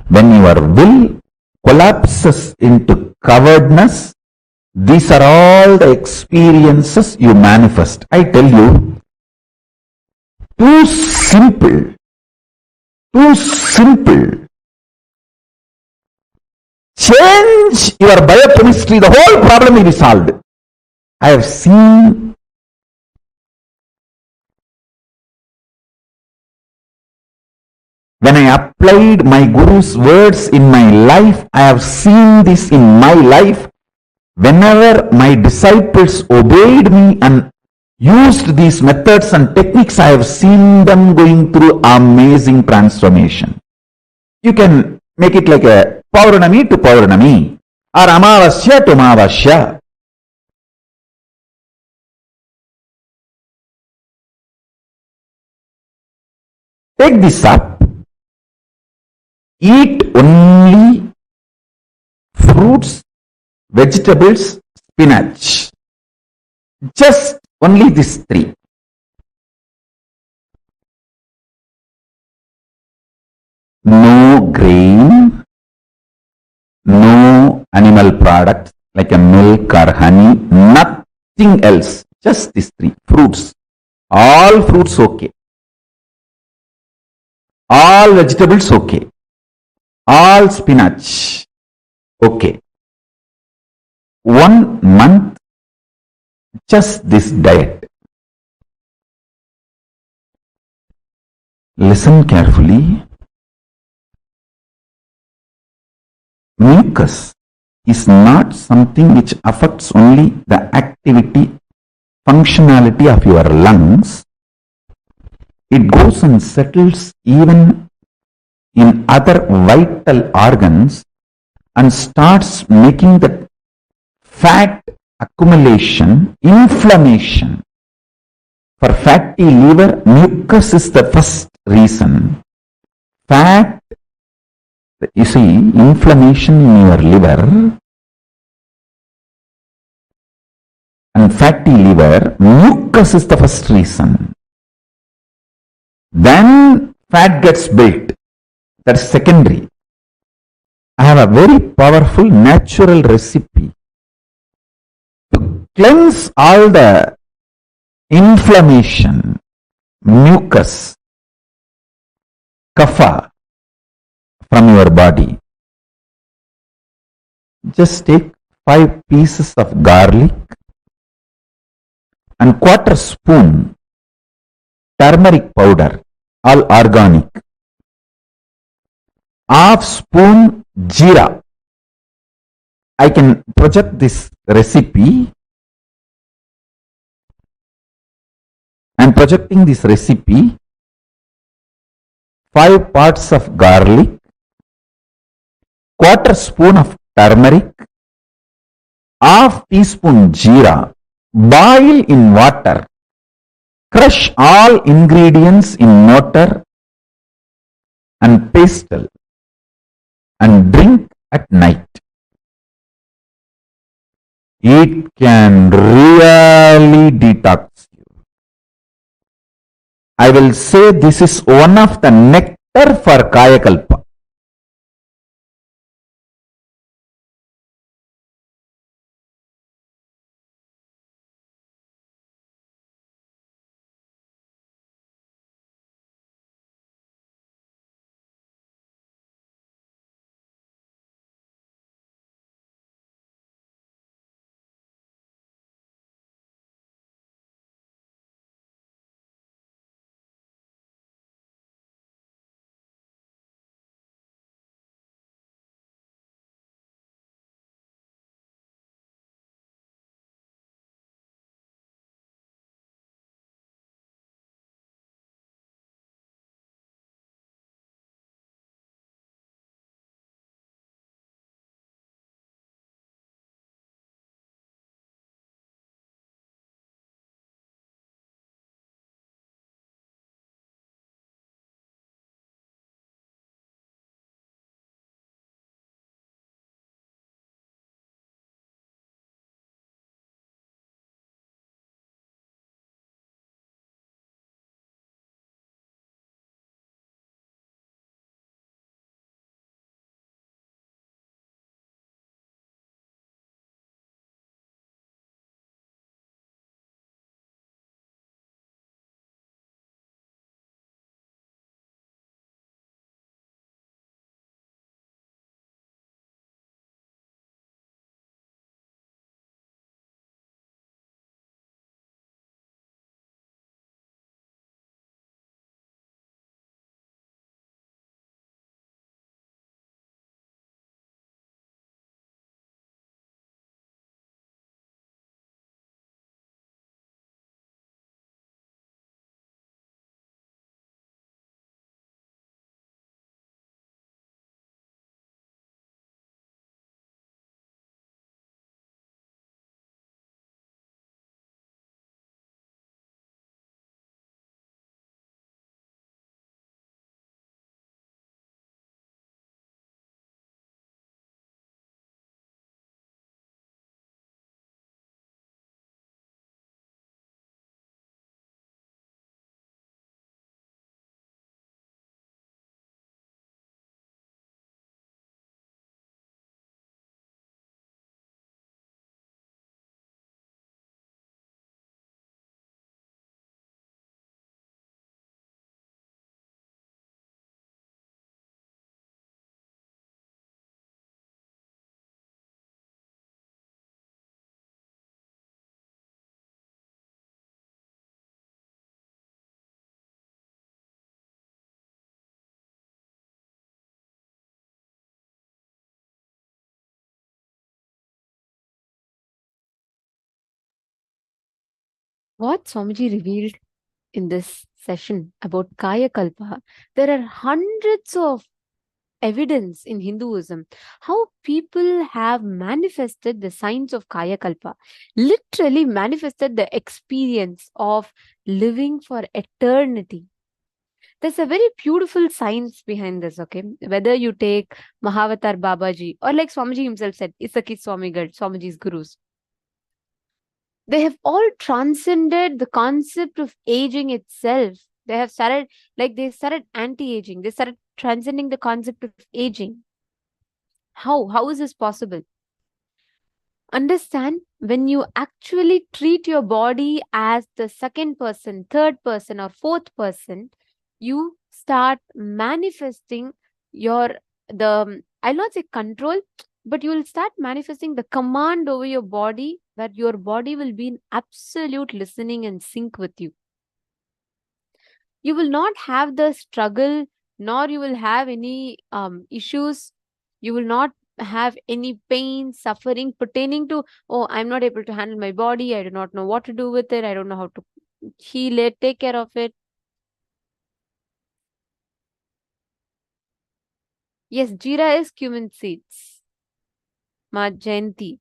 When your will collapses into coveredness, these are all the experiences you manifest. I tell you, too simple. Change your biochemistry, the whole problem will be solved. I have seen when I applied my Guru's words in my life, I have seen this in my life. Whenever my disciples obeyed me and used these methods and techniques, I have seen them going through amazing transformation. You can make it like a Paurnami to Paurnami or Amavasya to Amavasya. Take this up. Eat only fruits, vegetables, spinach. Just only these 3. No grain, no animal products like a milk or honey, nothing else. Just these 3 fruits. All fruits okay. All vegetables okay. All spinach okay. 1 month, just this diet. Listen carefully. Mucus is not something which affects only the activity, functionality of your lungs. It goes and settles even in other vital organs and starts making the fat accumulation, inflammation. For fatty liver, mucus is the first reason. Fat, you see, inflammation in your liver and fatty liver, mucus is the first reason. Then fat gets built. That's secondary. I have a very powerful natural recipe to cleanse all the inflammation, mucus, kapha from your body. Just take 5 pieces of garlic and quarter spoon turmeric powder, all organic, half spoon jeera. I can project this recipe. I am projecting this recipe. 5 parts of garlic, quarter spoon of turmeric, half teaspoon jeera, boil in water. Crush all ingredients in mortar and pestle and drink at night. It can really detox you. I will say this is one of the nectar for Kayakalpa. What Swamiji revealed in this session about Kayakalpa, there are hundreds of evidence in Hinduism how people have manifested the science of Kayakalpa, literally manifested the experience of living for eternity. There's a very beautiful science behind this, okay? Whether you take Mahavatar Babaji or like Swamiji himself said, Isaki Swamigal, Swamiji's gurus, they have all transcended the concept of aging itself. They have started, like they started anti-aging. They started transcending the concept of aging. How is this possible? Understand, when you actually treat your body as the second person, third person, or fourth person, you start manifesting your I'll not say control, but you will start manifesting the command over your body, where your body will be in absolute listening and sync with you. You will not have the struggle, nor you will have any issues. You will not have any pain, suffering pertaining to, oh, I'm not able to handle my body, I do not know what to do with it, I don't know how to heal it, take care of it. Yes, jeera is cumin seeds. Ma Jayanti.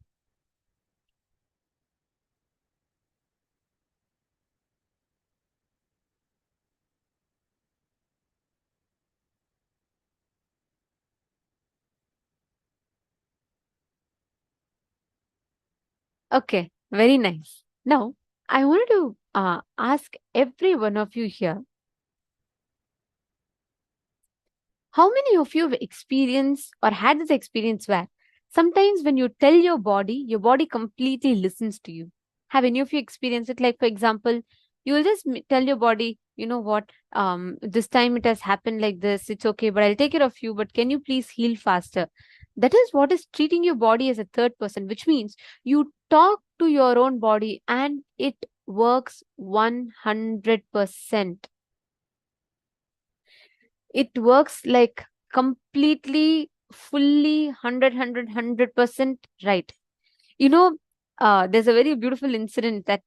Okay, very nice. Now, I wanted to ask every one of you here, how many of you have experienced or had this experience where sometimes when you tell your body completely listens to you? Have any of you experienced it? Like, for example, you will just tell your body, you know what, this time it has happened like this, it's okay, but I'll take care of you, but can you please heal faster? That is what is treating your body as a third person, which means you talk to your own body and it works 100%. It works like completely, fully, 100% right. You know, there's a very beautiful incident that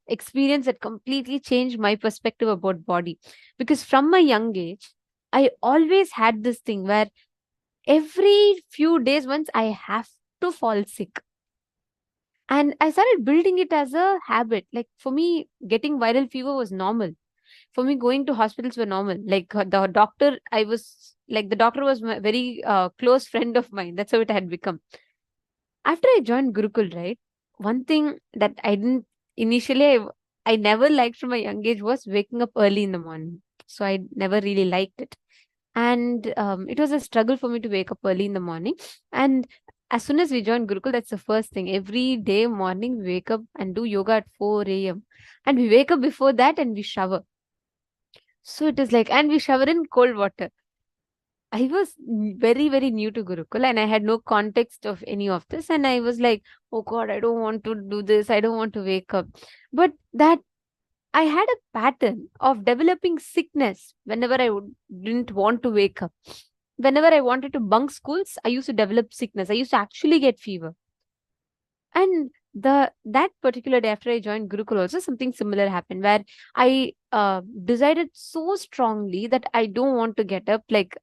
experience that completely changed my perspective about body. Because from my young age, I always had this thing where every few days once I have to fall sick. And I started building it as a habit. Like, for me, getting viral fever was normal. For me, going to hospitals were normal. Like, the doctor, the doctor was my very close friend of mine. That's how it had become. After I joined Gurukul, right, one thing that I didn't initially, I never liked from a young age was waking up early in the morning. So I never really liked it. And it was a struggle for me to wake up early in the morning. And as soon as we joined Gurukul, that's the first thing. Every day morning, we wake up and do yoga at 4 a.m. And we wake up before that and we shower. So it is like, and we shower in cold water. I was very, very new to Gurukul and I had no context of any of this. And I was like, oh God, I don't want to do this. I don't want to wake up. But that I had a pattern of developing sickness whenever didn't want to wake up. Whenever I wanted to bunk schools, I used to develop sickness. I used to actually get fever. And that particular day after I joined Gurukul, also something similar happened where I decided so strongly that I don't want to get up. Like,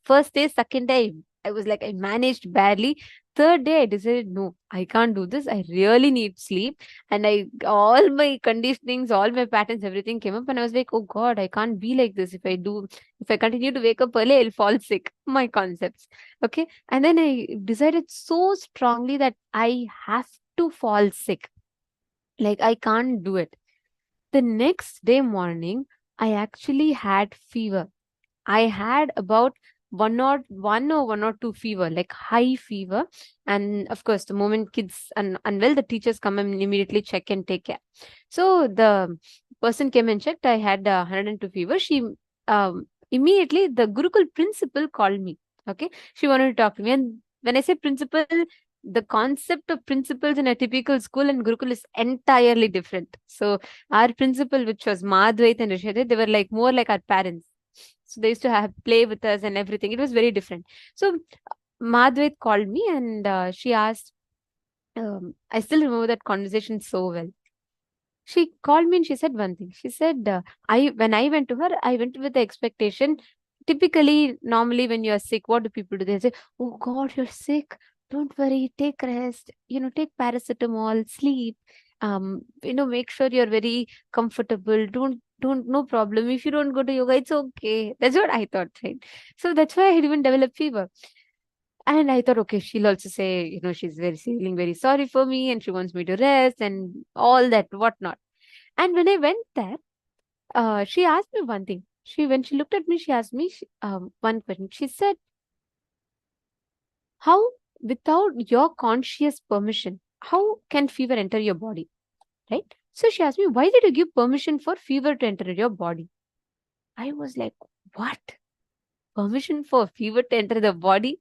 first day, second day, I was like, I managed badly. Third day, I decided, no, I can't do this. I really need sleep. And all my conditionings, all my patterns, everything came up. And I was like, oh God, I can't be like this. If I continue to wake up early, I'll fall sick. My concepts. Okay. And then I decided so strongly that I have to fall sick. Like, I can't do it. The next day morning, I actually had fever. I had about one or two fever, like high fever. And of course, the moment kids unwell, the teachers come and immediately check and take care. So the person came and checked. I had 102 fever. She immediately, the Gurukul principal called me. Okay, she wanted to talk to me. And when I say principal, the concept of principals in a typical school and Gurukul is entirely different. So our principal, which was Madhvait and Rishadit, they were like more like our parents. So they used to have play with us and everything. It was very different. So Madhvait called me and she asked, I still remember that conversation so well. She called me and she said one thing. She said, when I went to her, I went with the expectation. Typically, normally when you're sick, what do people do? They say, oh God, you're sick. Don't worry, take rest, take paracetamol, sleep. Make sure you're very comfortable. Don't, no problem. If you don't go to yoga, it's okay. That's what I thought, right? So that's why I had even developed fever. And I thought, okay, she'll also say, she's feeling very sorry for me and she wants me to rest and all that, whatnot. And when I went there, she asked me one thing. When she looked at me, she asked me one question. She said, How, without your conscious permission, how can fever enter your body? Right? So she asked me, why did you give permission for fever to enter your body? I was like, what? Permission for fever to enter the body?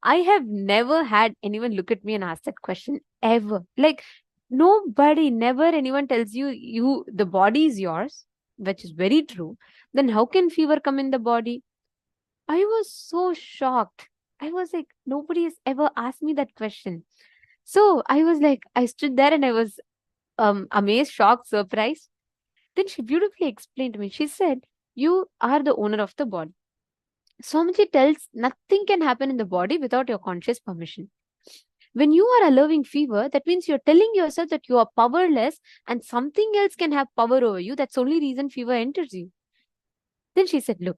I have never had anyone look at me and ask that question ever. Like, nobody, never anyone tells you, the body is yours, which is very true. Then how can fever come in the body? I was so shocked. I was like, nobody has ever asked me that question. So I was like, I stood there and I was amazed, shocked, surprised. Then she beautifully explained to me. She said, you are the owner of the body. Swamiji tells nothing can happen in the body without your conscious permission. When you are allowing fever, that means you're telling yourself that you are powerless and something else can have power over you. That's the only reason fever enters you. Then she said, look,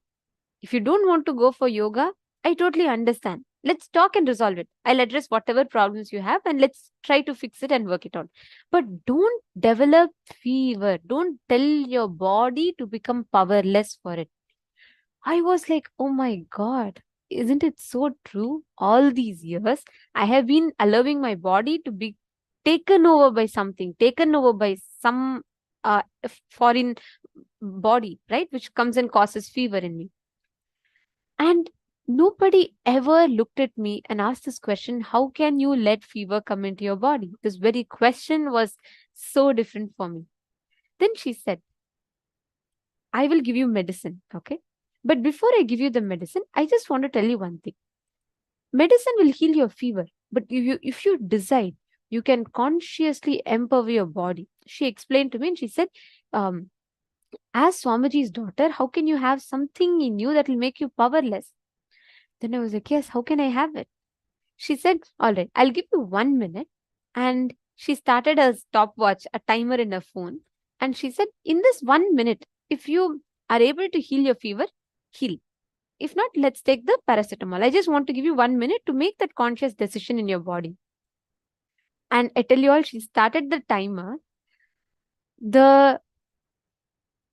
if you don't want to go for yoga, I totally understand. Let's talk and resolve it. I'll address whatever problems you have and let's try to fix it and work it out. But don't develop fever. Don't tell your body to become powerless for it. I was like, oh my God, isn't it so true? All these years, I have been allowing my body to be taken over by something, taken over by some foreign body, right? Which comes and causes fever in me. And nobody ever looked at me and asked this question, how can you let fever come into your body? This very question was so different for me. Then she said, I will give you medicine, okay? But before I give you the medicine, I just want to tell you one thing. Medicine will heal your fever, but if you decide, you can consciously empower your body. She explained to me and she said, as Swamiji's daughter, how can you have something in you that will make you powerless? Then I was like, yes, how can I have it? She said, all right, I'll give you 1 minute. And she started a stopwatch, a timer in her phone. And she said, in this 1 minute, if you are able to heal your fever, heal. If not, let's take the paracetamol. I just want to give you 1 minute to make that conscious decision in your body. And I tell you all, she started the timer. The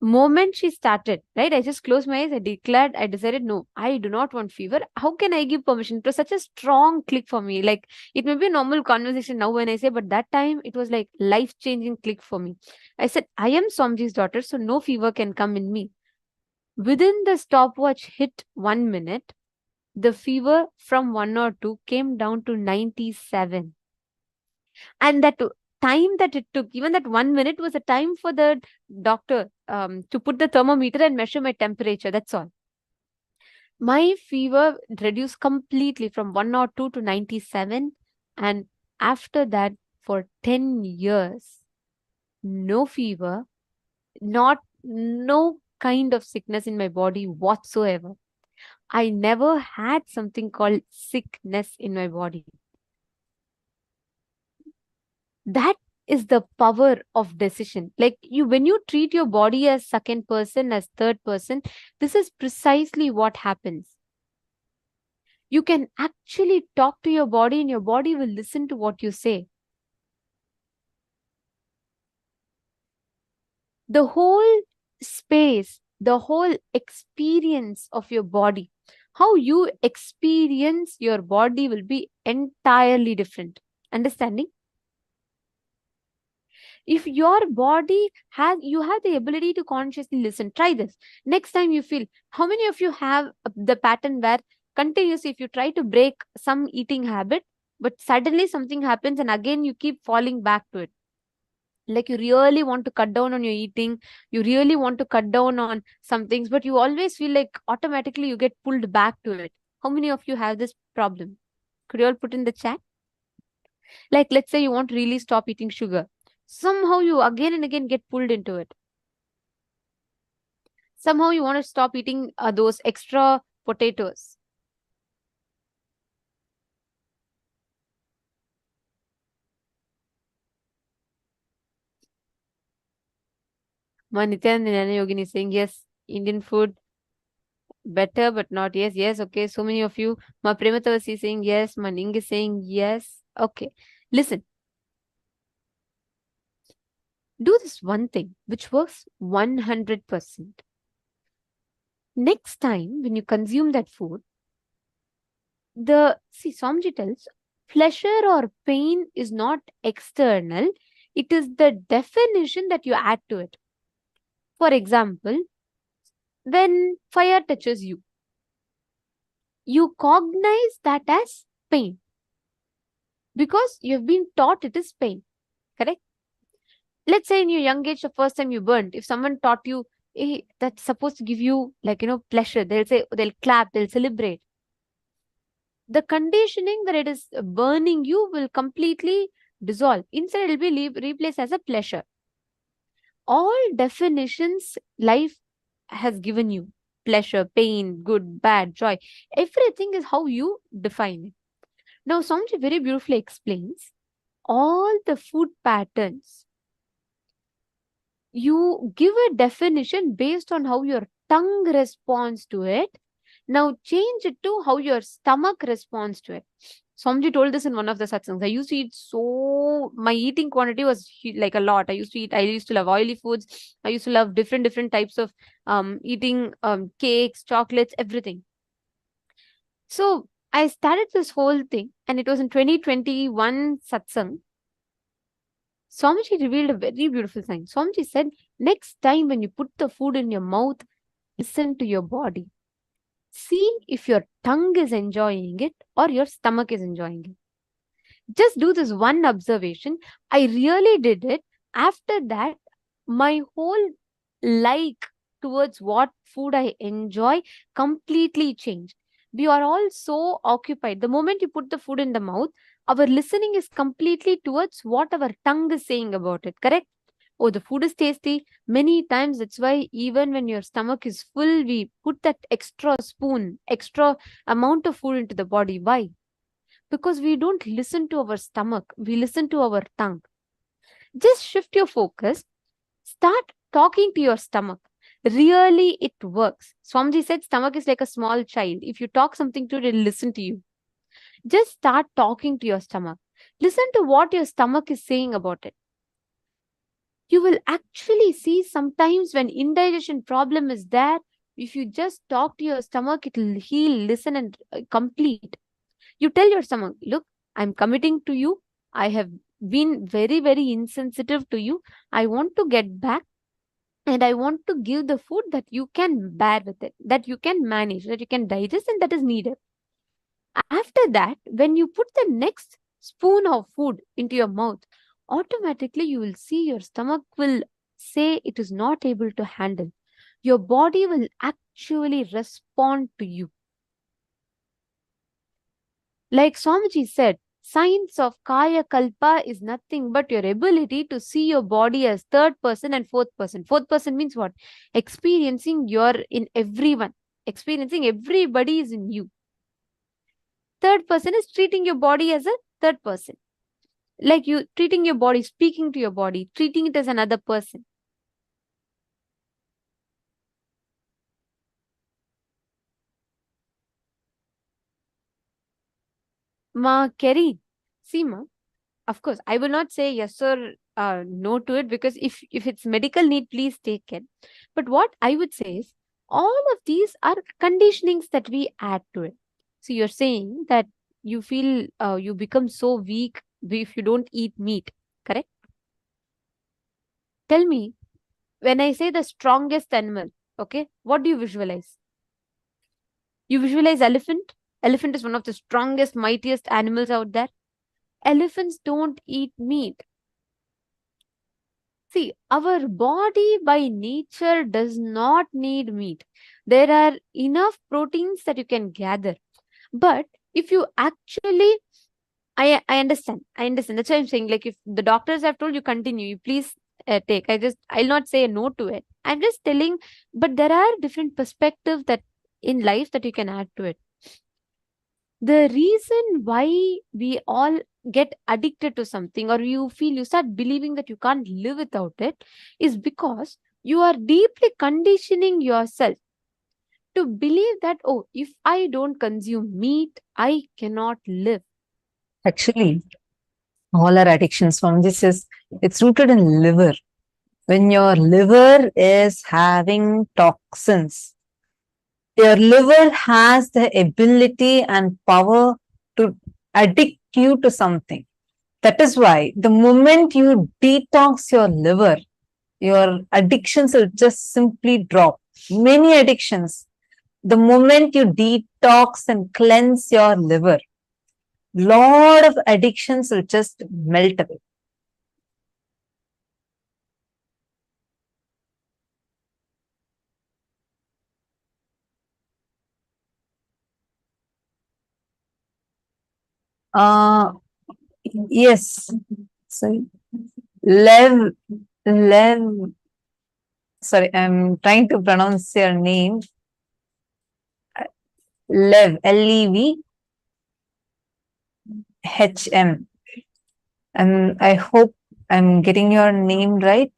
moment she started, right, I just closed my eyes. I decided, no, I do not want fever. How can I give permission? It was such a strong click for me. Like, it may be a normal conversation now when I say, but that time it was like life-changing click for me. I said, I am Swamiji's daughter, so no fever can come in me. Within the stopwatch hit 1 minute, the fever from 102 came down to 97. And that time that it took, even that 1 minute was a time for the doctor to put the thermometer and measure my temperature. That's all. My fever reduced completely from 102 to 97. And after that, for 10 years, no fever, no kind of sickness in my body whatsoever. I never had something called sickness in my body. That is the power of decision. Like, when you treat your body as second person, as third person, this is precisely what happens. You can actually talk to your body and your body will listen to what you say. The whole space, the whole experience of your body, how you experience your body will be entirely different. Understanding? If your body you have the ability to consciously listen, try this. Next time you feel, how many of you have the pattern where continuously if you try to break some eating habit, but suddenly something happens and again you keep falling back to it? Like, you really want to cut down on your eating, you really want to cut down on some things, but you always feel like automatically you get pulled back to it. How many of you have this problem? Could you all put in the chat? Like, let's say you want to really stop eating sugar. Somehow you again and again get pulled into it. Somehow you want to stop eating those extra potatoes. Ma Nithyananda Yogini is saying, yes, Indian food better, but not yes. Yes, okay. So many of you. Ma Prematavasi is saying yes. Ma Ning is saying yes. Okay. Listen. Do this one thing which works 100%. Next time when you consume that food, Swamiji tells, pleasure or pain is not external, it is the definition that you add to it. For example, when fire touches you, you cognize that as pain because you've been taught it is pain, correct? Let's say in your young age, the first time you burned, if someone taught you, hey, that's supposed to give you pleasure, they'll say, they'll clap, they'll celebrate. The conditioning that it is burning you will completely dissolve. Instead, it will be replaced as a pleasure. All definitions life has given you, pleasure, pain, good, bad, joy, everything is how you define it. Now, Swamiji very beautifully explains all the food patterns. You give a definition based on how your tongue responds to it. Now change it to how your stomach responds to it. Swamiji told this in one of the satsangs. I used to eat my eating quantity was like a lot. I used to love oily foods. I used to love different types of eating cakes, chocolates, everything. So I started this whole thing, and it was in 2021 satsang. Swamiji revealed a very beautiful thing. Swamiji said, next time when you put the food in your mouth, listen to your body. See if your tongue is enjoying it or your stomach is enjoying it. Just do this one observation. I really did it. After that, my whole like towards what food I enjoy completely changed. We are all so occupied. The moment you put the food in the mouth, our listening is completely towards what our tongue is saying about it, correct? Oh, the food is tasty. Many times, that's why even when your stomach is full, we put that extra spoon, extra amount of food into the body. Why? Because we don't listen to our stomach, we listen to our tongue. Just shift your focus. Start talking to your stomach. Really, it works. Swamiji said stomach is like a small child. If you talk something to it, it'll listen to you. Just start talking to your stomach. Listen to what your stomach is saying about it. You will actually see sometimes when indigestion problem is there, if you just talk to your stomach, it will heal, listen, and complete. You tell your stomach, look, I'm committing to you. I have been very, very insensitive to you. I want to get back, and I want to give the food that you can bear with it, that you can manage, that you can digest, and that is needed. After that, when you put the next spoon of food into your mouth, automatically you will see your stomach will say it is not able to handle. Your body will actually respond to you. Like Swamiji said, Science of Kayakalpa is nothing but your ability to see your body as third person and fourth person. Fourth person means what? Experiencing you're in everyone. Experiencing everybody is in you. Third person is treating your body as a third person. Like you treating your body, speaking to your body, treating it as another person. Ma Kerry, see ma, of course, I will not say yes or no to it, because if it's medical need, please take it. But what I would say is, all of these are conditionings that we add to it. So you're saying that you feel you become so weak if you don't eat meat, correct? Tell me, when I say the strongest animal, okay, what do you visualize? You visualize elephant. Elephant is one of the strongest, mightiest animals out there. Elephants don't eat meat. See, our body by nature does not need meat. There are enough proteins that you can gather. But if you actually, I understand. That's why I'm saying, like, if the doctors have told you continue, you please take. I'll not say no to it. I'm just telling, but there are different perspectives that in life that you can add to it. The reason why we all get addicted to something, or you start believing that you can't live without it, is because you are deeply conditioning yourself to believe that, oh, if I don't consume meat, I cannot live. Actually, all our addictions from this it's rooted in liver. When your liver is having toxins, Your liver has the ability and power to addict you to something. That is why the moment you detox your liver, your addictions will just simply drop. Many addictions, the moment you detox and cleanse your liver, lot of addictions will just melt away. Yes. So, Lev, Lev, sorry, I'm trying to pronounce your name. Lev, Levhm. And I hope I'm getting your name right.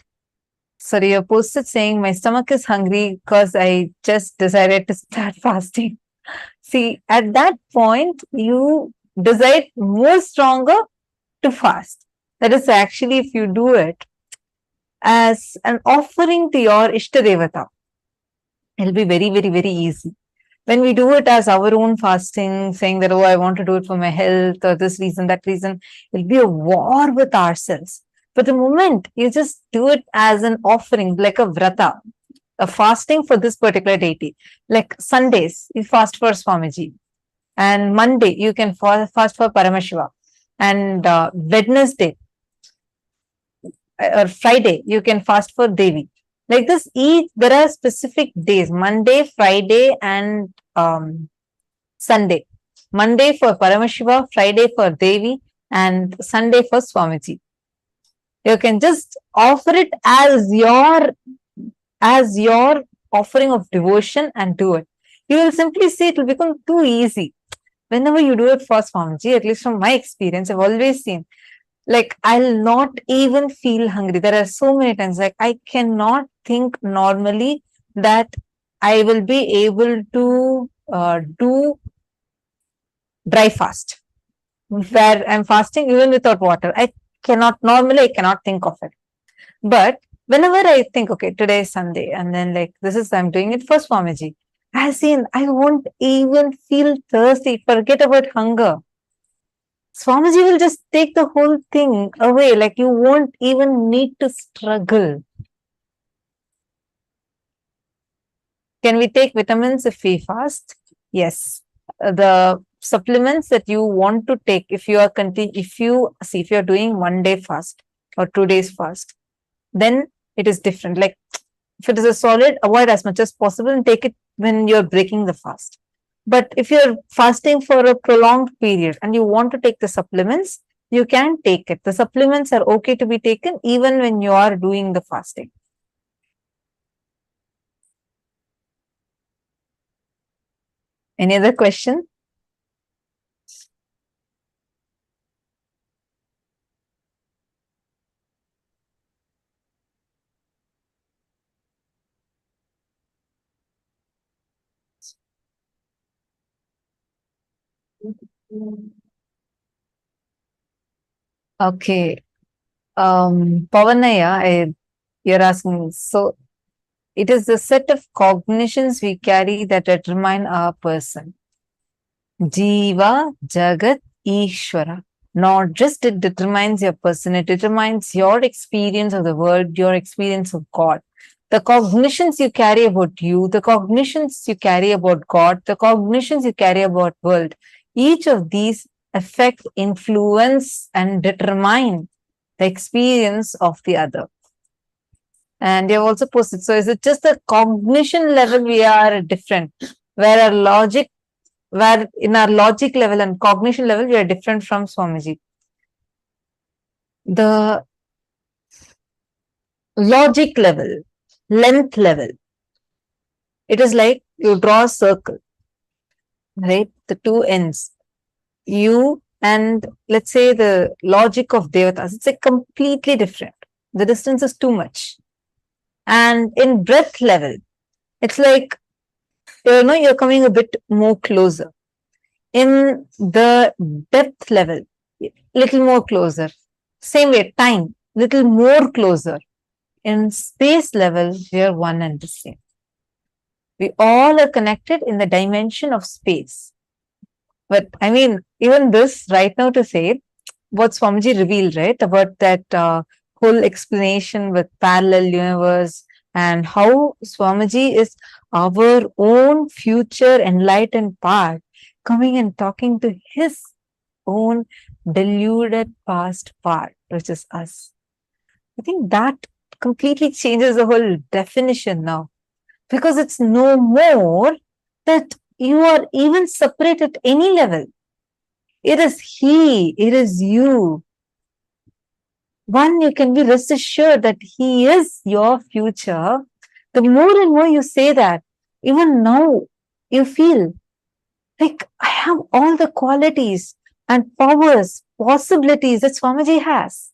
Sorry, you posted saying my stomach is hungry because I just decided to start fasting. See, at that point, you decide more stronger to fast. That is actually, if you do it as an offering to your Ishtadevata, it'll be very, very, very easy. When we do it as our own fasting, saying that, oh, I want to do it for my health or this reason, that reason, it'll be a war with ourselves. But the moment you just do it as an offering, like a vrata, a fasting for this particular deity, like Sundays, you fast for Swamiji, and Monday, you can fast for Paramashiva, and Wednesday or Friday, you can fast for Devi. Like this, each there are specific days: Monday, Friday, and Sunday. Monday for Paramashiva, Friday for Devi, and Sunday for Swamiji. You can just offer it as your offering of devotion and do it. You will simply see it will become too easy. Whenever you do it for Swamiji, at least from my experience, I've always seen, like, I'll not even feel hungry. There are so many times, like, I cannot think normally that I will be able to do dry fast, where I'm fasting even without water. I cannot think of it. But whenever I think, okay, today is Sunday, and then like I'm doing it for Swamiji, I've seen I won't even feel thirsty, forget about hunger. Swamiji will just take the whole thing away, like you won't even need to struggle. Can we take vitamins if we fast? Yes. The supplements that you want to take, if you are doing 1 day fast or 2 days fast, then it is different. Like if it is a solid, avoid as much as possible and take it when you're breaking the fast. But if you're fasting for a prolonged period and you want to take the supplements, you can take it. The supplements are okay to be taken even when you are doing the fasting. Any other question? Okay. Pavanaya, you're asking, so it is the set of cognitions we carry that determine our person. Jiva, Jagat, Ishvara. Not just it determines your person, it determines your experience of the world, your experience of God. The cognitions you carry about you, the cognitions you carry about God, the cognitions you carry about world, each of these affect, influence, and determine the experience of the other. And you have also posted, so is it just the cognition level we are different, where in our logic level and cognition level, we are different from Swamiji. The logic level, length level, it is like you draw a circle, right? The two ends, you and let's say the logic of Devatas, it's like completely different. The distance is too much. And in breadth level, it's like, you're coming a bit more closer. In the depth level, little more closer. Same way, time, little more closer. In space level, we are one and the same. We all are connected in the dimension of space. But I mean, even this right now to say what Swamiji revealed, right, about that whole explanation with parallel universe and how Swamiji is our own future enlightened part coming and talking to his own deluded past part, which is us. I think that completely changes the whole definition now, because it's no more that you are even separate at any level. It is he, it is you. One, you can be rest assured that he is your future. The more and more you say that, even now you feel like I have all the qualities and powers, possibilities that Swamiji has.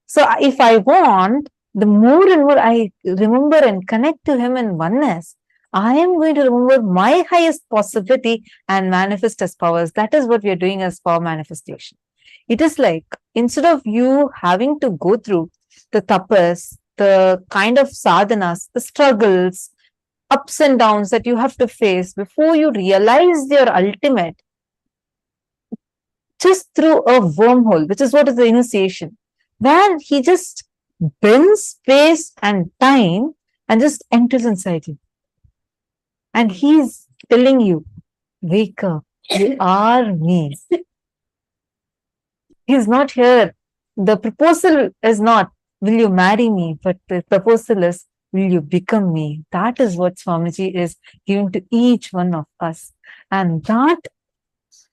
So if I want, the more and more I remember and connect to him in oneness, I am going to remember my highest possibility and manifest as powers. That is what we are doing as power manifestation. It is like, instead of you having to go through the tapas, the kind of sadhanas, the struggles, ups and downs that you have to face before you realize your ultimate, just through a wormhole, which is what is the initiation, where he just bends space and time and just enters inside you. And he's telling you, wake up, you are me. He's not here. The proposal is not, will you marry me? But the proposal is, will you become me? That is what Swamiji is giving to each one of us. And that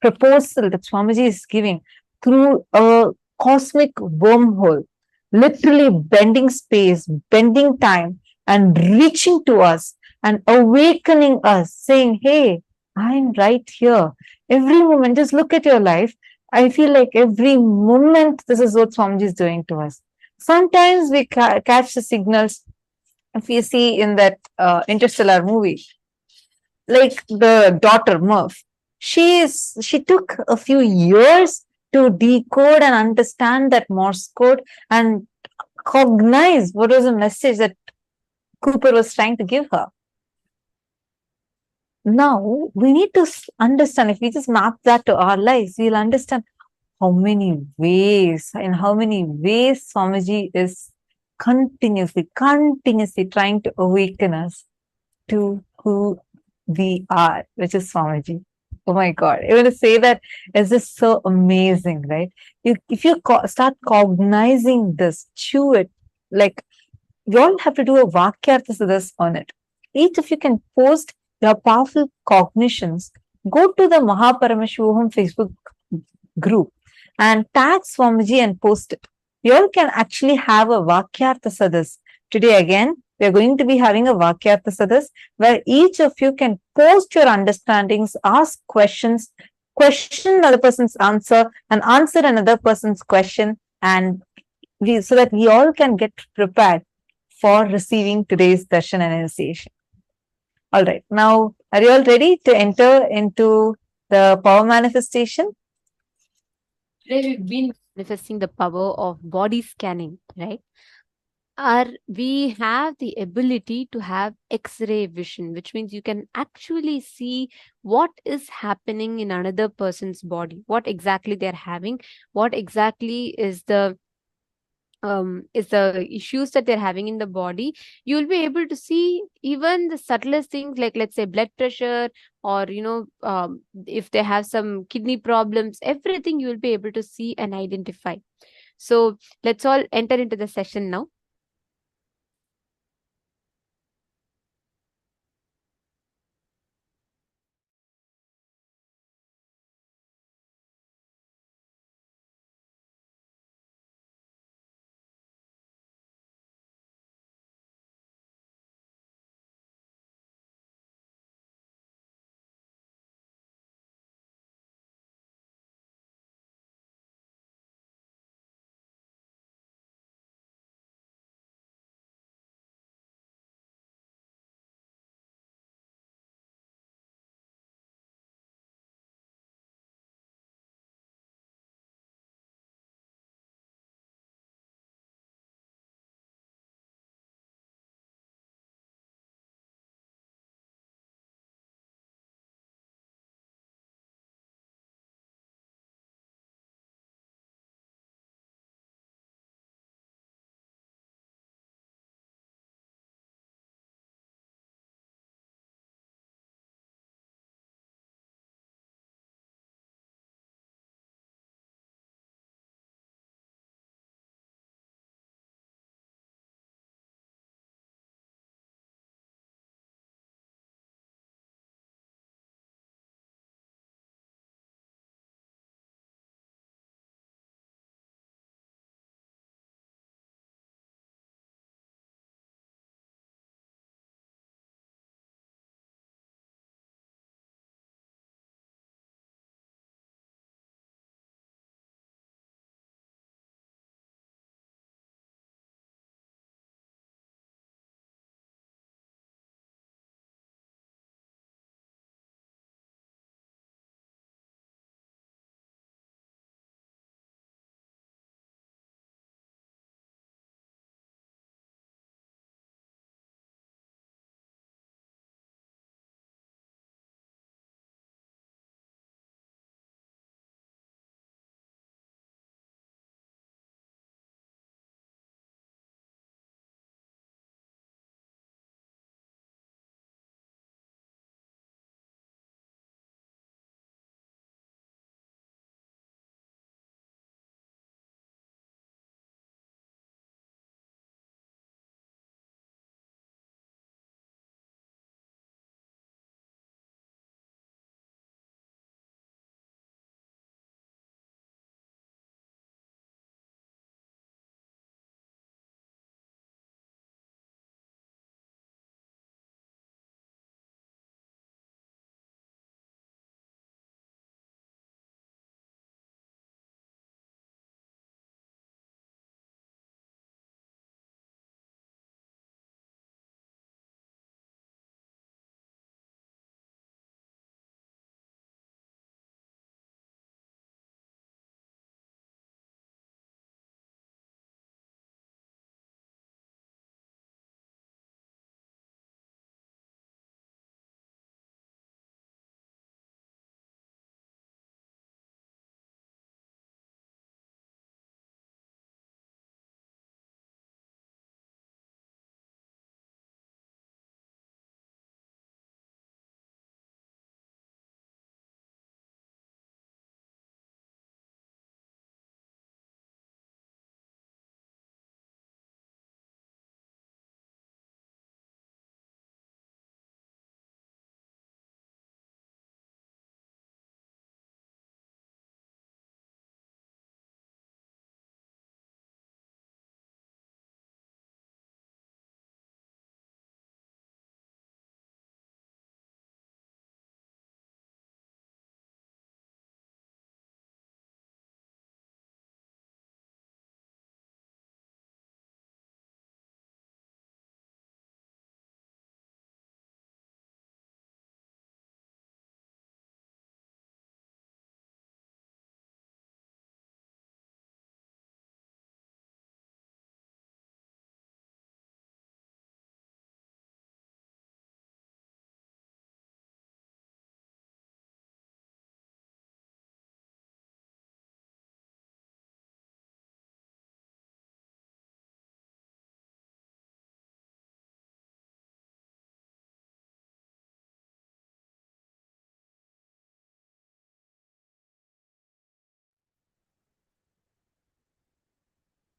proposal that Swamiji is giving through a cosmic wormhole, literally bending space, bending time, and reaching to us and awakening us, saying, hey, I'm right here. Every moment, just look at your life. I feel like every moment, this is what Swamiji is doing to us. Sometimes we catch the signals, if you see in that Interstellar movie, like the daughter Murph, she took a few years to decode and understand that Morse code and cognize what was the message that Cooper was trying to give her. Now we need to understand, if we just map that to our lives, we'll understand how many ways Swamiji is continuously trying to awaken us to who we are, which is Swamiji. Oh my God. Even to say that is just so amazing, right? If you start cognizing this, chew it, like you all have to do a Vakyartha on it. Each of you can post your powerful cognitions. Go to the Paramashivoham Facebook group and tag Swamiji and post it. You all can actually have a Vakyartha. Today again, we are going to be having a Vakyartha where each of you can post your understandings, ask questions, question another person's answer, and answer another person's question, and so that we all can get prepared for receiving today's darshan and initiation. All right, now are you all ready to enter into the power manifestation? Today we've been manifesting the power of body scanning, right? We have the ability to have X-ray vision, which means you can actually see what is happening in another person's body, what exactly they're having, what exactly is the issues that they're having in the body. You'll be able to see even the subtlest things, like let's say blood pressure, or if they have some kidney problems, everything you will be able to see and identify. So let's all enter into the session now.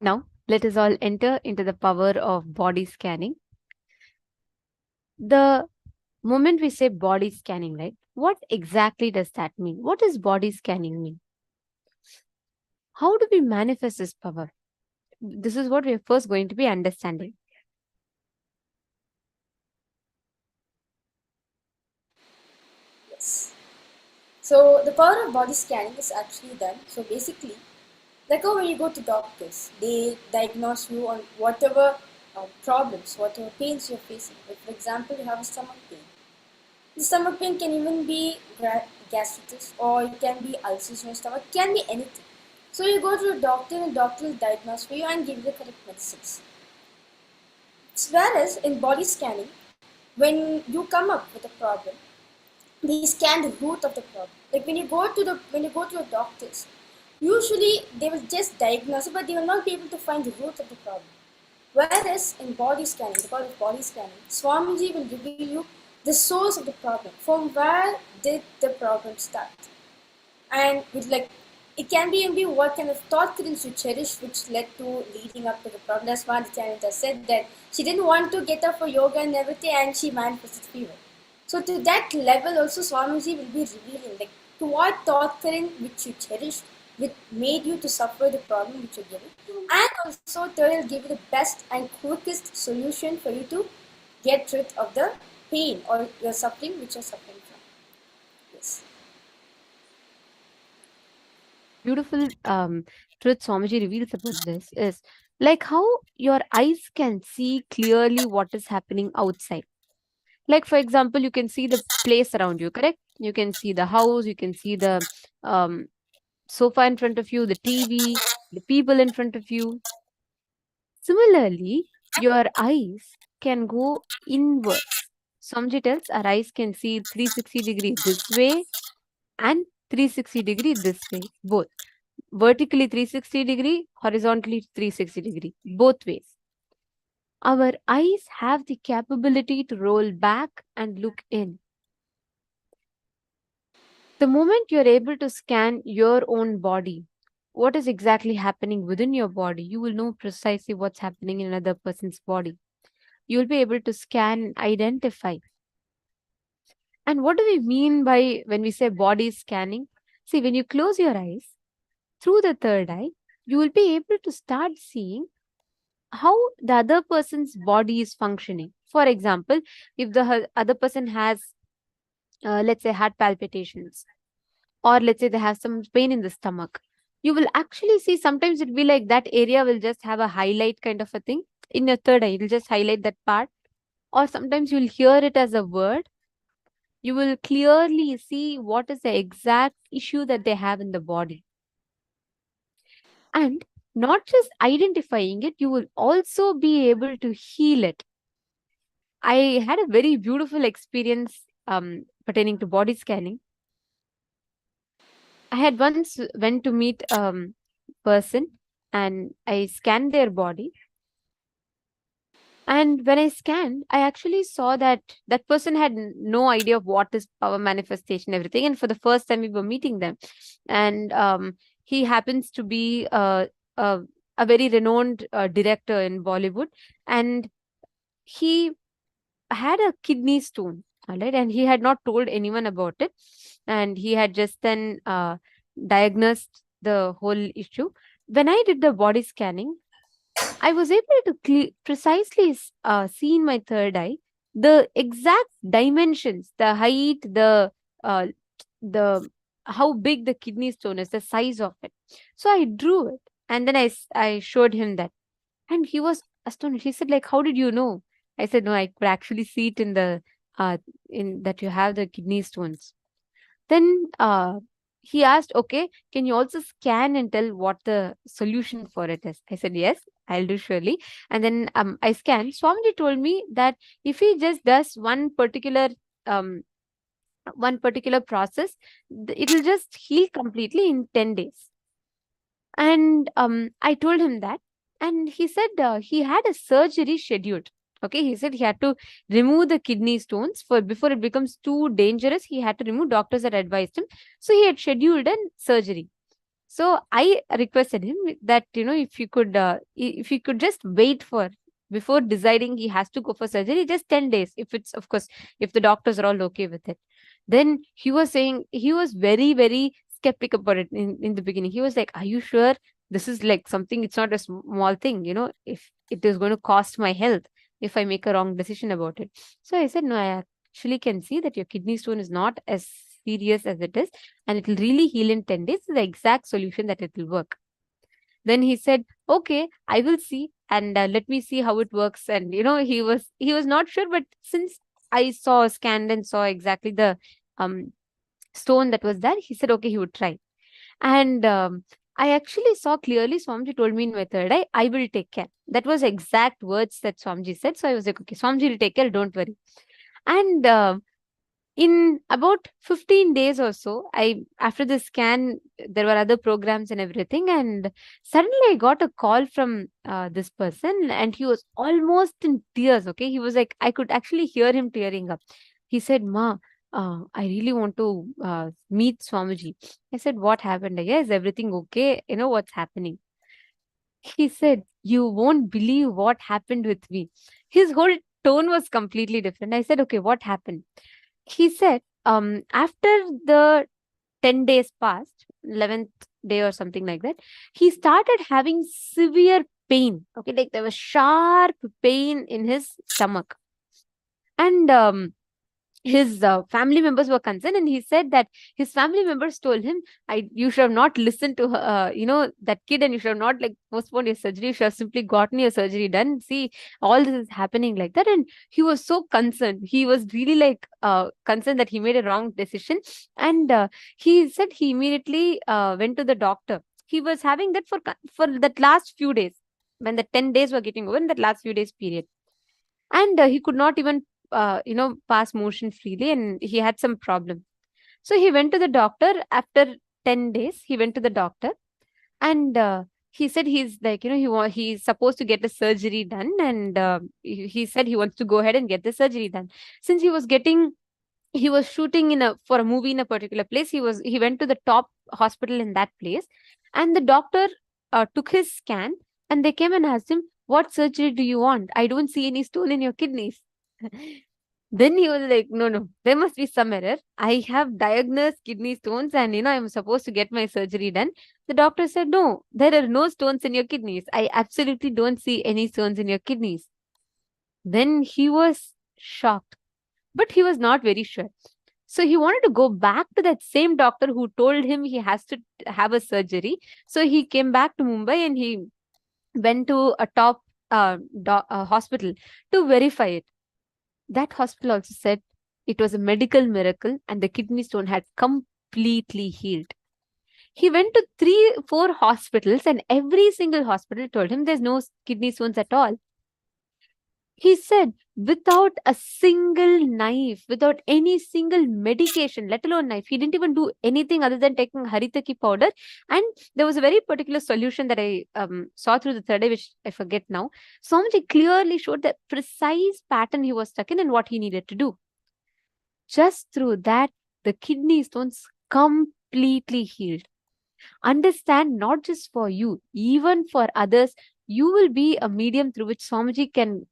Now, let us all enter into the power of body scanning. The moment we say body scanning, right? What exactly does that mean? What does body scanning mean? How do we manifest this power? This is what we are first going to be understanding. Yes. So the power of body scanning is actually done. So basically, like when you go to doctors, they diagnose you on whatever problems, whatever pains you're facing. Like for example, you have a stomach pain. The stomach pain can even be gastritis, or it can be ulcers in your stomach. It can be anything. So you go to a doctor, and the doctor will diagnose for you and give you the correct medicines. Whereas in body scanning, when you come up with a problem, they scan the root of the problem. Like when you go to the doctors, usually they will just diagnose it, but they will not be able to find the root of the problem. Whereas in body scanning, the power of body scanning, Swamiji will reveal you the source of the problem. From where did the problem start? And with like it can be maybe what kind of thought currents you cherish which led to leading up to the problem. That's why Nithyananda said that she didn't want to get up for yoga and everything, and she manifested fever. So to that level also Swamiji will be revealing like to what thought current which you cherished which made you to suffer the problem which you're given, and also they will give you the best and quickest solution for you to get rid of the pain or the suffering which you're suffering from. Yes. Beautiful truth Swamiji reveals about this is like how your eyes can see clearly what is happening outside. Like, for example, you can see the place around you, correct? You can see the house, you can see the um, sofa in front of you, the TV, the people in front of you. Similarly, your eyes can go inwards. Swamiji tells our eyes can see 360-degree this way and 360-degree this way, both. Vertically 360-degree, horizontally 360-degree, both ways. Our eyes have the capability to roll back and look in. The moment you're able to scan your own body, what is exactly happening within your body, you will know precisely what's happening in another person's body. You will be able to scan and identify. And what do we mean by when we say body scanning? See, when you close your eyes, through the third eye, you will be able to start seeing how the other person's body is functioning. For example, if the other person has, let's say, heart palpitations, or let's say they have some pain in the stomach, you will actually see sometimes it will be like that area will just have a highlight kind of a thing in your third eye. It will just highlight that part, or sometimes you'll hear it as a word. You will clearly see what is the exact issue that they have in the body. And not just identifying it, you will also be able to heal it. I had a very beautiful experience pertaining to body scanning. I had once went to meet person and I scanned their body. And when I scanned, I actually saw that that person had no idea of what is power manifestation, everything. And for the first time, we were meeting them. And he happens to be a very renowned director in Bollywood. And he had a kidney stone, all right, and he had not told anyone about it. And he had just then diagnosed the whole issue. When I did the body scanning, I was able to precisely see in my third eye the exact dimensions, the height, uh, the how big the kidney stone is, the size of it. So I drew it, and then I showed him that, and he was astonished. He said, "Like, how did you know?" I said, "No, I could actually see it in the in that you have the kidney stones." Then he asked, "Okay, can you also scan and tell what the solution for it is?" I said, "Yes, I'll do surely." And then I scanned. Swamiji told me that if he just does um, one particular process, it will just heal completely in 10 days. And I told him that. And he said he had a surgery scheduled. Okay, he said he had to remove the kidney stones for before it becomes too dangerous. He had to remove. Doctors had advised him, so he had scheduled a surgery. So I requested him that, if you could just wait for, before deciding he has to go for surgery, just 10 days. If it's, of course, if the doctors are all okay with it. Then he was saying, he was very, very skeptic about it in the beginning. He was like, are you sure this is like something, it's not a small thing, if it is going to cost my health if I make a wrong decision about it. So I said, no, I actually can see that your kidney stone is not as serious as it is, and it will really heal in 10 days. The exact solution that it will work. Then he said, okay, I will see, and let me see how it works. And he was not sure, but since I saw a scan and saw exactly the stone that was there, he said okay, he would try. And I actually saw clearly, Swamiji told me in my third eye, I will take care. That was exact words that Swamiji said. So I was like, okay, Swamiji will take care, don't worry. And in about 15 days or so, after the scan, there were other programs and everything, and suddenly I got a call from this person, and he was almost in tears. Okay, he was like, I could actually hear him tearing up. He said, Ma, I really want to meet Swamiji. I said, what happened? Yeah, is everything okay? What's happening? He said, you won't believe what happened with me. His whole tone was completely different. I said, okay, what happened? He said, after the 10 days passed, 11th day or something like that, he started having severe pain. Okay, like there was sharp pain in his stomach. And his family members were concerned, and he said that his family members told him, you should have not listened to that kid, and you should have not like postponed your surgery. You should have simply gotten your surgery done. See, all this is happening like that. And he was so concerned. He was really like concerned that he made a wrong decision. And he said he immediately went to the doctor. He was having that for that last few days, when the 10 days were getting over, in that last few days period. And he could not even pass motion freely, and he had some problem. So he went to the doctor. After 10 days, he went to the doctor, and he said he's like, he's supposed to get a surgery done, and he said he wants to go ahead and get the surgery done. Since he was shooting for a movie in a particular place, he went to the top hospital in that place, and the doctor took his scan, and they came and asked him, what surgery do you want? I don't see any stone in your kidneys. Then he was like, no, there must be some error. I have diagnosed kidney stones, and I'm supposed to get my surgery done. The doctor said, no, there are no stones in your kidneys. I absolutely don't see any stones in your kidneys. Then he was shocked, but he was not very sure. So he wanted to go back to that same doctor who told him he has to have a surgery. So he came back to Mumbai, and he went to a top hospital to verify it. That hospital also said it was a medical miracle, and the kidney stone had completely healed. He went to 3-4 hospitals, and every single hospital told him there's no kidney stones at all. He said, without a single knife, without any single medication, let alone knife, he didn't even do anything other than taking haritaki powder. And there was a very particular solution that I saw through the third eye, which I forget now. Swamiji clearly showed the precise pattern he was stuck in and what he needed to do. Just through that, the kidney stones completely healed. Understand, not just for you, even for others, you will be a medium through which Swamiji can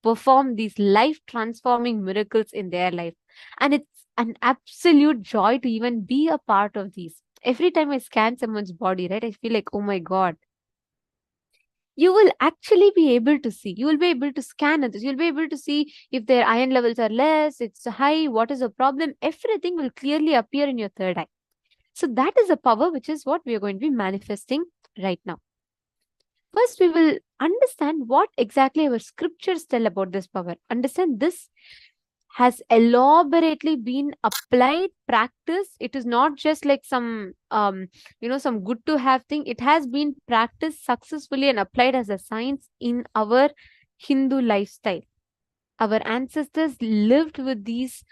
perform these life-transforming miracles in their life. And it's an absolute joy to even be a part of these. Every time I scan someone's body, right, I feel like, oh my God. You will actually be able to see. You will be able to scan others. You'll be able to see if their iron levels are less, it's high, what is the problem. Everything will clearly appear in your third eye. So that is a power which is what we are going to be manifesting right now. First, we will understand what exactly our scriptures tell about this power. Understand, this has elaborately been applied, practice. It is not just like some, some good to have thing. It has been practiced successfully and applied as a science in our Hindu lifestyle. Our ancestors lived with these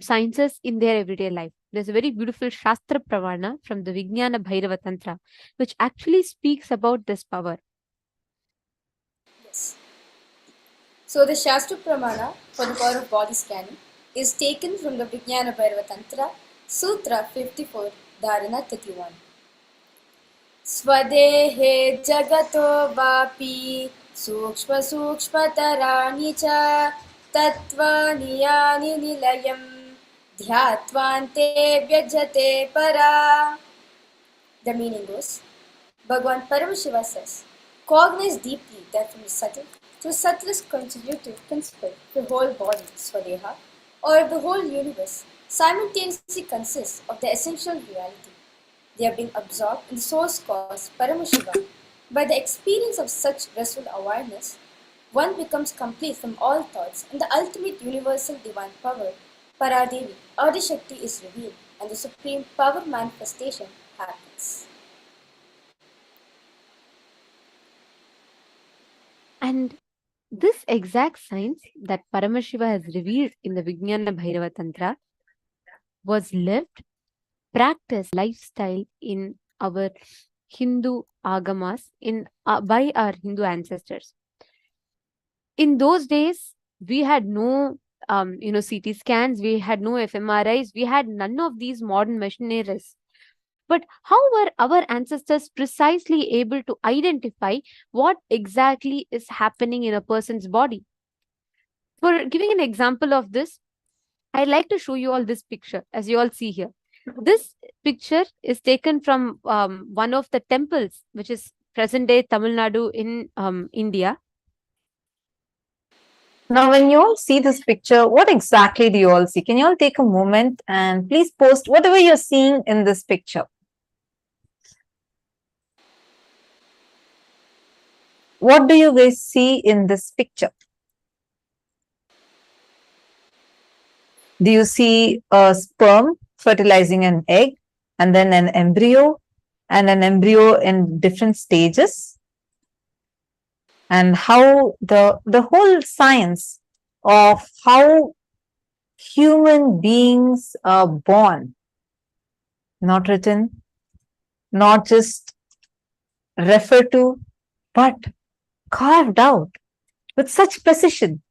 sciences in their everyday life. There's a very beautiful Shastra Pravana from the Vijnana Bhairava Tantra, which actually speaks about this power. Yes. So the Shastra Pramana for the power of body scanning is taken from the Vijnana Bhairava Tantra, Sutra 54, Dharana 31. स्वदेहे जगतो वापि सूक्ष्मसूक्ष्मतराणि च तत्त्वानि यानि निलयं ध्यात्वान्ते व्यजते परा. The meaning goes, Bhagavān Paramashiva says, cognize deeply that from the subtle to the subtlest constitutive principle, the whole body, Swadeha, or the whole universe, simultaneously consists of the essential reality. They are being absorbed in the source cause, Paramashiva. By the experience of such blissful awareness, one becomes complete from all thoughts, and the ultimate universal divine power, Paradevi, Adishakti, is revealed, and the supreme power manifestation happens. And this exact science that Paramashiva has revealed in the Vijnana Bhairava Tantra was lived, practiced, lifestyle in our Hindu agamas, by our Hindu ancestors. In those days, we had no CT scans, we had no fMRIs, we had none of these modern machineries. But how were our ancestors precisely able to identify what exactly is happening in a person's body? For giving an example of this, I'd like to show you all this picture, as you all see here. This picture is taken from one of the temples, which is present-day Tamil Nadu in India. Now, when you all see this picture, what exactly do you all see? Can you all take a moment and please post whatever you're seeing in this picture? What do you guys see in this picture? Do you see a sperm fertilizing an egg and then an embryo and an embryo in different stages? And how the whole science of how human beings are born, not written, not just referred to, but carved out with such precision.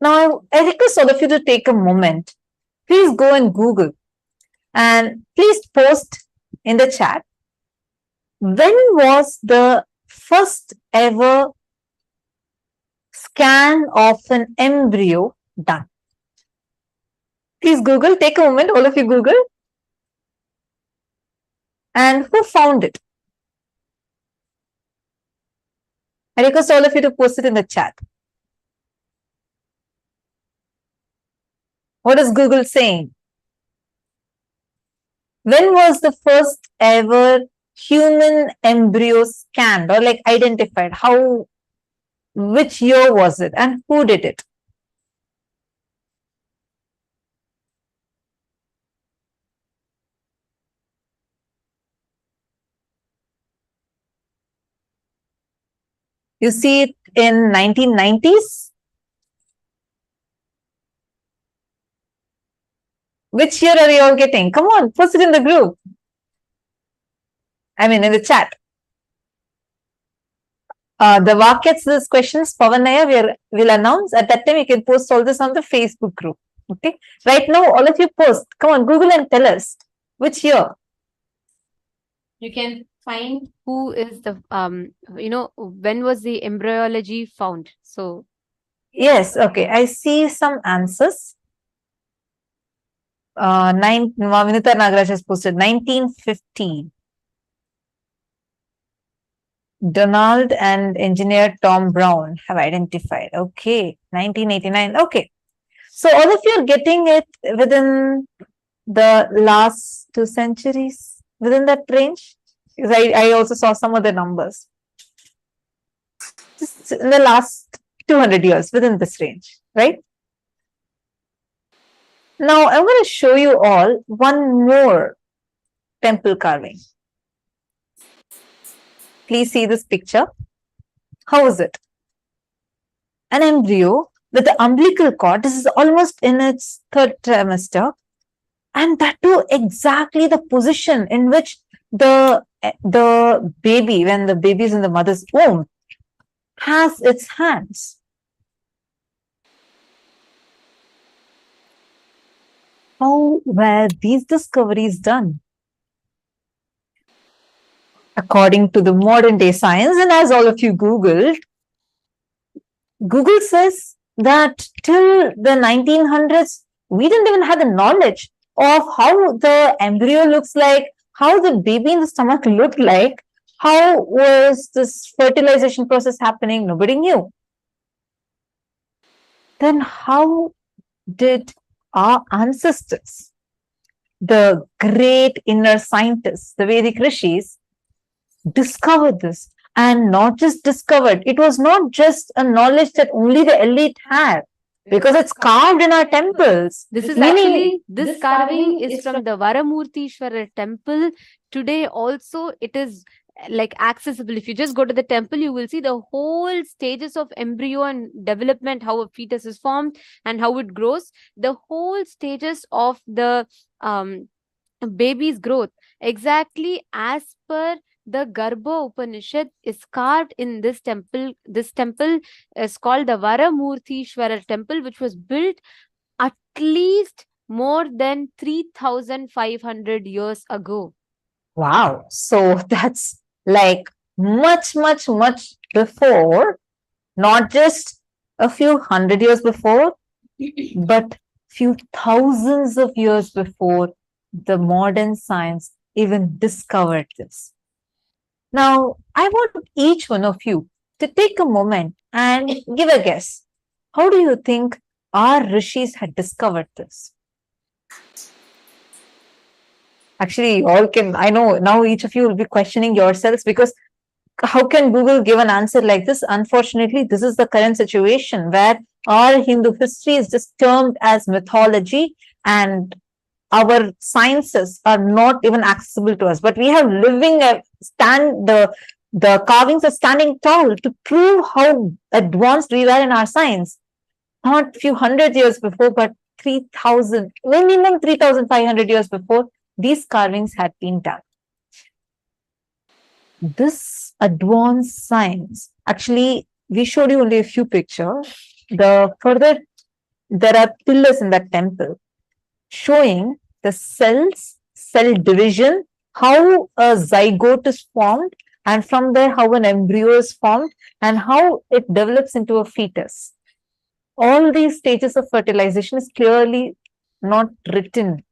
Now, I request all of you to take a moment. Please go and Google and please post in the chat, when was the first ever scan of an embryo done? Please Google, take a moment, all of you Google. And who found it? I request all of you to post it in the chat. What is Google saying? When was the first ever human embryo scanned or like identified? Which year was it and who did it? You see it in 1990s? Which year are you all getting? Come on, post it in the group. I mean, in the chat. The Vakyats, this questions, Pavanaya, we'll announce. At that time, you can post all this on the Facebook group. Okay. Right now, all of you post. Come on, Google and tell us which year. You can find who is the, when was the embryology found. So, yes, okay. I see some answers. Vinita Nagaraj has posted 1950. Donald and engineer Tom Brown have identified. Okay, 1989. Okay. So all of you are getting it within the last 2 centuries, within that range? Because I also saw some of the numbers. Just in the last 200 years, within this range, right? Now, I'm going to show you all one more temple carving. Please see this picture. How is it? An embryo with the umbilical cord. This is almost in its 3rd trimester. And that too exactly the position in which the baby, when the baby is in the mother's womb, has its hands. How were these discoveries done? according to the modern day science, and as all of you Googled, Google says that till the 1900s, we didn't even have the knowledge of how the embryo looks like, how the baby in the stomach looked like, how was this fertilization process happening. Nobody knew. Then how did our ancestors, the great inner scientists, the Vedic rishis, discovered this? And not just discovered, it was not just a knowledge that only the elite had, because it's carved in our temples. This is Meaning- actually, this carving is from the Varamurtishwara temple. Today also it is like accessible. If you just go to the temple, you will see the whole stages of embryo and development, how a fetus is formed and how it grows, the whole stages of the baby's growth, exactly as per the Garbha Upanishad is carved in this temple. This temple is called the Varamurtishwara temple, which was built at least more than 3,500 years ago. Wow. So that's like much, much, much before, not just a few hundred years before, but few thousands of years before the modern science even discovered this. Now, I want each one of you to take a moment and give a guess. How do you think our rishis had discovered this? Actually, you all can, I know now each of you will be questioning yourselves, because how can Google give an answer like this? Unfortunately, this is the current situation where our Hindu history is just termed as mythology, and our sciences are not even accessible to us. But we have living the carvings are standing tall to prove how advanced we were in our science. Not few hundred years before, but 3,000, minimum 3,500 years before, these carvings had been done. This advanced science, actually, we showed you only a few pictures. The further, there are pillars in that temple showing the cells, cell division, how a zygote is formed, and from there how an embryo is formed, and how it develops into a fetus. All these stages of fertilization is clearly not written,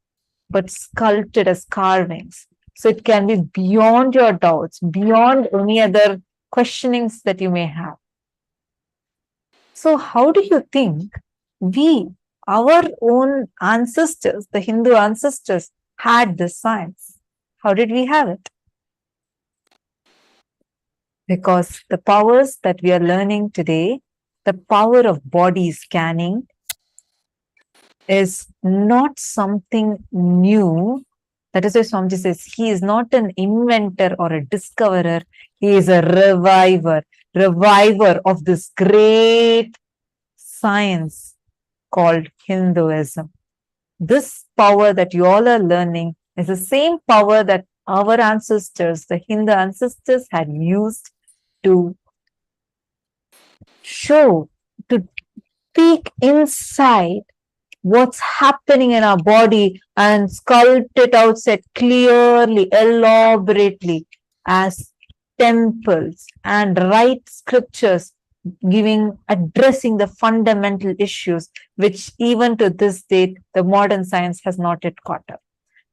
but sculpted as carvings. So it can be beyond your doubts, beyond any other questionings that you may have. So how do you think we, our own ancestors, the Hindu ancestors, had this science? How did we have it? Because the powers that we are learning today, the power of body scanning, is not something new. That is why Swamiji says he is not an inventor or a discoverer. He is a reviver of this great science called Hinduism. This power that you all are learning is the same power that our ancestors, the Hindu ancestors, had used to show, to peek inside what's happening in our body and sculpt it out, set clearly, elaborately as temples, and write scriptures addressing the fundamental issues which even to this date the modern science has not yet caught up.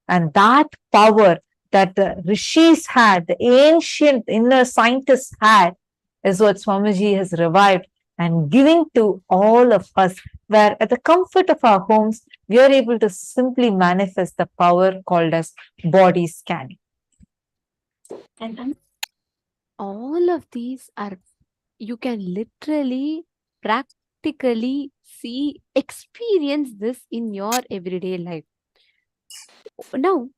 And that power that the rishis had, the ancient inner scientists had, is what Swamiji has revived and giving to all of us, where at the comfort of our homes, we are able to simply manifest the power called as body scanning. And all of these are, you can literally, practically see, experience this in your everyday life. Now,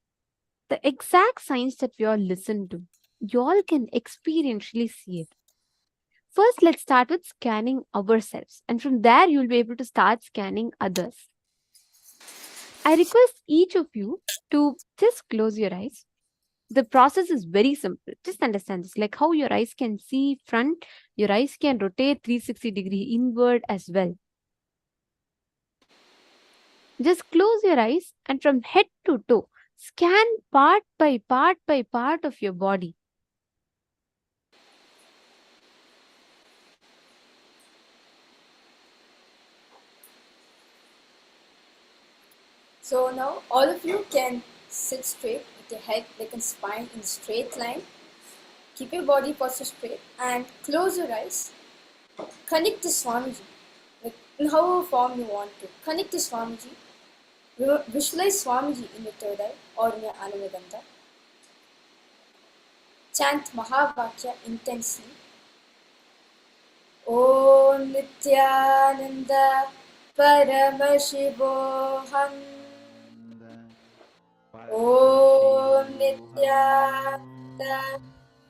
the exact science that we all listen to, you all can experientially see it. First, let's start with scanning ourselves, and from there, you'll be able to start scanning others. I request each of you to just close your eyes. The process is very simple. Just understand this, like how your eyes can see front, your eyes can rotate 360-degree inward as well. Just close your eyes and from head to toe, scan part by part of your body. So now all of you can sit straight with your head like a spine in a straight line. Keep your body posture straight and close your eyes. Connect to Swamiji, like in however form you want to. Connect to Swamiji. Visualize Swamiji in your third eye or in your Anandagandha. Chant Mahavakya intensely. Om Nithyananda Paramashivoham. Om Nithyananda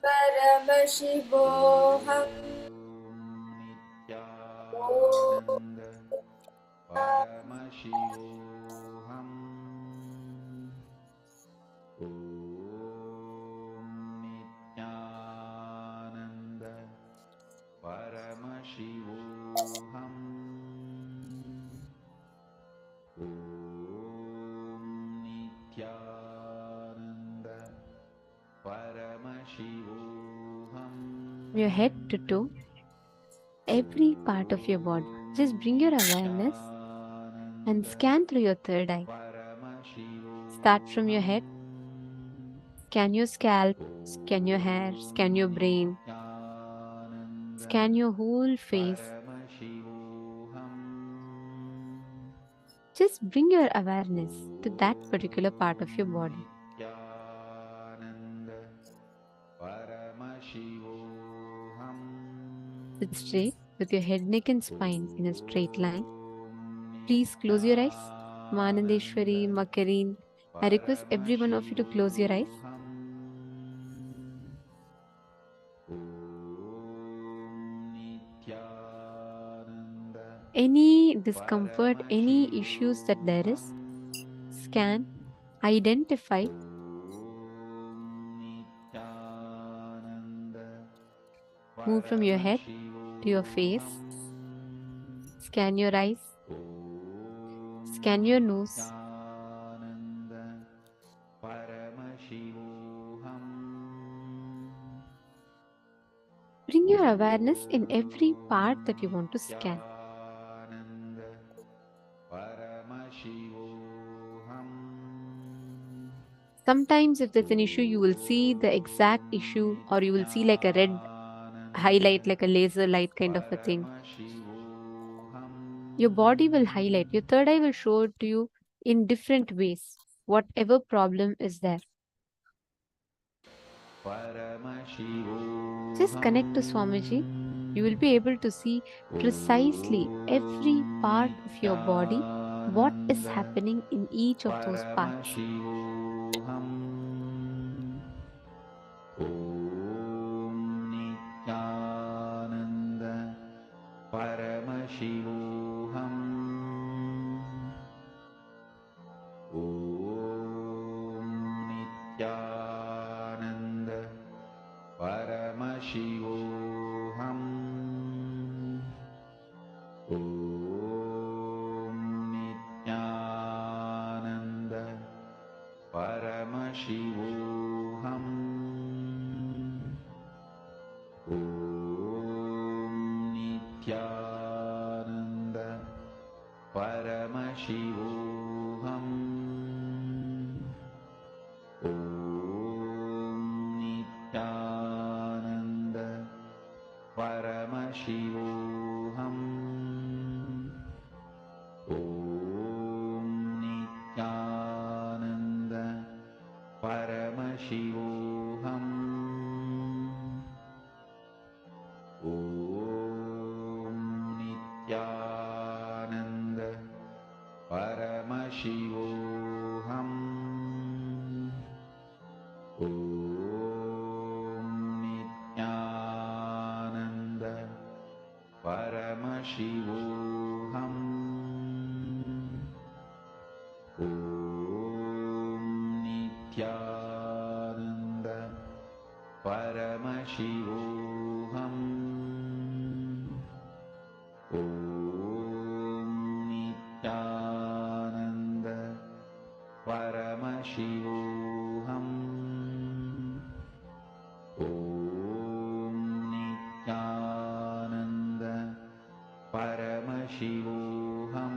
Paramashivoham. Om Paramashivoham. Om Nithyananda Paramashivoham. Om Nithyananda Paramashivoham. From your head to toe, every part of your body. Just bring your awareness and scan through your third eye. Start from your head. Scan your scalp, scan your hair, scan your brain, scan your whole face. Just bring your awareness to that particular part of your body. Sit straight with your head, neck, and spine in a straight line. Please close your eyes. Manandeshwari, Makareen, I request every one of you to close your eyes. Any discomfort, any issues that there is, scan, identify. Move from your head to your face. Scan your eyes. Scan your nose. Bring your awareness in every part that you want to scan. Sometimes if there's an issue, you will see the exact issue, or you will see like a red highlight, like a laser light kind of a thing. Your body will highlight. Your third eye will show it to you in different ways, whatever problem is there. Just connect to Swamiji. You will be able to see precisely every part of your body, what is happening in each of those parts. Paramashivoham. Om Nithyananda Paramashivoham. Om Nithyananda Paramashivoham. Om Nithyananda Paramashivoham. Om Nithyananda Paramashivoham. Om Nithyananda Paramashivoham. Om Nithyananda Paramashivoham. Om Nithyananda Paramashivoham. Om Nithyananda Paramashivoham. Om Nithyananda Paramashivoham. Om Nithyananda Paramashivoham.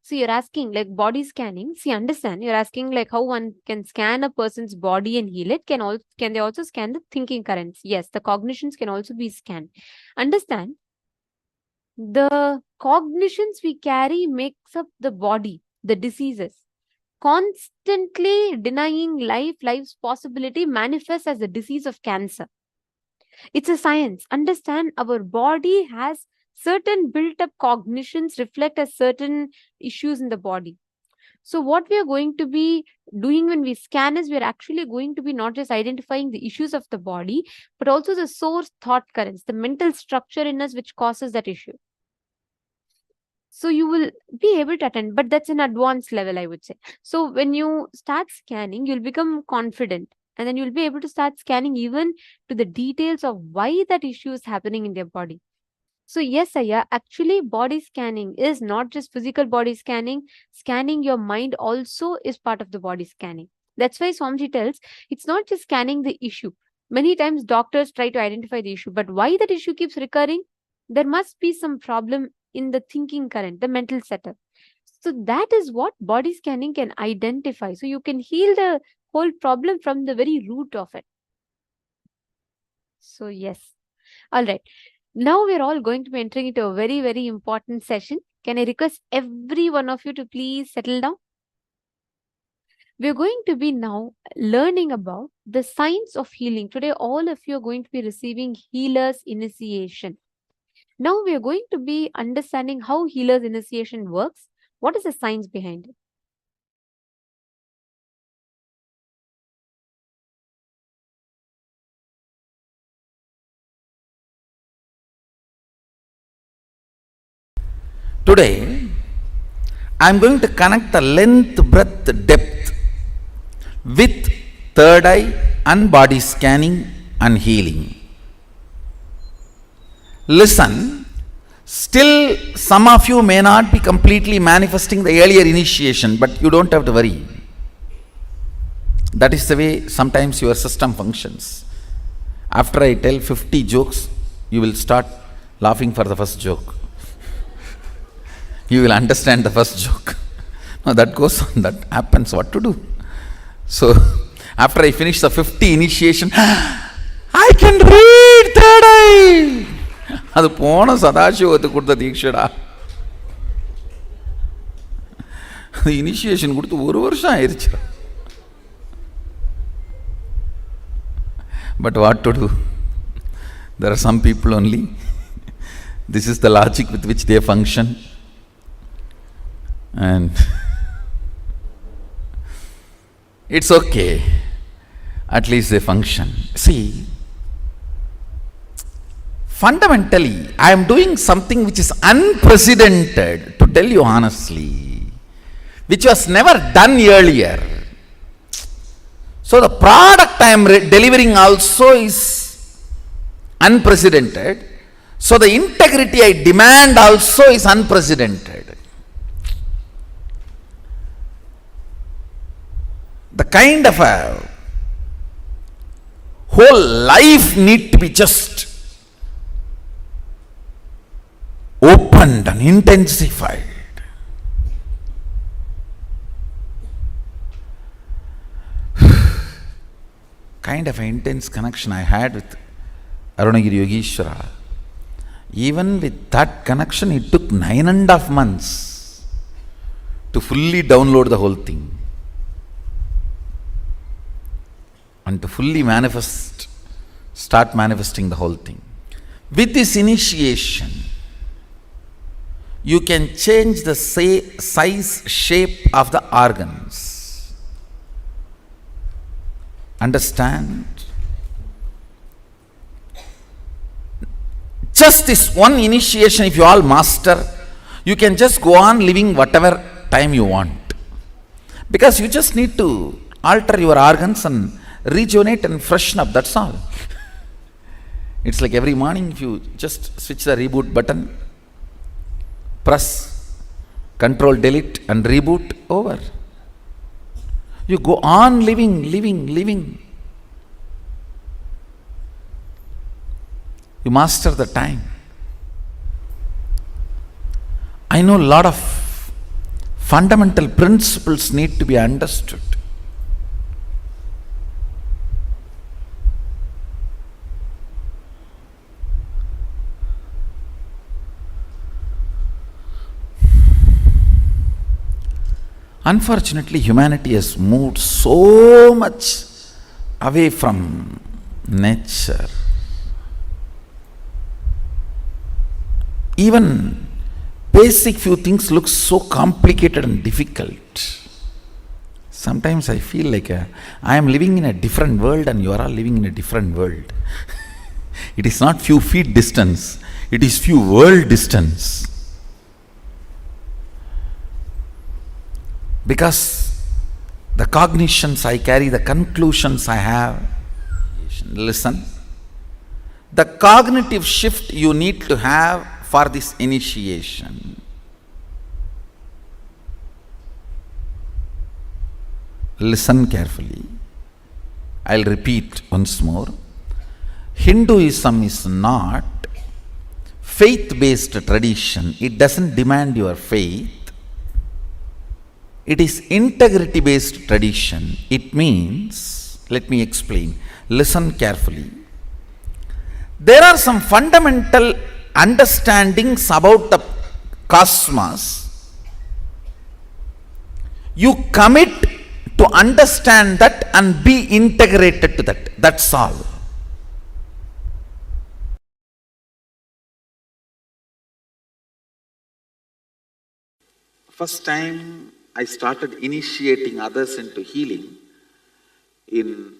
So you're asking like body scanning. See, understand, you're asking like how one can scan a person's body and heal it. Can they also scan the thinking currents? Yes, the cognitions can also be scanned. Understand, the cognitions we carry makes up the body, the diseases. Constantly denying life's possibility manifests as the disease of cancer. It's a science. Understand, our body has certain built up cognitions reflect as certain issues in the body. So what we are going to be doing when we scan is we are actually going to be not just identifying the issues of the body, but also the source thought currents, the mental structure in us which causes that issue. So you will be able to attend, but that's an advanced level, I would say. So when you start scanning, you'll become confident, and then you'll be able to start scanning even to the details of why that issue is happening in their body. So yes, Aya, actually body scanning is not just physical body scanning. Scanning your mind also is part of the body scanning. That's why Swamiji tells it's not just scanning the issue. Many times doctors try to identify the issue, but why that issue keeps recurring? There must be some problem in the thinking current, the mental setup. So that is what body scanning can identify. So you can heal the whole problem from the very root of it. So yes. All right. Now we're all going to be entering into a very, very important session. Can I request every one of you to please settle down? We're going to be now learning about the science of healing. Today, all of you are going to be receiving healer's initiation. Now we are going to be understanding how healer's initiation works. What is the science behind it? Today, I am going to connect the length, breadth, depth with third eye and body scanning and healing. Listen, still some of you may not be completely manifesting the earlier initiation, but you don't have to worry. That is the way sometimes your system functions. After I tell 50 jokes, you will start laughing for the first joke. You will understand the first joke. No, that goes on, that happens, what to do? So, after I finish the 50 initiation, I can read third eye. அது போன சதாசிவத்துக்கு கொடுத்த தீட்சடா. அது initiation கொடுத்து 1 வருஷம் ஆயிடுச்சு. But what to do? There are some people only. This is the logic with which they function. And it's okay. At least they function. See, fundamentally, I am doing something which is unprecedented, to tell you honestly, which was never done earlier. So the product I am delivering also is unprecedented. So the integrity I demand also is unprecedented. The kind of a whole life need to be just opened and intensified. Kind of an intense connection I had with Arunagiri Yogeshwara. Even with that connection, it took 9.5 months to fully download the whole thing and to fully start manifesting the whole thing. With this initiation, you can change the size, shape of the organs. Understand? Just this one initiation, if you all master, you can just go on living whatever time you want. Because you just need to alter your organs and rejuvenate and freshen up, that's all. It's like every morning, if you just switch the reboot button, press Control Delete and reboot, over. You go on living. You master the time. I know a lot of Fundamental principles need to be understood. Unfortunately, humanity has moved so much away from nature. Even basic few things look so complicated and difficult. Sometimes I feel like I am living in a different world and you are all living in a different world. It is not few feet distance, it is few world distance. Because the cognitions I carry, the conclusions I have, listen, the cognitive shift you need to have for this initiation. Listen carefully. I'll repeat once more. Hinduism is not faith-based tradition. It doesn't demand your faith. It is integrity-based tradition. It means, let me explain. Listen carefully. There are some fundamental understandings about the cosmos. You commit to understand that and be integrated to that. That's all. First time I started initiating others into healing in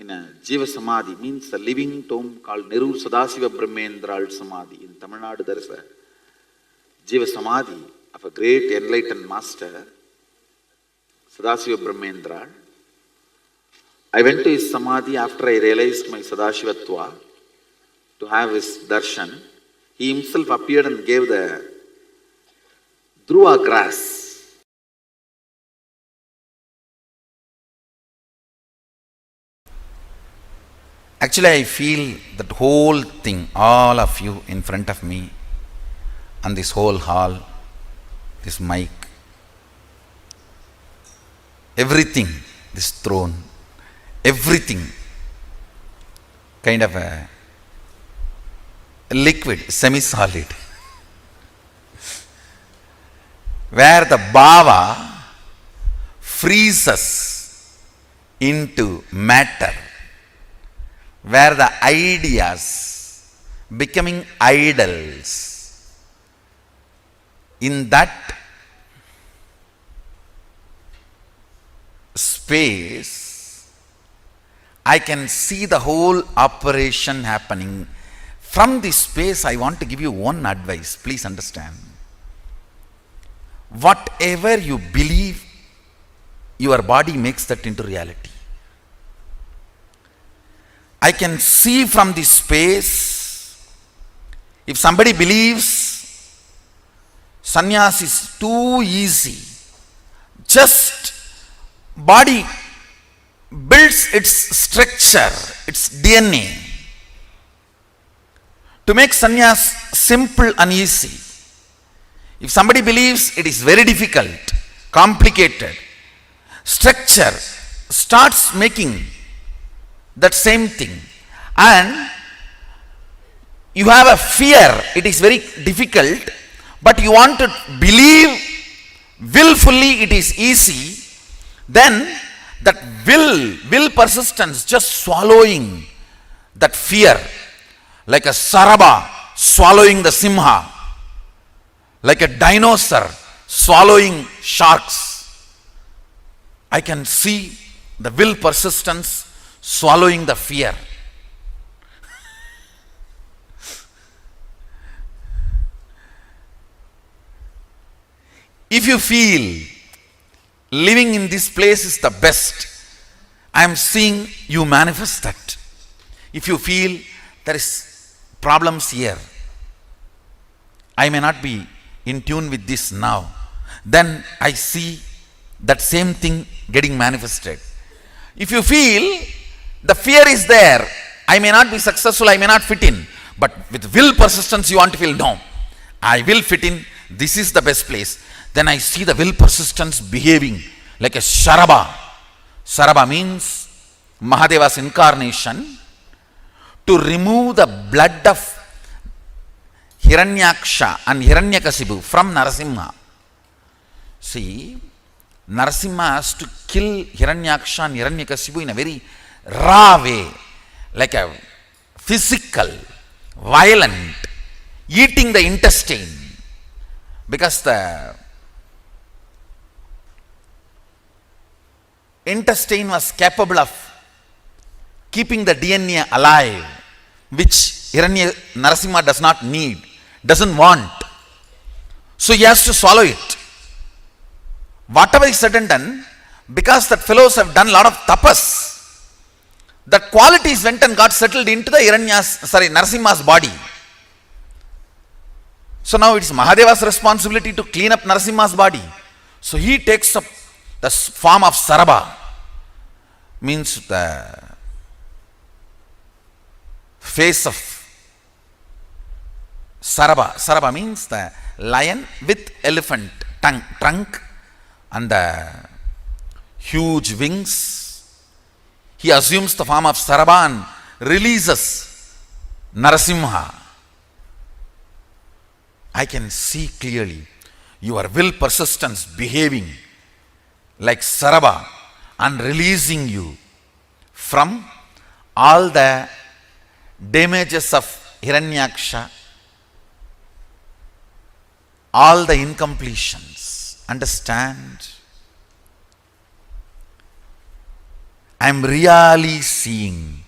a Jiva Samadhi, means a living tomb called Neru Sadasiva Brahmendral Samadhi. In Tamil Nadu there is a Jiva Samadhi of a great enlightened master, Sadasiva Brahmendral. I went to his Samadhi after I realized my Sadashivatva to have his darshan. He himself appeared and gave the Dhruva grass. Actually, I feel that whole thing, all of you in front of me, and this whole hall, this mic, everything, this throne, everything, kind of a liquid, semi-solid, where the bhava freezes into matter, where the ideas becoming idols, in that space I can see the whole operation happening. From this space I want to give you one advice, please understand. Whatever you believe, your body makes that into reality. I can see from this space, if somebody believes sannyas is too easy, just body builds its structure, its DNA, to make sannyas simple and easy. If somebody believes it is very difficult, complicated, structure starts making that same thing, and you have a fear, it is very difficult, but you want to believe willfully it is easy, then that will persistence just swallowing that fear, like a saraba swallowing the simha, like a dinosaur swallowing sharks. I can see the will persistence swallowing the fear. If you feel living in this place is the best, I am seeing you manifest that. If you feel there is problems here, I may not be in tune with this now, then I see that same thing getting manifested. If you feel the fear is there, I may not be successful, I may not fit in, but with will persistence you want to feel, no, I will fit in, this is the best place. then I see the will persistence behaving like a Sharaba. Sharaba means Mahadeva's incarnation to remove the blood of Hiranyaksha and Hiranyakasipu from Narasimha. See, Narasimha has to kill Hiranyaksha and Hiranyakasipu in a very raw way, like a physical, violent, eating the intestine, because the intestine was capable of keeping the DNA alive, which Narasimha does not need, doesn't want. So he has to swallow it. Whatever is said and done, because that fellows have done a lot of tapas, that qualities went and got settled into the Narasimha's body. So now it's Mahadeva's responsibility to clean up Narasimha's body. So he takes up the form of Saraba, means the face of Saraba. Saraba means the lion with elephant trunk and the huge wings. He assumes the form of Saraba and releases Narasimha. I can see clearly your will persistence behaving like Saraba and releasing you from all the damages of Hiranyaksha, all the incompletions. Understand? I am really seeing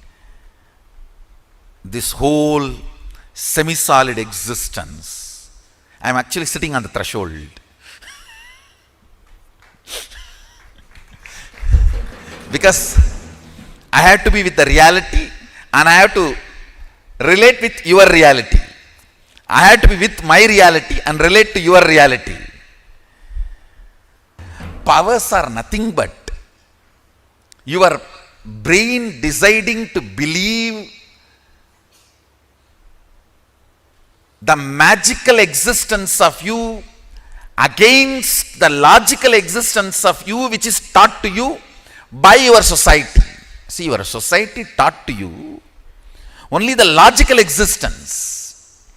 this whole semi-solid existence. I am actually sitting on the threshold. Because I have to be with the reality and I have to relate with your reality. I have to be with my reality and relate to your reality. Powers are nothing but your brain deciding to believe the magical existence of you against the logical existence of you, which is taught to you by your society. See, your society taught to you only the logical existence.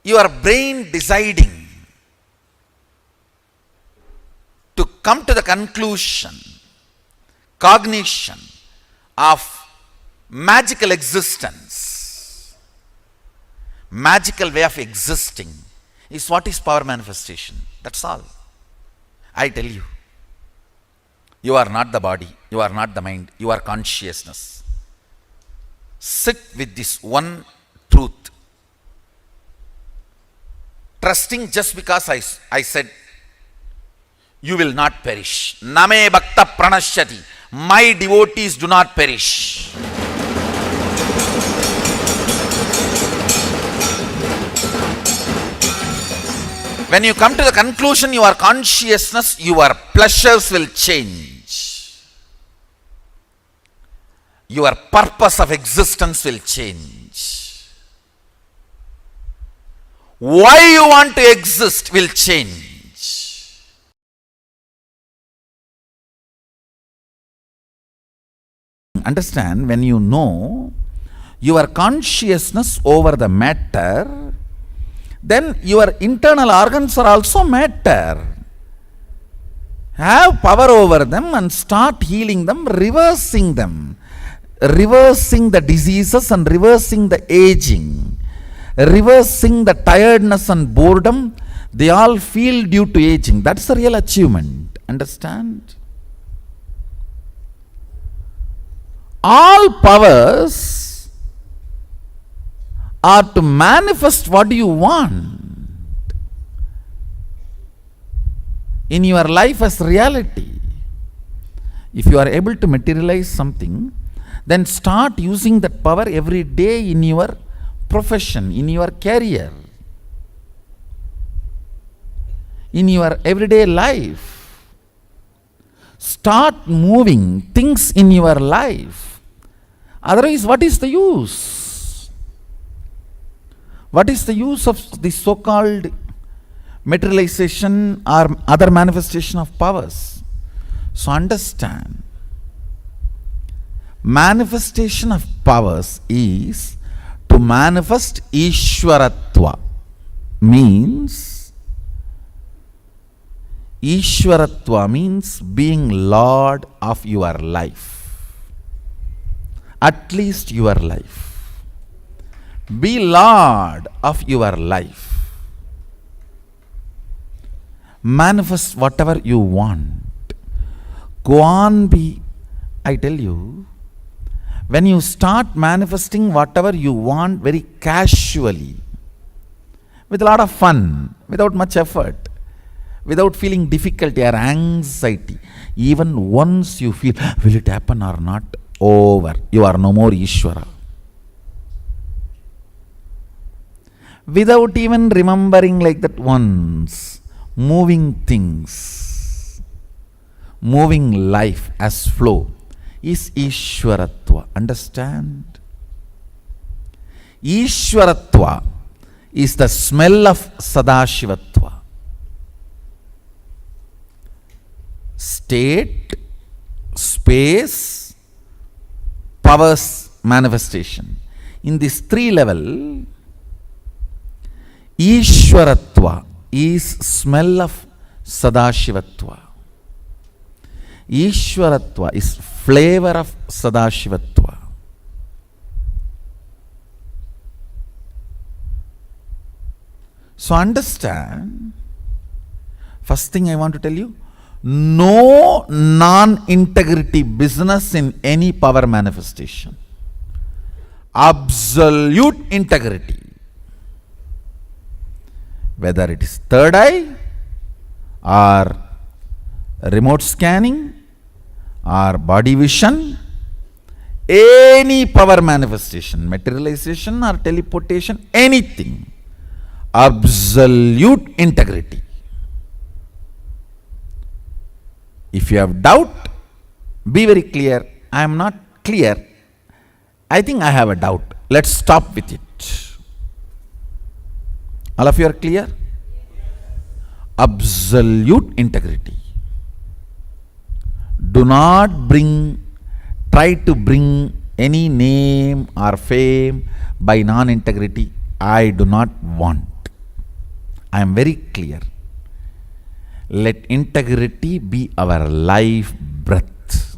Your brain deciding to come to the conclusion, cognition of magical existence, magical way of existing is what is power manifestation. That's all. I tell you. You are not the body, you are not the mind, you are consciousness. Sit with this one truth. Trusting just because I said, you will not perish. Name bhakta pranashyati. My devotees do not perish. When you come to the conclusion, your consciousness, your pleasures will change. Your purpose of existence will change. Why you want to exist will change. Understand, when you know your consciousness over the matter, then your internal organs are also matter. Have power over them and start healing them, reversing them. Reversing the diseases and reversing the aging. Reversing the tiredness and boredom they all feel due to aging. That's the real achievement. Understand? All powers are to manifest what you want in your life as reality. If you are able to materialize something, then start using that power every day in your profession, in your career, in your everyday life. Start moving things in your life. Otherwise, what is the use? What is the use of this so-called materialization or other manifestation of powers. So understand, manifestation of powers is to manifest Ishwaratva. Means, Ishwaratva means being Lord of your life. At least your life. Be Lord of your life. Manifest whatever you want. Go on, I tell you, when you start manifesting whatever you want very casually, with a lot of fun, without much effort, without feeling difficulty or anxiety, even once you feel, will it happen or not? Over. You are no more Ishvara. Without even remembering like that once, moving things, moving life as flow is Ishwaratva. Understand? Ishwaratva is the smell of Sadashivatva. State, space, powers manifestation. In this three level, Ishwaratva is smell of Sadashivatva. Ishwaratva is flavor of Sadashivatva. So understand, first thing I want to tell you, no non-integrity business in any power manifestation. Absolute integrity. Whether it is third eye or remote scanning or body vision, any power manifestation, materialization or teleportation, anything, absolute integrity. If you have doubt, be very clear. I am not clear. I think I have a doubt. Let's stop with it. All of you are clear? Absolute integrity. Do not try to bring any name or fame by non-integrity. I do not want. I am very clear. Let integrity be our life breath.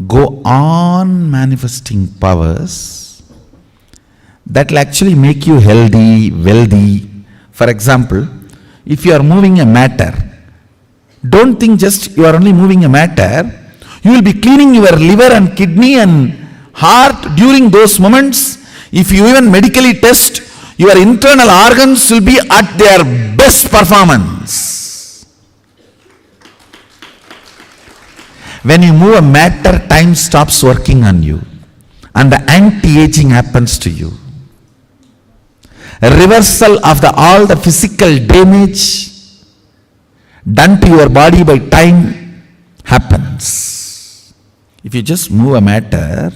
Go on manifesting powers that will actually make you healthy, wealthy. For example, if you are moving a matter, don't think just you are only moving a matter. You will be cleaning your liver and kidney and heart during those moments. If you even medically test, your internal organs will be at their best performance. When you move a matter, time stops working on you and the anti-aging happens to you. A reversal of all the physical damage done to your body by time happens. If you just move a matter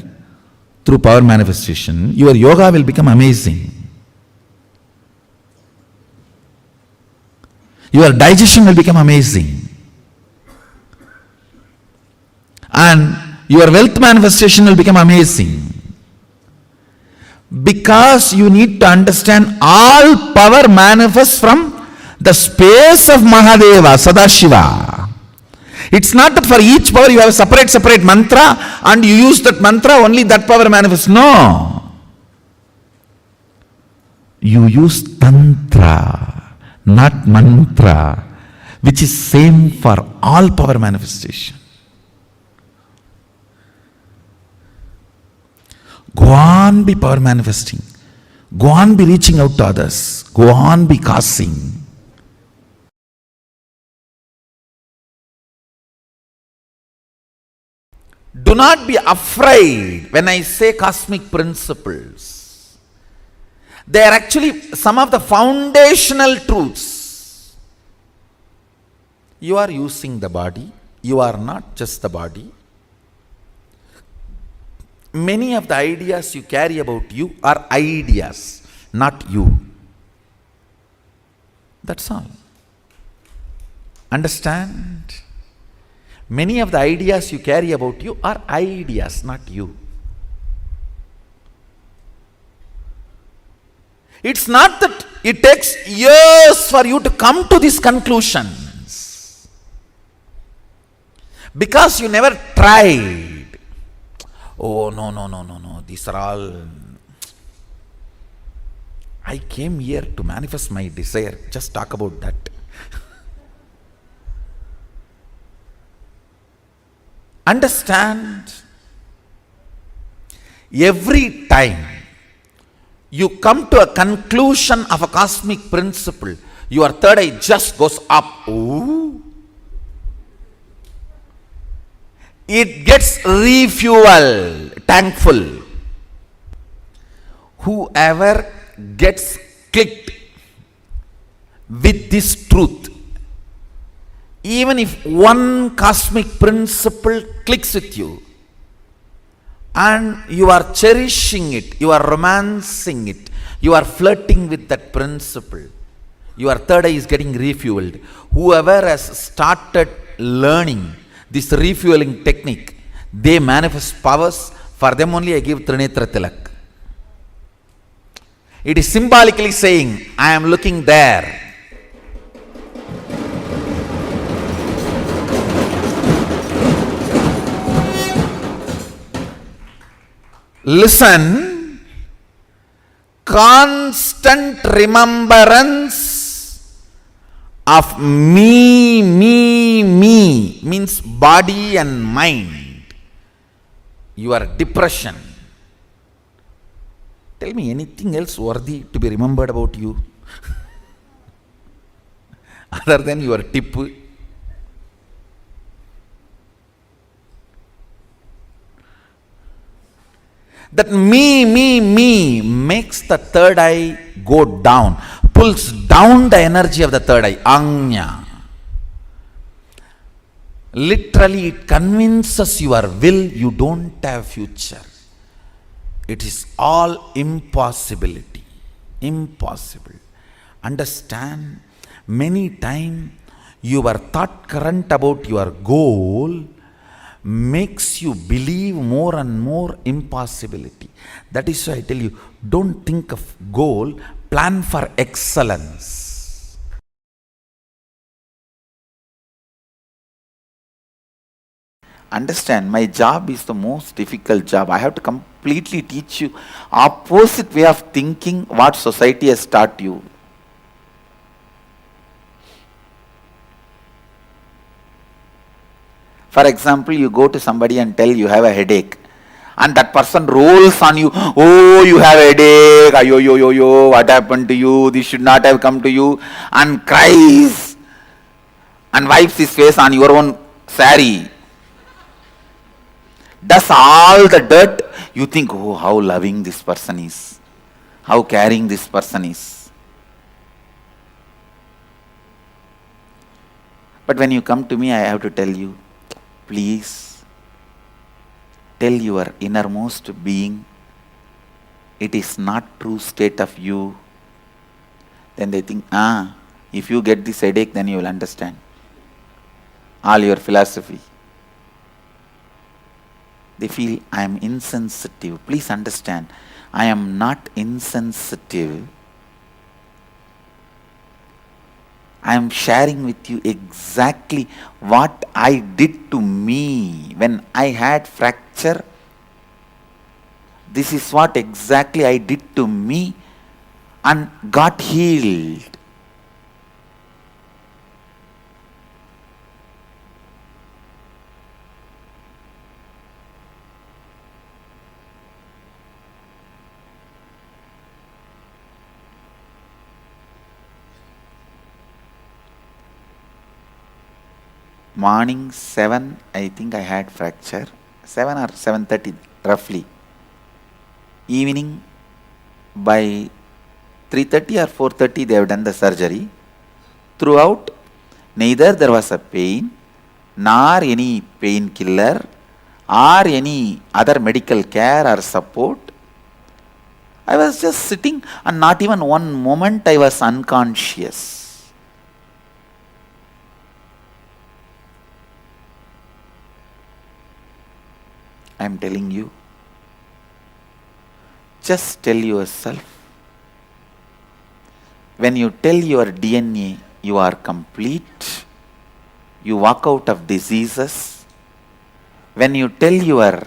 through power manifestation, your yoga will become amazing. Your digestion will become amazing. And your wealth manifestation will become amazing. Because you need to understand all power manifests from the space of Mahadeva, Sadashiva. It's not that for each power you have a separate mantra and you use that mantra, only that power manifests. No. You use tantra, not mantra, which is same for all power manifestation. Go on be power manifesting. Go on be reaching out to others. Go on be causing. Do not be afraid when I say cosmic principles. They are actually some of the foundational truths. You are using the body. You are not just the body. Many of the ideas you carry about you are ideas, not you. That's all. Understand? Many of the ideas you carry about you are ideas, not you. It's not that it takes years for you to come to these conclusions, because you never tried. Oh, no. These are all. I came here to manifest my desire. Just talk about that. Understand? Every time you come to a conclusion of a cosmic principle, your third eye just goes up. Ooh. It gets refueled, tank full. Whoever gets clicked with this truth, even if one cosmic principle clicks with you, and you are cherishing it, you are romancing it, you are flirting with that principle, your third eye is getting refueled. Whoever has started learning this refueling technique, they manifest powers. For them only I give Trinetra Tilak. It is symbolically saying, I am looking there. Listen, constant remembrance of me means body and mind. Your depression. Tell me anything else worthy to be remembered about you other than your tip. That me makes the third eye go down, pulls down the energy of the third eye, Anya. Literally, it convinces your will you don't have future. It is all impossibility. Impossible. Understand? Many times your thought current about your goal makes you believe more and more impossibility. That is why I tell you, don't think of goal, plan for excellence. Understand, my job is the most difficult job. I have to completely teach you opposite way of thinking what society has taught you. For example, you go to somebody and tell you have a headache, and that person rolls on you, oh, you have a headache, yo, what happened to you, this should not have come to you, and cries and wipes his face on your own sari, does all the dirt. You think, oh, how loving this person is, how caring this person is. But when you come to me, I have to tell you, please tell your innermost being it is not true state of you. Then they think, if you get this headache, then you will understand all your philosophy. They feel I am insensitive. Please understand, I am not insensitive. I am sharing with you exactly what I did to me when I had fracture. This is what exactly I did to me and got healed. Morning 7, I think I had fracture, 7 or 7:30 roughly. Evening by 3:30 or 4:30 they have done the surgery. Throughout, neither there was a pain nor any painkiller or any other medical care or support. I was just sitting and not even one moment I was unconscious. I am telling you, just tell yourself, when you tell your DNA you are complete, you walk out of diseases. When you tell your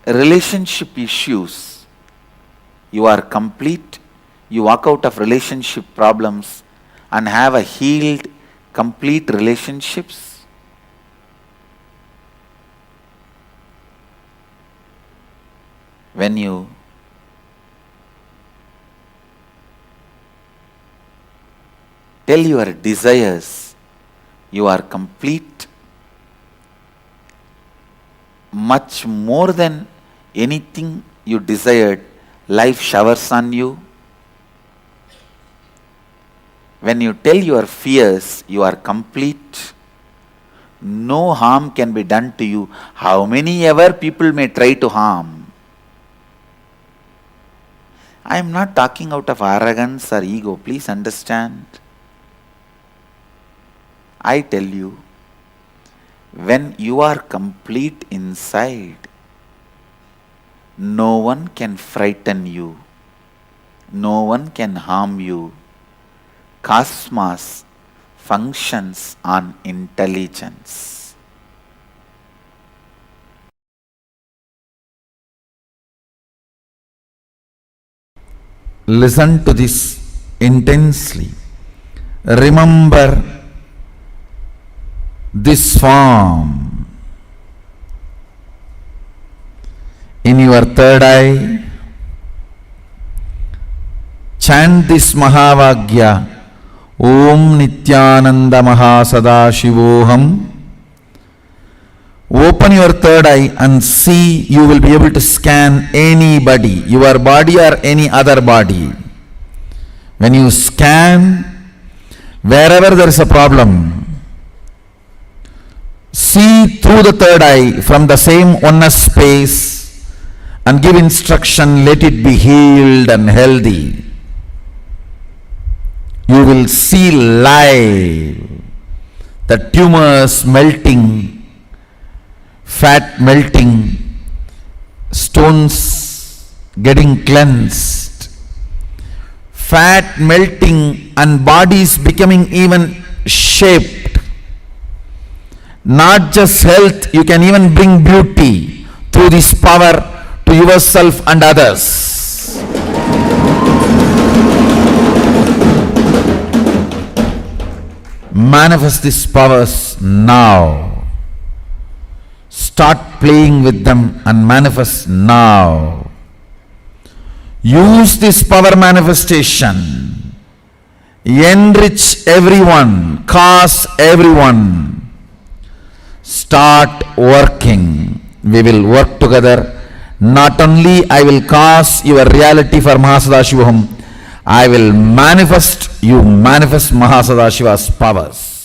relationship issues you are complete, you walk out of relationship problems and have a healed, complete relationships. When you tell your desires you are complete, much more than anything you desired, life showers on you. When you tell your fears you are complete, no harm can be done to you, how many ever people may try to harm. I am not talking out of arrogance or ego, please understand. I tell you, when you are complete inside, no one can frighten you, no one can harm you. Cosmos functions on intelligence. Listen to this intensely. Remember this form in your third eye. Chant this Mahavagya. Om Nithyananda Mahasadaशिवोहम. Open your third eye and see, you will be able to scan anybody, your body or any other body. When you scan, wherever there is a problem, see through the third eye from the same oneness space and give instruction, let it be healed and healthy. You will see live the tumors melting, fat melting, stones getting cleansed, fat melting and bodies becoming even shaped. Not just health, you can even bring beauty through this power to yourself and others. Manifest these powers now. Start playing with them and manifest now. Use this power manifestation. Enrich everyone. Cause everyone. Start working. We will work together. Not only I will cause your reality for Mahasadashivoham, I will manifest, you manifest Mahasadashiva's powers.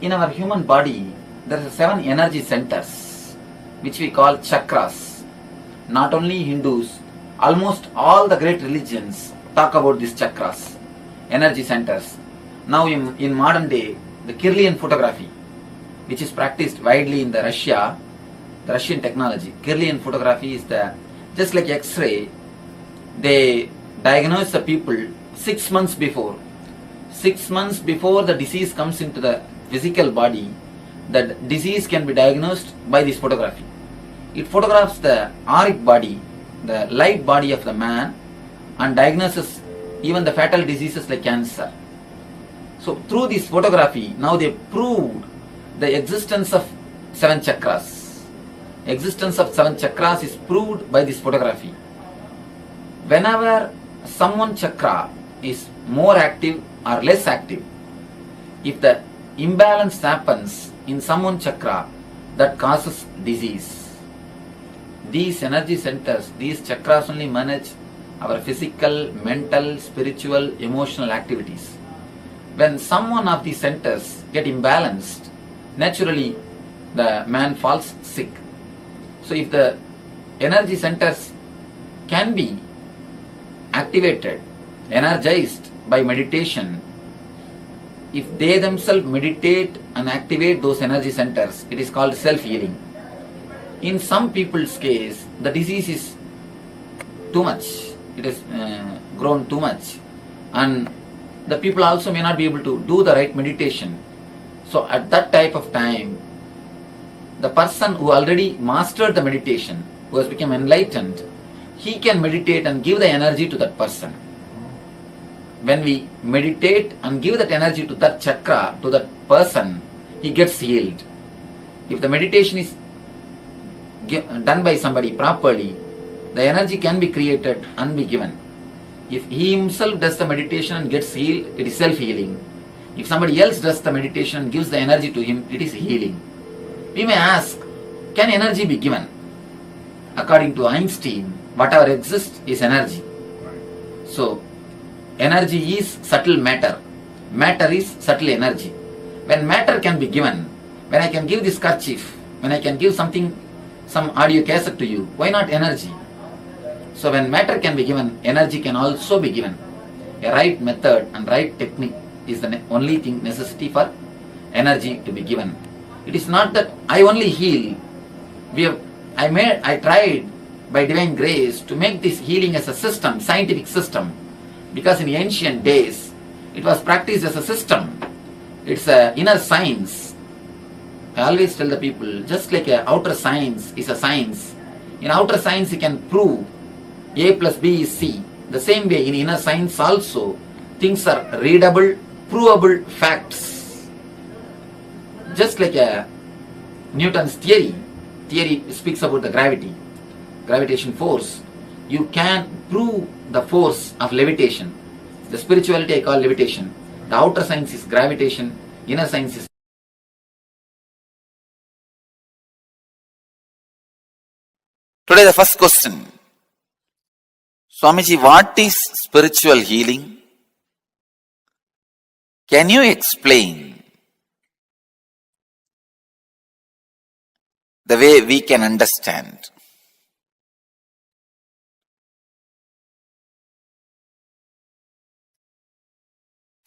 in our human body, there are 7 energy centers, which we call chakras. Not only Hindus, almost all the great religions talk about these chakras, energy centers. Now in modern day, the Kirlian photography, which is practiced widely in the Russian technology. Kirlian photography is just like X-ray, they diagnose the people 6 months before. 6 months before the disease comes into the physical body, the disease can be diagnosed by this photography. It photographs the auric body, the light body of the man, and diagnoses even the fatal diseases like cancer. So through this photography, now they proved the existence of 7 chakras. Existence of 7 chakras is proved by this photography. Whenever someone chakra is more active or less active, if the imbalance happens in someone chakra, that causes disease. These energy centers, these chakras only manage our physical, mental, spiritual, emotional activities. When some one of these centers get imbalanced, naturally the man falls sick. So if the energy centers can be activated, energized by meditation, if they themselves meditate and activate those energy centers, it is called self-healing. In some people's case, the disease is too much, it has grown too much, and the people also may not be able to do the right meditation. So at that type of time, the person who already mastered the meditation, who has become enlightened, he can meditate and give the energy to that person. When we meditate and give that energy to that chakra, to that person, he gets healed. If the meditation is done by somebody properly, the energy can be created and be given. If he himself does the meditation and gets healed, it is self-healing. If somebody else does the meditation and gives the energy to him, it is healing. We may ask, can energy be given? According to Einstein, whatever exists is energy. So, energy is subtle matter. Matter is subtle energy. When matter can be given, when I can give this kerchief, when I can give something, some audio cassette to you, why not energy? So when matter can be given, energy can also be given. A right method and right technique is the only thing necessity for energy to be given. It is not that I only heal. I tried by divine grace to make this healing as a system, scientific system, because in ancient days it was practiced as a system. It's an inner science. I always tell the people, just like an outer science is a science, in outer science you can prove A plus B is C. The same way in inner science also, things are readable, provable facts. Just like Newton's theory speaks about the gravitation force. You can prove the force of levitation. The spirituality I call levitation. The outer science is gravitation, inner science is. Today the first question. Swamiji, what is spiritual healing? Can you explain the way we can understand?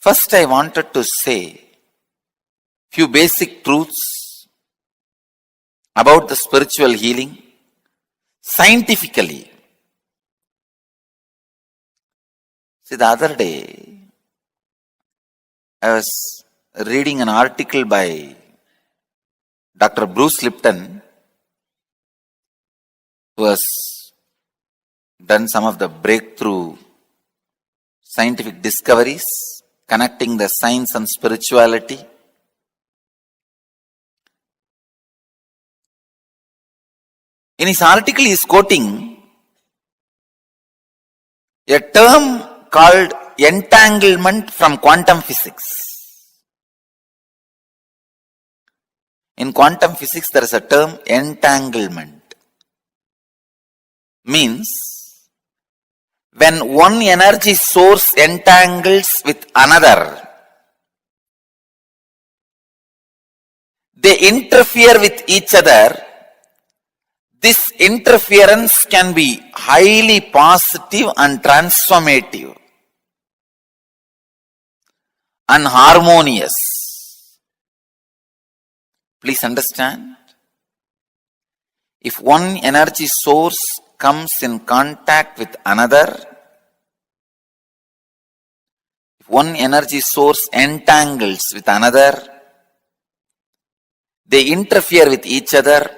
First, I wanted to say few basic truths about the spiritual healing scientifically. See, the other day, I was reading an article by Dr. Bruce Lipton, who has done some of the breakthrough scientific discoveries connecting the science and spirituality. In his article, he is quoting a term called entanglement from quantum physics. In quantum physics, there is a term entanglement. Means, when one energy source entangles with another, they interfere with each other, this interference can be highly positive and transformative and harmonious. Please understand. If one energy source comes in contact with another, if one energy source entangles with another, they interfere with each other,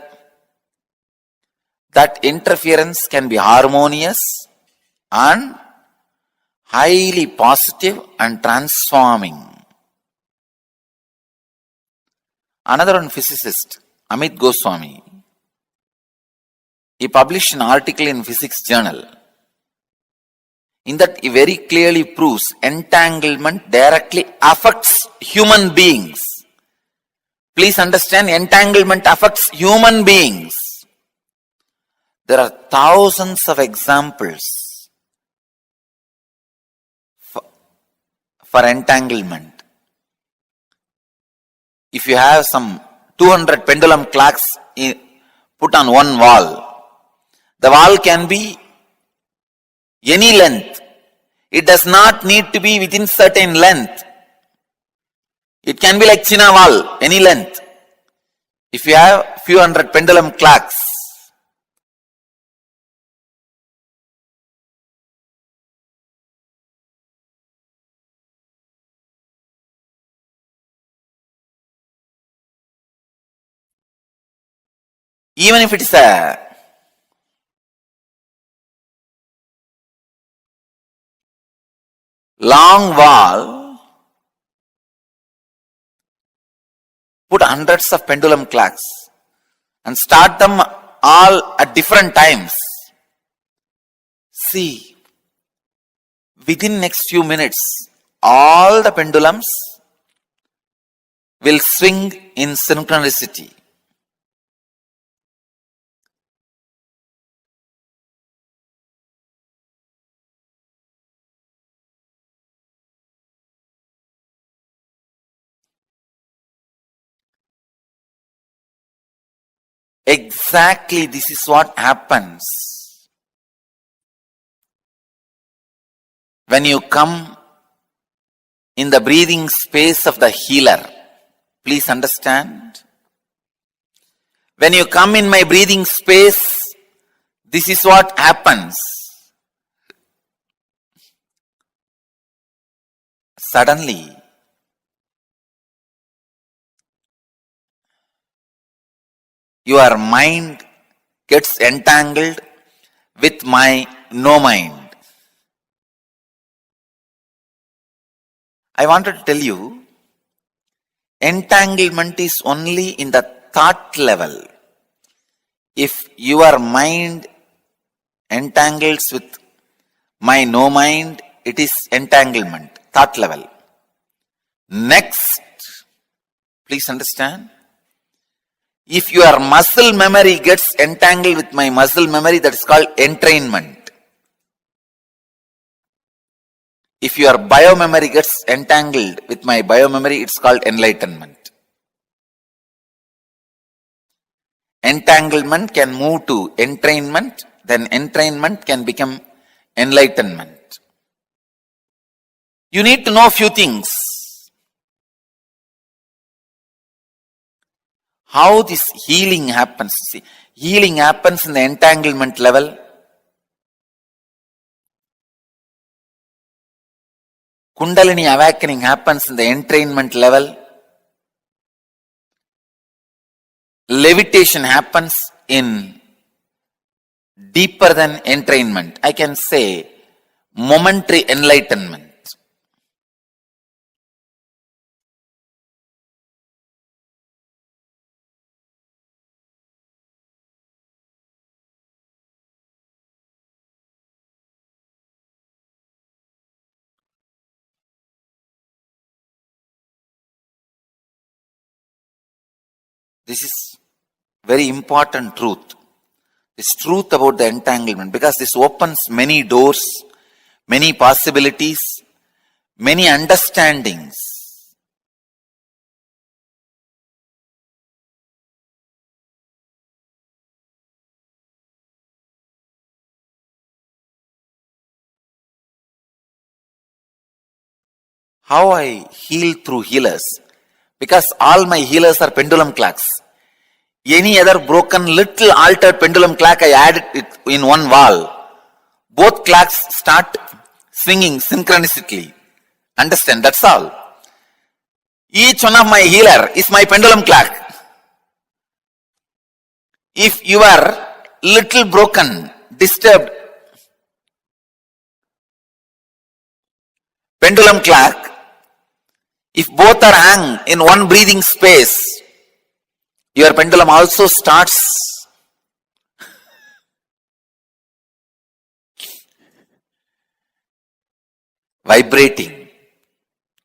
that interference can be harmonious and highly positive and transforming. Another one physicist, Amit Goswami, he published an article in Physics Journal. In that, he very clearly proves entanglement directly affects human beings. Please understand, entanglement affects human beings. There are thousands of examples for entanglement. If you have some 200 pendulum clocks put on one wall, the wall can be any length. It does not need to be within certain length. It can be like China wall, any length. If you have few hundred pendulum clocks, even if it is a long wall, put hundreds of pendulum clocks and start them all at different times. See, within next few minutes, all the pendulums will swing in synchronicity. Exactly, this is what happens when you come in the breathing space of the healer. Please understand. When you come in my breathing space, this is what happens. Suddenly, your mind gets entangled with my no mind. I wanted to tell you, entanglement is only in the thought level. If your mind entangles with my no mind, it is entanglement, thought level. Next, please understand, if your muscle memory gets entangled with my muscle memory, that is called entrainment. If your biomemory gets entangled with my biomemory, it's called enlightenment. Entanglement can move to entrainment, then entrainment can become enlightenment. You need to know a few things. How this healing happens. See, healing happens in the entanglement level. Kundalini awakening happens in the entrainment level. Levitation happens in deeper than entrainment. I can say momentary enlightenment. This is very important truth. This truth about the entanglement, because this opens many doors, many possibilities, many understandings. how I heal through healers. Because all my healers are pendulum clocks. Any other broken little altered pendulum clock, I add it in one wall. Both clocks start swinging synchronistically. Understand? That's all. Each one of my healer is my pendulum clock. If you are little broken, disturbed pendulum clock, if both are hung in one breathing space, your pendulum also starts vibrating,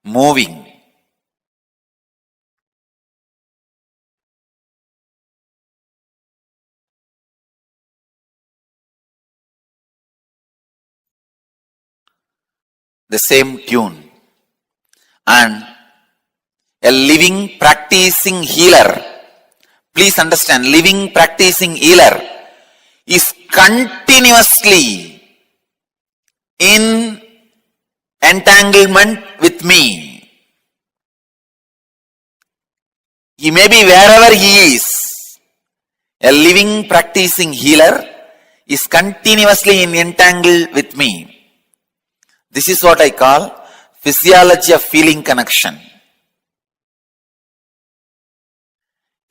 moving. The same tune. And a living practicing healer, please understand, living practicing healer is continuously in entanglement with me. He may be wherever he is. A living practicing healer is continuously in entangle with me. This is what I call physiology of feeling connection.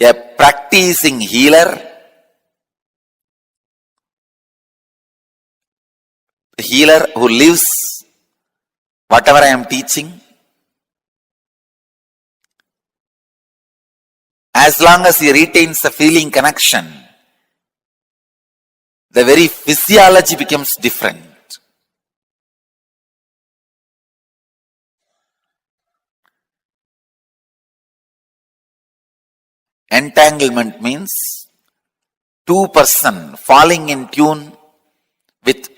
A practicing healer, a healer who lives whatever I am teaching, as long as he retains the feeling connection, the very physiology becomes different. Entanglement means two person falling in tune with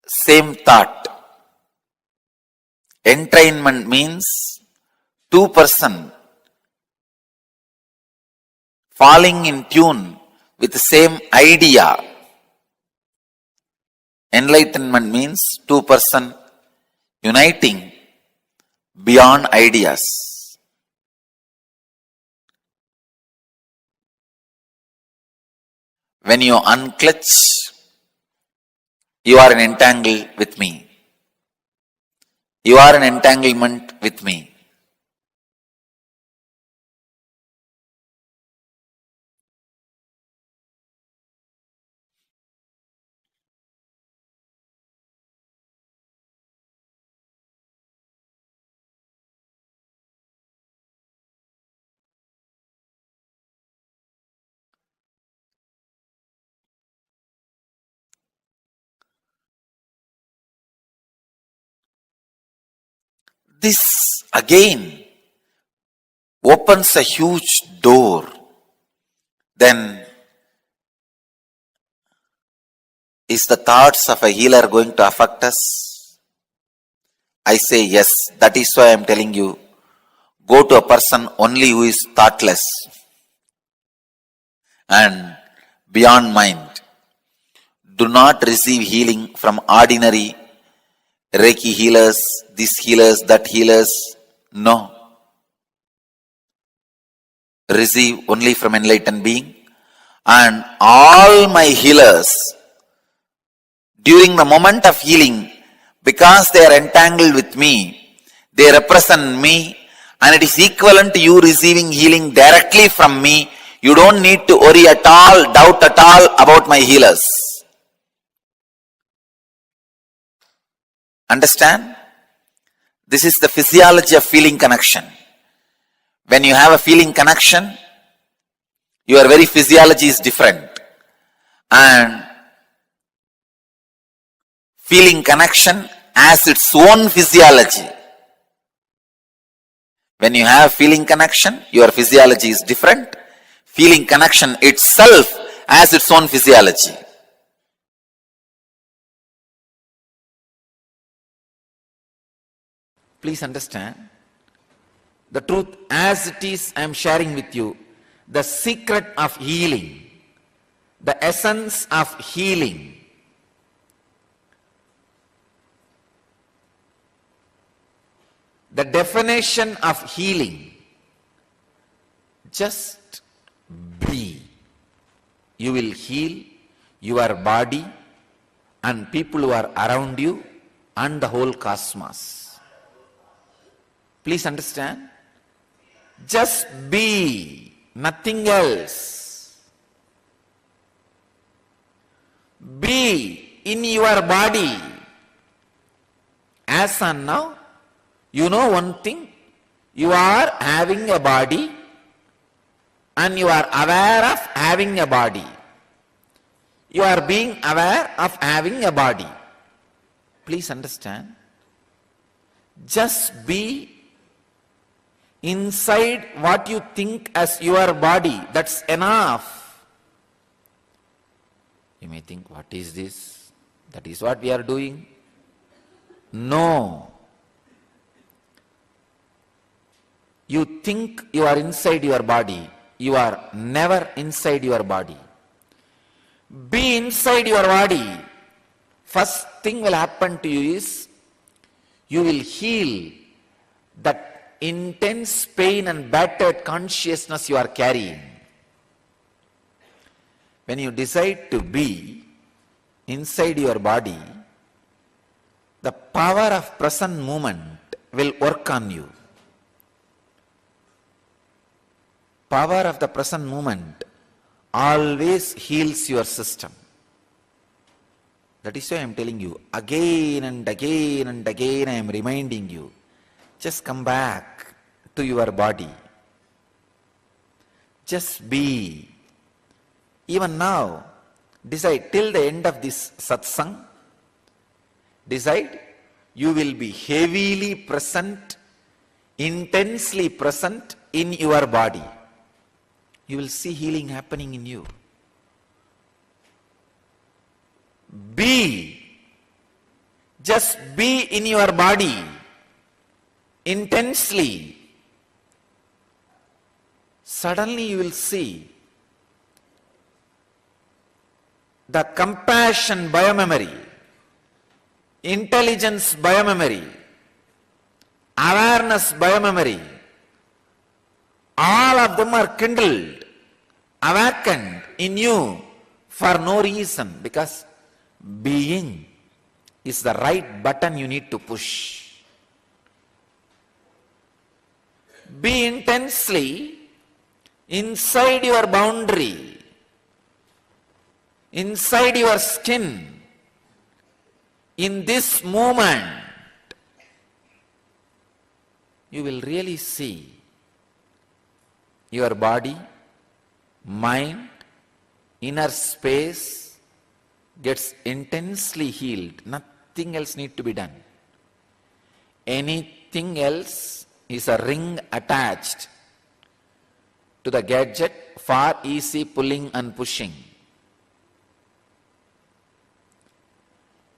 same thought. Entrainment means two person falling in tune with the same idea. Enlightenment means two person uniting beyond ideas. When you unclutch, you are in entangle with me. You are in entanglement with me. This again opens a huge door. Then is the thoughts of a healer going to affect us? I say yes. That is why I am telling you, go to a person only who is thoughtless and beyond mind. Do not receive healing from ordinary Reiki healers, this healers, that healers. No. Receive only from enlightened being. And all my healers, during the moment of healing, because they are entangled with me, they represent me, and it is equivalent to you receiving healing directly from me. You don't need to worry at all, doubt at all about my healers. Understand? This is the physiology of feeling connection. When you have a feeling connection, your very physiology is different. And feeling connection has its own physiology. When you have feeling connection, your physiology is different. Feeling connection itself has its own physiology. Please understand, the truth as it is I am sharing with you, the secret of healing, the essence of healing. the definition of healing. Just be. You will heal your body and people who are around you and the whole cosmos. Please understand. Just be, nothing else. Be in your body. As and now, you know one thing, you are having a body and you are aware of having a body. You are being aware of having a body. Please understand. Just be inside what you think as your body. That's enough. You may think, what is this? That is what we are doing. No. You think you are inside your body. You are never inside your body. Be inside your body. First thing will happen to you is, you will heal that intense pain and battered consciousness you are carrying. When you decide to be inside your body, the power of present moment will work on you. Power of the present moment always heals your system. That is why I am telling you, again and again and again I am reminding you, just come back to your body. Just be. Even now, decide till the end of this satsang, decide you will be heavily present, intensely present in your body. You will see healing happening in you. Be. Just be in your body intensely. Suddenly you will see the compassion biomemory, intelligence biomemory, awareness biomemory, all of them are kindled, awakened in you for no reason, because being is the right button you need to push. Be intensely inside your boundary, inside your skin, in this moment. You will really see your body, mind, inner space gets intensely healed. Nothing else needs to be done. Anything else is a ring attached to the gadget for easy pulling and pushing.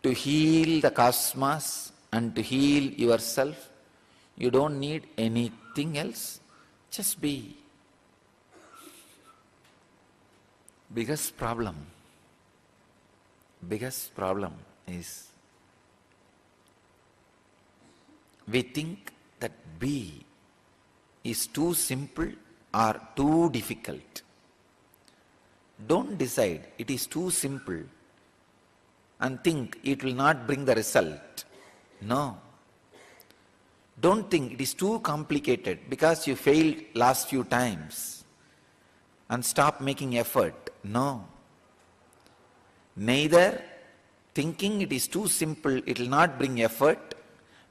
To heal the cosmos and to heal yourself, you don't need anything else. Just be. Biggest problem is, we think that be is too simple or too difficult. Don't decide it is too simple and think it will not bring the result. No. Don't think it is too complicated because you failed last few times and stop making effort. No. Neither thinking it is too simple, it will not bring effort,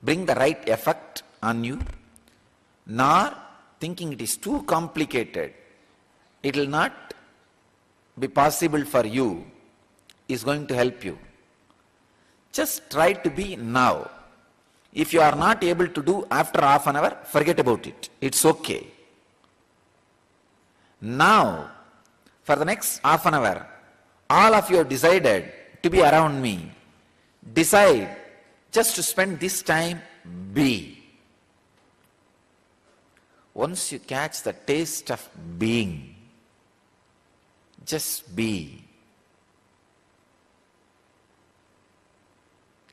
bring the right effect on you, nor thinking it is too complicated, it will not be possible for you, is going to help you. Just try to be now. If you are not able to do after half an hour, forget about it. It's okay. Now, for the next half an hour, all of you have decided to be around me. Decide just to spend this time, be. Once you catch the taste of being, just be.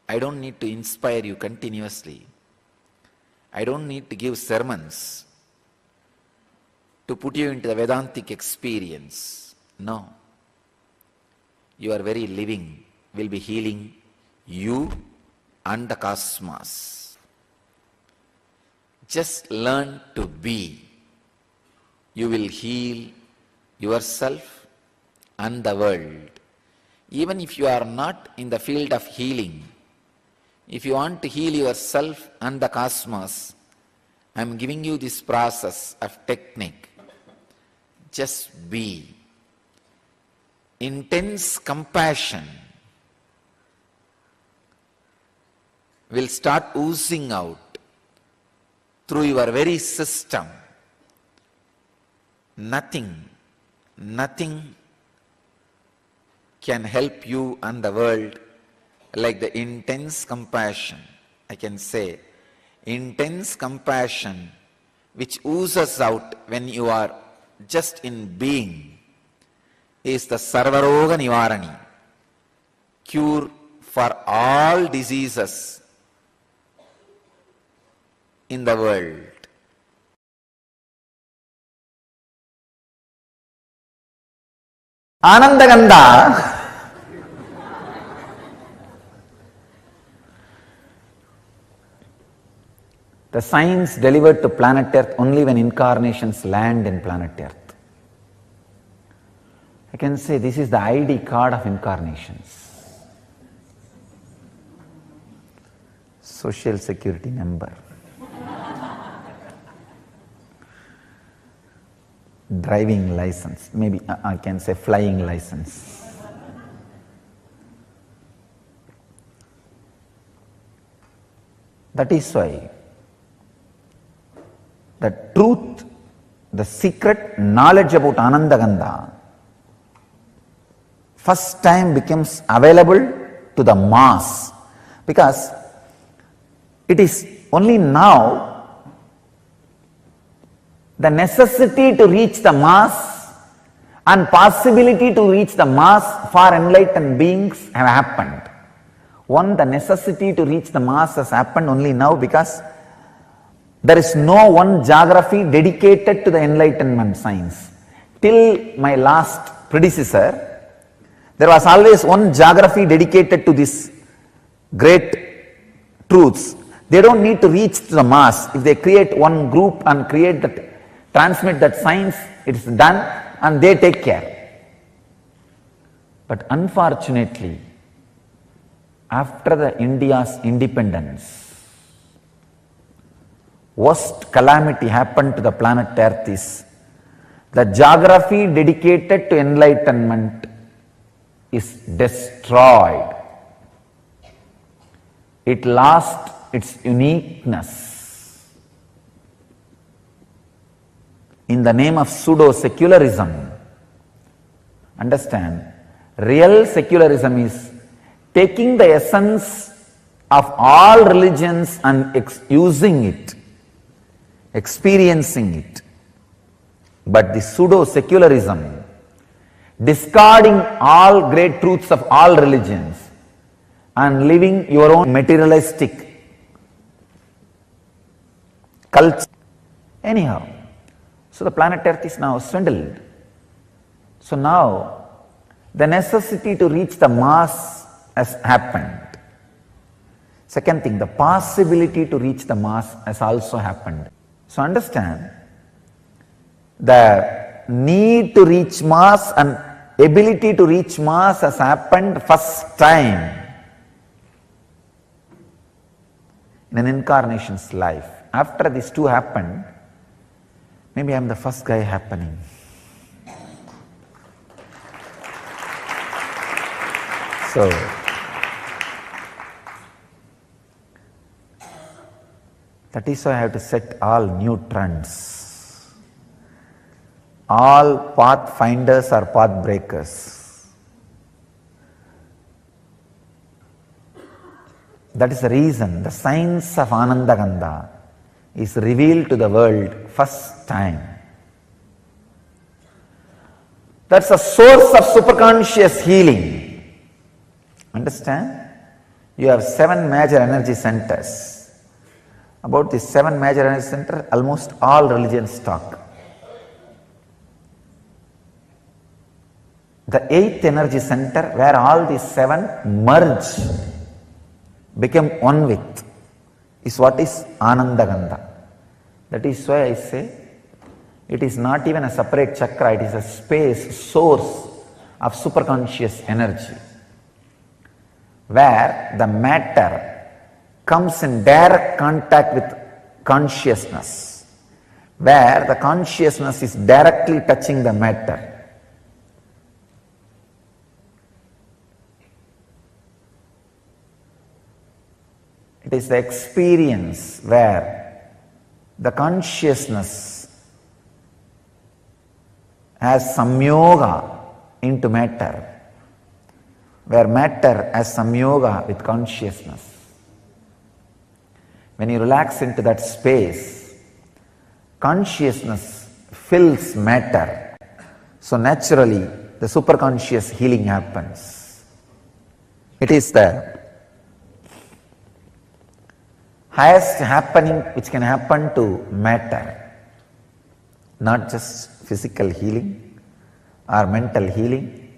I don't need to inspire you continuously. I don't need to give sermons to put you into the Vedantic experience. No. Your very living will be healing you and the cosmos. Just learn to be. You will heal yourself and the world. Even if you are not in the field of healing, if you want to heal yourself and the cosmos, I am giving you this process of technique. Just be. Intense compassion will start oozing out through your very system. Nothing can help you and the world like the intense compassion. I can say, intense compassion which oozes out when you are just in being is the Sarvaroga Nivarani, cure for all diseases in the world. Anandaganda the science delivered to planet Earth only when incarnations land in planet Earth. I can say this is the ID card of incarnations. Social security number. Driving license, maybe I can say flying license. That is why the truth, the secret knowledge about Anandagandha first time becomes available to the mass, because it is only now the necessity to reach the mass and possibility to reach the mass for enlightened beings have happened. One, the necessity to reach the mass has happened only now because there is no one geography dedicated to the enlightenment science. Till my last predecessor, there was always one geography dedicated to these great truths. They don't need to reach to the mass. If they create one group and create that, transmit that science, it is done and they take care. But unfortunately, after the India's independence, worst calamity happened to the planet Earth is the geography dedicated to enlightenment is destroyed. It lost its uniqueness in the name of pseudo-secularism. Understand, real secularism is taking the essence of all religions and using it, experiencing it. But the pseudo-secularism, discarding all great truths of all religions and living your own materialistic culture. Anyhow, so the planet Earth is now swindled. So now the necessity to reach the mass has happened. Second thing, the possibility to reach the mass has also happened. So understand, the need to reach mass and ability to reach mass has happened first time in an incarnation's life. After these two happened, maybe I am the first guy happening. So that is why I have to set all new trends. All pathfinders are path breakers. That is the reason the science of Anandagandha is revealed to the world first time. That's a source of superconscious healing. Understand? You have 7 major energy centers. About the 7 major energy centers, almost all religions talk. The 8th energy center, where all these 7 merge, become one with, is what is Anandagandha. That is why I say it is not even a separate chakra, it is a space, source of superconscious energy, where the matter comes in direct contact with consciousness, where the consciousness is directly touching the matter. It is the experience where the consciousness has samyoga into matter, where matter has samyoga with consciousness. When you relax into that space, consciousness fills matter. So naturally, the superconscious healing happens. It is the highest happening which can happen to matter, not just physical healing or mental healing,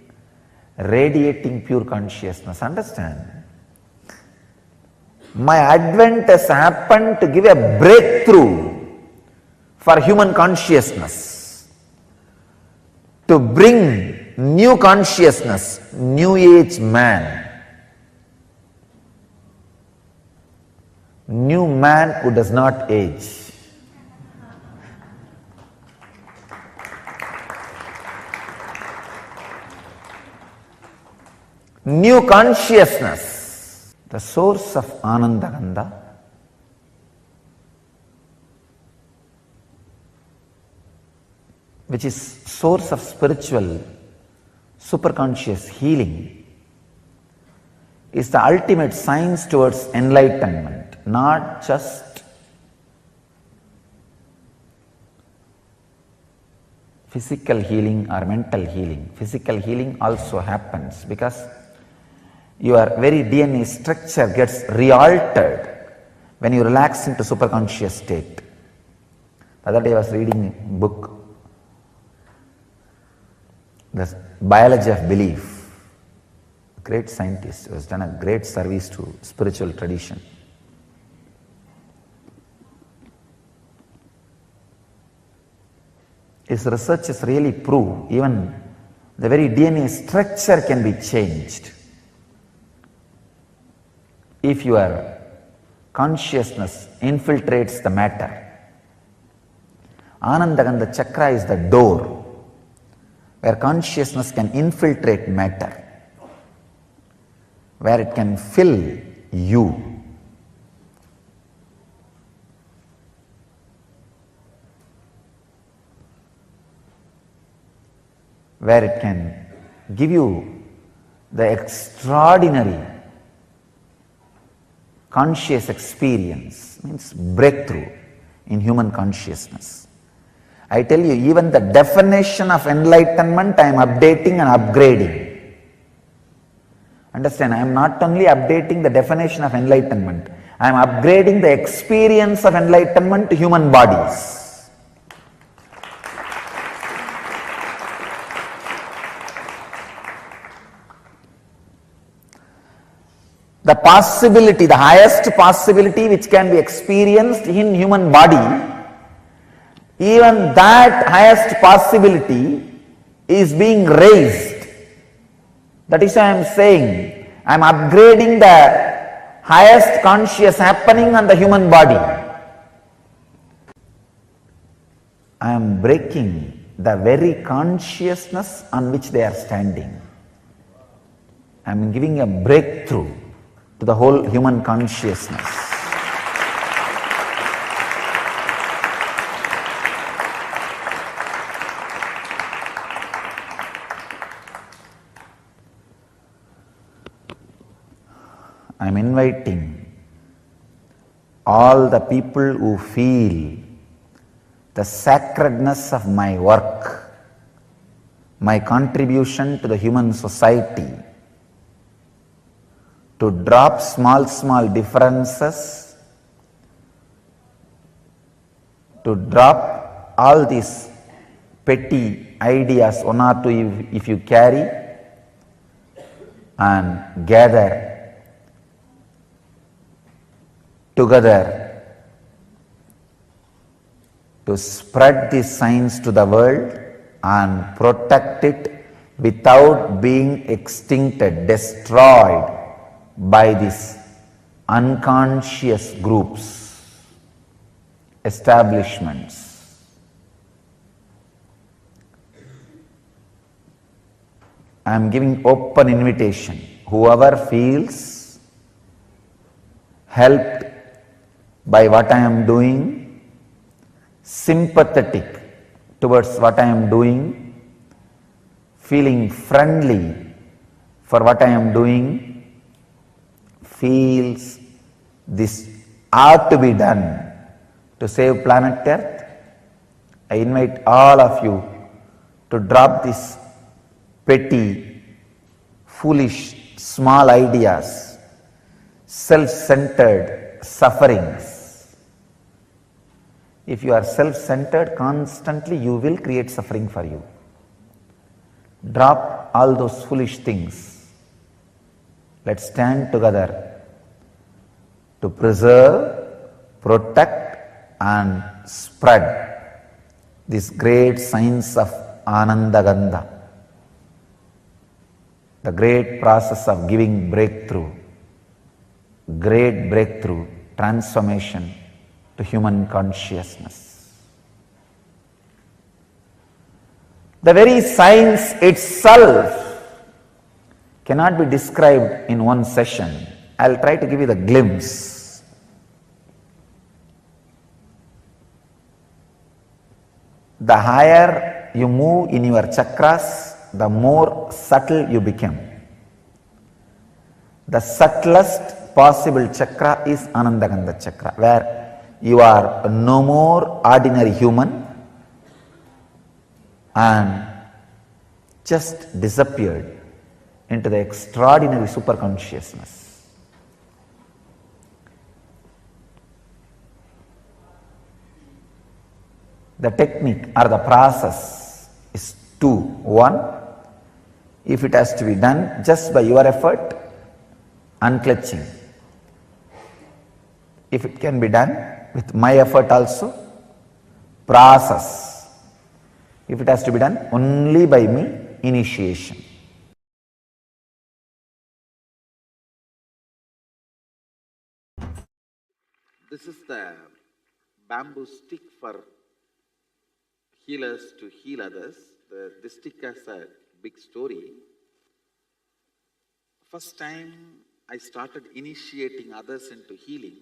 radiating pure consciousness. Understand? My advent has happened to give a breakthrough for human consciousness, to bring new consciousness, new age man. New man who does not age. New consciousness, the source of Anandagandha, which is source of spiritual superconscious healing, is the ultimate science towards enlightenment. Not just physical healing or mental healing. Physical healing also happens because your very DNA structure gets re-altered when you relax into superconscious state. The other day I was reading a book, The Biology of Belief. A great scientist who has done a great service to spiritual tradition. His researches really prove even the very DNA structure can be changed if your consciousness infiltrates the matter. Anandagandha chakra is the door where consciousness can infiltrate matter, where it can fill you. Where it can give you the extraordinary conscious experience, means breakthrough in human consciousness. I tell you, even the definition of enlightenment I am updating and upgrading. Understand, I am not only updating the definition of enlightenment, I am upgrading the experience of enlightenment to human bodies. The possibility, the highest possibility which can be experienced in human body, even that highest possibility is being raised. That is why I am saying, I am upgrading the highest conscious happening on the human body. I am breaking the very consciousness on which they are standing. I am giving a breakthrough to the whole human consciousness. I am inviting all the people who feel the sacredness of my work, my contribution to the human society, to drop small differences to drop all these petty ideas, one or two if you carry, and gather together to spread this science to the world and protect it without being extincted, destroyed by these unconscious groups, establishments. I am giving open invitation. Whoever feels helped by what I am doing, sympathetic towards what I am doing, feeling friendly for what I am doing, feels this ought to be done to save planet Earth, I invite all of you to drop these petty, foolish, small ideas, self-centered sufferings. If you are self-centered constantly, you will create suffering for you. Drop all those foolish things. Let's stand together to preserve, protect and spread this great science of Anandagandha, the great process of giving breakthrough, great breakthrough, transformation to human consciousness. The very science itself cannot be described in one session. I'll try to give you the glimpse. The higher you move in your chakras, the more subtle you become. The subtlest possible chakra is Anandagandha chakra, where you are no more ordinary human and just disappeared into the extraordinary superconsciousness. The technique or the process is two. One, if it has to be done just by your effort, unclutching. If it can be done with my effort also, process. If it has to be done only by me, initiation. This is the bamboo stick for healers to heal others. This stick has a big story. First time I started initiating others into healing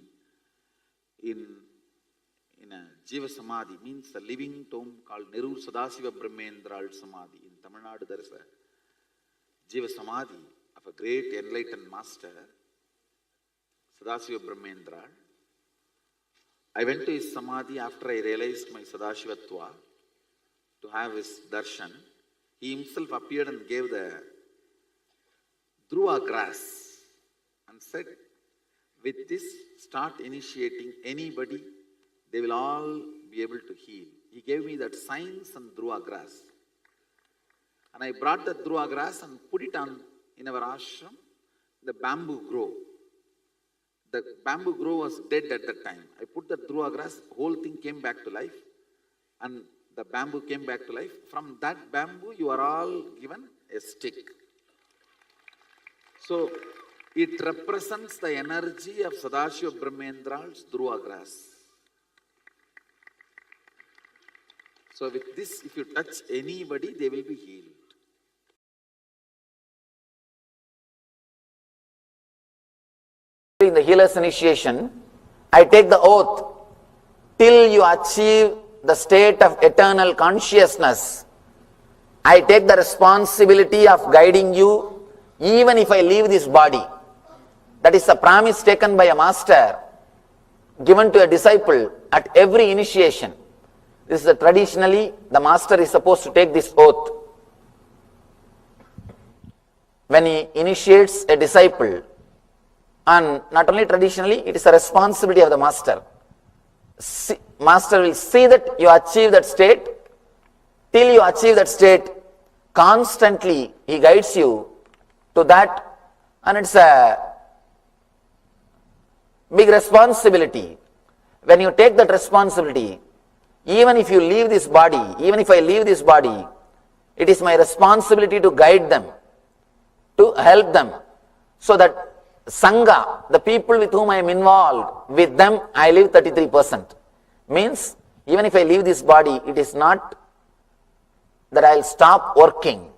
in a Jiva Samadhi, means a living tomb called Nerur Sadasiva Brahmendral Samadhi. In Tamil Nadu there is a Jiva Samadhi of a great enlightened master, Sadasiva Brahmendral. I went to his Samadhi after I realized my Sadashivatva to have his darshan. He himself appeared and gave the Dhruva grass and said, with this start initiating anybody, they will all be able to heal. He gave me that science and Dhruva grass. And I brought the Dhruva grass and put it on in our ashram, the bamboo grove. The bamboo grove was dead at that time. I put the Dhruva grass, whole thing came back to life. And the bamboo came back to life. From that bamboo, you are all given a stick. So, it represents the energy of Sadashiva Brahmendral's Dhruva grass. So, with this, if you touch anybody, they will be healed. In the healer's initiation, I take the oath till you achieve the state of eternal consciousness. I take the responsibility of guiding you even if I leave this body. That is a promise taken by a master, given to a disciple at every initiation. This is traditionally the master is supposed to take this oath. When he initiates a disciple, and not only traditionally, it is a responsibility of the master. Master will see that you achieve that state. Till you achieve that state, constantly he guides you to that, and it's a big responsibility. When you take that responsibility, even if you leave this body, even if I leave this body, it is my responsibility to guide them, to help them, so that Sangha, the people with whom I am involved, with them I live 33%. Means, even if I leave this body, it is not that I will stop working.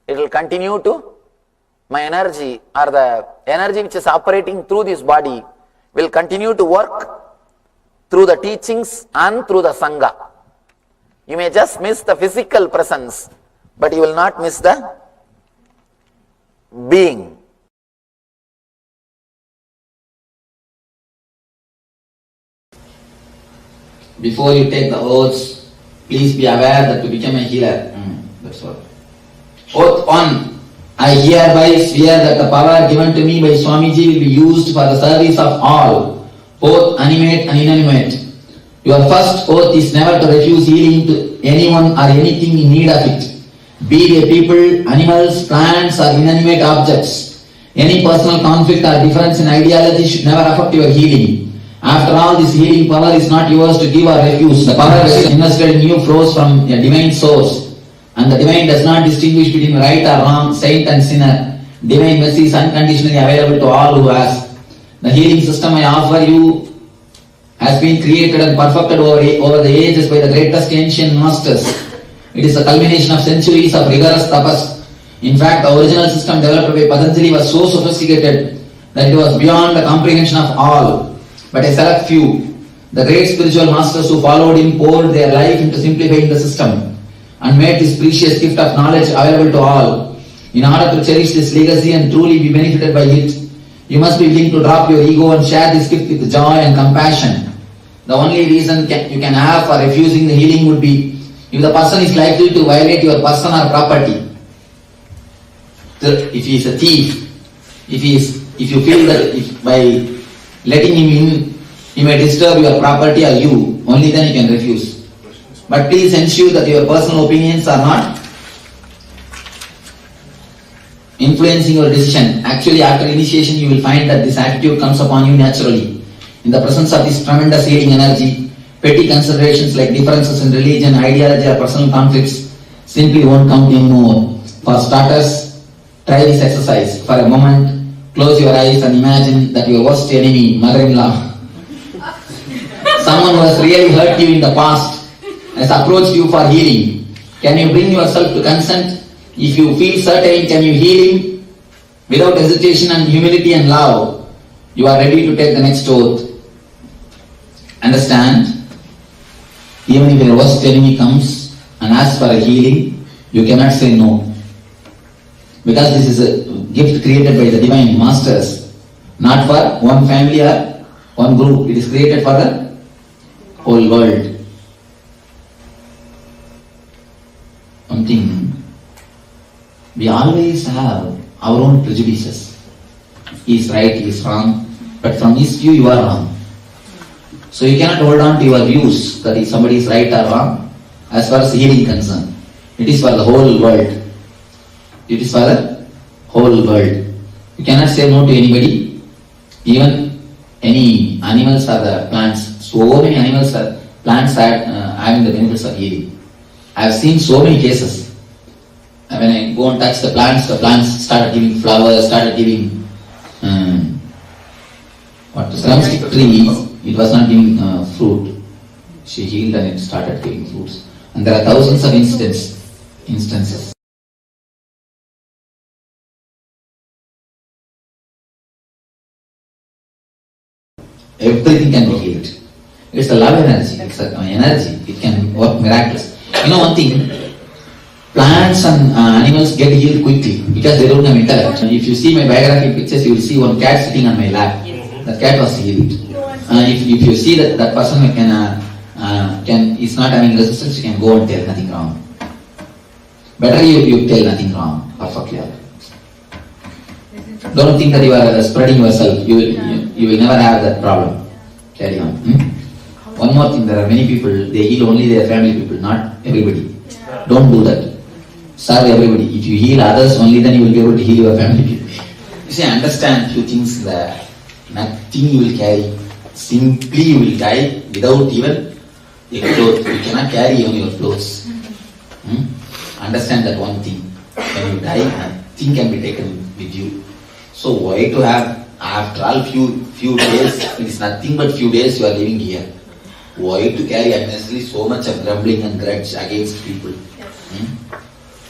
It will continue to, my energy or the energy which is operating through this body will continue to work through the teachings and through the Sangha. You may just miss the physical presence, but you will not miss the being. Before you take the oaths, please be aware that to become a healer. That's all. Oath 1. I hereby swear that the power given to me by Swamiji will be used for the service of all, both animate and inanimate. Your first oath is never to refuse healing to anyone or anything in need of it, be they people, animals, plants or inanimate objects. Any personal conflict or difference in ideology should never affect your healing. After all, this healing power is not yours to give or refuse. The power invested in you flows from a divine source, and the divine does not distinguish between right or wrong, saint and sinner. Divine mercy is unconditionally available to all who ask. The healing system I offer you has been created and perfected over the ages by the greatest ancient masters. It is a culmination of centuries of rigorous tapas. In fact, the original system developed by Patanjali was so sophisticated that it was beyond the comprehension of all. But a select few, the great spiritual masters who followed him, poured their life into simplifying the system and made this precious gift of knowledge available to all. In order to cherish this legacy and truly be benefited by it, you must be willing to drop your ego and share this gift with joy and compassion. The only reason you can have for refusing the healing would be if the person is likely to violate your person or property. If he is a thief, if you feel that by letting him in, he may disturb your property or you, only then you can refuse. But please ensure that your personal opinions are not influencing your decision. Actually, after initiation, you will find that this attitude comes upon you naturally. In the presence of this tremendous healing energy, petty considerations like differences in religion, ideology, or personal conflicts simply won't count anymore. For starters, try this exercise. For a moment, close your eyes and imagine that your worst enemy, mother-in-law, someone who has really hurt you in the past, has approached you for healing. Can you bring yourself to consent? If you feel certain, can you heal him? Without hesitation and humility and love, you are ready to take the next oath. Understand? Even if your worst enemy comes and asks for a healing, you cannot say no. Because this is a gift created by the divine masters, not for one family or one group. It is created for the whole world. One thing, we always have our own prejudices. He is right, he is wrong, but from his view you are wrong. So you cannot hold on to your views that if somebody is right or wrong as far as healing is concerned. It is for the whole world. It is for the whole world. You cannot say no to anybody, even any animals or the plants. So many animals or plants are having the benefits of healing. I have seen so many cases. When I go and touch the plants started giving flowers, started giving drumstick trees. It was not giving fruit. She healed and it started giving fruits. And there are thousands of instances. Everything can be healed. It's a love energy. It's an energy. It can work miraculous. You know one thing, plants and animals get healed quickly because they don't have intellect. If you see my biography pictures, you will see one cat sitting on my lap. That cat was healed. If you see that person is not having resistance, you can go and tell nothing wrong. Better you tell nothing wrong. Perfectly. Don't think that you are spreading yourself. You will never have that problem. Carry on. How One more thing, there are many people, they heal only their family people, not everybody. Don't do that. Serve everybody. If you heal others, only then you will be able to heal your family people. You see, understand few things that nothing you will carry. Simply you will die without even a cloth. You cannot carry even your clothes. Understand that one thing. When you die, nothing can be taken with you. So why to have, after all few days, it is nothing but few days you are living here. Why to carry unnecessarily so much of grumbling and grudge against people?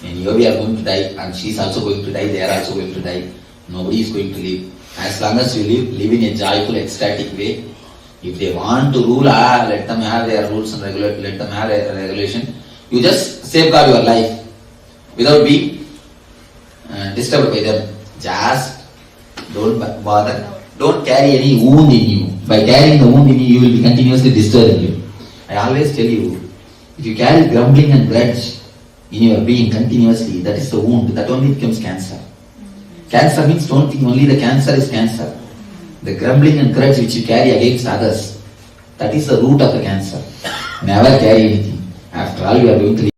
And here we are going to die, and she is also going to die, they are also going to die. Nobody is going to live. As long as you live in a joyful, ecstatic way. If they want to rule, let them have their rules and let them have a regulation. You just safeguard your life without being disturbed by them. Just don't bother. Don't carry any wound in you. By carrying the wound in you, you will be continuously disturbing you. I always tell you, if you carry grumbling and grudge in your being continuously, that is the wound. That only becomes cancer. Cancer means don't think only the cancer is cancer. The grumbling and grudge which you carry against others, that is the root of the cancer. Never carry anything. After all, you are going to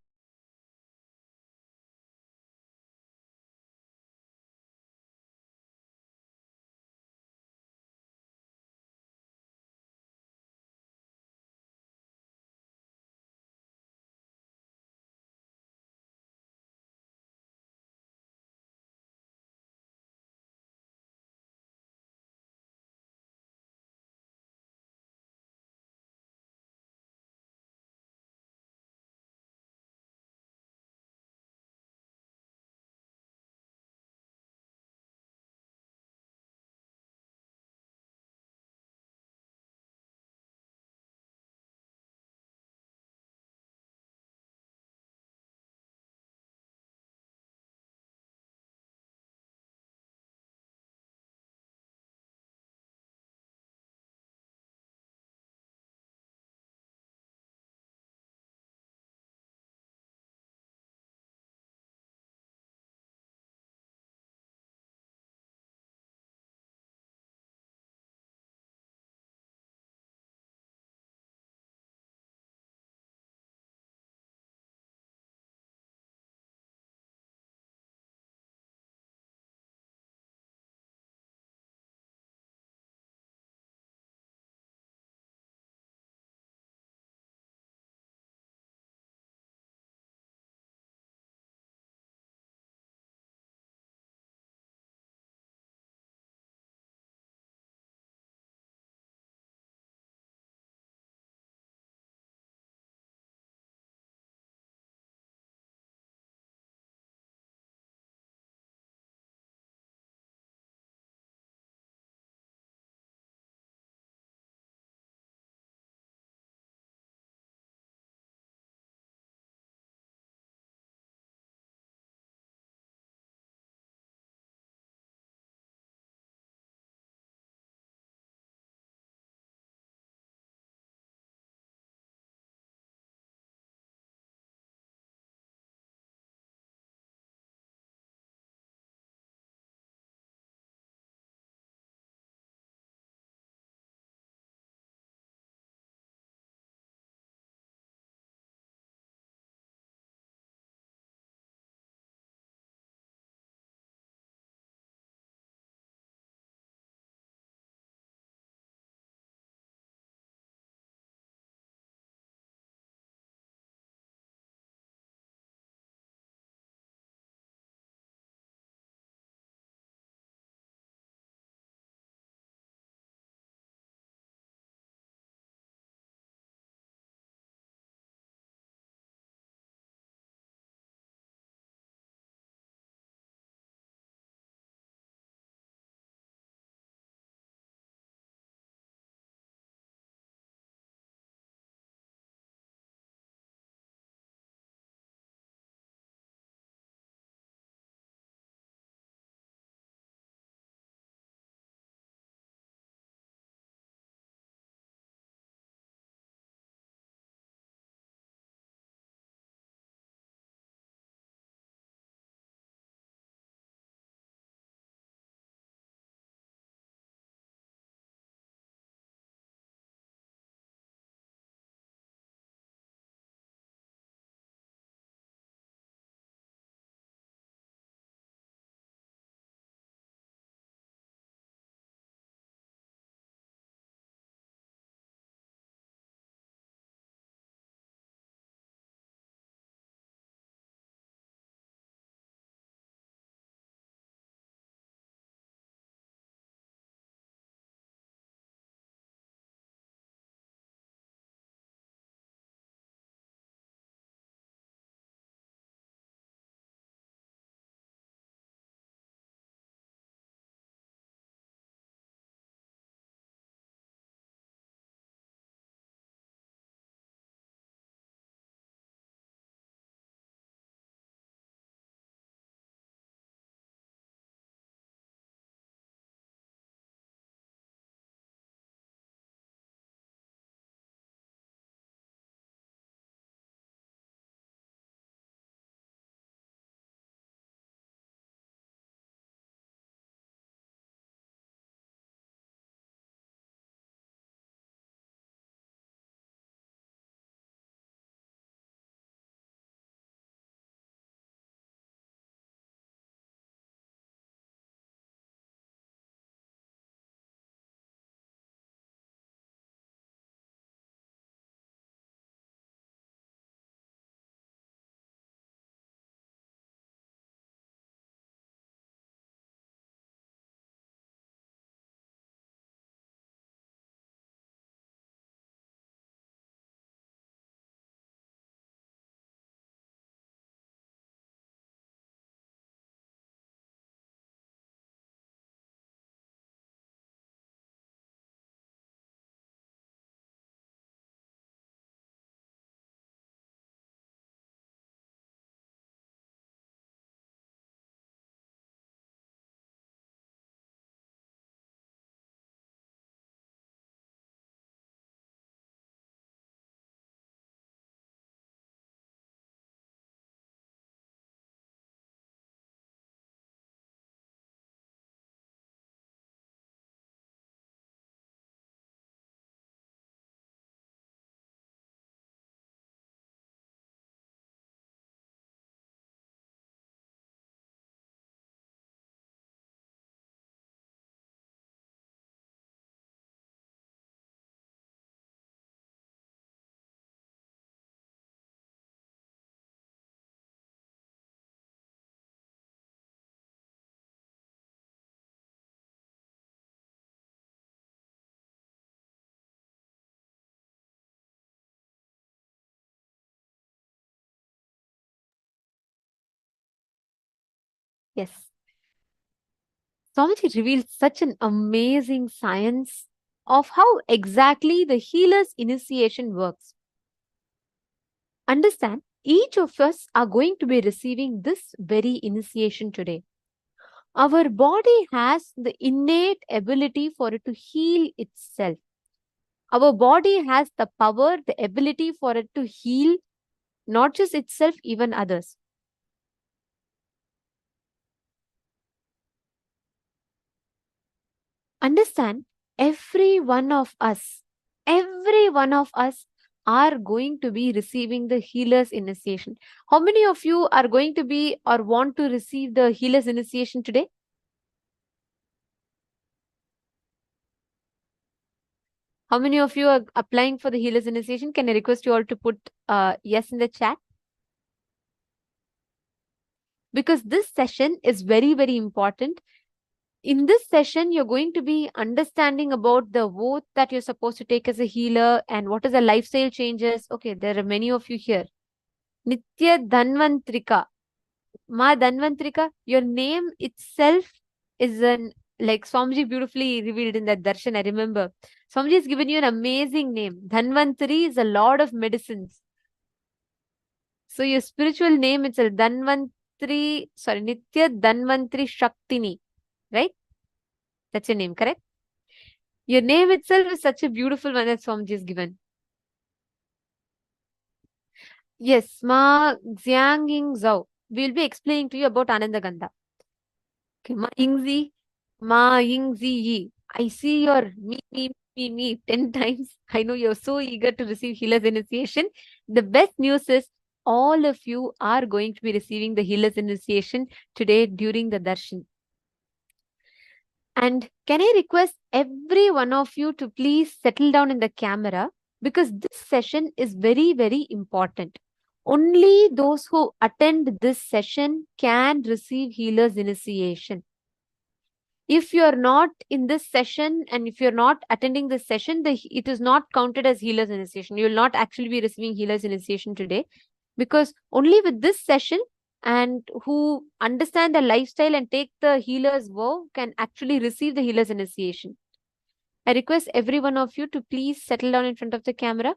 Yes. Swamiji revealed such an amazing science of how exactly the healer's initiation works. Understand, each of us are going to be receiving this very initiation today. Our body has the innate ability for it to heal itself. Our body has the power, the ability for it to heal not just itself, even others. Understand, every one of us are going to be receiving the healer's initiation. How many of you are going to be or want to receive the healer's initiation today? How many of you are applying for the healer's initiation? Can I request you all to put yes in the chat? Because this session is very, very important. In this session, you're going to be understanding about the oath that you're supposed to take as a healer and what is the lifestyle changes. Okay, there are many of you here. Nitya Dhanvantrika. Ma Dhanvantrika, your name itself is like Swamiji beautifully revealed in that darshan, I remember. Swamiji has given you an amazing name. Dhanvantari is a lord of medicines. So your spiritual name itself, Nitya Dhanvantri Shaktini, right? That's your name, correct? Your name itself is such a beautiful one that Swamiji has given. Yes, Ma Xiangying Zhao. We'll be explaining to you about Ananda Gandha. Okay, Ma Yingzi, Ma Yingzi Yi. I see your me 10 times. I know you're so eager to receive healer's initiation. The best news is all of you are going to be receiving the healer's initiation today during the darshan. And can I request every one of you to please settle down in the camera, because this session is very, very important. Only those who attend this session can receive healer's initiation. If you're not in this session and if you're not attending this session, it is not counted as healer's initiation. You will not actually be receiving healer's initiation today, because only with this session and who understand the lifestyle and take the healer's vow can actually receive the healer's initiation. I request every one of you to please settle down in front of the camera.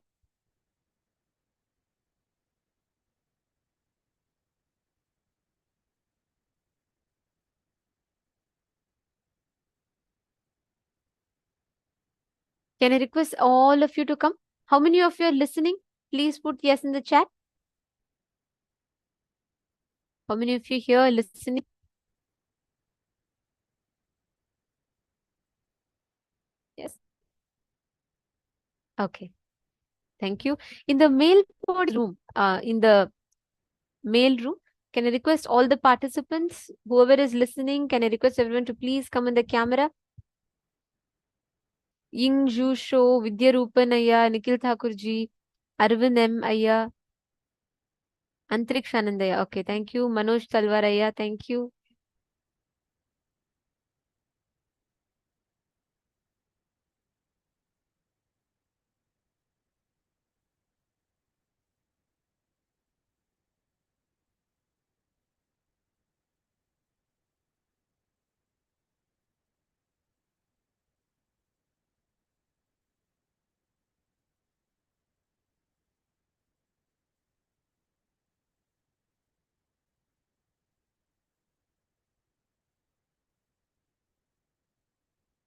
Can I request all of you to come? How many of you are listening? Please put yes in the chat. How many of you here are listening? Yes. Okay. Thank you. In the mail room, can I request all the participants, whoever is listening, can I request everyone to please come in the camera? Ying Zhu Sho, Vidya Rupan Ayya, Nikhil Thakurji, Arvind M. Ayya, Antriksh Anandaya. Okay, thank you. Manoj Talwar Ayya, thank you.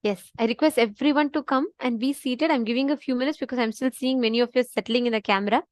Yes, I request everyone to come and be seated. I'm giving a few minutes because I'm still seeing many of you settling in the camera.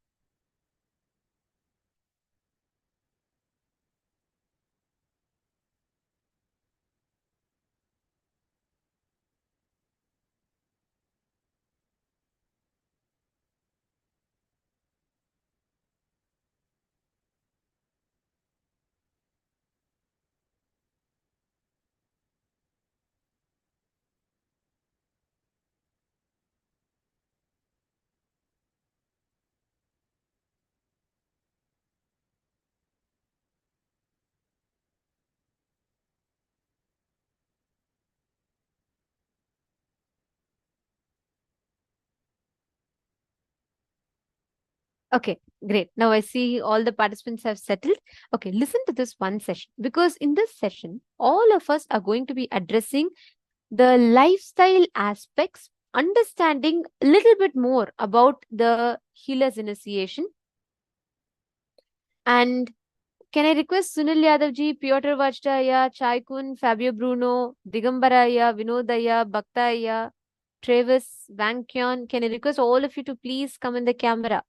Okay, great. Now I see all the participants have settled. Okay, listen to this one session, because in this session, all of us are going to be addressing the lifestyle aspects, understanding a little bit more about the healer's initiation. And can I request Sunil Yadavji, Piotr Vajtaya, Chaikun, Fabio Bruno, Digambaraya, Vinodaya, Bhaktaya, Travis, Vankyon? Can I request all of you to please come in the camera?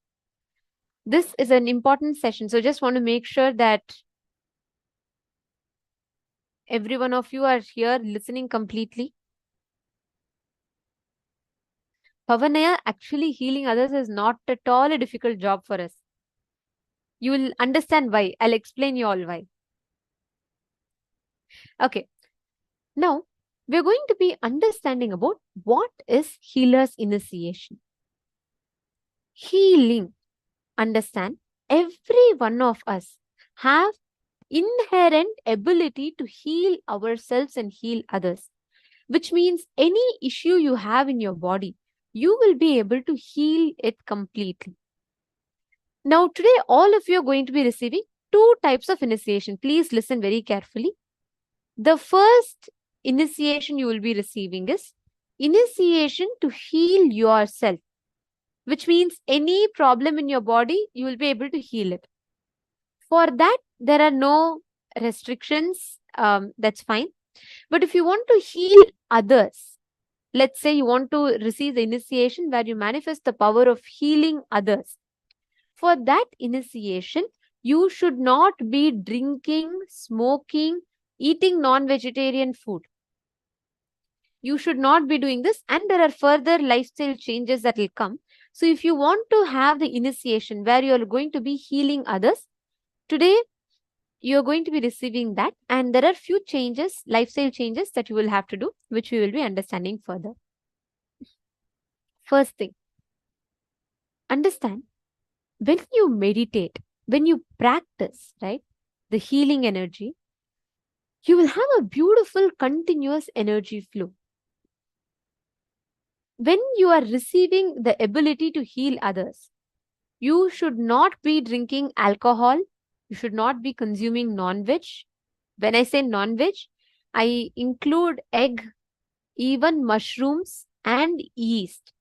This is an important session, so just want to make sure that every one of you are here listening completely. Pavanaya, actually healing others is not at all a difficult job for us. You will understand why. I'll explain you all why. Okay. Now, we're going to be understanding about what is healer's initiation. Healing. Understand, every one of us have inherent ability to heal ourselves and heal others, which means any issue you have in your body, you will be able to heal it completely. Now, today, all of you are going to be receiving two types of initiation. Please listen very carefully. The first initiation you will be receiving is initiation to heal yourself, which means any problem in your body, you will be able to heal it. For that, there are no restrictions. That's fine. But if you want to heal others, let's say you want to receive the initiation where you manifest the power of healing others. For that initiation, you should not be drinking, smoking, eating non-vegetarian food. You should not be doing this, and there are further lifestyle changes that will come. So if you want to have the initiation where you are going to be healing others, today you are going to be receiving that, and there are few changes, lifestyle changes that you will have to do, which we will be understanding further. First thing, understand, when you meditate, when you practice, right, the healing energy, you will have a beautiful continuous energy flow. When you are receiving the ability to heal others, you should not be drinking alcohol, you should not be consuming non-veg. When I say non-veg, I include egg, even mushrooms and yeast.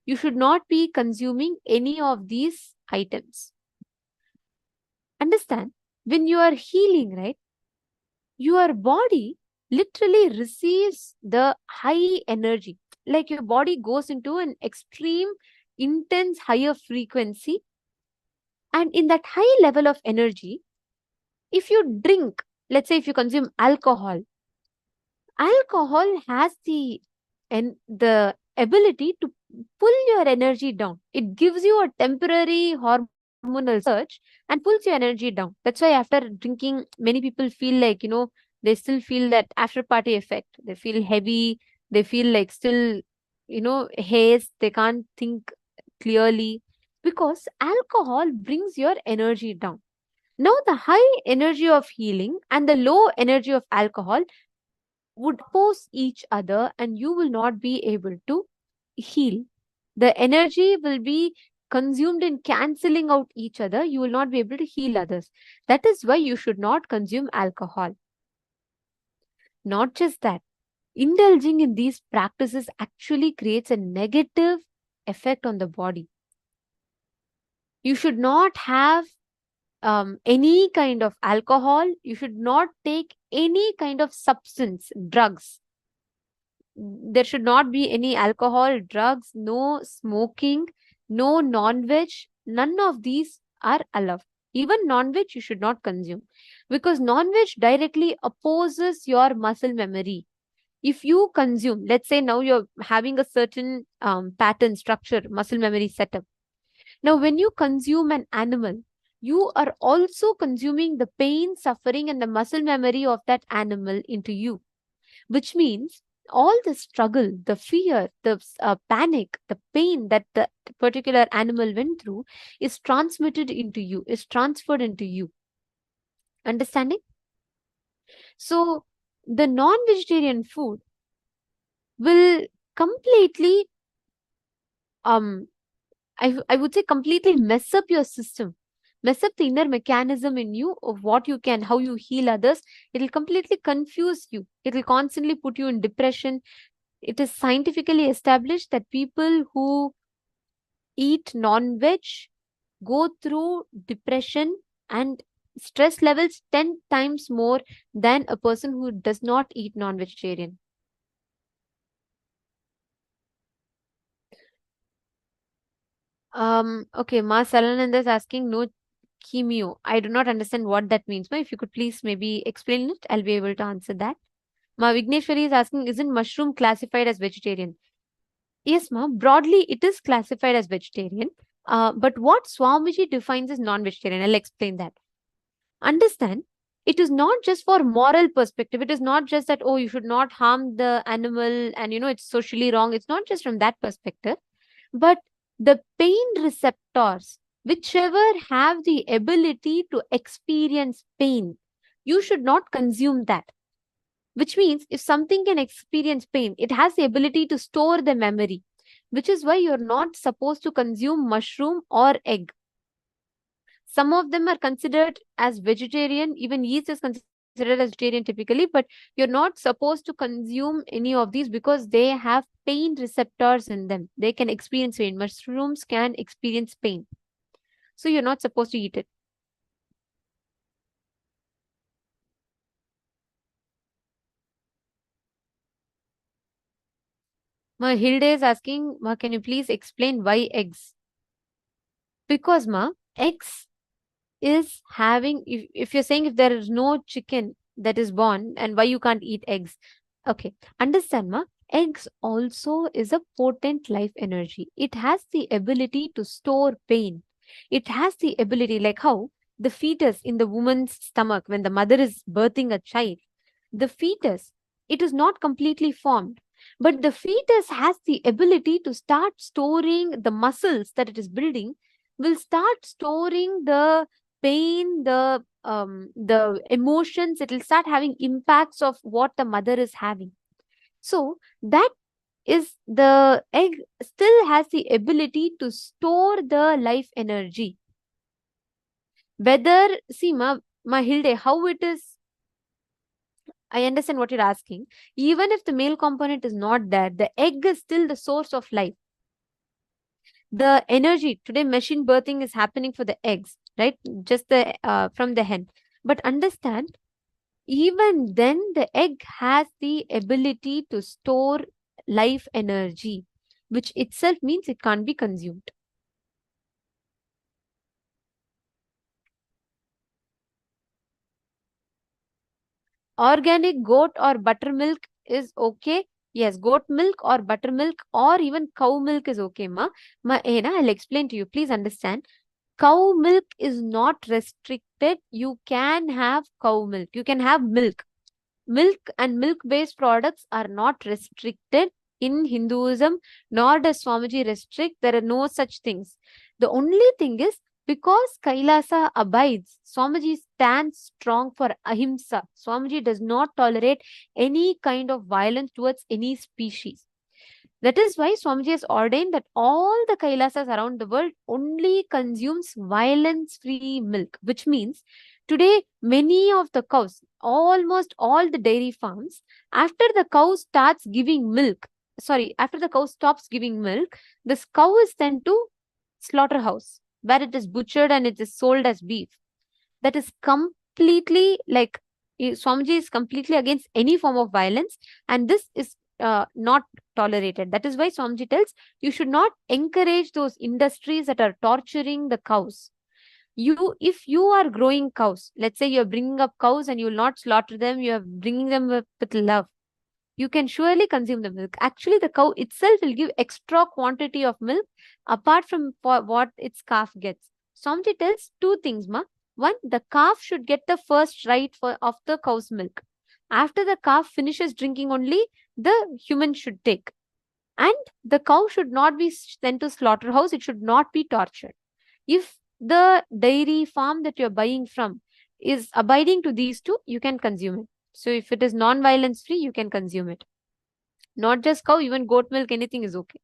You should not be consuming any of these items. Understand, when you are healing, right, your body literally receives the high energy. Like your body goes into an extreme, intense, higher frequency. And in that high level of energy, if you drink, let's say if you consume alcohol, alcohol has the ability to pull your energy down. It gives you a temporary hormonal surge and pulls your energy down. That's why after drinking, many people feel like, they still feel that after party effect. They feel heavy. They feel like still, haze. They can't think clearly because alcohol brings your energy down. Now, the high energy of healing and the low energy of alcohol would oppose each other, and you will not be able to heal. The energy will be consumed in cancelling out each other. You will not be able to heal others. That is why you should not consume alcohol. Not just that, indulging in these practices actually creates a negative effect on the body. You should not have any kind of alcohol. You should not take any kind of substance, drugs. There should not be any alcohol, drugs, no smoking, no non-veg. None of these are allowed. Even non-veg you should not consume, because non-veg directly opposes your muscle memory. If you consume, let's say now you're having a certain pattern, structure, muscle memory setup. Now, when you consume an animal, you are also consuming the pain, suffering, and the muscle memory of that animal into you, which means all the struggle, the fear, the panic, the pain that the particular animal went through is transmitted into you, is transferred into you. Understanding? So, the non-vegetarian food will completely I would say completely mess up your system, mess up the inner mechanism in you of what you can, how you heal others. It'll completely confuse you. It'll constantly put you in depression. It is scientifically established that people who eat non-veg go through depression and stress levels 10 times more than a person who does not eat non-vegetarian. Okay, Ma Salananda is asking no chemio. I do not understand what that means. Ma, if you could please maybe explain it, I'll be able to answer that. Ma Vigneshwari is asking, isn't mushroom classified as vegetarian? Yes, ma. Broadly, it is classified as vegetarian. But what Swamiji defines as non-vegetarian, I'll explain that. Understand, it is not just for moral perspective. It is not just that, oh, you should not harm the animal and, it's socially wrong. It's not just from that perspective. But the pain receptors, whichever have the ability to experience pain, you should not consume that. Which means if something can experience pain, it has the ability to store the memory, which is why you're not supposed to consume mushroom or egg. Some of them are considered as vegetarian, even yeast is considered as vegetarian typically, but you're not supposed to consume any of these because they have pain receptors in them. They can experience pain. Mushrooms can experience pain. So you're not supposed to eat it. Ma Hilde is asking, Ma, can you please explain why eggs? Because, Ma, eggs is having, if you're saying if there is no chicken that is born and why you can't eat eggs. Okay, understand, Ma? Eggs also is a potent life energy. It has the ability to store pain. It has the ability, like how the fetus in the woman's stomach, when the mother is birthing a child, the fetus, it is not completely formed, but the fetus has the ability to start storing the muscles that it is building, will start storing the pain, the emotions. It will start having impacts of what the mother is having. So that is, the egg still has the ability to store the life energy. Whether, see, ma Hilde, how it is, I understand what you're asking. Even if the male component is not there, the egg is still the source of life. The energy, today machine birthing is happening for the eggs, right? Just the from the hen. But understand, even then the egg has the ability to store life energy, which itself means it can't be consumed. Organic goat or buttermilk is okay. Yes, goat milk or buttermilk or even cow milk is okay, ma. I'll explain to you. Please understand. Cow milk is not restricted. You can have cow milk. You can have milk. Milk and milk-based products are not restricted in Hinduism, nor does Swamiji restrict. There are no such things. The only thing is, because Kailasa abides, Swamiji stands strong for ahimsa. Swamiji does not tolerate any kind of violence towards any species. That is why Swamiji has ordained that all the Kailasas around the world only consumes violence-free milk, which means today many of the cows, almost all the dairy farms, after the cow starts giving milk, after the cow stops giving milk, this cow is sent to slaughterhouse where it is butchered and it is sold as beef. That is completely like, Swamiji is completely against any form of violence, and this is not tolerated. That is why Swamiji tells you should not encourage those industries that are torturing the cows. If you are growing cows, let's say you're bringing up cows and you will not slaughter them, you are bringing them with love, you can surely consume the milk. Actually, the cow itself will give extra quantity of milk apart from what its calf gets. Swamiji tells two things, ma. One, the calf should get the first right of the cow's milk. After the calf finishes drinking only, the human should take. And the cow should not be sent to slaughterhouse. It should not be tortured. If the dairy farm that you're buying from is abiding to these two, you can consume it. So if it is non-violence free, you can consume it. Not just cow, even goat milk, anything is okay.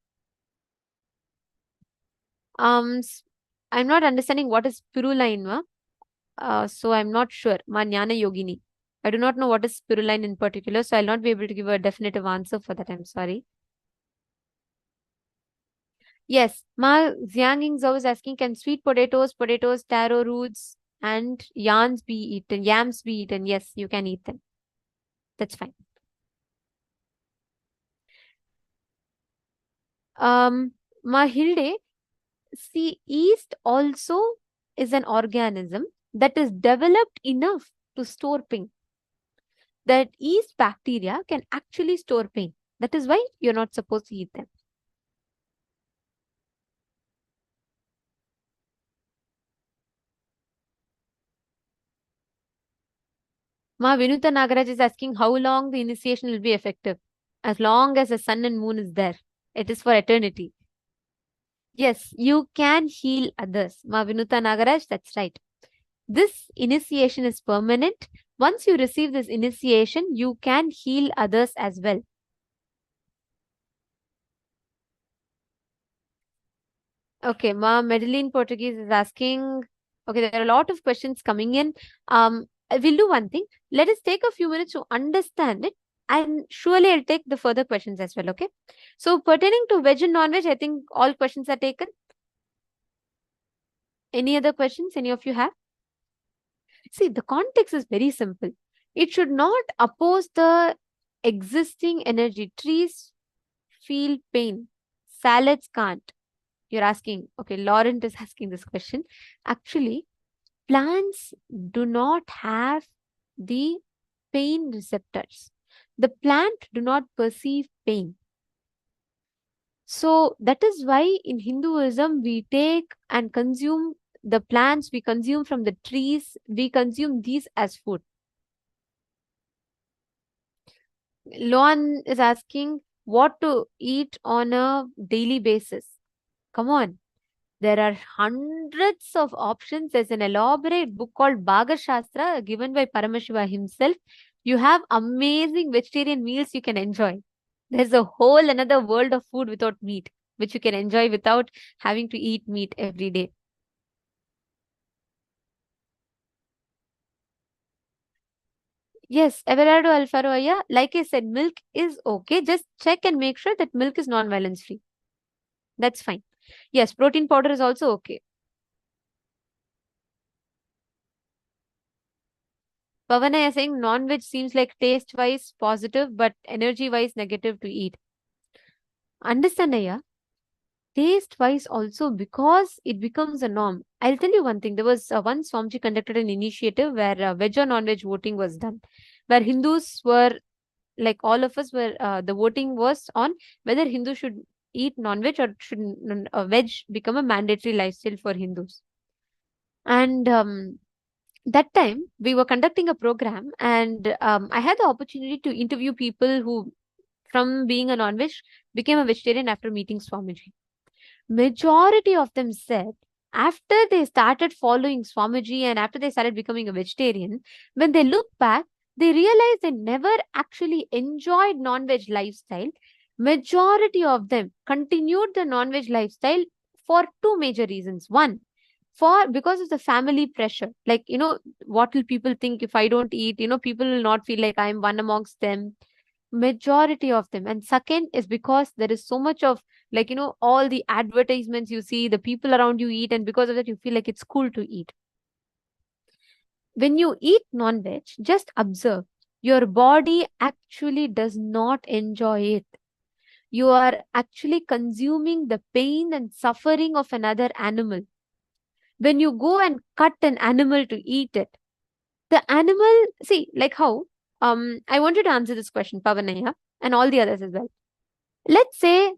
I'm not understanding what is spiruline, ma. So I'm not sure. Ma Jnana Yogini. I do not know what is spiruline in particular, so I'll not be able to give a definitive answer for that. I'm sorry. Yes, Ma Xianging Zhou is asking, can sweet potatoes, taro roots, and yams be eaten? Yams be eaten? Yes, you can eat them. That's fine. Ma Hilde, see, yeast also is an organism that is developed enough to store pain. That yeast bacteria can actually store pain. That is why you're not supposed to eat them. Ma Vinuta Nagaraj is asking how long the initiation will be effective. As long as the sun and moon is there. It is for eternity. Yes, you can heal others. Ma Vinuta Nagaraj, that's right. This initiation is permanent. Once you receive this initiation, you can heal others as well. Okay, Ma Madeline Portuguese is asking. Okay, there are a lot of questions coming in. We'll do one thing. Let us take a few minutes to understand it, and surely I'll take the further questions as well. Okay. So pertaining to veg and non-veg, I think all questions are taken. Any other questions? Any of you have? See, the context is very simple. It should not oppose the existing energy. Trees feel pain. Salads can't. You're asking. Okay, Laurent is asking this question. Actually, plants do not have the pain receptors. The plant do not perceive pain. So that is why in Hinduism we take and consume the plants, we consume from the trees, we consume these as food. Loan is asking what to eat on a daily basis. Come on. There are hundreds of options. There's an elaborate book called Bhaga Shastra given by Paramashiva himself. You have amazing vegetarian meals you can enjoy. There's a whole another world of food without meat, which you can enjoy without having to eat meat every day. Yes, Everardo Alfaroya, like I said, milk is okay. Just check and make sure that milk is non-violence free. That's fine. Yes, protein powder is also okay. Pavana is saying non-veg seems like taste-wise positive, but energy-wise negative to eat. Understand, Aya? Taste-wise also, because it becomes a norm. I'll tell you one thing. There was once Swamiji conducted an initiative where veg or non-veg voting was done, where Hindus were, like all of us were, the voting was on whether Hindus should eat non-veg or should veg become a mandatory lifestyle for Hindus. And that time we were conducting a program, and I had the opportunity to interview people who, from being a non-veg, became a vegetarian after meeting Swamiji. Majority of them said after they started following Swamiji and after they started becoming a vegetarian, when they look back, they realized they never actually enjoyed non-veg lifestyle. Majority of them continued the non-veg lifestyle for two major reasons. One, because of the family pressure. Like, what will people think if I don't eat? People will not feel like I'm one amongst them. Majority of them. And second is because there is so much of, like, all the advertisements you see, the people around you eat, and because of that you feel like it's cool to eat. When you eat non-veg, just observe, your body actually does not enjoy it. You are actually consuming the pain and suffering of another animal. When you go and cut an animal to eat it, the animal, see, like how, I want you to answer this question, Pavanaya, and all the others as well. Let's say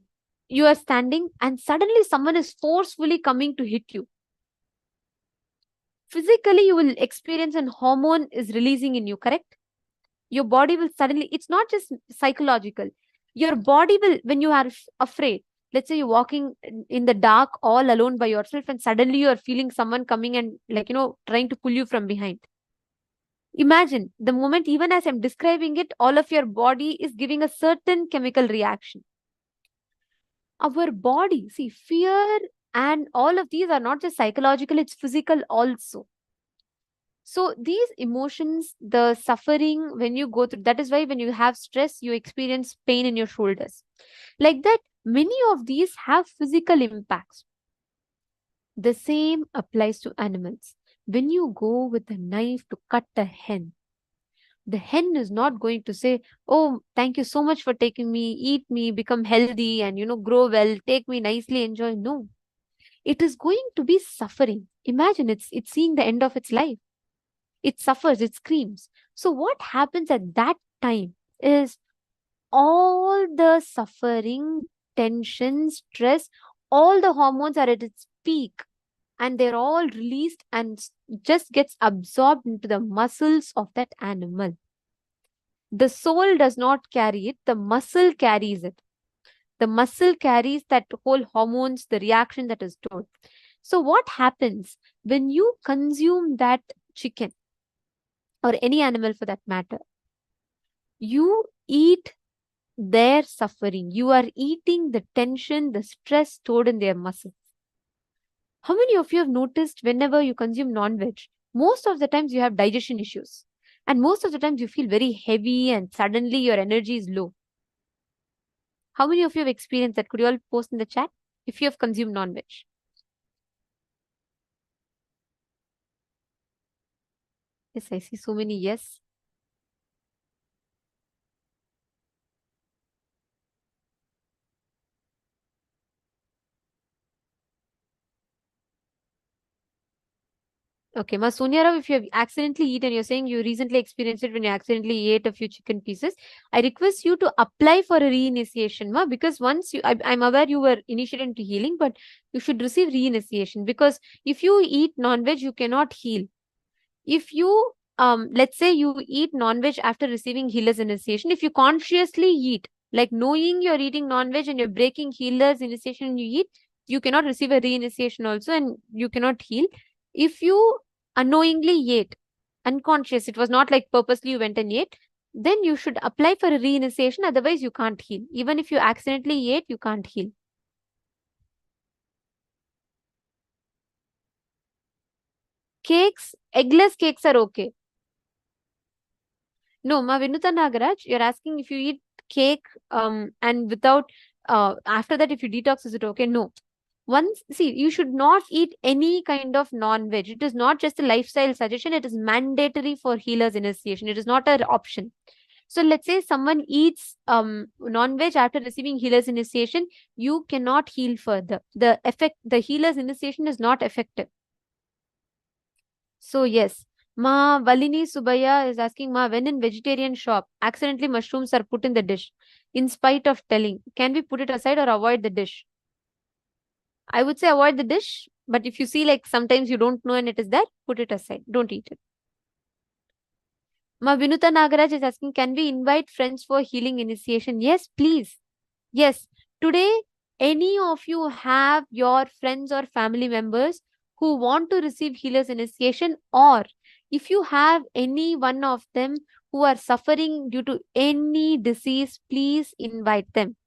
you are standing and suddenly someone is forcefully coming to hit you. Physically, you will experience an hormone is releasing in you, correct? Your body will suddenly, it's not just psychological. Your body will, when you are afraid, let's say you're walking in the dark all alone by yourself and suddenly you are feeling someone coming and, like, trying to pull you from behind. Imagine the moment, even as I'm describing it, all of your body is giving a certain chemical reaction. Our body, see, fear And all of these are not just psychological, it's physical also. So these emotions, the suffering, when you go through, that is why when you have stress, you experience pain in your shoulders. Like that, many of these have physical impacts. The same applies to animals. When you go with a knife to cut a hen, the hen is not going to say, "Oh, thank you so much for taking me, eat me, become healthy, and grow well, take me nicely, enjoy." No, it is going to be suffering. Imagine it's seeing the end of its life. It suffers, it screams. So what happens at that time is all the suffering, tension, stress, all the hormones are at its peak, and they're all released and just gets absorbed into the muscles of that animal. The soul does not carry it, the muscle carries it. The muscle carries that whole hormones, the reaction that is told. So what happens when you consume that chicken or any animal for that matter? You eat their suffering. You are eating the tension, the stress stored in their muscles. How many of you have noticed whenever you consume non-veg, most of the times you have digestion issues, and most of the times you feel very heavy and suddenly your energy is low? How many of you have experienced that? Could you all post in the chat if you have consumed non-veg? Yes, I see so many yes. Okay, Ma Sonia Rao, if you have accidentally eaten, you're saying you recently experienced it when you accidentally ate a few chicken pieces, I request you to apply for a reinitiation, Ma, because once I'm aware you were initiated into healing, but you should receive reinitiation, because if you eat non-veg, you cannot heal. If you, let's say you eat non-veg after receiving healer's initiation, if you consciously eat, like knowing you're eating non-veg and you're breaking healer's initiation and you eat, you cannot receive a reinitiation also and you cannot heal. If you unknowingly ate, unconscious, it was not like purposely you went and ate, then you should apply for a reinitiation, otherwise you can't heal. Even if you accidentally ate, you can't heal. Cakes, eggless cakes are okay. No, Ma Vinuta Nagaraj, you're asking if you eat cake and without, after that, if you detox, is it okay? No. Once, see, you should not eat any kind of non-veg. It is not just a lifestyle suggestion, it is mandatory for healer's initiation. It is not an option. So let's say someone eats non-veg after receiving healer's initiation, you cannot heal further. The healer's initiation is not effective. So yes, Ma Valini Subaya is asking, Ma, when in vegetarian shop, accidentally mushrooms are put in the dish, in spite of telling, can we put it aside or avoid the dish? I would say avoid the dish, but if you see like sometimes you don't know and it is there, put it aside. Don't eat it. Ma Vinuta Nagaraj is asking, can we invite friends for healing initiation? Yes, please. Yes. Today, any of you have your friends or family members who want to receive healer's initiation, or if you have any one of them who are suffering due to any disease, please invite them.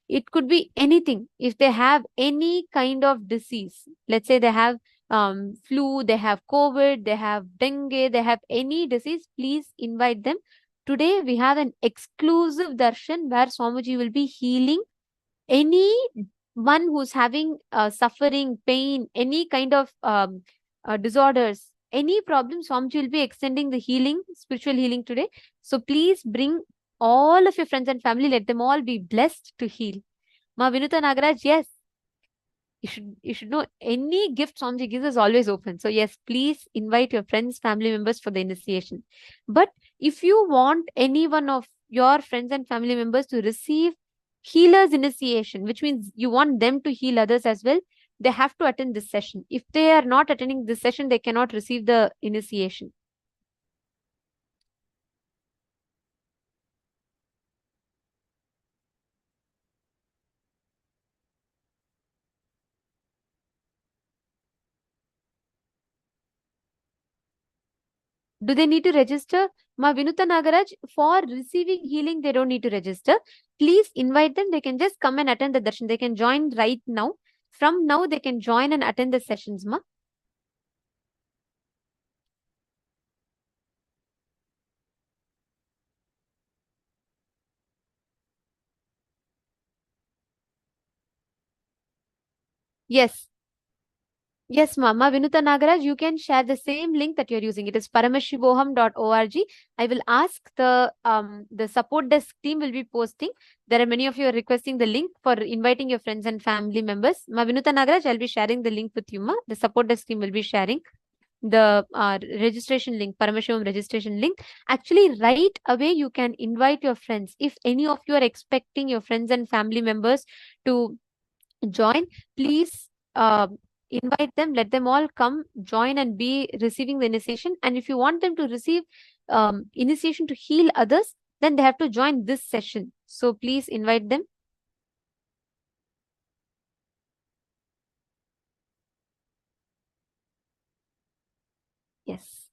It could be anything. If they have any kind of disease, let's say they have flu, they have COVID, they have dengue, they have any disease, please invite them. Today, we have an exclusive darshan where Swamiji will be healing anyone who's having suffering, pain, any kind of disorders, any problem. Swamiji will be extending the healing, spiritual healing today. So please bring all of your friends and family. Let them all be blessed to heal. Ma Vinuta Nagaraj, yes. You should know any gift Swamiji gives is always open. So yes, please invite your friends, family members for the initiation. But if you want any one of your friends and family members to receive healer's initiation, which means you want them to heal others as well, they have to attend this session. If they are not attending this session, they cannot receive the initiation. Do they need to register? Ma Vinuta Nagaraj, for receiving healing, they don't need to register. Please invite them. They can just come and attend the darshan. They can join right now. from now they can join and attend the sessions, ma. Yes. Yes, Mama. Vinuta Nagaraj, you can share the same link that you're using. It is paramashivoham.org. I will ask the support desk team will be posting. There are many of you are requesting the link for inviting your friends and family members. Ma Vinuta Nagaraj, I'll be sharing the link with you, Ma. The support desk team will be sharing the registration link, Paramashivam registration link. Actually, right away you can invite your friends. If any of you are expecting your friends and family members to join, please invite them, let them all come join and be receiving the initiation. And if you want them to receive initiation to heal others, then they have to join this session. So please invite them. Yes.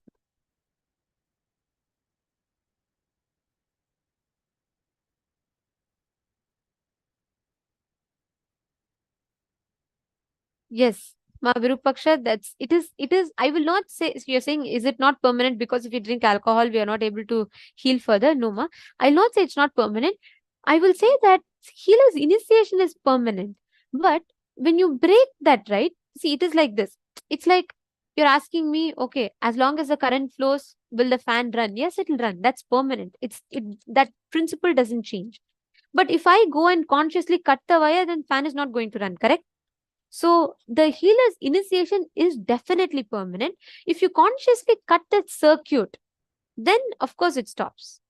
Yes, Ma Virupaksha, it is, I will not say, you're saying, is it not permanent because if you drink alcohol, we are not able to heal further? No, Ma. I'll not say it's not permanent. I will say that healer's initiation is permanent. But when you break that, right? See, it is like this. It's like you're asking me, okay, as long as the current flows, will the fan run? Yes, it'll run. That's permanent. That principle doesn't change. But if I go and consciously cut the wire, then fan is not going to run, correct? So the healer's initiation is definitely permanent. If you consciously cut that circuit, then of course it stops.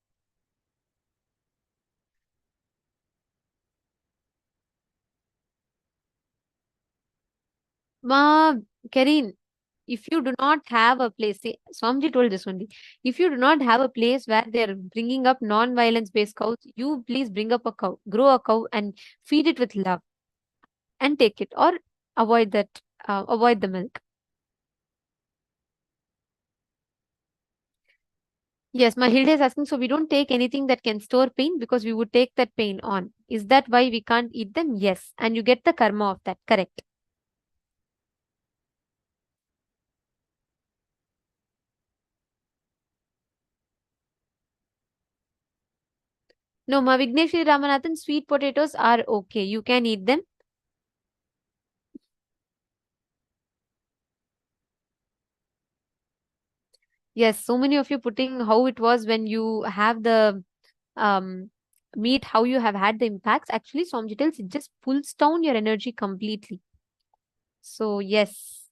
Ma Karin, if you do not have a place, see, Swamiji told this only. If you do not have a place where they're bringing up non-violence based cows, you please bring up a cow, grow a cow and feed it with love and take it, or avoid that, avoid the milk. Yes, my Hilda is asking, so we don't take anything that can store pain because we would take that pain on. Is that why we can't eat them? Yes. And you get the karma of that. Correct. No, Ma Vigneshi Ramanathan, sweet potatoes are okay. You can eat them. Yes, so many of you putting how it was when you have the meat, how you have had the impacts. Actually, Swamiji tells it just pulls down your energy completely. So, yes.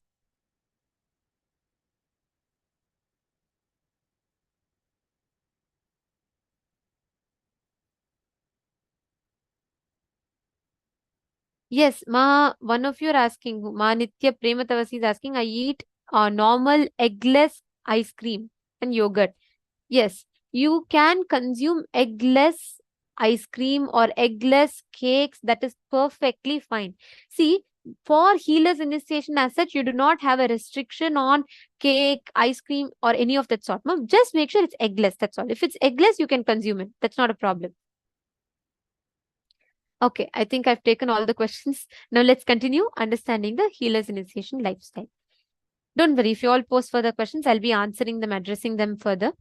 Yes, Ma, one of you are asking, Ma Nitya Prematavasi is asking, I eat normal eggless ice cream and yogurt. Yes, you can consume eggless ice cream or eggless cakes. That is perfectly fine. See, for healer's initiation as such, you do not have a restriction on cake, ice cream, or any of that sort. Ma'am, just make sure it's eggless. That's all. If it's eggless, you can consume it. That's not a problem. Okay, I think I've taken all the questions. Now let's continue understanding the healer's initiation lifestyle. Don't worry, if you all post further questions, I'll be answering them, addressing them further.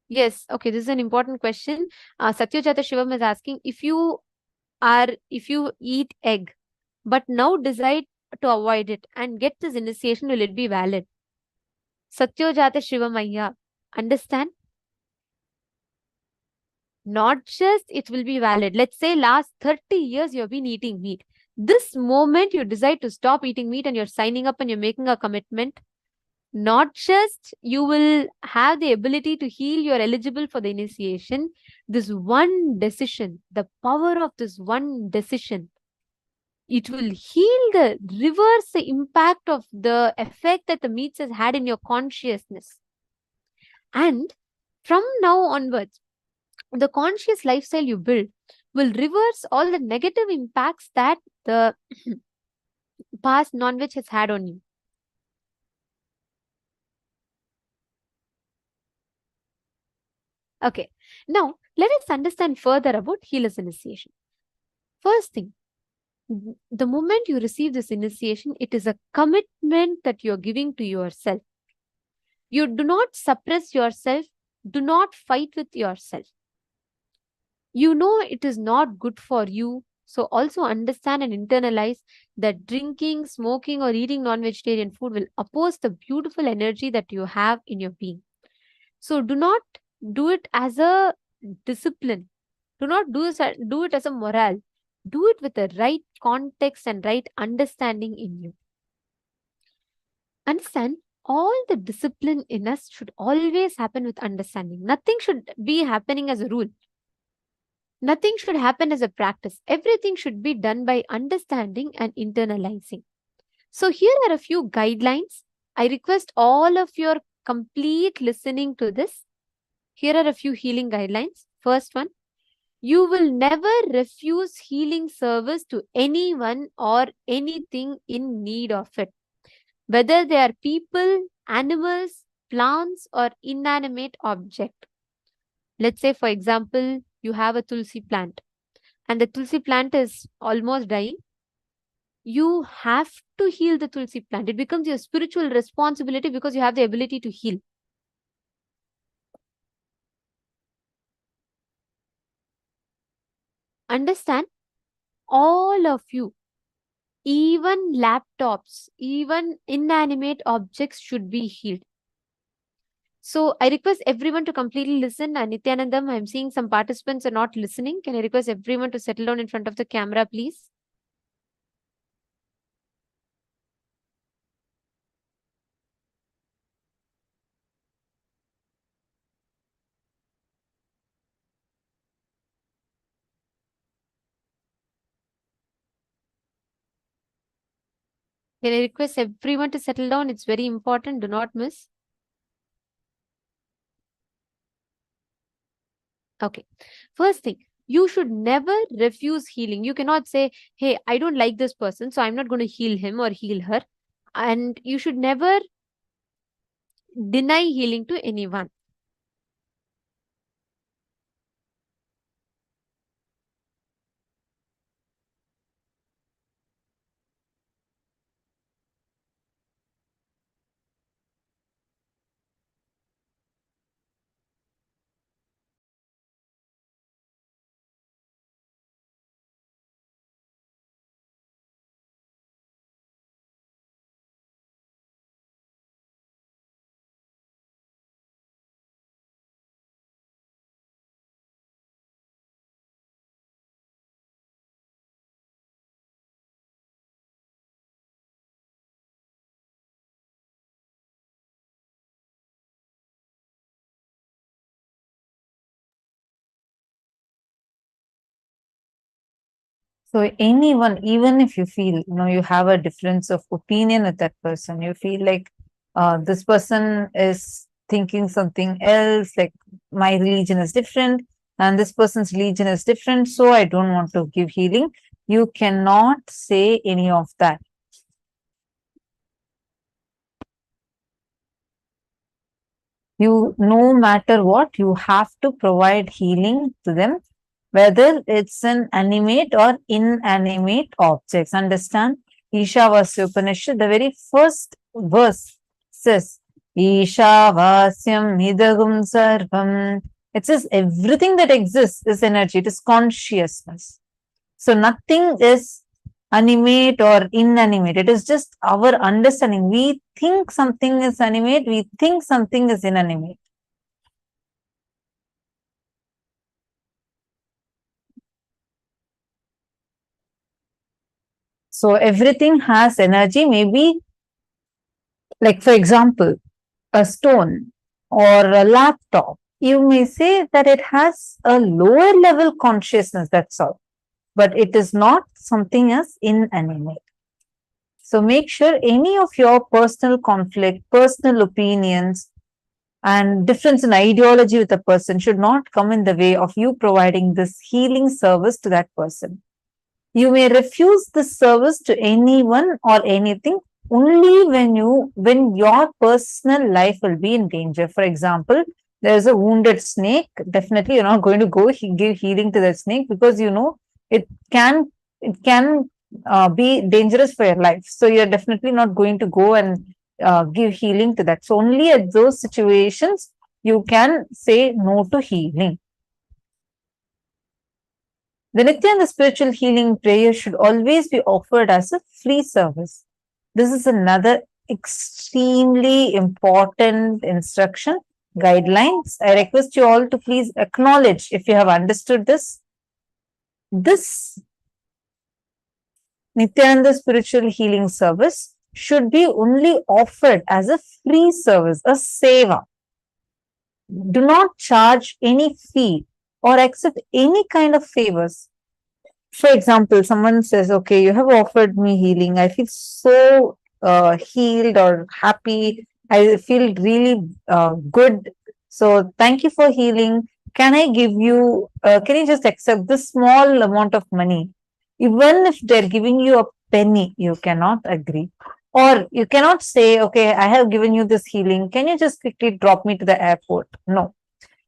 Yes, okay, this is an important question. Satyajata Shivam is asking, if you eat egg, but now decide to avoid it and get this initiation, will it be valid? Satyajata Shivam Ayya, understand? Not just it will be valid. Let's say last 30 years you've been eating meat. This moment you decide to stop eating meat and you're signing up and you're making a commitment, not just you will have the ability to heal, you're eligible for the initiation. This one decision, the power of this one decision, it will reverse the impact of the effect that the meats has had in your consciousness. And from now onwards, the conscious lifestyle you build will reverse all the negative impacts that the past non-veg has had on you. Okay, now let us understand further about healer's initiation. First thing, the moment you receive this initiation, it is a commitment that you're giving to yourself. You do not suppress yourself, do not fight with yourself. You know it is not good for you, so also understand and internalize that drinking, smoking, or eating non-vegetarian food will oppose the beautiful energy that you have in your being. So do not do it as a discipline. Do not do it as a morale. Do it with the right context and right understanding in you. Understand, all the discipline in us should always happen with understanding. Nothing should be happening as a rule. Nothing should happen as a practice. Everything should be done by understanding and internalizing. So here are a few guidelines. I request all of your complete listening to this. Here are a few healing guidelines. First one, you will never refuse healing service to anyone or anything in need of it, whether they are people, animals, plants, or inanimate object. Let's say, for example, you have a tulsi plant and the tulsi plant is almost dying. You have to heal the tulsi plant. It becomes your spiritual responsibility because you have the ability to heal. Understand, all of you, even laptops, even inanimate objects should be healed. So I request everyone to completely listen. Nithyanandam, I'm seeing some participants are not listening. Can I request everyone to settle down in front of the camera, please? Can I request everyone to settle down? It's very important. Do not miss. Okay. First thing, you should never refuse healing. You cannot say, hey, I don't like this person, so I'm not going to heal him or heal her. And you should never deny healing to anyone. So anyone, even if you feel, you have a difference of opinion with that person, you feel like this person is thinking something else, like my religion is different and this person's religion is different, so I don't want to give healing. You cannot say any of that. You, no matter what, you have to provide healing to them, whether it's an animate or inanimate objects. Understand? Ishavasya Upanishad, the very first verse says, Ishavasyam idagum sarvam. It says everything that exists is energy, it is consciousness. So nothing is animate or inanimate. It is just our understanding. We think something is animate, we think something is inanimate. So everything has energy. Maybe, like for example, a stone or a laptop, you may say that it has a lower level consciousness, that's all. But it is not something as inanimate. So make sure any of your personal conflict, personal opinions, and difference in ideology with a person should not come in the way of you providing this healing service to that person. You may refuse this service to anyone or anything only when your personal life will be in danger. For example, there's a wounded snake. Definitely, you're not going to go give healing to that snake because it can be dangerous for your life. So you're definitely not going to go and give healing to that. So only at those situations you can say no to healing. The Nithyananda spiritual healing prayer should always be offered as a free service. This is another extremely important instruction, guidelines. I request you all to please acknowledge if you have understood this. This Nithyananda spiritual healing service should be only offered as a free service, a seva. Do not charge any fee or accept any kind of favors. For example, someone says, okay, you have offered me healing. I feel so healed or happy. I feel really good. So thank you for healing. Can I give you, can you just accept this small amount of money? Even if they're giving you a penny, you cannot agree. Or you cannot say, okay, I have given you this healing. Can you just quickly drop me to the airport? No,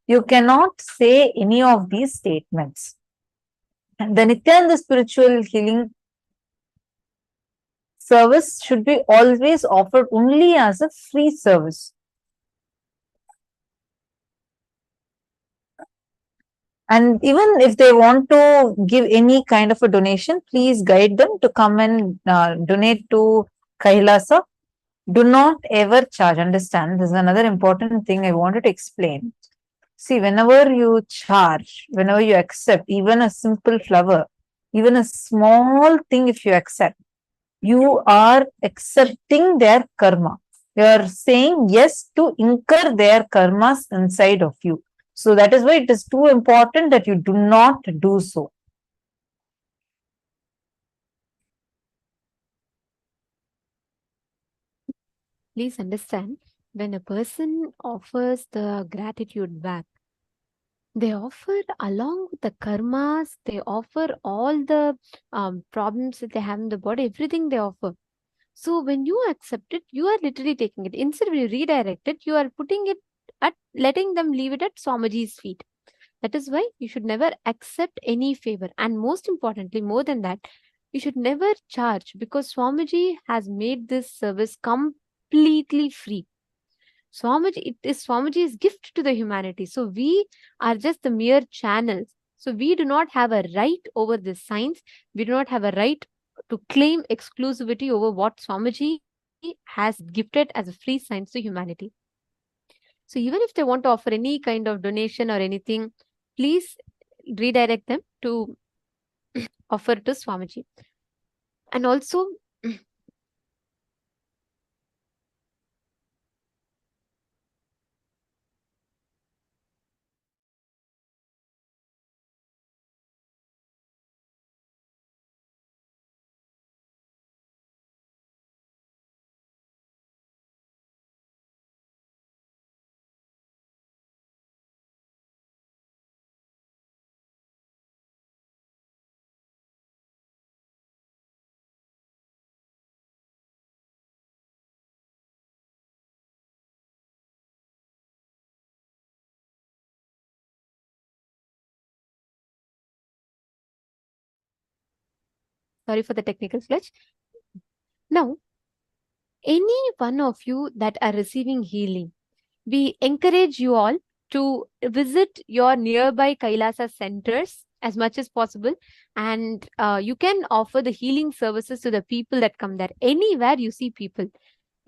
you cannot say any of these statements. The Nithyananda spiritual healing service should be always offered only as a free service. And even if they want to give any kind of a donation, please guide them to come and donate to Kailasa. Do not ever charge. Understand, this is another important thing I wanted to explain. See, whenever you charge, whenever you accept even a simple flower, even a small thing, if you accept, you are accepting their karma. You are saying yes to incur their karmas inside of you. So that is why it is too important that you do not do so. Please understand, when a person offers the gratitude back, they offer along with the karmas, they offer all the problems that they have in the body, everything they offer. So when you accept it, you are literally taking it. Instead of you redirect it, you are putting it at letting them leave it at Swamiji's feet. That is why you should never accept any favor. And most importantly, more than that, you should never charge, because Swamiji has made this service completely free. Swamiji, it is Swamiji's gift to the humanity. So we are just the mere channels. So we do not have a right over this science. We do not have a right to claim exclusivity over what Swamiji has gifted as a free science to humanity. So even if they want to offer any kind of donation or anything, please redirect them to offer to Swamiji. And also, sorry for the technical glitch. Now, any one of you that are receiving healing, we encourage you all to visit your nearby Kailasa centers as much as possible, and you can offer the healing services to the people that come there. Anywhere you see people,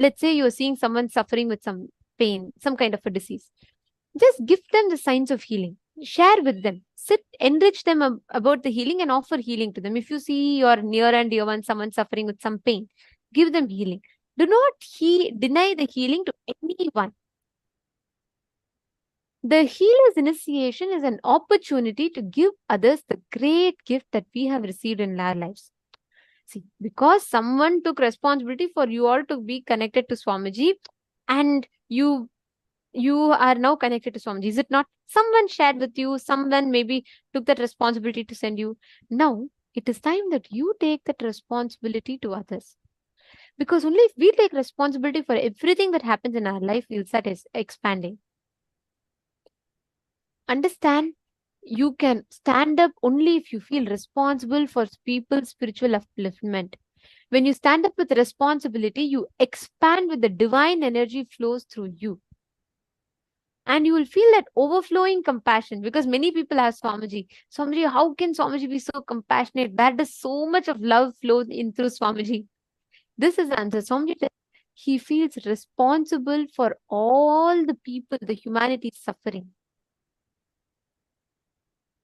let's say you're seeing someone suffering with some pain, some kind of a disease, just give them the signs of healing. Share with them. Sit, enrich them about the healing and offer healing to them. If you see your near and dear one, someone suffering with some pain, give them healing. Do not deny the healing to anyone. The healer's initiation is an opportunity to give others the great gift that we have received in our lives. See, because someone took responsibility for you all to be connected to Swamiji, and you are now connected to Swamiji. Is it not? Someone shared with you, someone maybe took that responsibility to send you. Now, it is time that you take that responsibility to others. Because only if we take responsibility for everything that happens in our life, we'll start expanding. Understand, you can stand up only if you feel responsible for people's spiritual upliftment. When you stand up with responsibility, you expand with the divine energy flows through you. And you will feel that overflowing compassion, because many people ask Swamiji, Swamiji, how can Swamiji be so compassionate? Where does so much of love flow in through Swamiji? This is the answer. Swamiji, he feels responsible for all the people, the humanity suffering.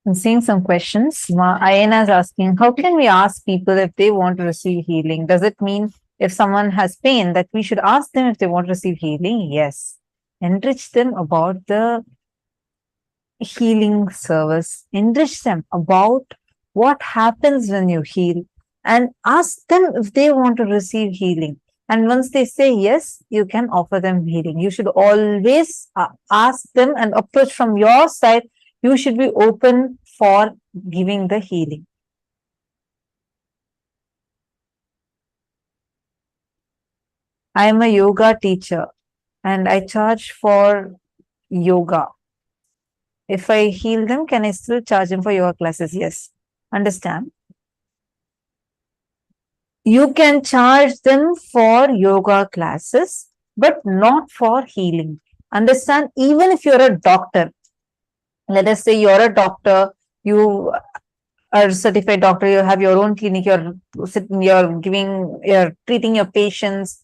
I'm seeing some questions. Ayana is asking, how can we ask people if they want to receive healing? Does it mean if someone has pain that we should ask them if they want to receive healing? Yes. Enrich them about the healing service. Enrich them about what happens when you heal and ask them if they want to receive healing. And once they say yes, you can offer them healing. You should always ask them and approach from your side. You should be open for giving the healing. I am a yoga teacher and I charge for yoga. If I heal them, can I still charge them for yoga classes? Yes. Understand? You can charge them for yoga classes, but not for healing. Understand? Even if you're a doctor, let us say you're a doctor, you are a certified doctor, you have your own clinic, you're treating your patients,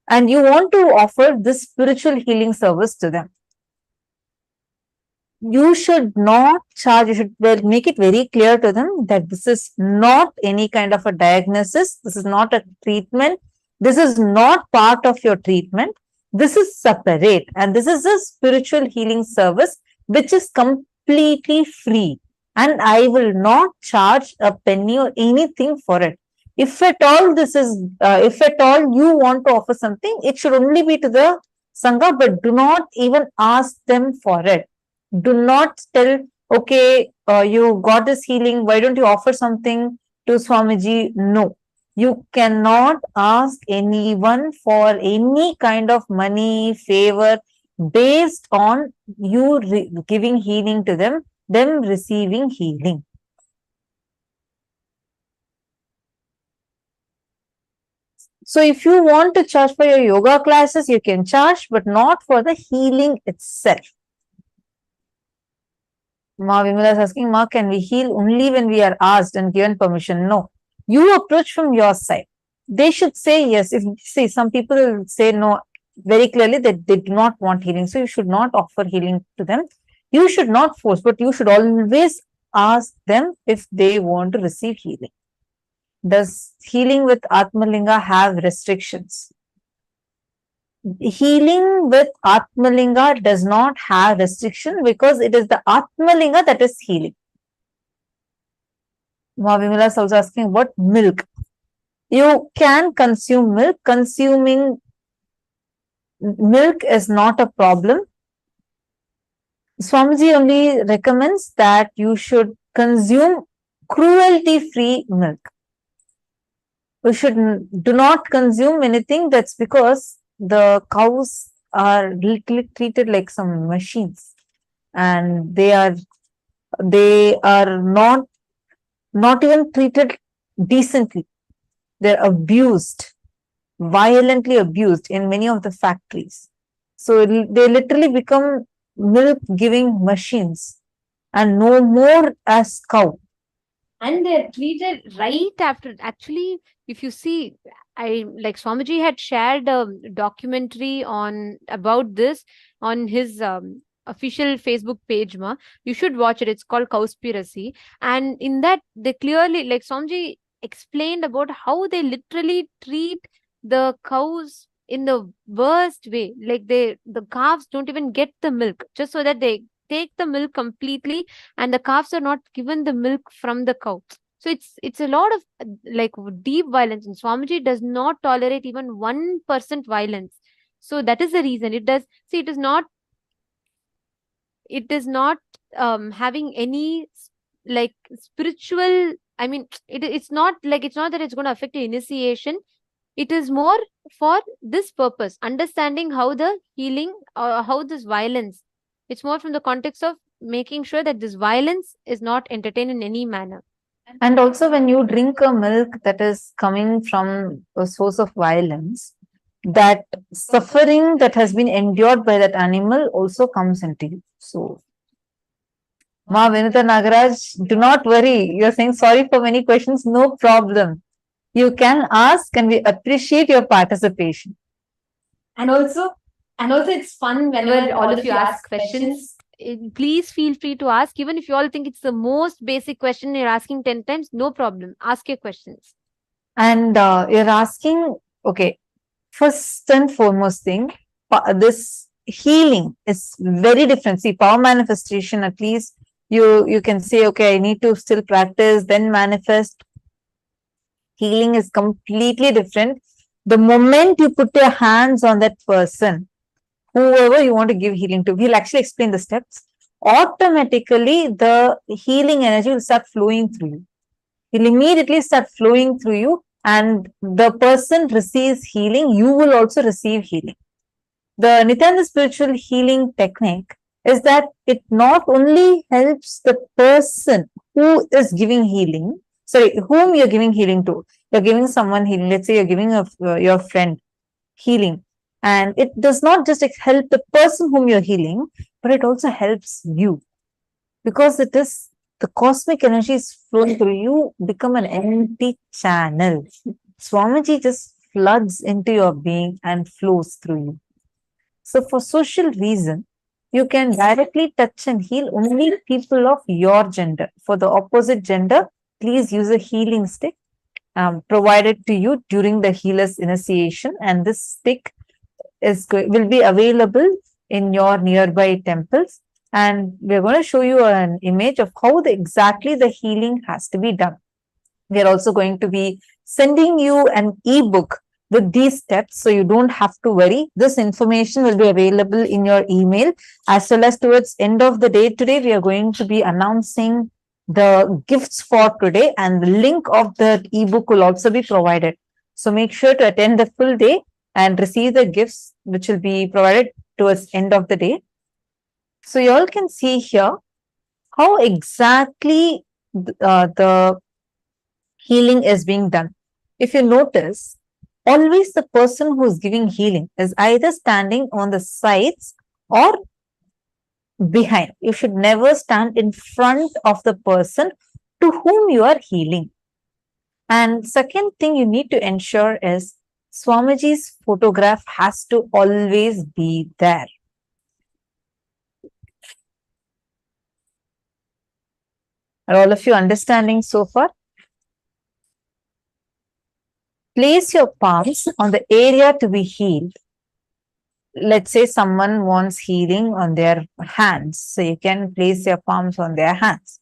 and you want to offer this spiritual healing service to them. You should not charge, you should make it very clear to them that this is not any kind of a diagnosis, this is not a treatment, this is not part of your treatment, this is separate, and this is a spiritual healing service which is completely free, and I will not charge a penny or anything for it. If at all if at all you want to offer something, it should only be to the Sangha, but do not even ask them for it. Do not tell, okay, you got this healing, why don't you offer something to Swamiji? No. You cannot ask anyone for any kind of money, favor, based on you giving healing to them receiving healing. So if you want to charge for your yoga classes, you can charge, but not for the healing itself. Ma Vimala is asking, Ma, can we heal only when we are asked and given permission? No. You approach from your side. They should say yes. If see, some people say no very clearly that they do not want healing. So you should not offer healing to them. You should not force, but you should always ask them if they want to receive healing. Does healing with Atmalinga have restrictions? Healing with Atmalinga does not have restriction because it is the Atmalinga that is healing. Vimala is also asking about milk. You can consume milk. Consuming milk is not a problem. Swamiji only recommends that you should consume cruelty-free milk. You should do not consume anything that's because the cows are literally treated like some machines, and they are not even treated decently. They're abused, violently abused in many of the factories. So they literally become milk giving machines and no more as cow. And they're treated right after. Actually, if you see, Swamiji had shared a documentary about this on his official Facebook page. You should watch it. It's called Cowspiracy. And in that, they clearly, Swamiji explained about how they literally treat the cows in the worst way. The calves don't even get the milk just so that they take the milk completely, and the calves are not given the milk from the cow. So it's a lot of deep violence, and Swamiji does not tolerate even 1% violence. So that is the reason it does. See, it is not having any spiritual, I mean, it's not that it's going to affect your initiation. It is more for this purpose, understanding how the healing, how this violence, it's more from the context of making sure that this violence is not entertained in any manner. And also, when you drink a milk that is coming from a source of violence, that suffering that has been endured by that animal also comes into you. So, Ma Vinita Nagaraj, do not worry. You're saying sorry for many questions. No problem. You can ask, and we appreciate your participation. And also, it's fun whenever all of you ask questions. Please feel free to ask, even if you all think it's the most basic question you're asking 10 times, no problem. Ask your questions. And you're asking, okay, first and foremost thing, this healing is very different. See, power manifestation, at least you can say, okay, I need to still practice, then manifest. Healing is completely different. The moment you put your hands on that person, whoever you want to give healing to, he'll actually explain the steps. Automatically, the healing energy will start flowing through you. It'll immediately start flowing through you, and the person receives healing. You will also receive healing. The Nithyananda spiritual healing technique is that it not only helps the person who is giving healing, whom you're giving healing to. You're giving someone healing. Let's say you're giving your friend healing. And it does not just help the person whom you're healing, but it also helps you. Because it is the cosmic energy is flowing through you, become an empty channel. Swamiji just floods into your being and flows through you. So for social reason, you can directly touch and heal only people of your gender. For the opposite gender, please use a healing stick provided to you during the healer's initiation, and this stick will be available in your nearby temples. And we're going to show you an image of how exactly the healing has to be done. We are also going to be sending you an ebook with these steps, so you don't have to worry. This information will be available in your email, as well as towards end of the day today, we are going to be announcing the gifts for today, and the link of the ebook will also be provided. So make sure to attend the full day and receive the gifts which will be provided towards end of the day. So you all can see here how exactly the healing is being done. If you notice, always the person who is giving healing is either standing on the sides or behind. You should never stand in front of the person to whom you are healing. And second thing you need to ensure is Swamiji's photograph has to always be there. Are all of you understanding so far? Place your palms on the area to be healed. Let's say someone wants healing on their hands. So you can place your palms on their hands.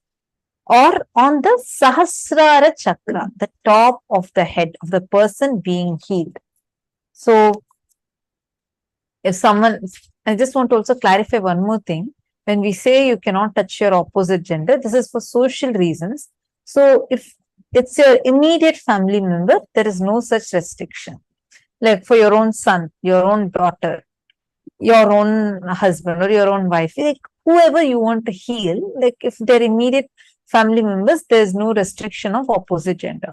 Or on the Sahasrara Chakra, the top of the head of the person being healed. So if someone, I just want to also clarify one more thing. When we say you cannot touch your opposite gender, this is for social reasons. So if it's your immediate family member, there is no such restriction. Like for your own son, your own daughter, your own husband or your own wife, like whoever you want to heal, like if they're immediate family members, there's no restriction of opposite gender.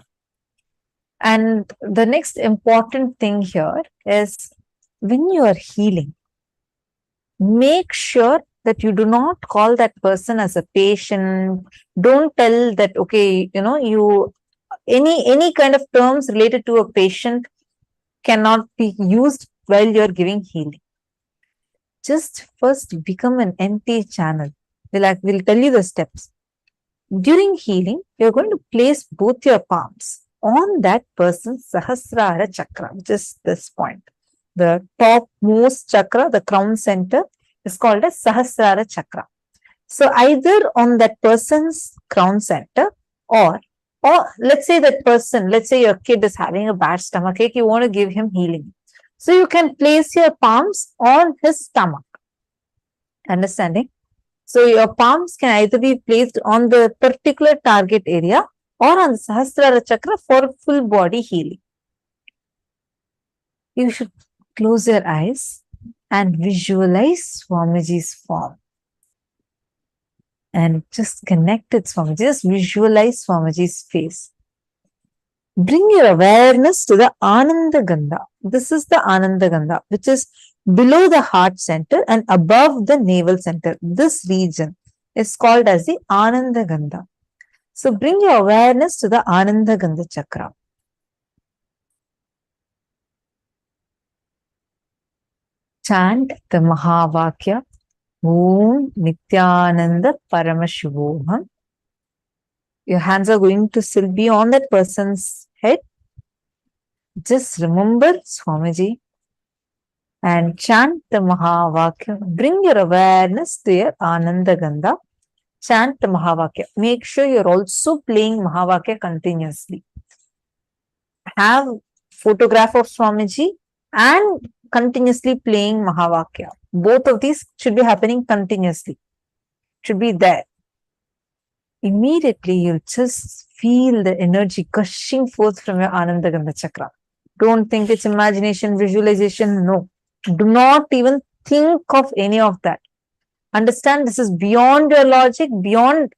And the next important thing here is when you are healing, make sure that you do not call that person as a patient. Don't tell that, okay, you any kind of terms related to a patient cannot be used while you're giving healing. Just first become an empty channel. We'll tell you the steps. During healing, you're going to place both your palms on that person's Sahasrara Chakra, just this point. The topmost chakra, the crown center, is called as Sahasrara Chakra. So either on that person's crown center, or let's say that person, let's say your kid is having a bad stomachache, you want to give him healing. So you can place your palms on his stomach. Understanding? So your palms can either be placed on the particular target area or on the Sahasrara Chakra for full body healing. You should close your eyes and visualize Swamiji's form. and just connect with Swamiji. Just visualize Swamiji's face. Bring your awareness to the Ananda Gandha. This is the Ananda Gandha, which is below the heart center and above the navel center. This region is called as the Ananda Gandha. So bring your awareness to the Ananda Gandha chakra. Chant the Mahavakya, Om Nithyananda Paramashivoham. Your hands are going to still be on that person's head. Just remember Swamiji and chant the Mahavakya. Bring your awareness to your Ananda Gandha. Chant the Mahavakya. Make sure you're also playing Mahavakya continuously. Have photograph of Swamiji and continuously playing Mahavakya. Both of these should be happening continuously. Should be there. Immediately you'll just feel the energy gushing forth from your Ananda Gandha chakra. Don't think it's imagination, visualization. No. Do not even think of any of that. Understand this is beyond your logic, beyond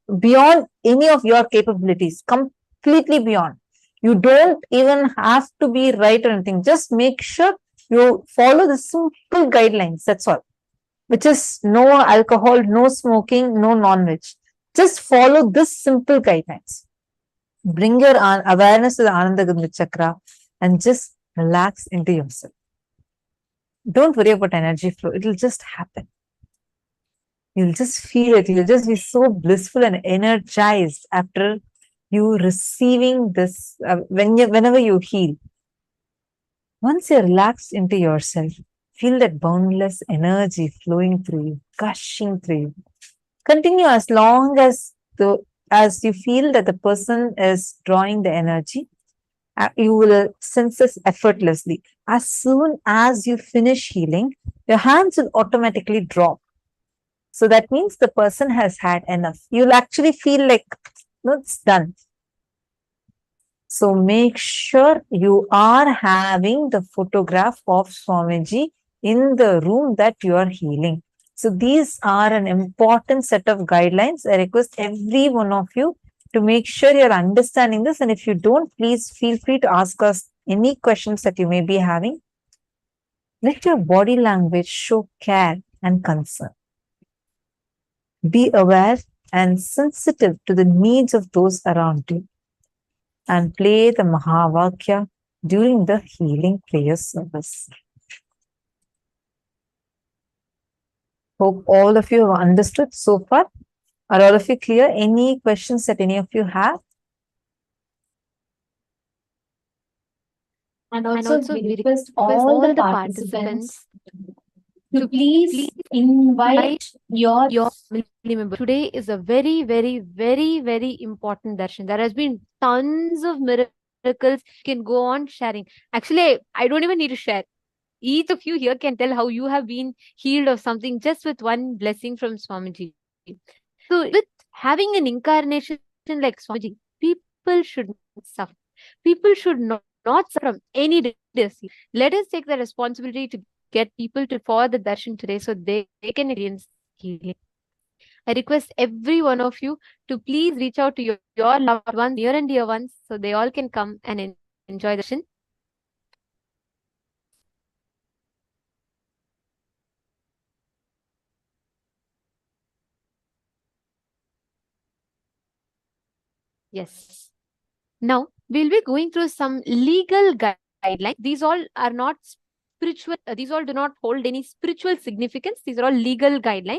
any of your capabilities, completely beyond. You don't even have to be right or anything. Just make sure you follow the simple guidelines. That's all. Which is no alcohol, no smoking, no non-veg. Just follow this simple guidelines. Bring your awareness to the Ananda Gandha chakra and just relax into yourself. Don't worry about energy flow. It will just happen. You'll just feel it. You'll just be so blissful and energized after you receiving this, whenever you heal. Once you're relaxed into yourself, feel that boundless energy flowing through you, gushing through you. Continue as long as you feel that the person is drawing the energy. You will sense this effortlessly. As soon as you finish healing, your hands will automatically drop. So that means the person has had enough. You'll actually feel like, no, it's done. So make sure you are having the photograph of Swamiji in the room that you are healing. So these are an important set of guidelines. I request every one of you to make sure you're understanding this. And if you don't, please feel free to ask us any questions that you may be having. Let your body language show care and concern. Be aware and sensitive to the needs of those around you. And play the Mahavakya during the healing prayer service. Hope all of you have understood so far. Are all of you clear? Any questions that any of you have? And also we request all the participants to please invite your family member. Today is a very, very, very, very important darshan. There has been tons of miracles. You can go on sharing. Actually, I don't even need to share. Each of you here can tell how you have been healed of something just with one blessing from Swamiji. So, with having an incarnation like Swamiji, people should not suffer. People should not suffer from any disease. Let us take the responsibility to get people for the darshan today so they can experience healing. I request every one of you to please reach out to your loved ones, near and dear ones, so they all can come and enjoy the darshan. Yes. Now, we'll be going through some legal guidelines. These all are not spiritual, these all do not hold any spiritual significance. These are all legal guidelines.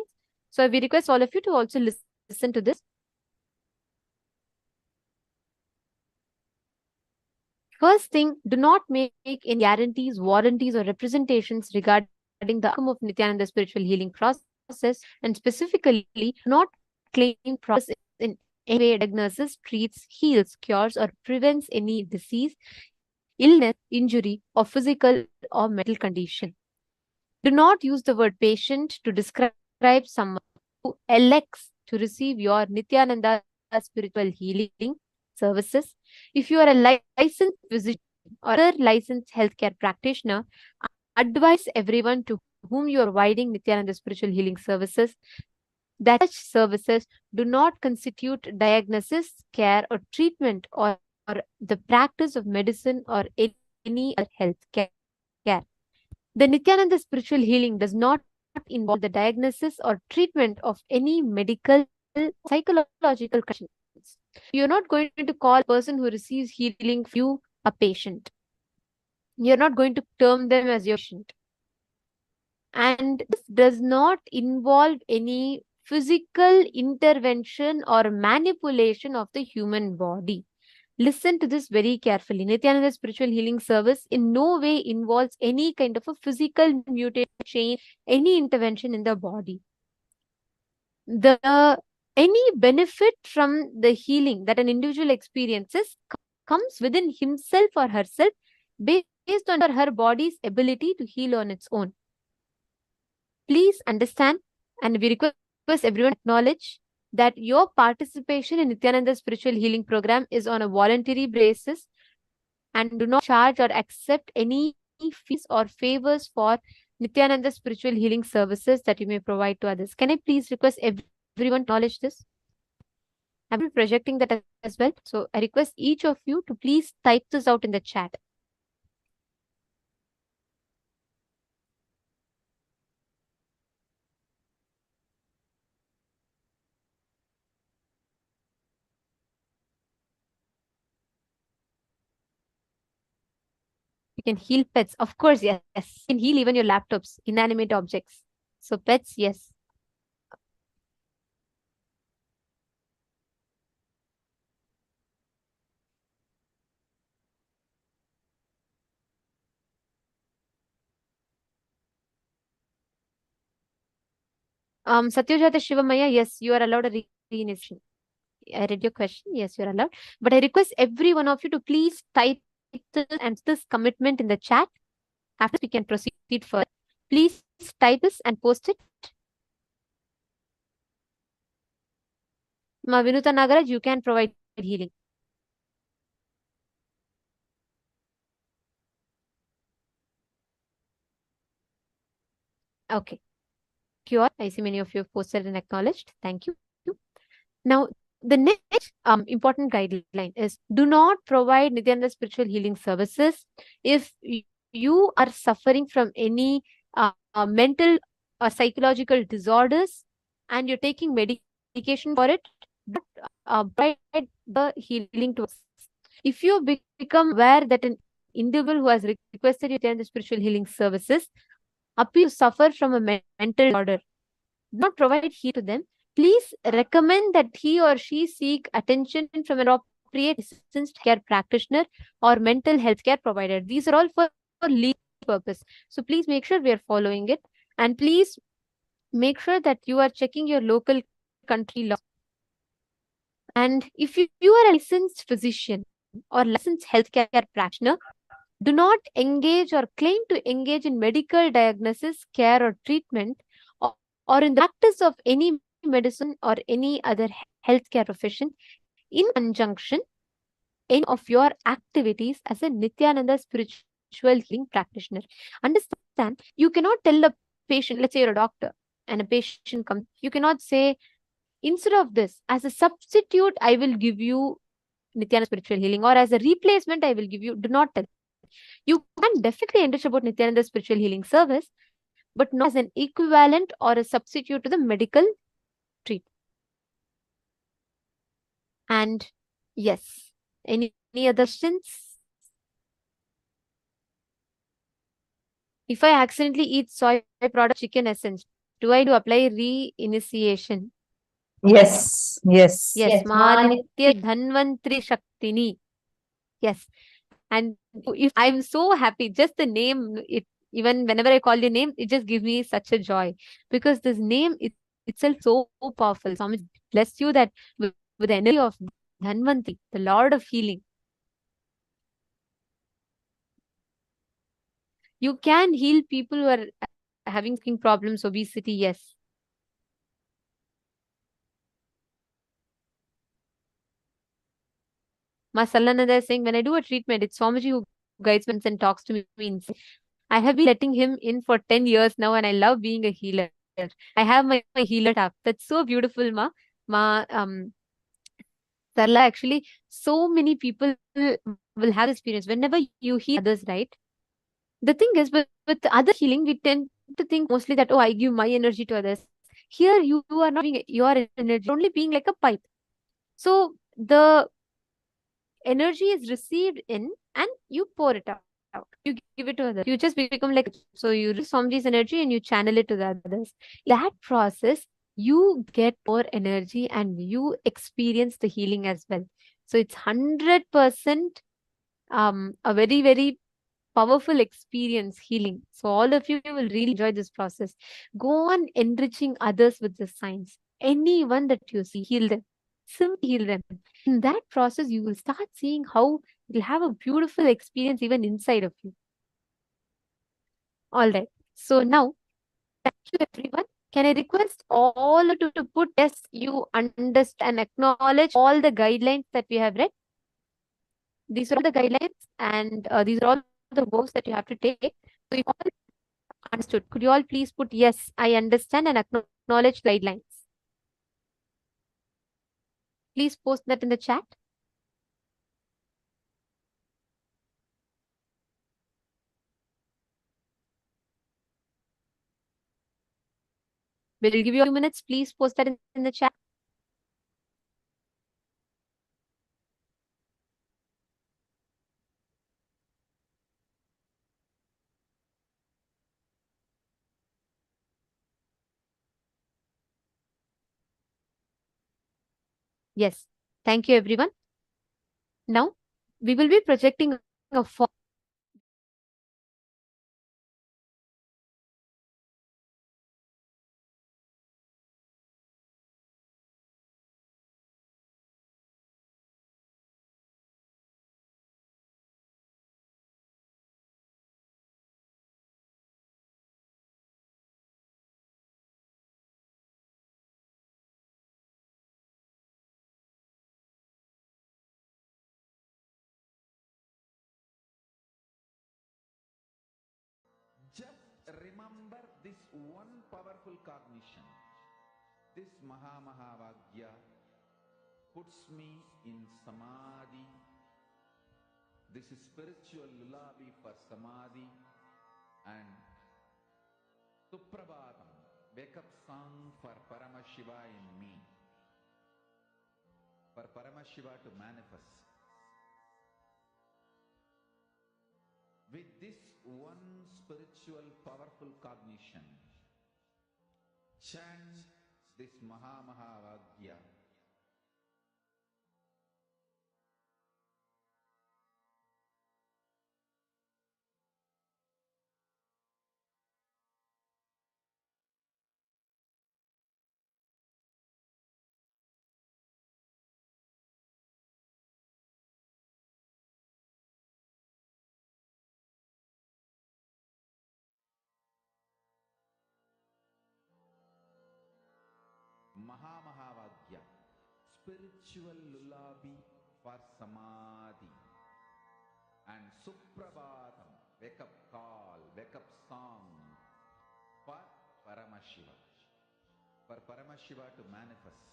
So, we request all of you to also listen to this. First thing, do not make any guarantees, warranties, or representations regarding the outcome of Nithyananda's spiritual healing process, and specifically, not claim process in any way diagnoses, treats, heals, cures, or prevents any disease, illness, injury, or physical or mental condition. Do not use the word patient to describe someone who elects to receive your Nithyananda spiritual healing services. If you are a licensed physician or a licensed healthcare practitioner, advise everyone to whom you are providing Nithyananda spiritual healing services that such services do not constitute diagnosis, care, or treatment, or the practice of medicine or any other health care. The Nithyananda spiritual healing does not involve the diagnosis or treatment of any medical psychological conditions. You're not going to call a person who receives healing from you a patient. You're not going to term them as your patient. And this does not involve any physical intervention or manipulation of the human body. Listen to this very carefully. Nithyananda spiritual healing service in no way involves any kind of a physical mutation, change, any intervention in the body. The any benefit from the healing that an individual experiences comes within himself or herself based on her body's ability to heal on its own. Please understand, and we request everyone to acknowledge that your participation in Nithyananda spiritual healing program is on a voluntary basis, and do not charge or accept any fees or favors for Nithyananda spiritual healing services that you may provide to others. Can I please request everyone to acknowledge this? I've been projecting that as well. So I request each of you to please type this out in the chat. You can heal pets. Of course, yes. You can heal even your laptops, inanimate objects. So pets, yes. Satyajata Shivamaya, yes, you are allowed a reinitiation. I read your question. Yes, you're allowed. But I request every one of you to please type this commitment in the chat. After we can proceed further. Please type this and post it. Ma Vinuta Nagaraj, you can provide healing. Okay. Cure. I see many of you have posted and acknowledged. Thank you. Now, the next important guideline is do not provide Nithyananda spiritual healing services if you are suffering from any mental or psychological disorders and you're taking medication for it. Provide the healing to us. If you become aware that an individual who has requested you to attend the spiritual healing services appear to suffer from a mental disorder, do not provide healing to them. Please recommend that he or she seek attention from an appropriate licensed care practitioner or mental health care provider. These are all for legal purpose. So please make sure we are following it, and please make sure that you are checking your local country law. And if you are a licensed physician or licensed healthcare practitioner, do not engage or claim to engage in medical diagnosis, care, or treatment, or in the practice of any medicine or any other healthcare profession in conjunction any of your activities as a Nithyananda spiritual healing practitioner. Understand, you cannot tell a patient, let's say you're a doctor and a patient comes, you cannot say, instead of this, as a substitute, I will give you Nithyananda spiritual healing, or as a replacement, I will give you. Do not tell. You can definitely enrich about Nithyananda spiritual healing service, but not as an equivalent or a substitute to the medical treatment. And yes, any other questions? If I accidentally eat soy product, chicken essence, do I apply re-initiation? Yes, yes. Yes, Manitya Dhanvantri Shaktini. Yes. And if I'm so happy, just the name, even whenever I call your name, it just gives me such a joy, because this name itself so powerful. So bless you that with the energy of Dhanvantri, the Lord of healing, you can heal people who are having skin problems, obesity, yes. Ma Sallananda is saying, when I do a treatment, it's Swamiji who guides me and talks to me. I have been letting him in for 10 years now, and I love being a healer. I have my healer tap. That's so beautiful, ma. Sarla, actually, so many people will have this experience. Whenever you heal others, right? The thing is, with other healing, we tend to think mostly that, oh, I give my energy to others. Here, you are not giving your energy, only being like a pipe. So the energy is received in and you pour it out. You give it to others. You just become like, so you receive Swamiji's energy and you channel it to the others. That process, you get more energy and you experience the healing as well. So it's 100% a very, very powerful experience healing. So all of you will really enjoy this process. Go on enriching others with the science. Anyone that you see, heal them. Simply heal them. In that process, you will start seeing how you'll have a beautiful experience even inside of you. All right. So now, thank you everyone. Can I request all to put yes, you understand and acknowledge all the guidelines that we have read? These are all the guidelines and these are all the works that you have to take. So you all understood. Could you all please put yes, I understand and acknowledge guidelines? Please post that in the chat. We'll give you a few minutes. Please post that in the chat. Yes. Thank you, everyone. Now, we will be projecting a form. Just remember this one powerful cognition. This Mahavagya puts me in Samadhi. This is spiritual lullaby for Samadhi and Suprabhatam, wake up song for Paramashiva in me. For Paramashiva to manifest. With this one spiritual powerful cognition, chant this Mahavagya. Mahavagya, spiritual lullaby for Samadhi, and Suprabhatam, wake up call, wake up song for Paramashiva, for Paramashiva to manifest.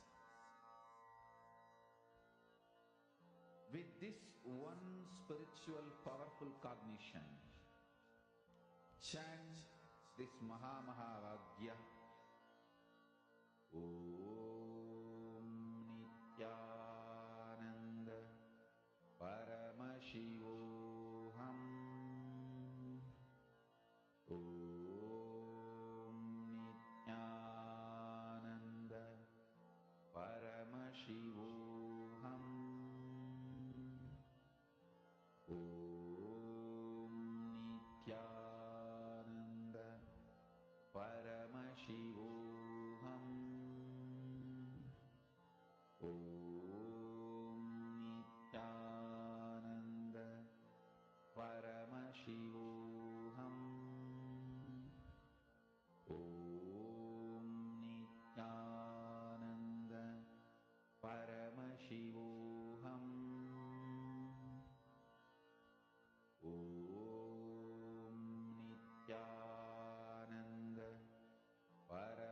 With this one spiritual powerful cognition, chant this Mahavagya. Om Nithyananda Paramashivoham. Om Nithyananda Paramashivoham. Om Nithyananda Paramashivoham. Om Nithyananda Paramashivoham. Om Nithyananda Paramashivoham. Om Nithyananda Paramashivoham.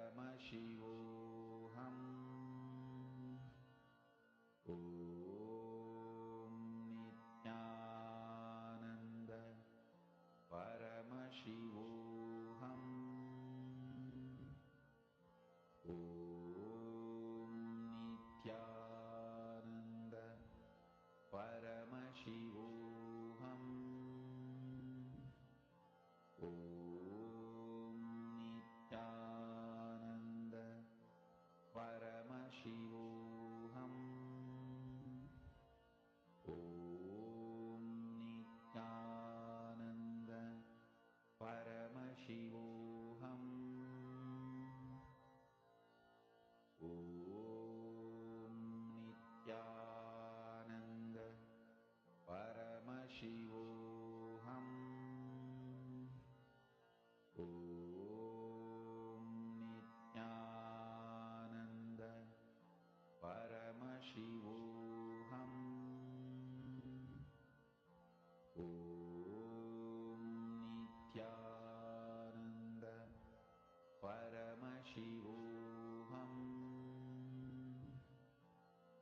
Paramashivoham.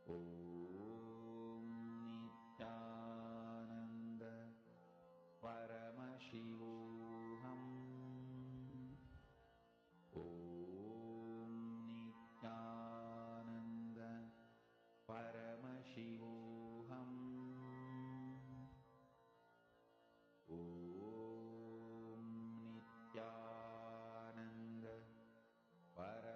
Om Nithyananda Paramashivoham. Om Nithyananda Paramashivoham. Om Nithyananda Paramashivoham.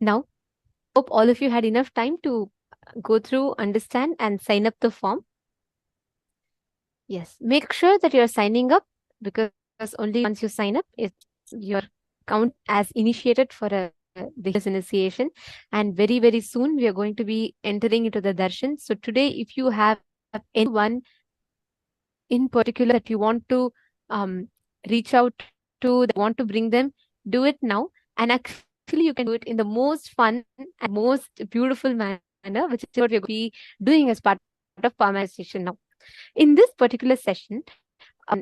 Now, hope all of you had enough time to go through, understand, and sign up the form. Yes, make sure that you're signing up, because only once you sign up, it's your count as initiated for the initiation. And very, very soon, we are going to be entering into the darshan. So today, if you have anyone in particular that you want to reach out to, that want to bring them, do it now. And actually, you can do it in the most fun and most beautiful manner, which is what we're going to be doing as part of power manifestation now. In this particular session,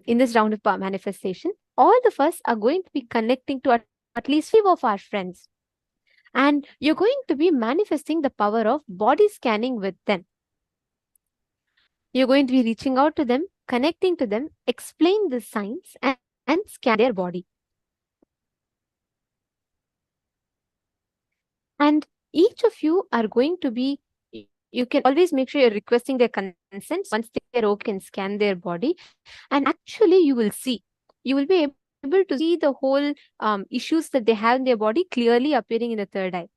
in this round of power manifestation, all of us are going to be connecting to at least 5 of our friends. And you're going to be manifesting the power of body scanning with them. You're going to be reaching out to them, connecting to them, explain the signs, and scan their body. And each of you are going to be, you can always make sure you're requesting their consent. Once they're okay, can scan their body. And actually, you will be able to see the whole issues that they have in their body clearly appearing in the third eye.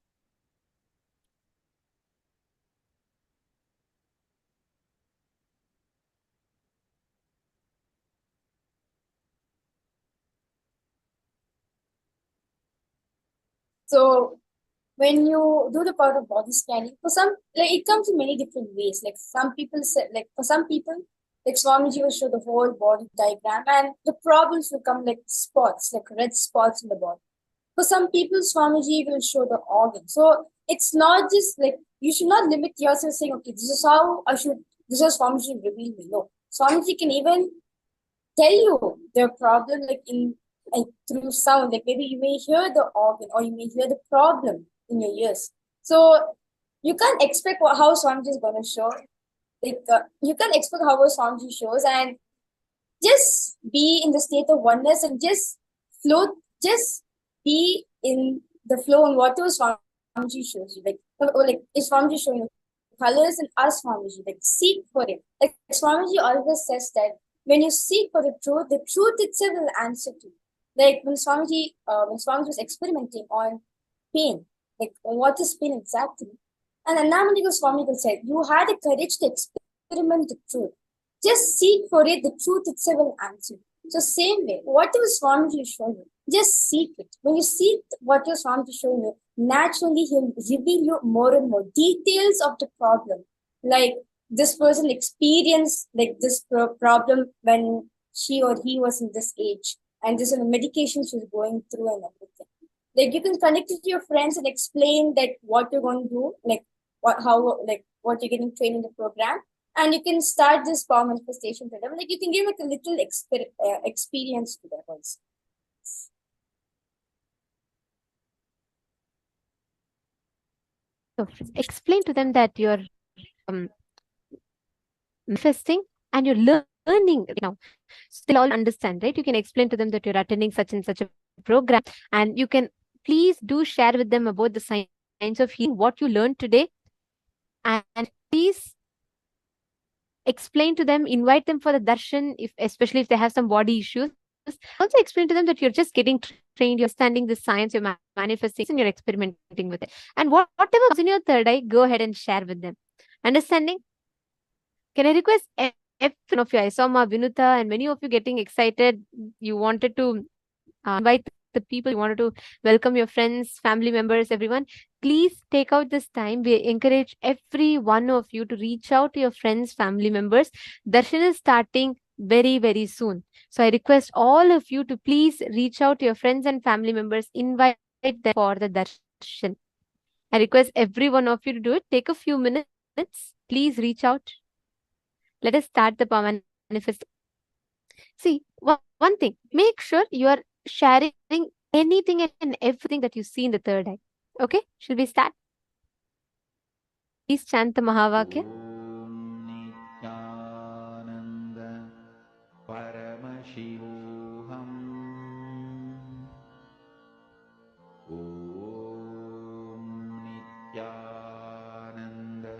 So when you do the part of body scanning, for some, like it comes in many different ways. Like some people say, like for some people, like Swamiji will show the whole body diagram, and the problems will come like spots, like red spots in the body. For some people, Swamiji will show the organ. So it's not just like you should not limit yourself saying, okay, this is how I should. This is Swamiji reveal me. No, Swamiji can even tell you the problem like in like through sound. Like maybe you may hear the organ or you may hear the problem in your ears. So you can't expect how Swamiji is gonna show. Like you can't expect how a Swamiji shows, and just be in the state of oneness and just float. Just be in the flow and whatever Swamiji shows you. Like if Swamiji showing you colors and ask Swamiji, like seek for it. Like Swamiji always says that when you seek for the truth itself will answer to you. Like when Swamiji was experimenting on pain, like what is pain exactly? And Annamanigo Swami said, you had the courage to experiment the truth. Just seek for it, the truth itself will answer. So same way, whatever Swamiji is showing you, just seek it. When you seek what your Swamiji is showing you, naturally he'll reveal you more and more details of the problem. Like this person experienced like this problem when she or he was in this age, and this is the medication she's going through and everything. Like you can connect it to your friends and explain that what you're going to do, like what you're getting trained in the program, and you can start this power manifestation to them. Like you can give like a little experience to them also. So explain to them that you're manifesting and you're learning now. So they'll all understand, right? You can explain to them that you're attending such and such a program, and you can please do share with them about the science of healing, what you learned today, and please explain to them, invite them for the darshan, especially if they have some body issues. Also explain to them that you're just getting trained, you're studying the science, you're manifesting, and you're experimenting with it. And whatever comes in your third eye, go ahead and share with them. Understanding? Can I request every one of you. I saw Ma Vinuta and many of you getting excited. You wanted to invite the people, you wanted to welcome your friends, family members, everyone. Please take out this time. We encourage every one of you to reach out to your friends, family members. Darshan is starting very, very soon. So I request all of you to please reach out to your friends and family members, invite them for the darshan. I request every one of you to do it. Take a few minutes. Please reach out. Let us start the power manifest. See, one thing, make sure you are sharing anything and everything that you see in the third eye. Okay, should we start? Please chant the Mahavakya. Paramashivoham. Om Nithyananda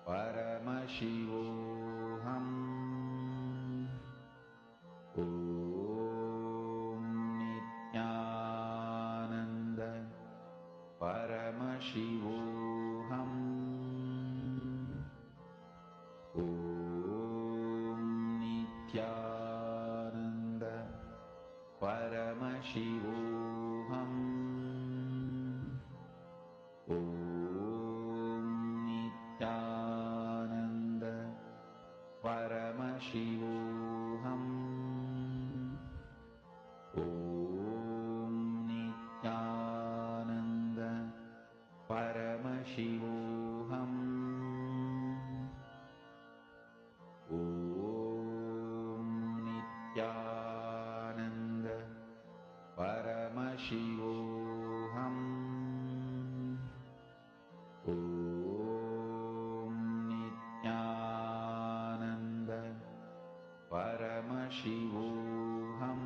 Paramashivoham. Om Nithyananda Paramashivoham. Om Nithyananda Paramashivoham. Om Nithyananda Paramashivoham. Om Nithyananda Paramashivoham. Om Nithyananda Paramashivoham. Om Nithyananda Paramashivoham.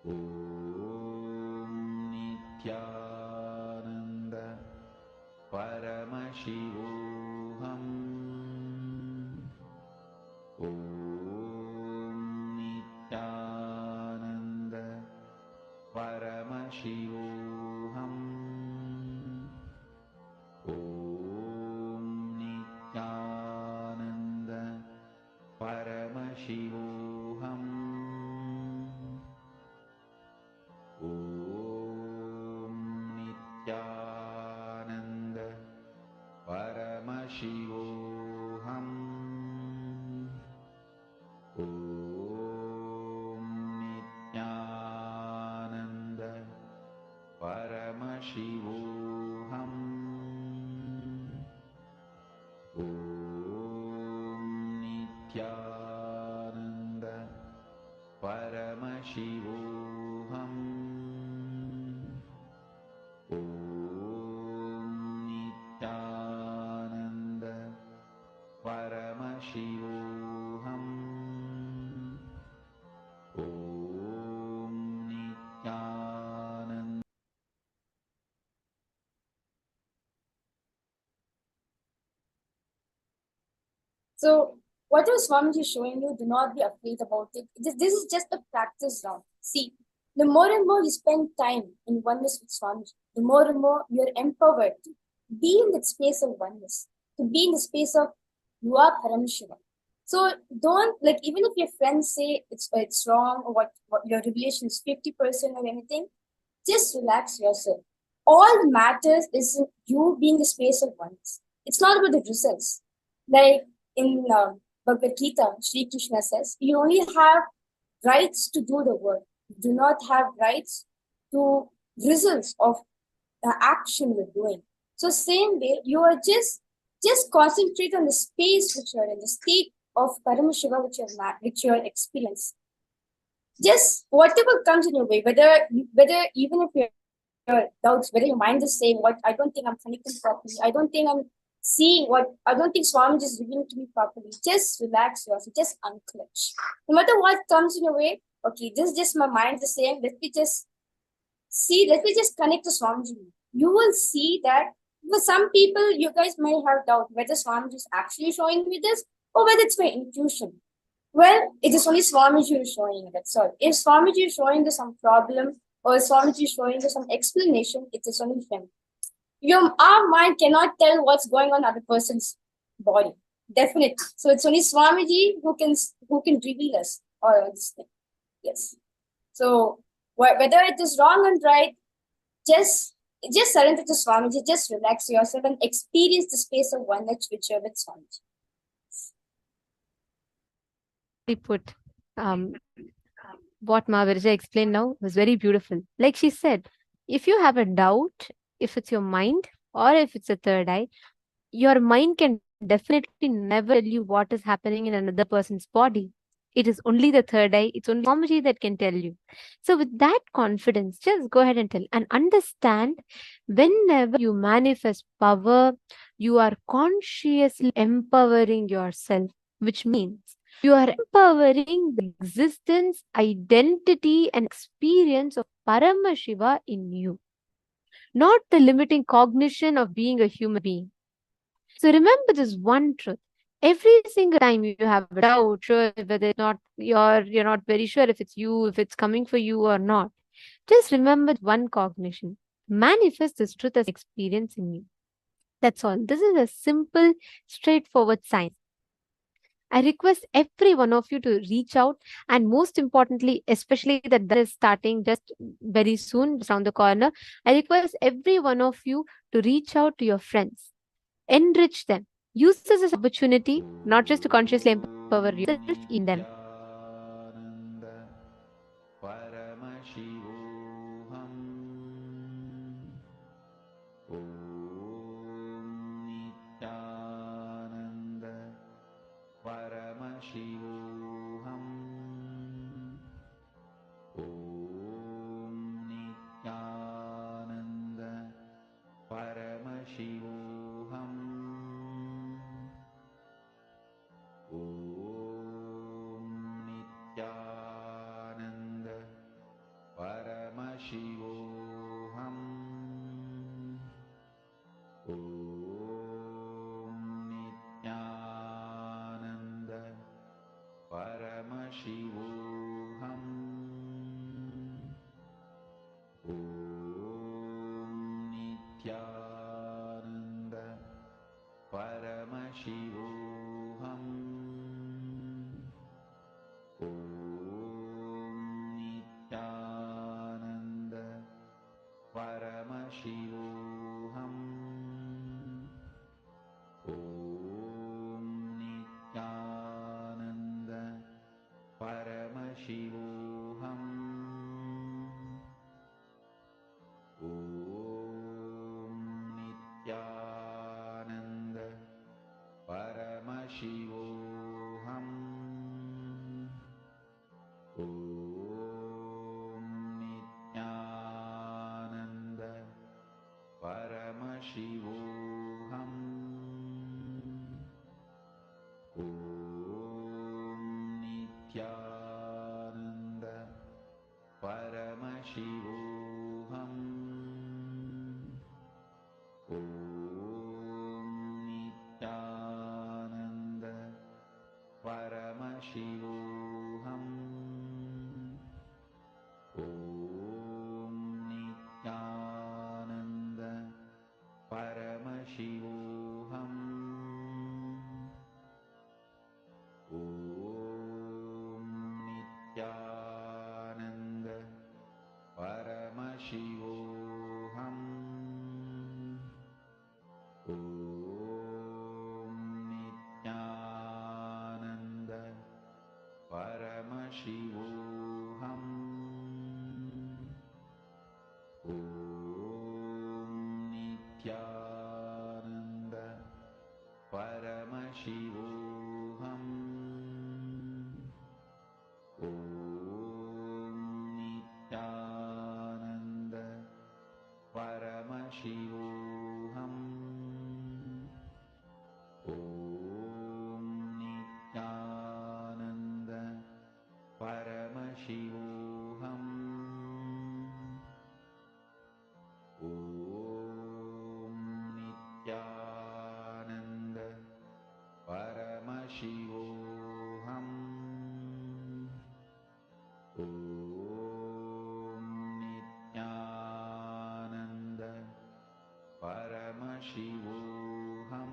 Om Nithyananda Paramashivoham. Om Nithyananda Paramashivoham. Om Nithyananda Paramashivoham. Om Nithyananda Paramashivoham. Om Nithyananda Paramashivoham. Om Nithyananda Paramashivoham. Om Nithyananda Paramashivoham. Om Nithyananda. So, whatever Swamiji is showing you, do not be afraid about it. This is just a practice round. See, the more and more you spend time in oneness with Swamiji, the more and more you're empowered to be in the space of oneness, to be in the space of you are Paramashivam. So don't, like, even if your friends say it's wrong or what your revelation is 50% or anything, just relax yourself. All that matters is you being the space of oneness. It's not about the results. Like in Bhagavad Gita, Sri Krishna says, you only have rights to do the work. You do not have rights to results of the action you're doing. So same way, you are just concentrate on the space which you are in, the state of Paramashiva which you are experiencing. Just whatever comes in your way, whether even if your doubts, whether your mind is saying what I don't think I'm connecting properly, I don't think I'm seeing I don't think Swamiji is revealing to me properly. Just relax yourself, just unclench. No matter what comes in your way, okay, this is just my mind is saying, let me just connect to Swamiji. You will see that for some people, you guys may have doubt whether Swamiji is actually showing me this or whether it's my intuition. Well, it is only Swamiji who is showing it. That's all. If Swamiji is showing you some problem or Swamiji is showing you some explanation, it is only him. Our mind cannot tell what's going on in other person's body. Definitely. So it's only Swamiji who can reveal us all this thing. Yes. So whether it is wrong and right, just surrender to Swamiji. Just relax yourself and experience the space of oneness which you're with Swamiji. Put what Ma Virja explained now was very beautiful. Like she said, if you have a doubt, if it's your mind or if it's a third eye, your mind can definitely never tell you what is happening in another person's body. It is only the third eye, it's only Swamiji that can tell you. So, with that confidence, just go ahead and tell and understand whenever you manifest power, you are consciously empowering yourself, which means you are empowering the existence, identity, and experience of Paramashiva in you, not the limiting cognition of being a human being. So remember this one truth. Every single time you have a doubt, sure whether it's not you're not very sure if it's you, if it's coming for you or not. Just remember one cognition. Manifest this truth as experience in you. That's all. This is a simple, straightforward science. I request every one of you to reach out, and most importantly, especially that is starting just very soon, just around the corner. I request every one of you to reach out to your friends, enrich them. Use this as an opportunity, not just to consciously empower yourself in them. Paramashivoham. Om Nithyananda Paramashivoham. Om Nithyananda Paramashivoham. Om Nithyananda Paramashivoham. Om Nithyananda Paramashivoham. Om Nithyananda Paramashivoham. Om Nithyananda Paramashivoham. Om Nithyananda Paramashivoham. Om Nithyananda Paramashivoham. Om Nithyananda Paramashivoham. Om Nithyananda Paramashivoham. Om Nithyananda Paramashivoham. Om Nithyananda Paramashivoham. Om Nithyananda Paramashivoham. Om Nithyananda Paramashivoham. Om Nithyananda Paramashivoham. Om Nithyananda Paramashivoham. Om Nithyananda Paramashivoham. Om Nithyananda Paramashivoham.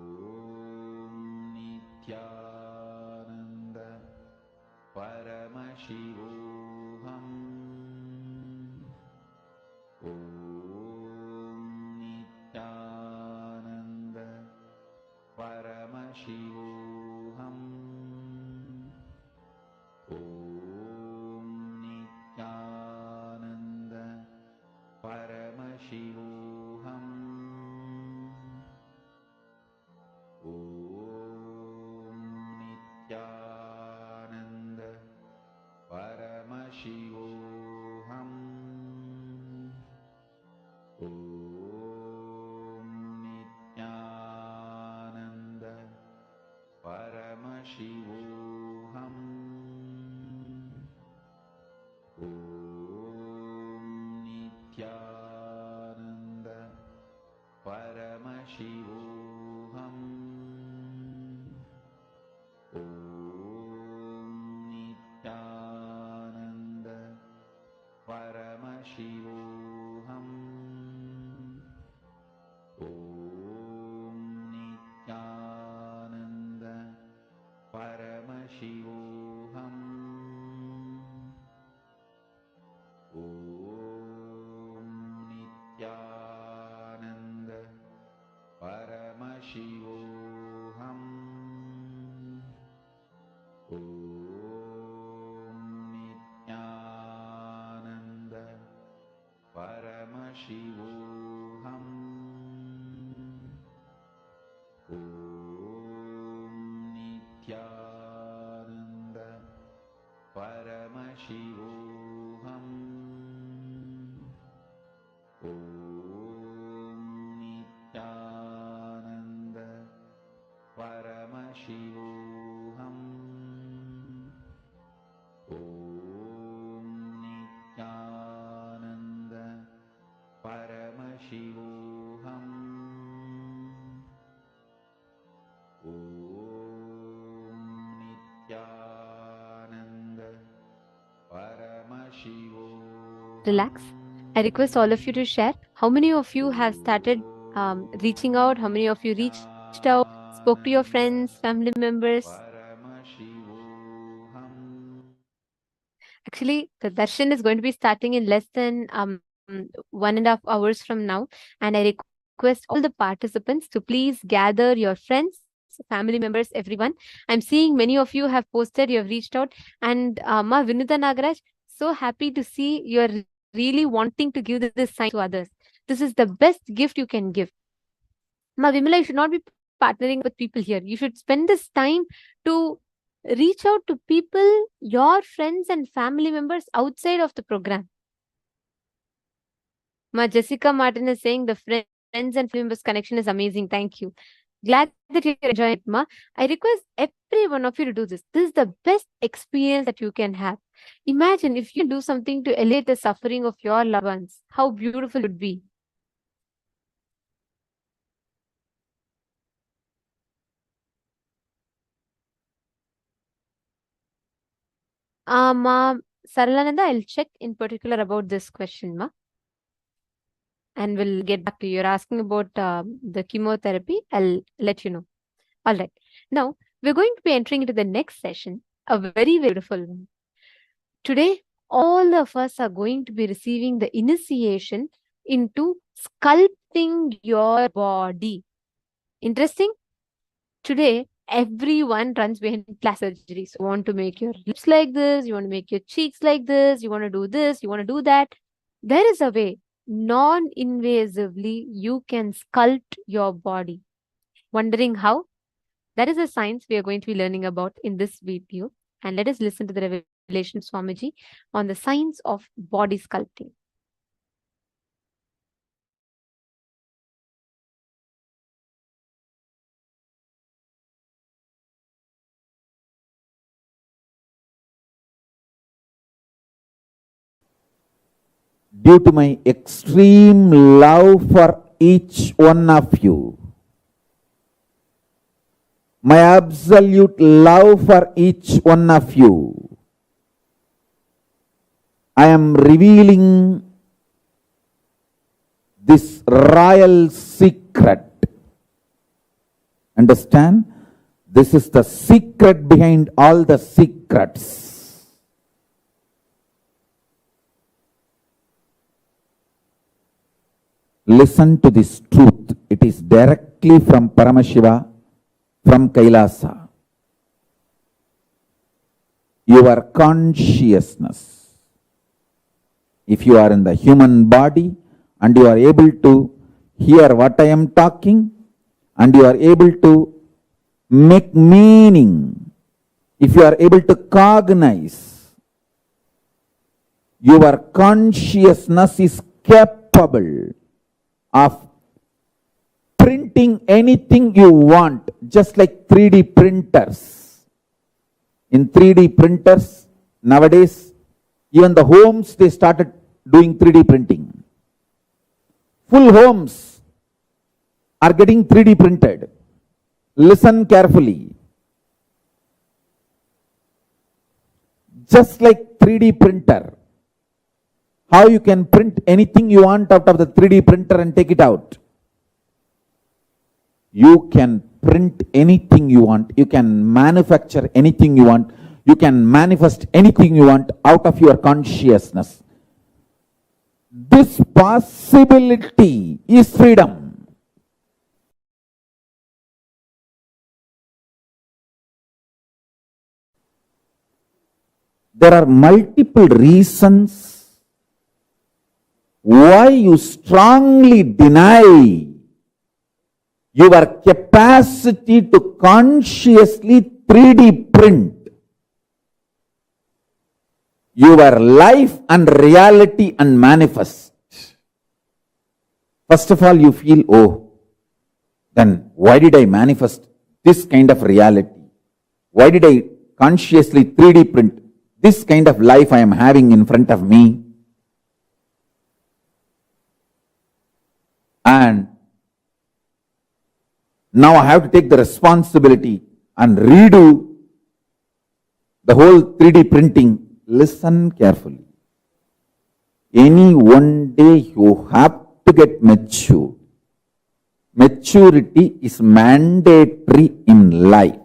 Paramashivoham. Om Nithyananda Paramashivoham. Om Nithyananda Paramashivoham. Om Nithyananda Paramashivoham. Om Nithyananda Paramashivoham. Om Nithyananda Paramashivoham. Om Nithyananda Paramashivoham. Om Nithyananda Paramashivoham. Om Nithyananda Paramashivoham. Om Nithyananda Paramashivoham. Relax. I request all of you to share how many of you have started reaching out, how many of you reached out, spoke to your friends, family members. Actually, the darshan is going to be starting in less than 1.5 hours from now, and I request all the participants to please gather your friends, family members, everyone. I'm seeing many of you have posted, you have reached out, and Ma Vinudha Nagaraj, so happy to see you're really wanting to give this sign to others. This is the best gift you can give. Ma Vimala, you should not be partnering with people here. You should spend this time to reach out to people, your friends and family members outside of the program. Ma Jessica Martin is saying the friends and family members connection is amazing. Thank you. Glad that you're enjoying it, Ma. I request every one of you to do this. This is the best experience that you can have. Imagine if you do something to allay the suffering of your loved ones. How beautiful it would be. Ma Saralananda, I'll check in particular about this question, Ma. And we'll get back to you. You're asking about the chemotherapy. I'll let you know. All right. Now, we're going to be entering into the next session, a very, very beautiful one. Today, all of us are going to be receiving the initiation into sculpting your body. Interesting? Today, everyone runs behind plastic surgeries. You want to make your lips like this, you want to make your cheeks like this, you want to do this, you want to do that. There is a way, non-invasively, you can sculpt your body. Wondering how? That is a science we are going to be learning about in this video. And let us listen to the revelation Swamiji on the science of body sculpting. Due to my extreme love for each one of you, my absolute love for each one of you, I am revealing this royal secret. Understand? This is the secret behind all the secrets. Listen to this truth. It is directly from Paramashiva, from Kailasa. Your consciousness. If you are in the human body and you are able to hear what I am talking and you are able to make meaning, if you are able to cognize, your consciousness is capable of printing anything you want, just like 3D printers. in 3D printers. Nowadays, even the homes, they started doing 3D printing. Full homes are getting 3D printed. Listen carefully. Just like 3D printer, how you can print anything you want out of the 3D printer and take it out. You can print anything you want. You can manufacture anything you want. You can manifest anything you want out of your consciousness. This possibility is freedom. There are multiple reasons why you strongly deny your capacity to consciously 3D print your life and reality and manifest. First of all, you feel, oh, then why did I manifest this kind of reality? Why did I consciously 3D print this kind of life I am having in front of me? And now I have to take the responsibility and redo the whole 3D printing. Listen carefully. Any one day you have to get mature. Maturity is mandatory in life.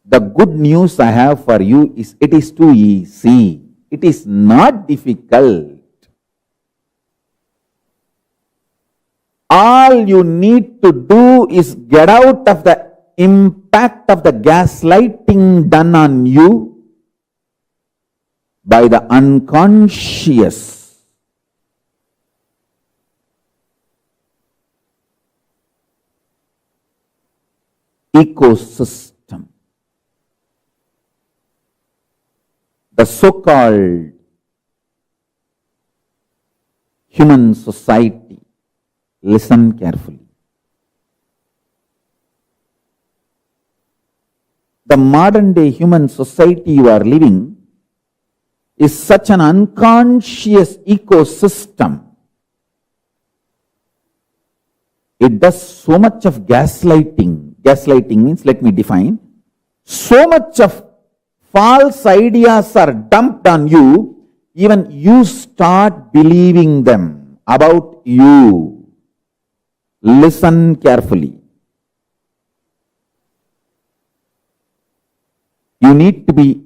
The good news I have for you is it is too easy. It is not difficult. All you need to do is get out of the impact of the gaslighting done on you by the unconscious. Ecosystem. The so-called human society. Listen carefully. The modern day human society you are living is such an unconscious ecosystem. It does so much of gaslighting. Gaslighting means, let me define, so much of false ideas are dumped on you, even you start believing them about you. Listen carefully. You need to be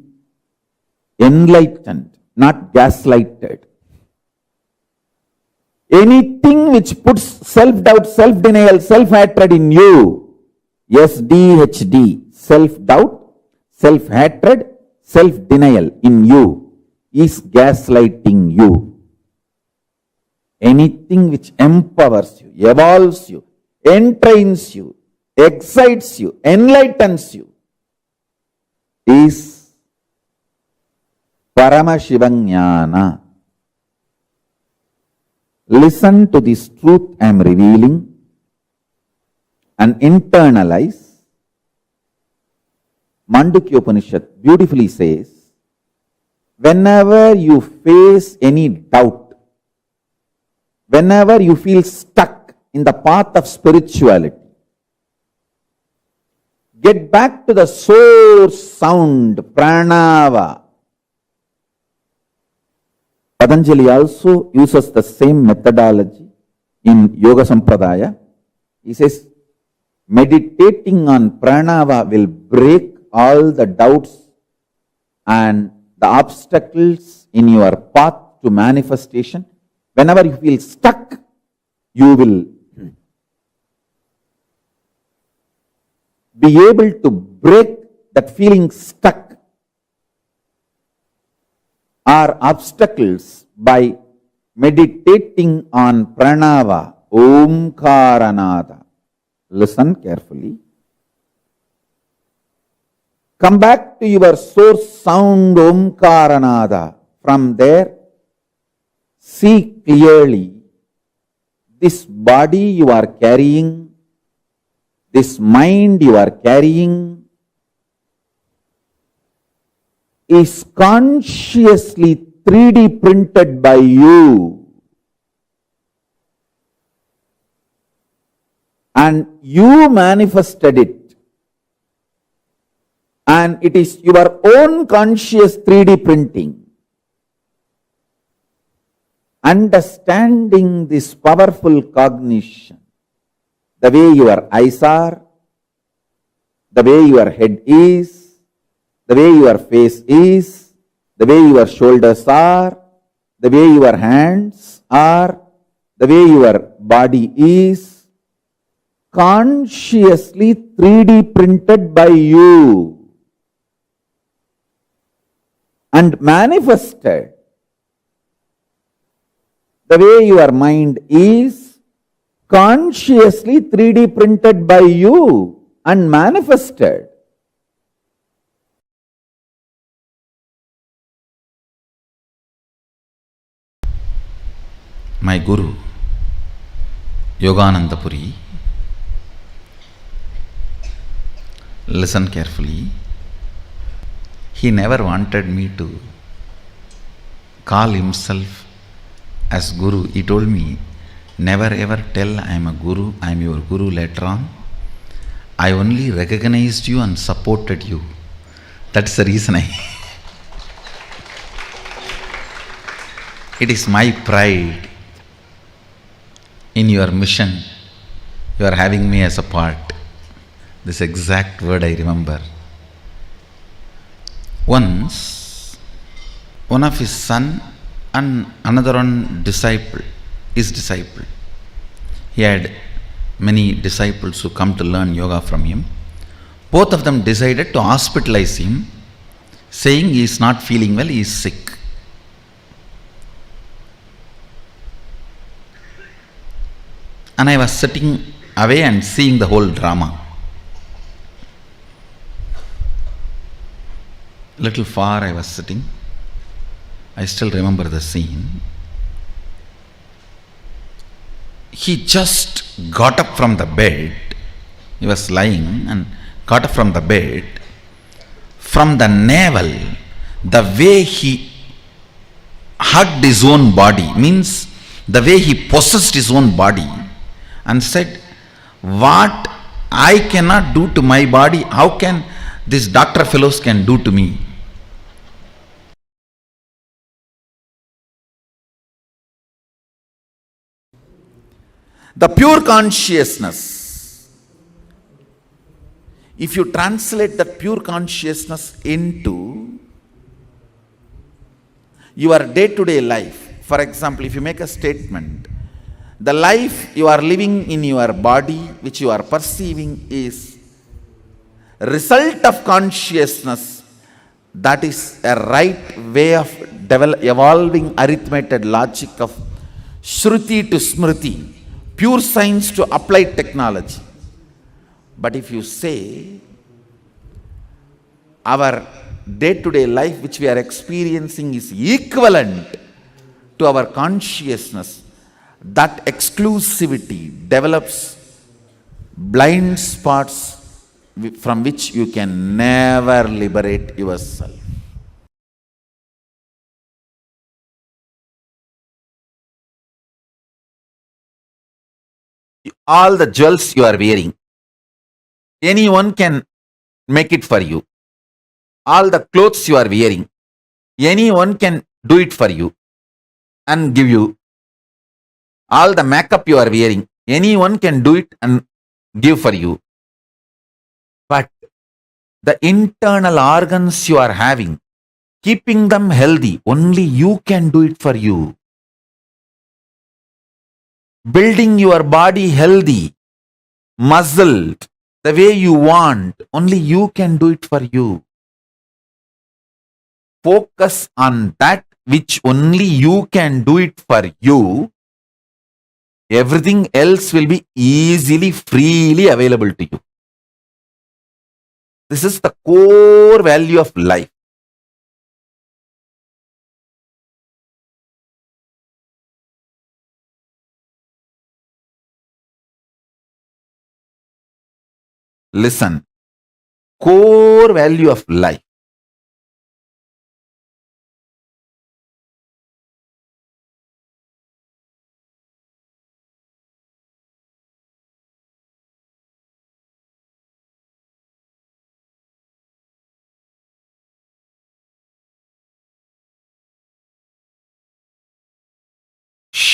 enlightened, not gaslighted. Anything which puts self-doubt, self-denial, self-hatred in you, SDHD, self-doubt, self-hatred, self-denial in you, is gaslighting you. Anything which empowers you, evolves you, entrains you, excites you, enlightens you, is Paramashivam. Listen to this truth I am revealing and internalize. Mandukya Upanishad beautifully says, whenever you face any doubt, whenever you feel stuck in the path of spirituality, get back to the source sound, pranava. Patanjali also uses the same methodology in Yoga Sampradaya. He says, meditating on pranava will break all the doubts and the obstacles in your path to manifestation. Whenever you feel stuck, you will be able to break that feeling stuck or obstacles by meditating on pranava, Omkaranada. Listen carefully. Come back to your source sound, Omkaranada. From there, see clearly this body you are carrying, this mind you are carrying, is consciously 3D printed by you. And you manifested it. And it is your own conscious 3D printing. Understanding this powerful cognition, the way your eyes are, the way your head is, the way your face is, the way your shoulders are, the way your hands are, the way your body is, consciously 3D printed by you and manifested. The way your mind is consciously 3D printed by you and manifested. My Guru, Yogananda Puri, listen carefully. He never wanted me to call himself as Guru. He told me, never ever tell I am a Guru, I am your Guru later on. I only recognized you and supported you. That's the reason it is my pride in your mission. You are having me as a part. This exact word I remember. Once, one of his son and another one his disciple. He had many disciples who come to learn yoga from him. Both of them decided to hospitalize him, saying he is not feeling well, he is sick. And I was sitting away and seeing the whole drama. Little far I was sitting. I still remember the scene. He just got up from the bed. He was lying and got up from the bed. From the navel, the way he hugged his own body, means the way he possessed his own body and said, what I cannot do to my body, how can these doctor fellows can do to me? The pure consciousness, if you translate that pure consciousness into your day-to-day life, for example, if you make a statement, the life you are living in your body, which you are perceiving, is a result of consciousness. That is a right way of evolving arithmetic logic of Shruti to Smriti, pure science to applied technology. But if you say our day-to-day life which we are experiencing is equivalent to our consciousness, that exclusivity develops blind spots from which you can never liberate yourself. All the jewels you are wearing, anyone can make it for you. All the clothes you are wearing, anyone can do it for you and give you. All the makeup you are wearing, anyone can do it and give for you. But the internal organs you are having, keeping them healthy, only you can do it for you. Building your body healthy, muscled, the way you want, only you can do it for you. Focus on that which only you can do it for you. Everything else will be easily, freely available to you. This is the core value of life. Listen, core value of life.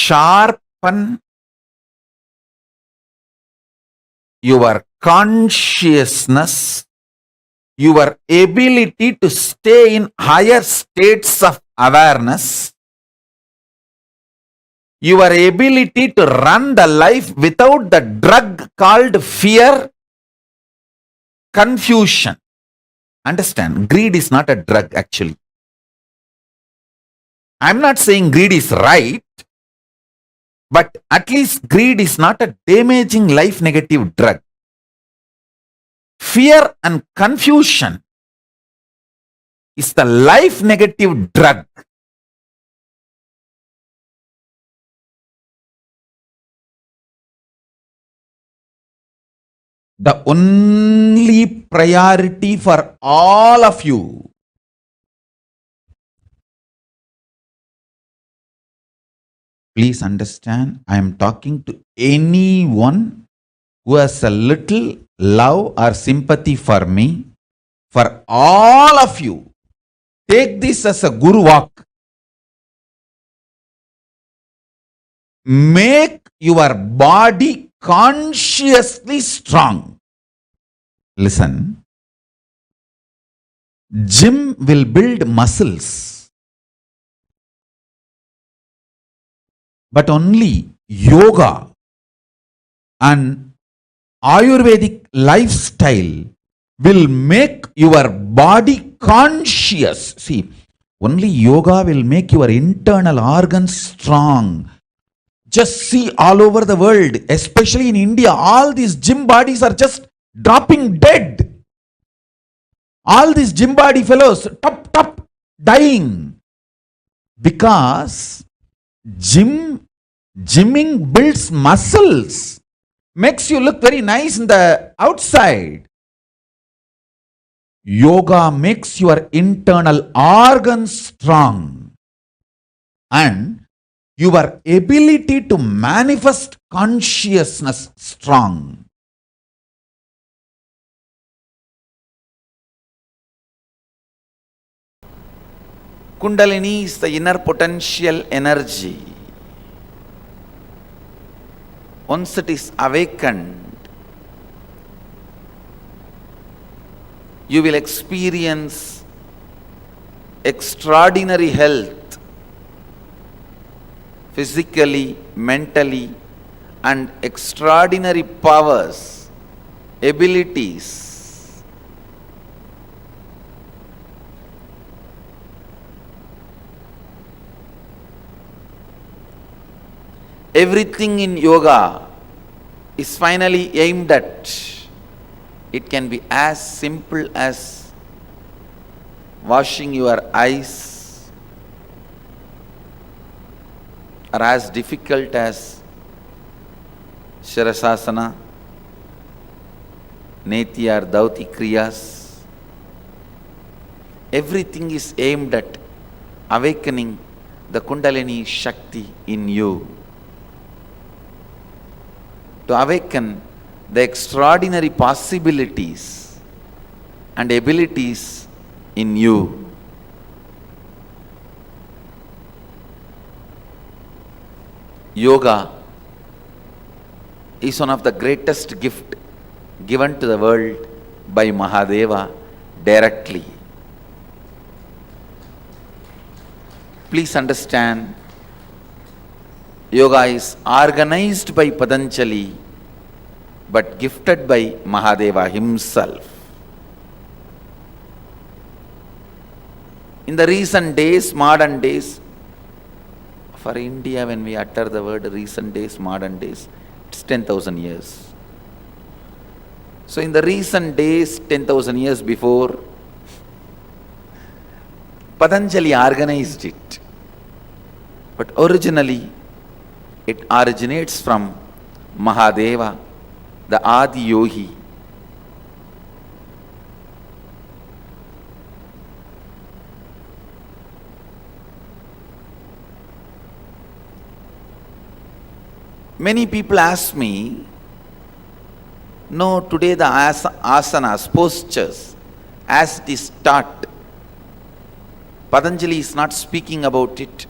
sharpen your consciousness, your ability to stay in higher states of awareness, your ability to run the life without the drug called fear, confusion. Understand, greed is not a drug actually. I'm not saying greed is right, but at least greed is not a damaging life negative drug. Fear and confusion is the life negative drug. The only priority for all of you please understand, I am talking to anyone who has a little love or sympathy for me. For all of you, take this as a guru walk. Make your body consciously strong. Listen, gym will build muscles, but only yoga and Ayurvedic lifestyle will make your body conscious. See, only yoga will make your internal organs strong. Just see all over the world, especially in India, all these gym bodies are just dropping dead. All these gym body fellows, top, dying. Because gymming builds muscles, makes you look very nice in the outside. Yoga makes your internal organs strong. And your ability to manifest consciousness strong. Kundalini is the inner potential energy. Once it is awakened, you will experience extraordinary health, physically, mentally, and extraordinary powers, abilities. Everything in yoga is finally aimed at. It can be as simple as washing your eyes, or as difficult as Shirasasana, Neti or Dauti Kriyas. Everything is aimed at awakening the Kundalini Shakti in you. To awaken the extraordinary possibilities and abilities in you. Yoga is one of the greatest gift given to the world by Mahadeva directly. Please understand, yoga is organized by Patanjali but gifted by Mahadeva himself. In the recent days, modern days, for India, when we utter the word recent days, modern days, it's 10,000 years. So in the recent days, 10,000 years before, Patanjali organized it. But originally, it originates from Mahadeva, the Adi Yogi. Many people ask me, no, today the asanas, postures, as it is taught, Patanjali is not speaking about it.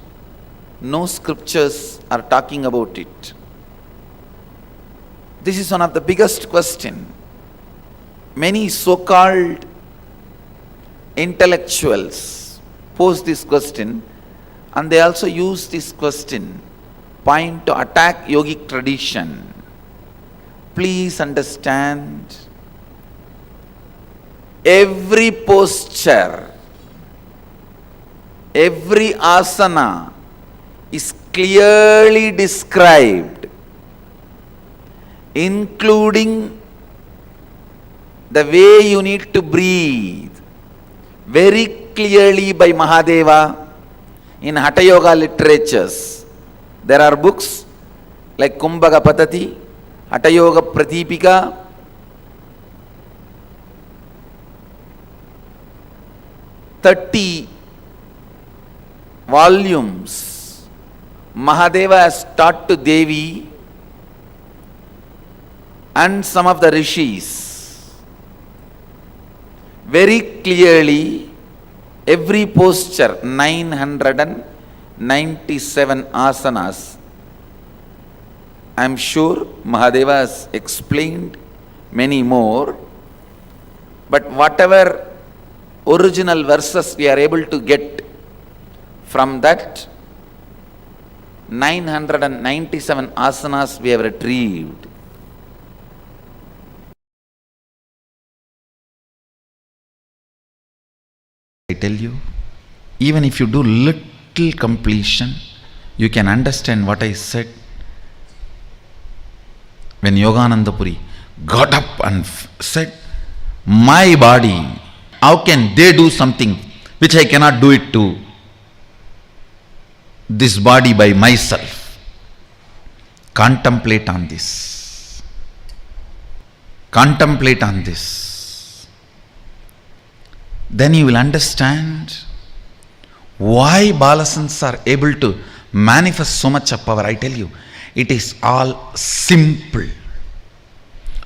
No scriptures are talking about it. This is one of the biggest question. Many so-called intellectuals pose this question, and they also use this question point to attack yogic tradition. Please understand, every posture, every asana is clearly described, including the way you need to breathe, very clearly by Mahadeva in Hatha Yoga literatures. There are books like Kumbhaga Patati, Hatha Yoga Pratipika, volumes Mahadeva has taught to Devi and some of the rishis. Very clearly, every posture, 997 asanas. I am sure Mahadeva has explained many more, but whatever original verses we are able to get from that 997 asanas we have retrieved. I tell you, even if you do little completion, you can understand what I said. When Yogananda Puri got up and said, my body, how can they do something which I cannot do it to this body by myself? Contemplate on this. Contemplate on this. Then you will understand why Balasans are able to manifest so much of power. I tell you, it is all simple.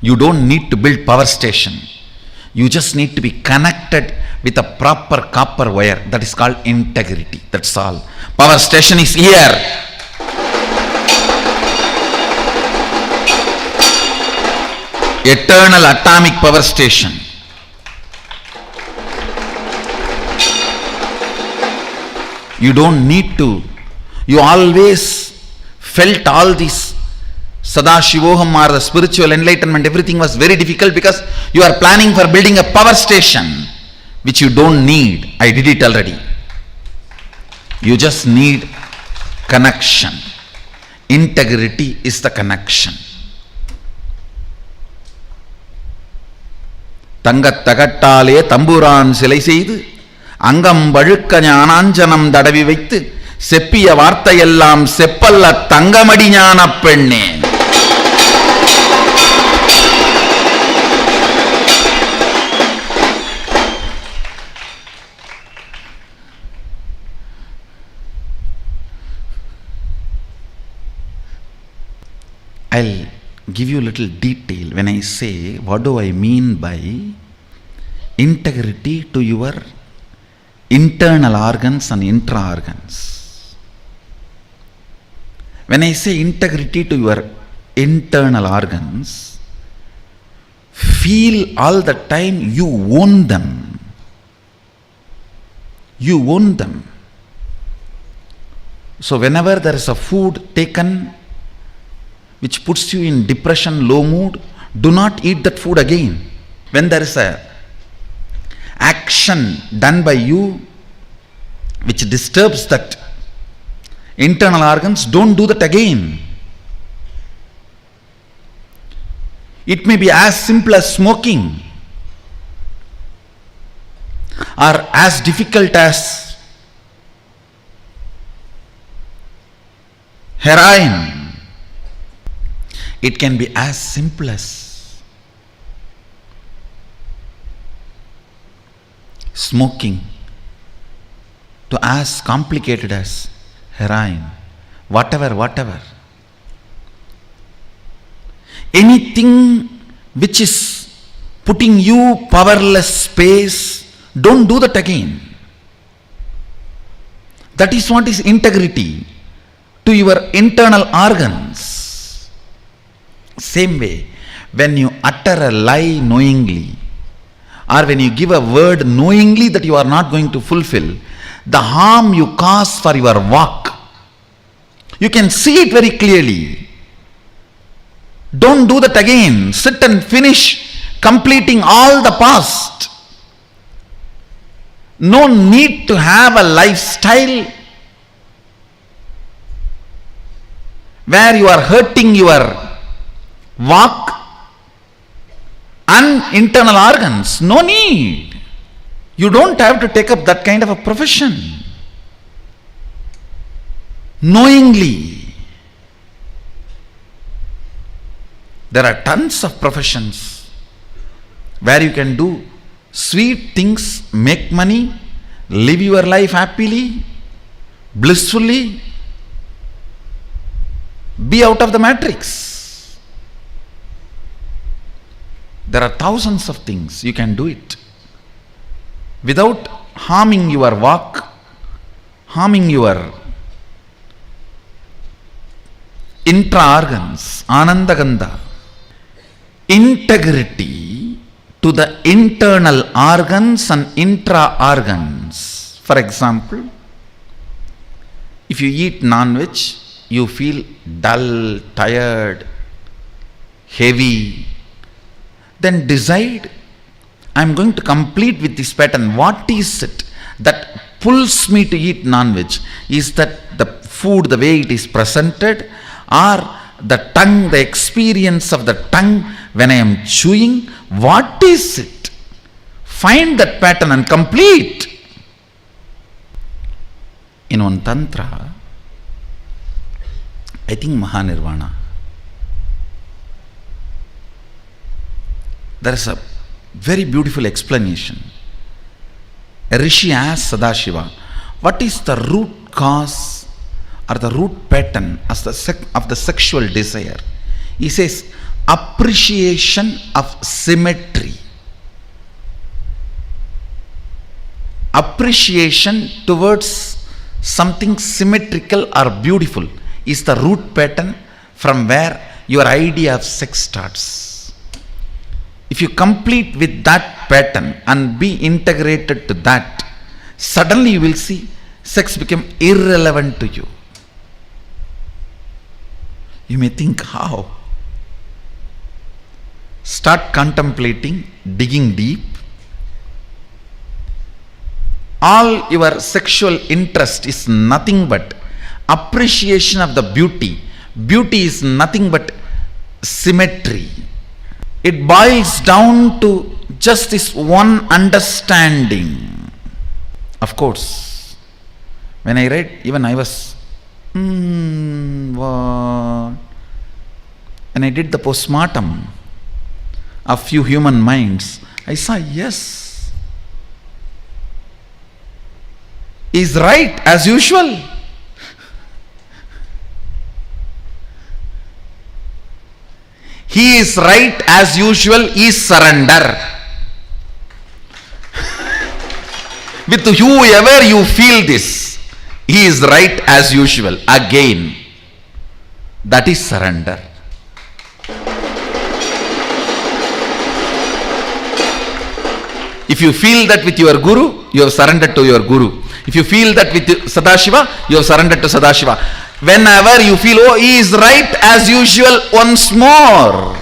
You don't need to build power station. You just need to be connected with a proper copper wire. That is called integrity. That's all. Power station is here. Eternal atomic power station. You don't need to. You always felt all these Sadashivoham or the spiritual enlightenment, everything was very difficult because you are planning for building a power station which you don't need. I did it already. You just need connection. Integrity is the connection. Tangat tagattale tamburan silai seidu Angam vazhukka ஞானாஞ்சனம் தடவி வைத்து செப்பிய வார்த்தையெல்லாம் செப்பல்ல தங்கமடி ஞானப் பெண்ணே. I'll give you a little detail when I say what do I mean by integrity to your internal organs and intra organs. When I say integrity to your internal organs, feel all the time you own them. You own them. So whenever there is a food taken which puts you in depression, low mood, do not eat that food again. When there is a action done by you which disturbs that internal organs, don't do that again. It may be as simple as smoking or as difficult as heroin. It can be as simple as smoking to as complicated as heroin. Whatever. Anything which is putting you powerless space, don't do that again. That is what is integrity. to your internal organs. Same way, when you utter a lie knowingly, or when you give a word knowingly that you are not going to fulfill, the harm you cause for your walk, you can see it very clearly. Don't do that again. Sit and finish completing all the past. No need to have a lifestyle where you are hurting your walk and internal organs. No need. You don't have to take up that kind of a profession. Knowingly. There are tons of professions where you can do sweet things, make money, live your life happily, blissfully, be out of the matrix. There are thousands of things you can do it without harming your walk, harming your intra-organs, anandagandha. Integrity to the internal organs and intra-organs. For example, if you eat non-veg, you feel dull, tired, heavy. Then decide, I am going to complete with this pattern. What is it that pulls me to eat non-veg? Is that the food, the way it is presented, or the tongue, the experience of the tongue when I am chewing? What is it? Find that pattern and complete. In one tantra, I think Mahanirvana, there is a very beautiful explanation. A rishi asks Sadashiva, what is the root cause or the root pattern of the sexual desire? He says, appreciation of symmetry. Appreciation towards something symmetrical or beautiful is the root pattern from where your idea of sex starts. If you complete with that pattern and be integrated to that, suddenly you will see sex become irrelevant to you. You may think, how? Start contemplating, digging deep. All your sexual interest is nothing but appreciation of the beauty. Beauty is nothing but symmetry. It boils down to just this one understanding. Of course, when I read, even I was, what? When I did the postmortem of few human minds, I saw, yes, is right as usual. He is right as usual is surrender. With whoever you feel this, he is right as usual. Again, that is surrender. If you feel that with your guru, you have surrendered to your guru. If you feel that with Sadashiva, you have surrendered to Sadashiva. Whenever you feel, oh, he is right as usual, once more.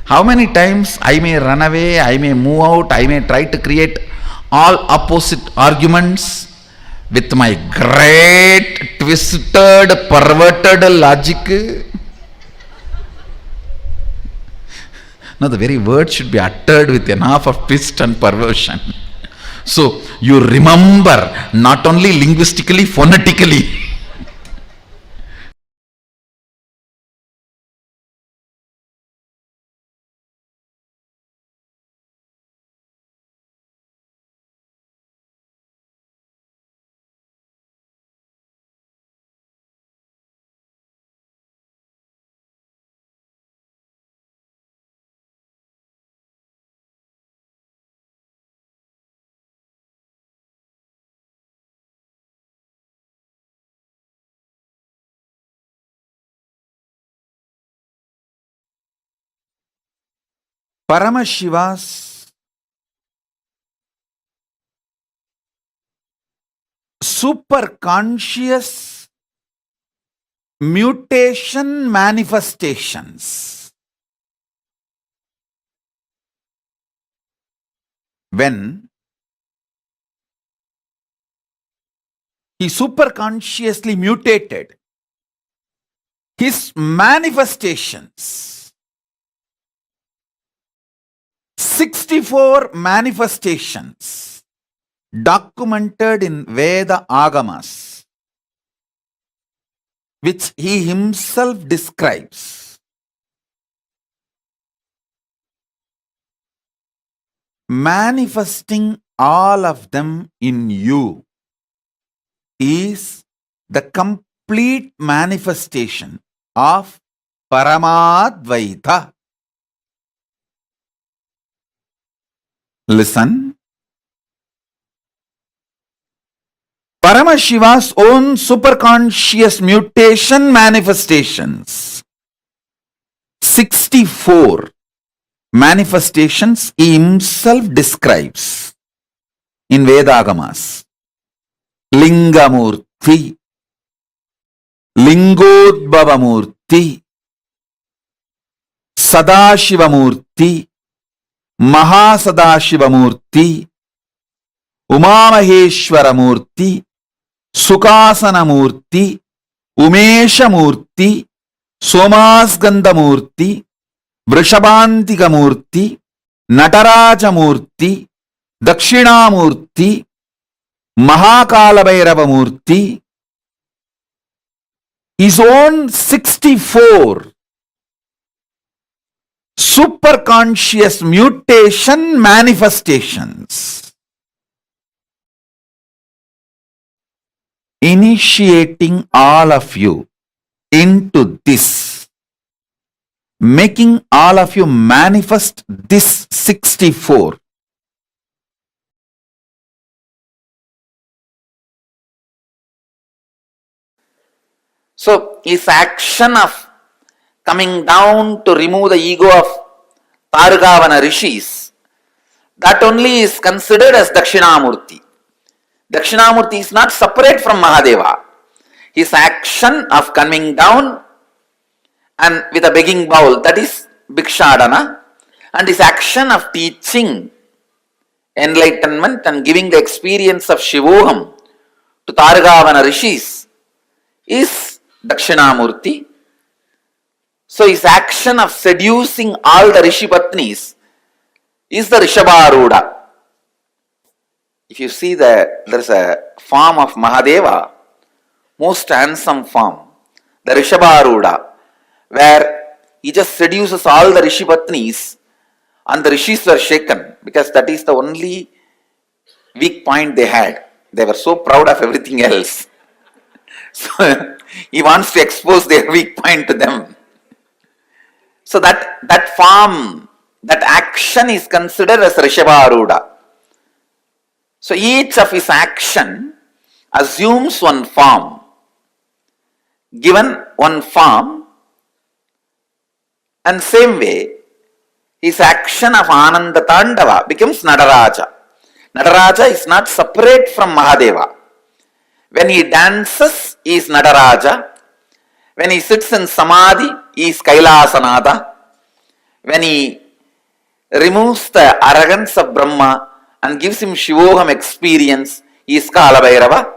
How many times I may run away, I may move out, I may try to create all opposite arguments with my great twisted, perverted logic. Now the very word should be uttered with enough of twist and perversion. So you remember, not only linguistically, phonetically. Paramashiva's super conscious mutation manifestations. When he super consciously mutated, his manifestations, 64 manifestations documented in Veda Agamas, which he himself describes. Manifesting all of them in you is the complete manifestation of Paramadvaita. Listen. Paramashiva's own superconscious mutation manifestations, 64 manifestations he himself describes in Vedagamas. Lingamurthy, Lingodbhavamurthy, Sadashivamurthy, Mahasadashivamurthy, Umamaheshwaramurthy, Sukhasanamurthy, Umeshamurthy, Somasgandhamurthy, Vrishabhantikamurthy, Natarajamurthy, Dakshinamurthy, Mahakalabhairavamurthy. His own 64 superconscious mutation manifestations, initiating all of you into this, making all of you manifest this 64. So, his action of coming down to remove the ego of Targavana rishis, that only is considered as Dakshinamurti. Dakshinamurti is not separate from Mahadeva. His action of coming down and with a begging bowl, that is Bhikshadana, and his action of teaching enlightenment and giving the experience of Shivoham to Targavana rishis is Dakshinamurti. So his action of seducing all the Rishi Patnis is the Rishabharuda. If you see there is a form of Mahadeva, most handsome form, the Rishabharuda, where he just seduces all the Rishi Patnis and the Rishis were shaken because that is the only weak point they had. They were so proud of everything else. So he wants to expose their weak point to them. So that form, that action is considered as Rishabharuda. So each of his action assumes one form. Given one form, and same way, his action of Ananda Tandava becomes Nataraja. Nataraja is not separate from Mahadeva. When he dances, he is Nataraja. When he sits in Samadhi, he is Kailasanada. When he removes the arrogance of Brahma and gives him Shivoham experience, he is Kalabhairava.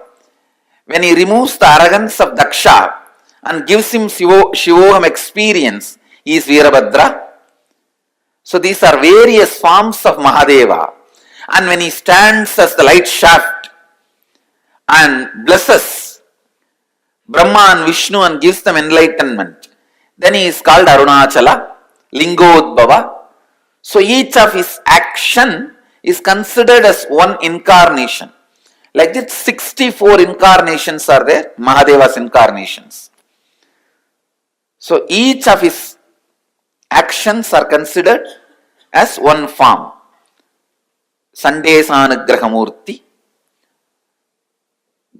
When he removes the arrogance of Daksha and gives him Shivoham experience, he is Virabhadra. So these are various forms of Mahadeva. And when he stands as the light shaft and blesses Brahma and Vishnu and gives them enlightenment, then he is called Arunachala, Lingodbhava. So each of his action is considered as one incarnation. Like that, 64 incarnations are there, Mahadeva's incarnations. So each of his actions are considered as one form. Sandesanugrahamurti,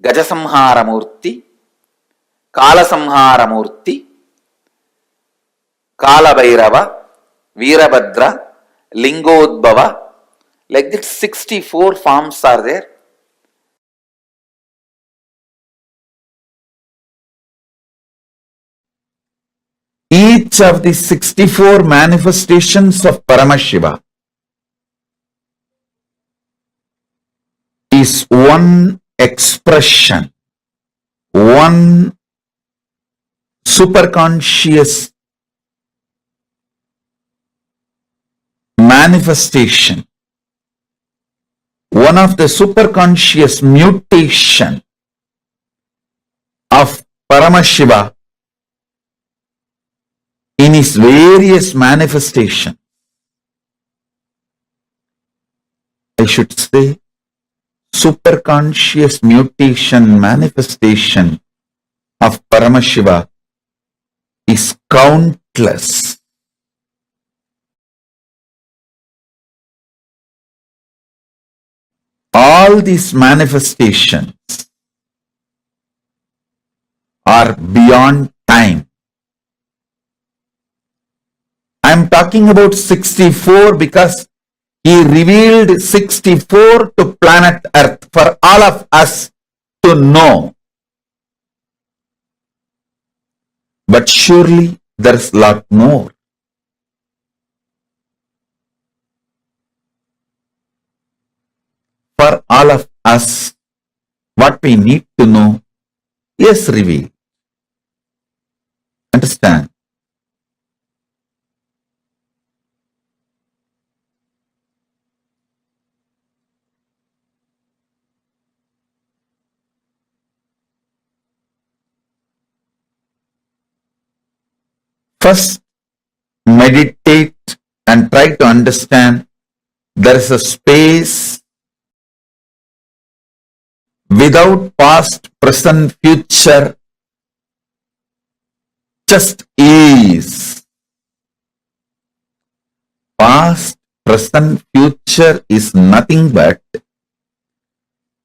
Gajasamharamurti, Kalasamharamurti, Kalabhairava, Virabhadra, Lingodbhava. Like that, 64 forms are there. Each of the 64 manifestations of Paramashiva is one expression, one superconscious manifestation, one of the superconscious mutation of Paramashiva in his various manifestations. I should say superconscious mutation manifestation of Paramashiva is countless. All these manifestations are beyond time. I am talking about 64 because he revealed 64 to planet Earth for all of us to know. But surely there is a lot more. For all of us, what we need to know is revealed. Understand? First, meditate and try to understand there is a space without past, present, future, just is. Past, present, future is nothing but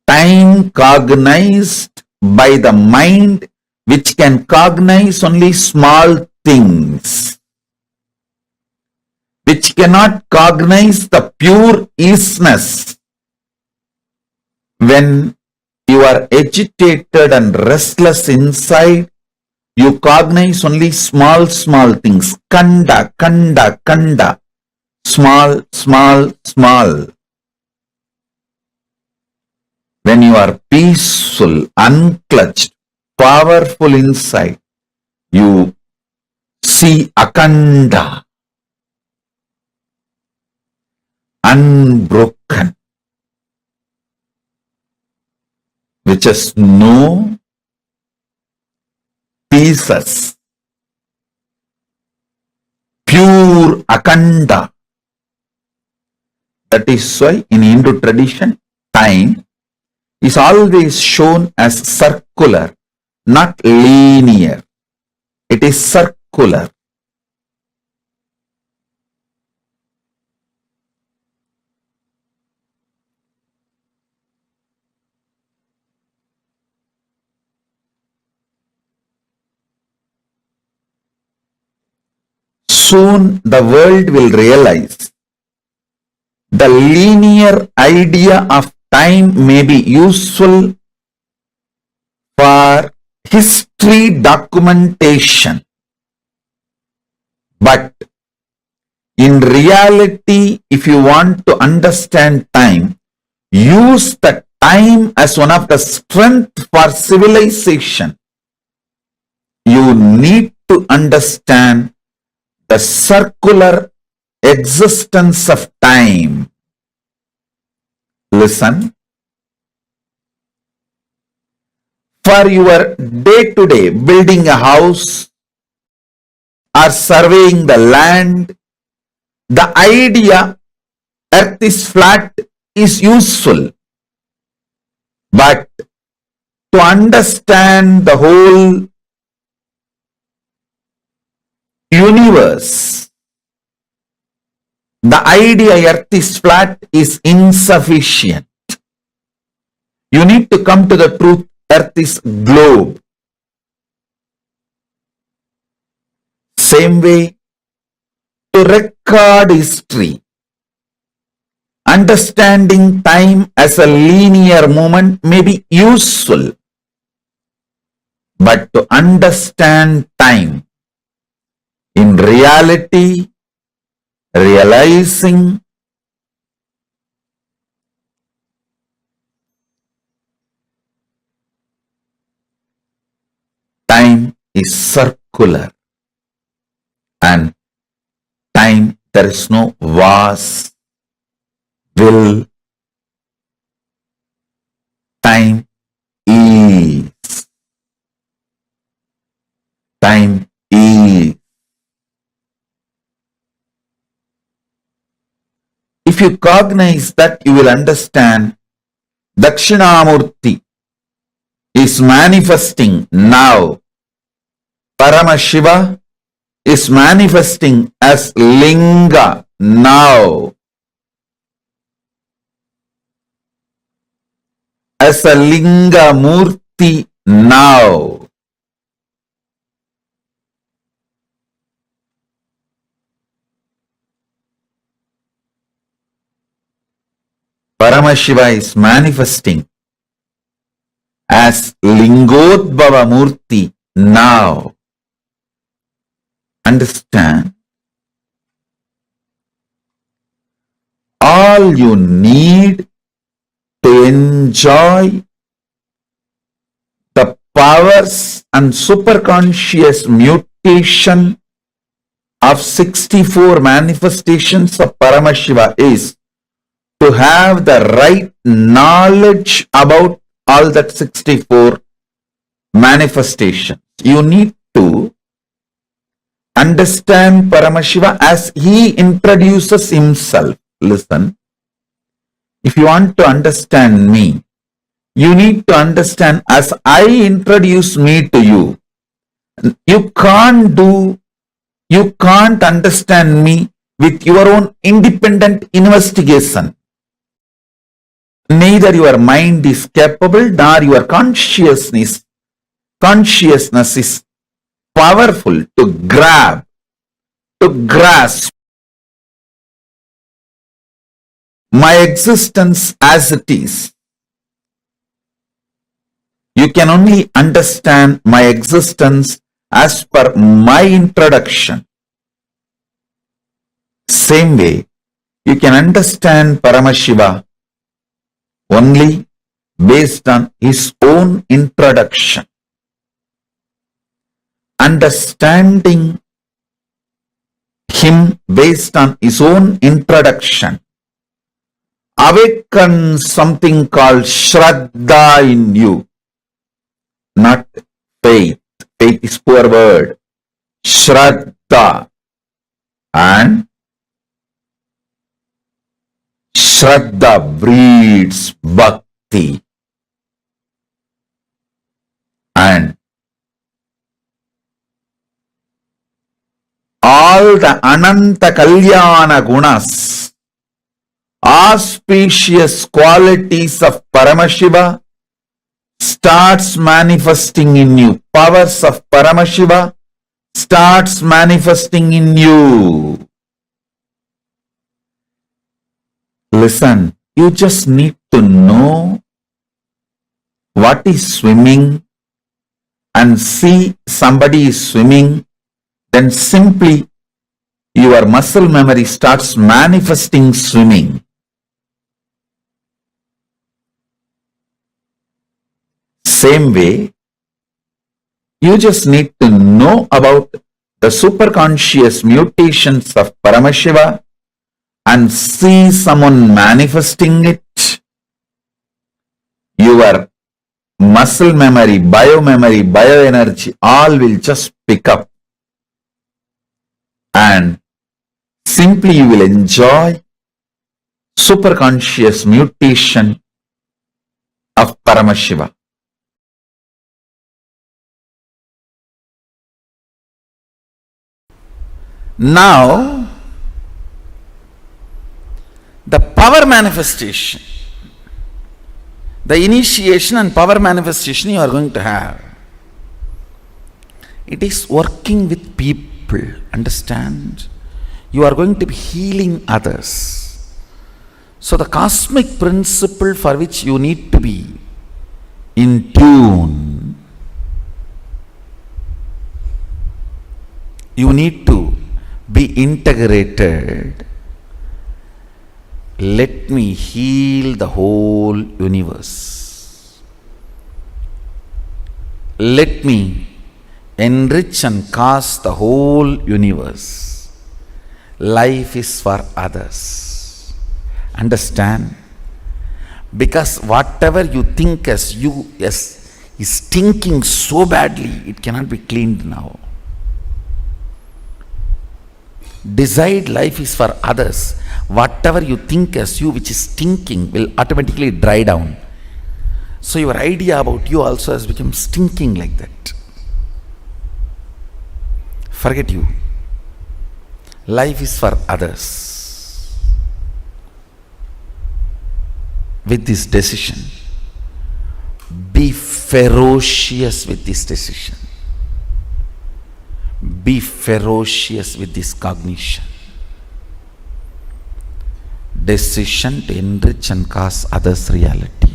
time cognized by the mind, which can cognize only small things, which cannot cognize the pure isness. When you are agitated and restless inside, you cognize only small things. Kanda, kanda, kanda. Small. When you are peaceful, unclutched, powerful inside, you see akanda, unbroken, which has no pieces, pure akanda. That is why in Hindu tradition, time is always shown as circular, not linear. It is circular. Soon the world will realize the linear idea of time may be useful for history documentation, but in reality, if you want to understand time, use the time as one of the strength for civilization. You need to understand the circular existence of time. Listen. For your day-to-day building a house or surveying the land, the idea earth is flat is useful. But to understand the whole universe, the idea earth is flat is insufficient. You need to come to the truth, earth is globe. Same way, to record history, Understanding time as a linear movement may be useful, but to understand time in reality, realizing time is circular, and time, there is no was, will, time is. Time is. If you cognize that, you will understand Dakshinamurti is manifesting now. Paramashiva is manifesting as Linga now. As a Linga Murti now. Paramashiva is manifesting as Lingodbhava Murti now. Understand? All you need to enjoy the powers and superconscious mutation of 64 manifestations of Paramashiva is to have the right knowledge about all that 64 manifestations. You need to understand Paramashiva as he introduces himself. Listen, if you want to understand me, you need to understand as I introduce me to you. You can't understand me with your own independent investigation. Neither your mind is capable nor your consciousness is powerful to grasp my existence as it is. You can only understand my existence as per my introduction. Same way, you can understand Paramashiva only based on his own introduction. Understanding him based on his own introduction awakens something called Shraddha in you, not faith. Faith is poor word. Shraddha. And Shraddha breeds bhakti. And all the Ananta Kalyana Gunas, auspicious qualities of Paramashiva starts manifesting in you. Powers of Paramashiva starts manifesting in you. Listen, you just need to know what is swimming and see somebody is swimming, then simply your muscle memory starts manifesting swimming. Same way, you just need to know about the superconscious mutations of Paramashiva and see someone manifesting it. Your muscle memory, bioenergy, all will just pick up. And simply you will enjoy superconscious mutation of Paramashiva. Now, the power manifestation, the initiation and power manifestation you are going to have, it is working with people, understand? You are going to be healing others. So the cosmic principle for which you need to be in tune, you need to be integrated. Let me heal the whole universe. Let me enrich and cause the whole universe. Life is for others. Understand? Because whatever you think as you is stinking so badly, it cannot be cleaned now. Decide life is for others. Whatever you think as you which is stinking will automatically dry down. So your idea about you also has become stinking like that. Forget you. Life is for others. With this decision, be ferocious with this decision. Be ferocious with this cognition. Decision to enrich and cause others' reality.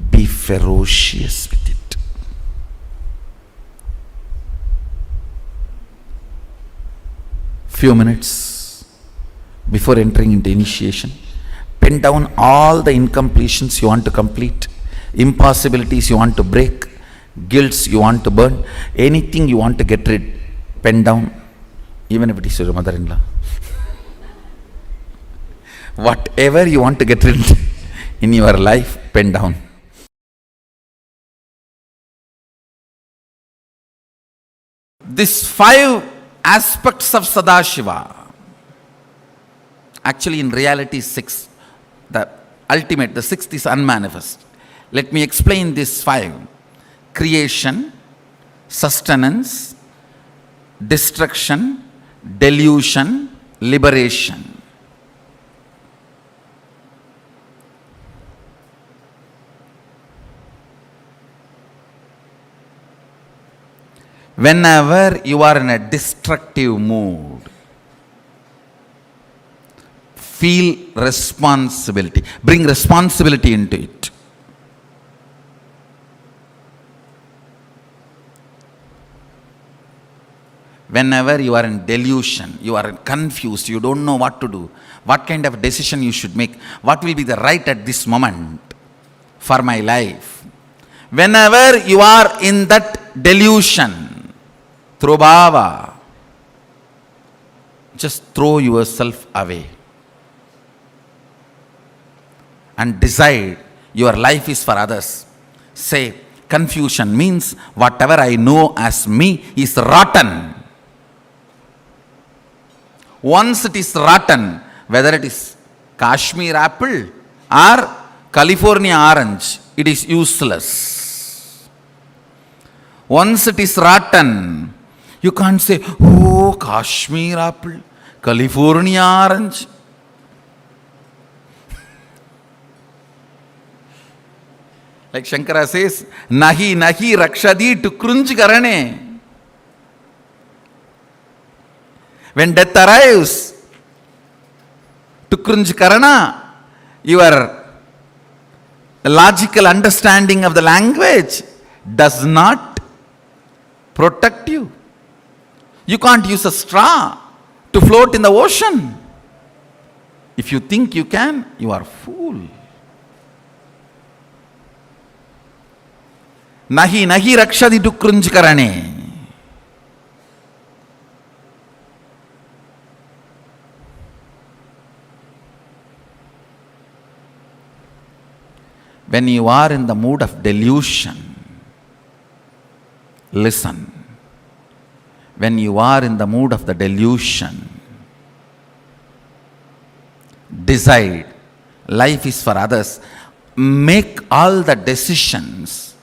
Be ferocious with it. Few minutes before entering into initiation, pen down all the incompletions you want to complete, impossibilities you want to break, guilts you want to burn, anything you want to get rid, pen down, even if it is your mother-in-law. Whatever you want to get rid in your life, pen down. These 5 aspects of Sadashiva, actually in reality 6, the ultimate, the 6th is unmanifest. Let me explain these 5. Creation, sustenance, destruction, delusion, liberation. Whenever you are in a destructive mood, feel responsibility. Bring responsibility into it. Whenever you are in delusion, you are confused, you don't know what to do, what kind of decision you should make, what will be the right at this moment for my life. Whenever you are in that delusion, throw bhava, just throw yourself away and decide your life is for others. Say, confusion means whatever I know as me is rotten. Once it is rotten, whether it is Kashmir apple or California orange, it is useless. Once it is rotten, you can't say, oh, Kashmir apple, California orange. Like Shankara says, nahi nahi rakshadi to krunj karane. When death arrives, to krunj karana, your logical understanding of the language does not protect you. You can't use a straw to float in the ocean. If you think you can, you are a fool. Nahi nahi rakshadi to krunj karane. When you are in the mood of delusion, listen. When you are in the mood of the delusion, decide life is for others. Make all the decisions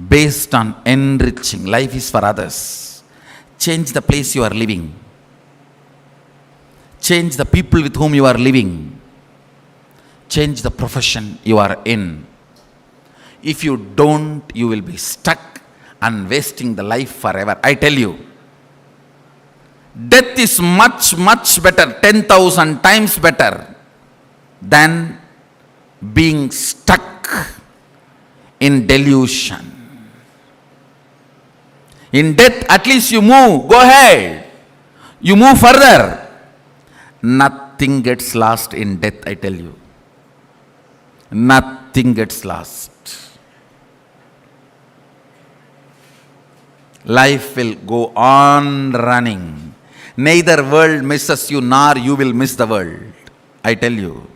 based on enriching. Life is for others. Change the place you are living. Change the people with whom you are living. Change the profession you are in. If you don't, you will be stuck and wasting the life forever. I tell you, death is much, much better, 10,000 times better than being stuck in delusion. In death, at least you move, go ahead. You move further. Nothing gets lost in death, I tell you. Nothing gets lost. Life will go on running. Neither world misses you nor you will miss the world. I tell you.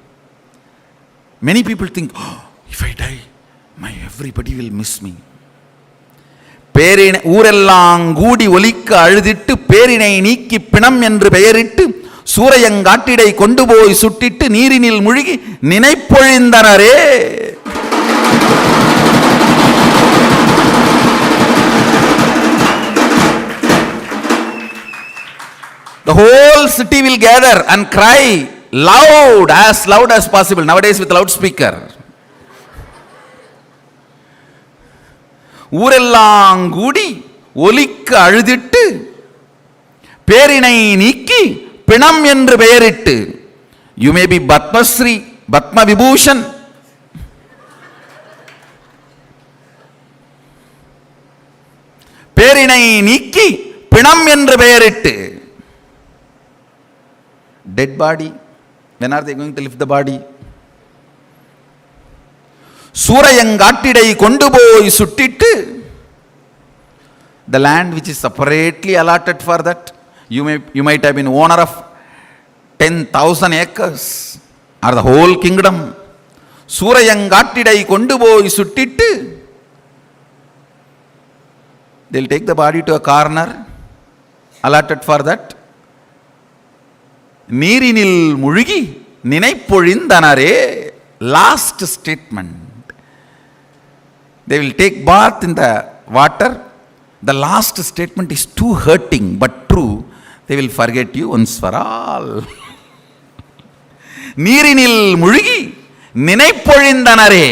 Many people think, oh, if I die, everybody will miss me. ஊரெல்லாம் கூடி ஒலிக்க அழுதிட்டு பேரினை நீக்கி பிணம் என்று பெயரிட்டு சூரையங்காட்டிடை கொண்டு போய் சுட்டிட்டு நீரினில் முழுகி நினைப்பொழிந்தனரே. The whole city will gather and cry loud as possible. Nowadays with loudspeaker. ஊரெல்லாம் கூடி ஒலிக்க அழுதிட்டு பேரினை நீக்கி பிணம் என்று பெயரிட்டு. You may be Padmasri, Padma Vibhushan. பேரினை நீக்கி பிணம் என்று பெயரிட்டு. Dead body. When are they going to lift the body? சூரையங்காட்டிடை கொண்டு போய் சுட்டிட்டு. The land which is separately allotted for that, you might have been owner of 10,000 acres or the whole kingdom. சூரையங்காட்டிடை கொண்டு போய் சுட்டிட்டு. They'll take the body to a corner allotted for that. நீரினில் முழுகி நினைப்பொழிந்தனரே. Last statement. They will take bath in the water. The last statement is too hurting but true. They will forget you once for all. நீரினில் முழுகி நினைப்பொழிந்தனரே.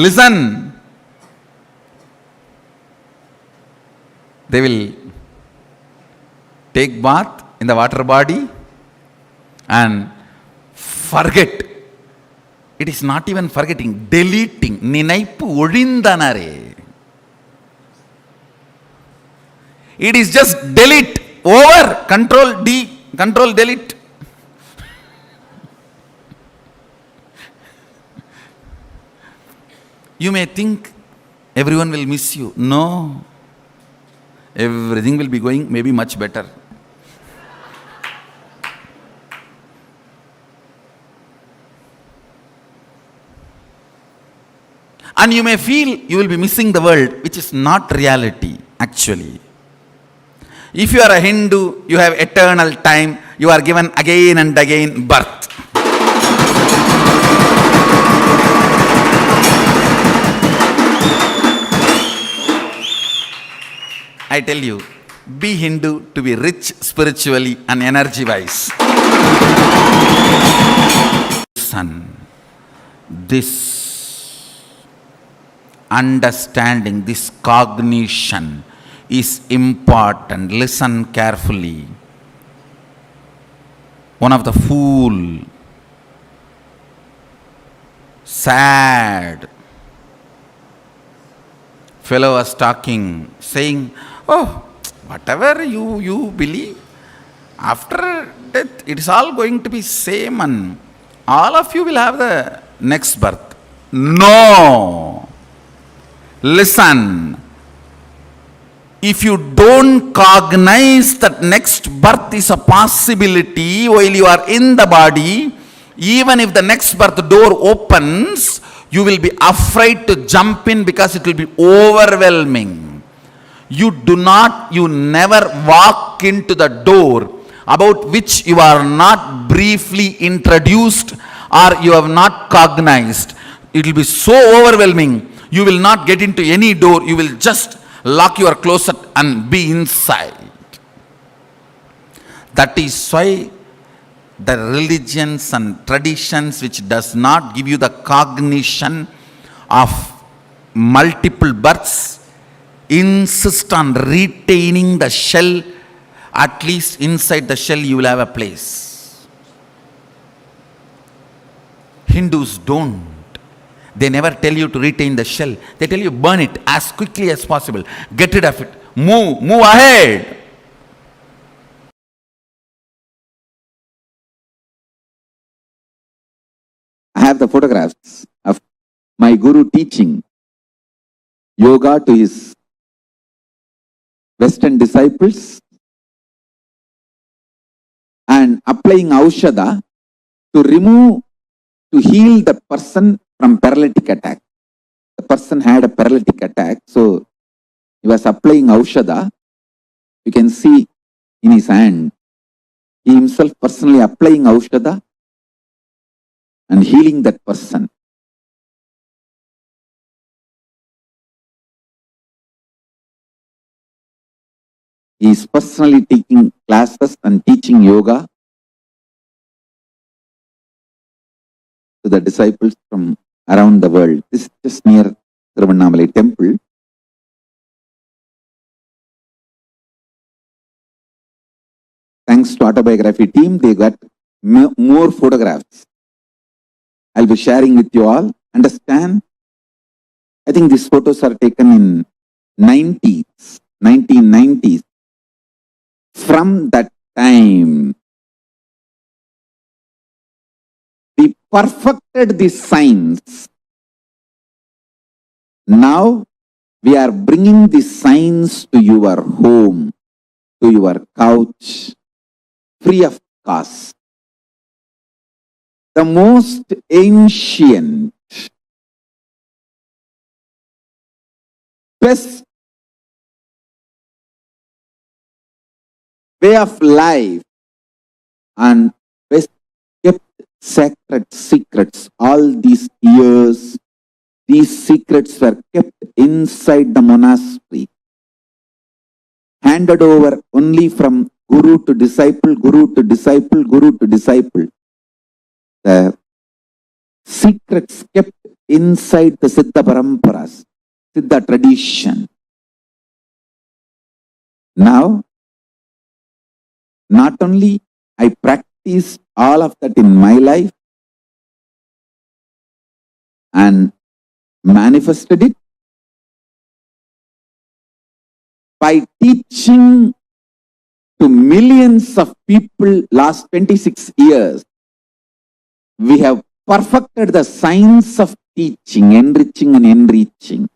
Listen. They will take bath in the water body and forget. It is not even forgetting, deleting. நினைப்பு ஒழிந்தனரே. It is just delete, over, control D, control delete. You may think everyone will miss you. No. Everything will be going maybe much better. And you may feel you will be missing the world, which is not reality, actually. If you are a Hindu, you have eternal time, you are given again and again birth. I tell you, be Hindu to be rich spiritually and energy-wise. Son, this understanding, this cognition is important. Listen carefully. One of the fool, sad fellow was talking, saying, oh, whatever you believe, after death it is all going to be same and all of you will have the next birth. No. Listen. If you don't cognize that next birth is a possibility while you are in the body, even if the next birth door opens, you will be afraid to jump in because it will be overwhelming. You never walk into the door about which you are not briefly introduced or you have not cognized. It will be so overwhelming. You will not get into any door. You will just lock your closet and be inside. That is why the religions and traditions which does not give you the cognition of multiple births insist on retaining the shell at least inside the shell you will have a place. Hindus don't. They never tell you to retain the shell. They tell you burn it as quickly as possible. Get rid of it. Move ahead. I have the photographs of my guru teaching yoga to his Western disciples and applying Aushadha to heal the person from paralytic attack. The person had a paralytic attack, so he was applying Aushadha. You can see in his hand, he himself personally applying Aushadha and healing that person. He is personally taking classes and teaching yoga to the disciples from around the world. This is just near Tiruvannamalai temple. Thanks to autobiography team, they got more photographs. I'll be sharing with you all. Understand? I think these photos are taken in 1990s. From that time, we perfected the science. Now, we are bringing the science to your home, to your couch, free of cost. The most ancient, best way of life and best kept sacred secrets. All these years, these secrets were kept inside the monastery, handed over only from guru to disciple, guru to disciple, guru to disciple. The secrets kept inside the Siddha Paramparas, Siddha tradition. Now, not only I practice all of that in my life and manifested it by teaching to millions of people last 26 years. We have perfected the science of teaching, enriching and enriching.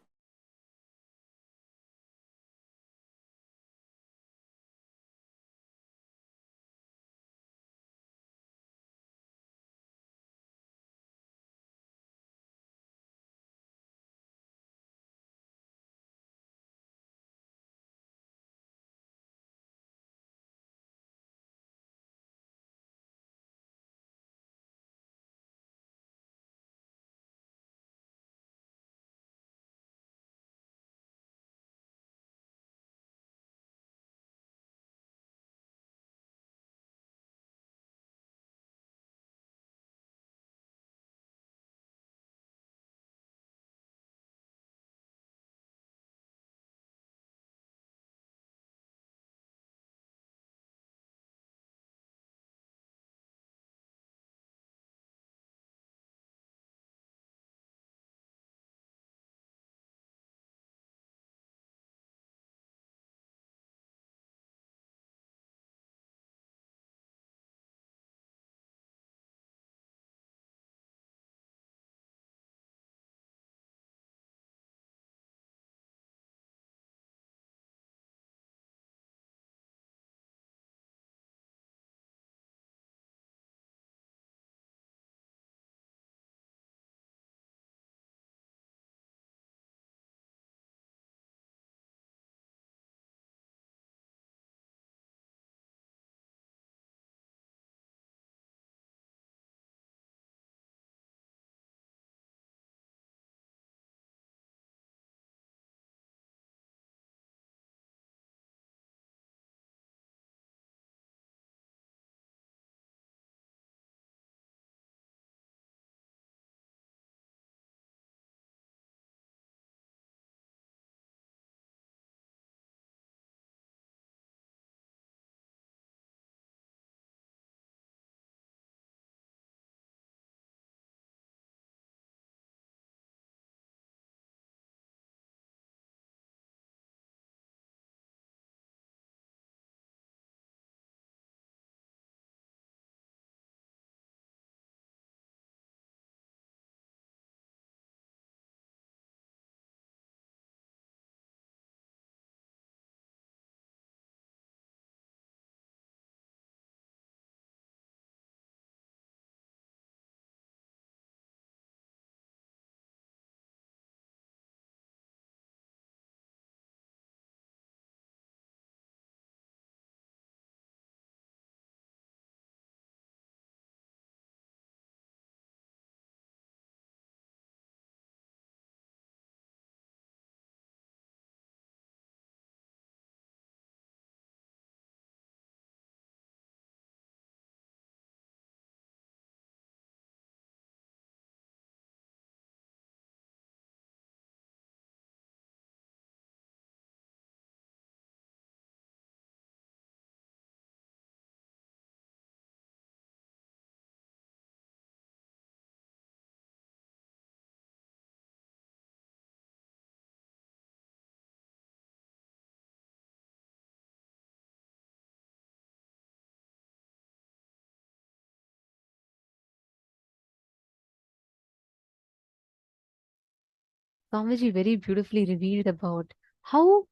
Swamiji very beautifully revealed about how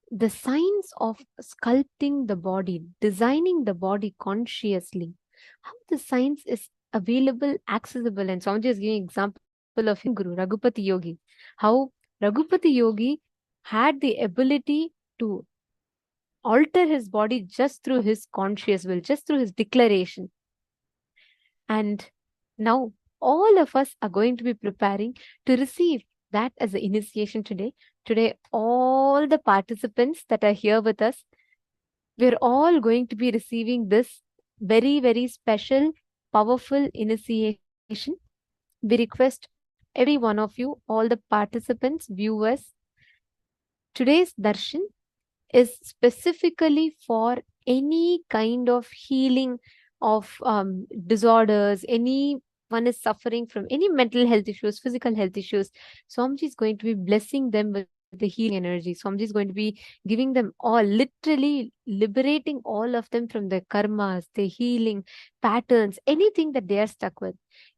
the science of sculpting the body, designing the body consciously, how the science is available, accessible. And Swamiji is giving example of his own guru, Raghupati Yogi, how Raghupati Yogi had the ability to alter his body just through his conscious will, just through his declaration. And now all of us are going to be preparing to receive that as an initiation today. Today, all the participants that are here with us, we're all going to be receiving this very, very special, powerful initiation. We request every one of you, all the participants, viewers, today's darshan is specifically for any kind of healing of disorders, anyone is suffering from any mental health issues, physical health issues. Swamiji is going to be blessing them with the healing energy. Swamiji is going to be giving them all, literally liberating all of them from their karmas, their healing patterns, anything that they are stuck with.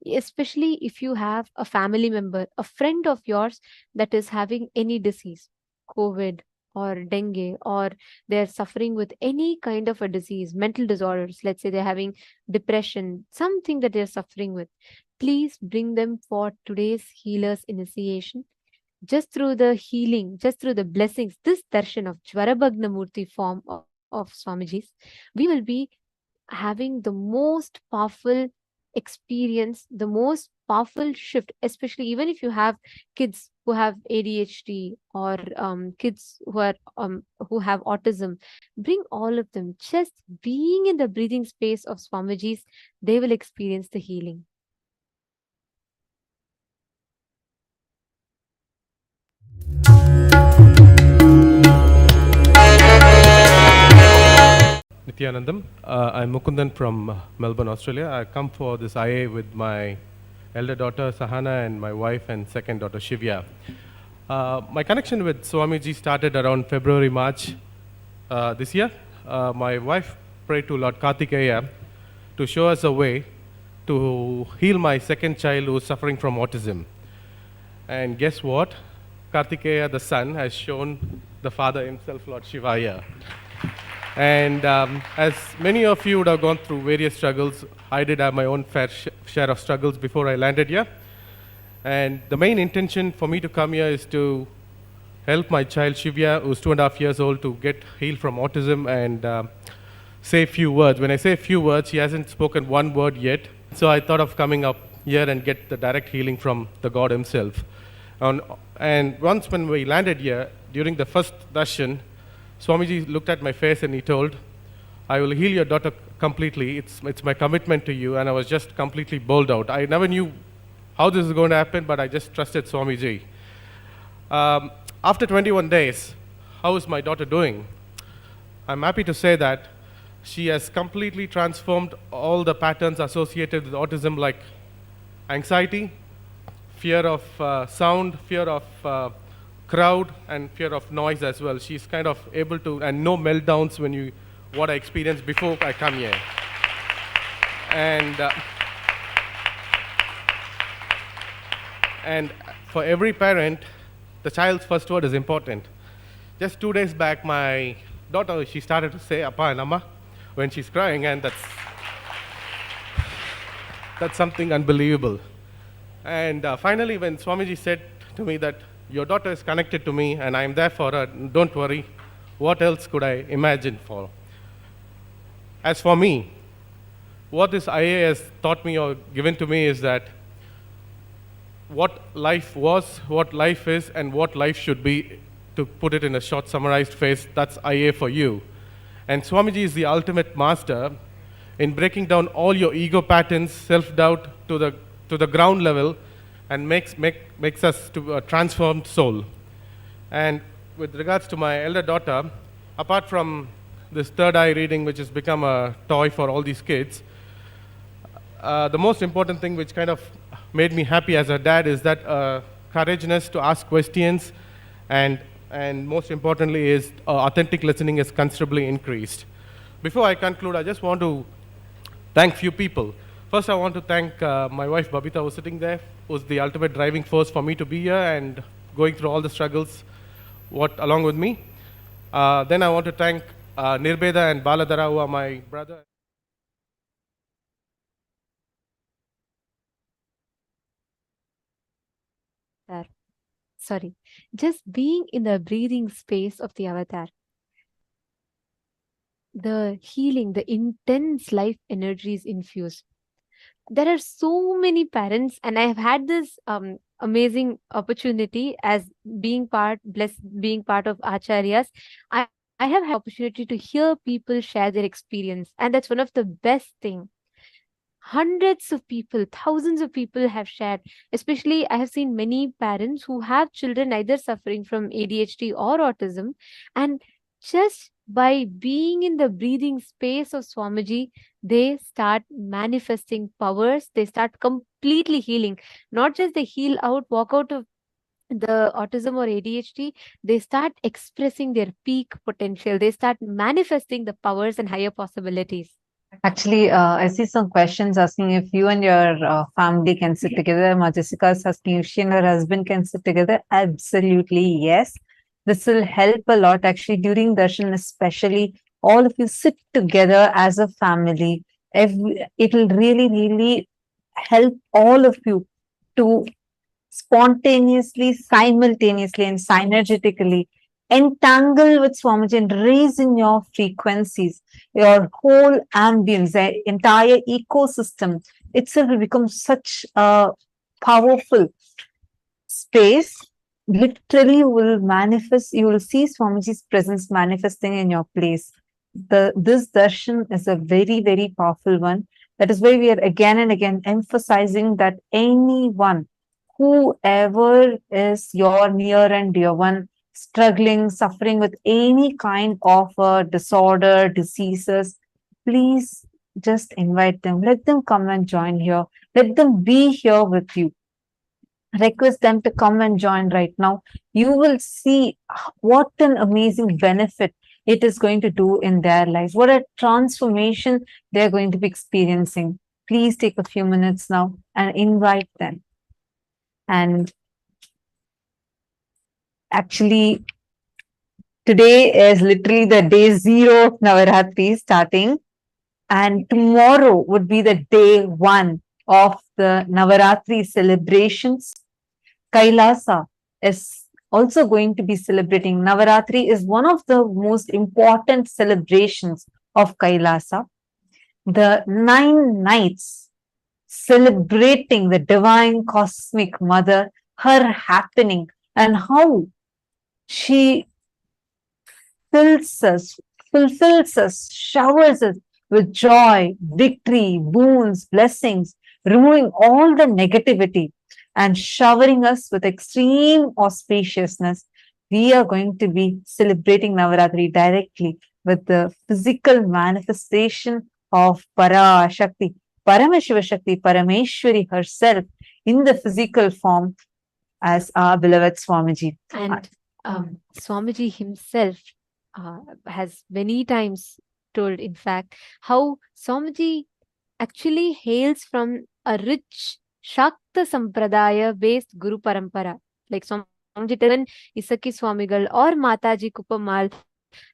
Especially if you have a family member, a friend of yours that is having any disease, COVID, or dengue, or they're suffering with any kind of a disease, mental disorders, let's say they're having depression, something that they're suffering with, please bring them for today's healer's initiation. Just through the healing, just through the blessings, this darshan of Jvarabhagana Murthy form of Swamiji's, we will be having the most powerful experience, the most powerful shift, especially even if you have kids who have ADHD or kids who have autism, bring all of them. Just being in the breathing space of Swamiji's, they will experience the healing. Nithyanandam. I'm Mukundan from Melbourne, Australia. I come for this IA with my elder daughter Sahana and my wife and second daughter Shivya. My connection with Swamiji started around February, March this year. My wife prayed to Lord Kartikeya to show us a way to heal my second child who is suffering from autism. And guess what? Kartikeya, the son, has shown the father himself, Lord Shivaya. And as many of you would have gone through various struggles, I did have my own fair share of struggles before I landed here. And the main intention for me to come here is to help my child Shivya, who's 2.5 years old, to get healed from autism and say a few words. When I say a few words, he hasn't spoken one word yet. So I thought of coming up here and get the direct healing from the God himself. And once when we landed here, during the first darshan, Swamiji looked at my face and he told, I will heal your daughter completely. It's my commitment to you. And I was just completely bowled out. I never knew how this is going to happen, but I just trusted Swamiji. After 21 days, how is my daughter doing? I'm happy to say that she has completely transformed all the patterns associated with autism, like anxiety, fear of sound, fear of crowd, and fear of noise as well. She's kind of able to, and no meltdowns when what I experienced before I come here. And for every parent, the child's first word is important. Just 2 days back, my daughter, she started to say Appa and Amma when she's crying, and that's something unbelievable. And finally, when Swamiji said to me that your daughter is connected to me and I'm there for her, don't worry, what else could I imagine for? As for me, what this IA has taught me or given to me is that what life was, what life is, and what life should be, to put it in a short summarized phrase, that's IA for you. And Swamiji is the ultimate master in breaking down all your ego patterns, self-doubt to the ground level, and makes us to a transformed soul. And with regards to my elder daughter, apart from this third eye reading, which has become a toy for all these kids, the most important thing which kind of made me happy as a dad is that courageousness to ask questions, and most importantly is authentic listening is considerably increased. Before I conclude, I just want to thank few people. First, I want to thank my wife Babita, who's sitting there, who's the ultimate driving force for me to be here and going through all the struggles along with me. Then I want to thank Nirbeda and Baladara, who are my brother. Sorry, just being in the breathing space of the avatar, the healing, the intense life energies infused. There are so many parents, and I have had this amazing opportunity as being being part of acharyas. I have had opportunity to hear people share their experience, and that's one of the best thing. Hundreds of people, thousands of people have shared. Especially, I have seen many parents who have children either suffering from ADHD or autism, and just by being in the breathing space of Swamiji, they start manifesting powers. They start completely healing. Not just they heal out, walk out of the autism or ADHD, they start expressing their peak potential. They start manifesting the powers and higher possibilities. Actually, I see some questions asking if you and your family can sit together. Majessica is asking if she and her husband can sit together. Absolutely, yes. This will help a lot actually during darshan, especially all of you sit together as a family. It will really, really help all of you to spontaneously, simultaneously, and synergetically entangle with Swamiji and raise in your frequencies, your whole ambience, the entire ecosystem itself will become such a powerful space. Literally will manifest, you will see Swamiji's presence manifesting in your place. This darshan is a very, very powerful one. That is why we are again and again emphasizing that anyone, whoever is your near and dear one, struggling, suffering with any kind of disorder, diseases, please just invite them. Let them come and join here. Let them be here with you. Request them to come and join right now. You will see what an amazing benefit it is going to do in their lives. What a transformation they're going to be experiencing. Please take a few minutes now and invite them. And actually, today is literally the day 0 of Navaratri starting. And tomorrow would be the day 1 of the Navaratri celebrations. Kailasa is also going to be celebrating. Navaratri is one of the most important celebrations of Kailasa. The 9 nights celebrating the divine cosmic mother, her happening, and how she fulfills us, showers us with joy, victory, boons, blessings, removing all the negativity and showering us with extreme auspiciousness. We are going to be celebrating Navaratri directly with the physical manifestation of Parashakti, Paramashiva Shakti, Parameshwari herself in the physical form as our beloved Swamiji. And Swamiji himself has many times told, in fact, how Swamiji actually hails from a rich Shakta Sampradaya based Guru Parampara. Like Swamiji Tiran, Isaki Swamigal, or Mataji Kupamal,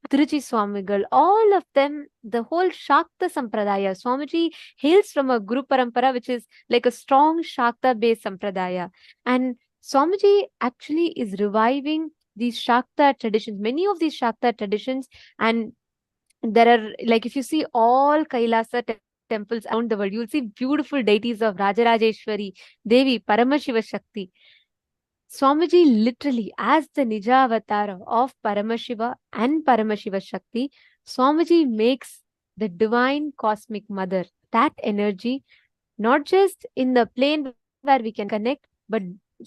Tiruchi Swamigal, all of them, the whole Shakta Sampradaya. Swamiji hails from a Guru Parampara, which is like a strong Shakta based Sampradaya. And Swamiji actually is reviving these Shakta traditions, many of these Shakta traditions. And there are, like, if you see all Kailasa temples around the world, you'll see beautiful deities of Rajarajeshwari, Devi, Paramashiva Shakti. Swamiji literally, as the Nija avatar of Paramashiva and Paramashiva Shakti, Swamiji makes the divine cosmic mother, that energy, not just in the plane where we can connect, but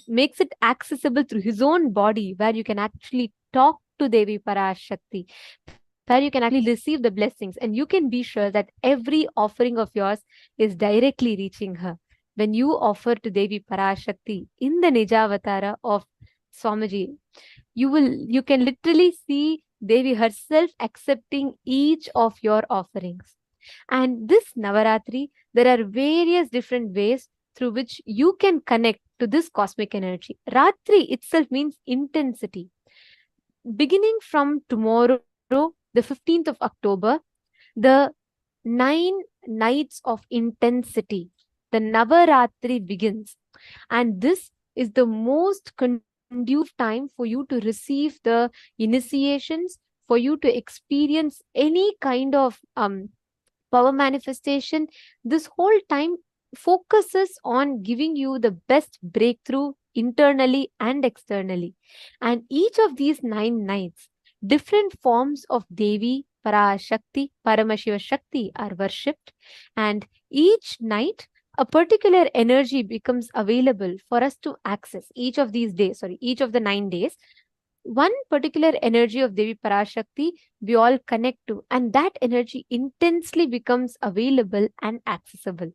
makes it accessible through his own body, where you can actually talk to Devi Parashakti, where you can actually receive the blessings, and you can be sure that every offering of yours is directly reaching her. When you offer to Devi Parashakti in the Nijavatara of Swamiji, you can literally see Devi herself accepting each of your offerings. And this Navaratri, there are various different ways through which you can connect to this cosmic energy. Ratri itself means intensity. Beginning from tomorrow, the 15th of October, the 9 nights of intensity, the Navaratri begins. And this is the most conducive time for you to receive the initiations, for you to experience any kind of power manifestation. This whole time focuses on giving you the best breakthrough internally and externally. And each of these 9 nights, different forms of Devi, Parashakti, Paramashiva Shakti are worshipped. And each night, a particular energy becomes available for us to access. Each of these days, each of the 9 days, one particular energy of Devi Parashakti we all connect to, and that energy intensely becomes available and accessible.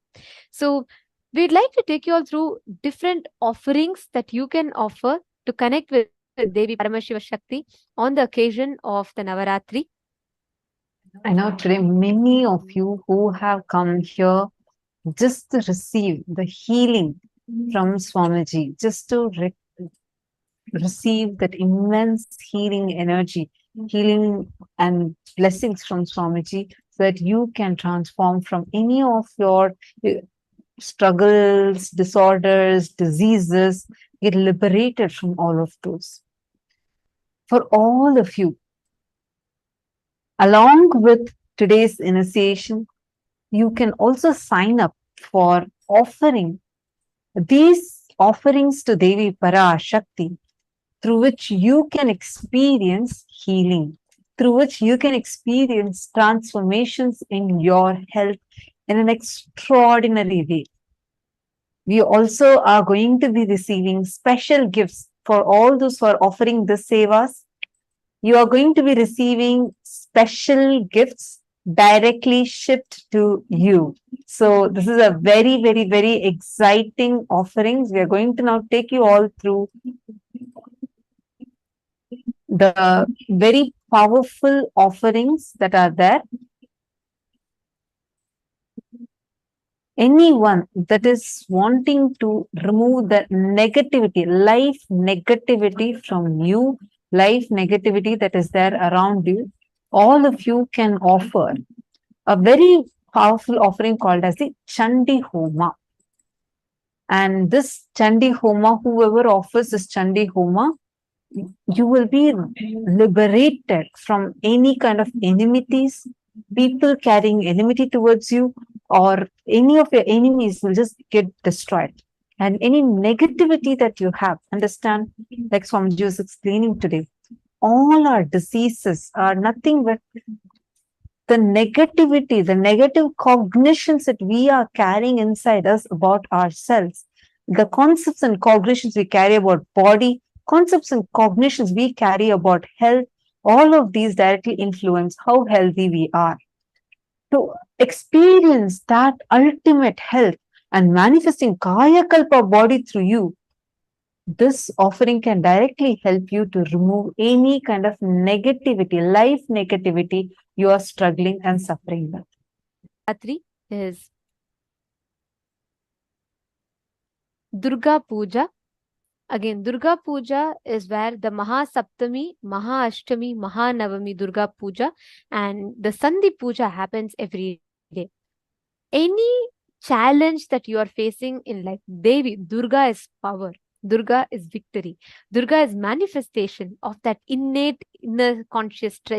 So we'd like to take you all through different offerings that you can offer to connect with Devi Paramashiva Shakti on the occasion of the Navaratri. I know today many of you who have come here just to receive the healing from Swamiji, just to receive that immense healing energy, healing and blessings from Swamiji, so that you can transform from any of your struggles, disorders, diseases, get liberated from all of those. For all of you, along with today's initiation, you can also sign up for offering these offerings to Devi Parashakti, through which you can experience healing, through which you can experience transformations in your health in an extraordinary way. We also are going to be receiving special gifts for all those who are offering this sevas. You are going to be receiving special gifts directly shipped to you. So this is a very, very, very exciting offerings. We are going to now take you all through the very powerful offerings that are there. Anyone that is wanting to remove the negativity, life negativity from you, life negativity that is there around you, all of you can offer a very powerful offering called as the Chandi Homa. And this Chandi Homa, whoever offers this Chandi Homa, you will be liberated from any kind of enmities, people carrying enmity towards you, or any of your enemies will just get destroyed. And any negativity that you have, understand, like Swamiji was explaining today, all our diseases are nothing but the negativity, the negative cognitions that we are carrying inside us about ourselves, the concepts and cognitions we carry about body, concepts and cognitions we carry about health, all of these directly influence how healthy we are. To experience that ultimate health and manifesting Kayakalpa body through you, this offering can directly help you to remove any kind of negativity, life negativity you are struggling and suffering with. Navaratri is Durga Puja. Again, Durga Puja is where the Maha Saptami, Maha Ashtami, Maha Navami Durga Puja and the Sandhi Puja happens every day. Any challenge that you are facing in life, Devi, Durga is power. Durga is victory. Durga is manifestation of that innate inner conscious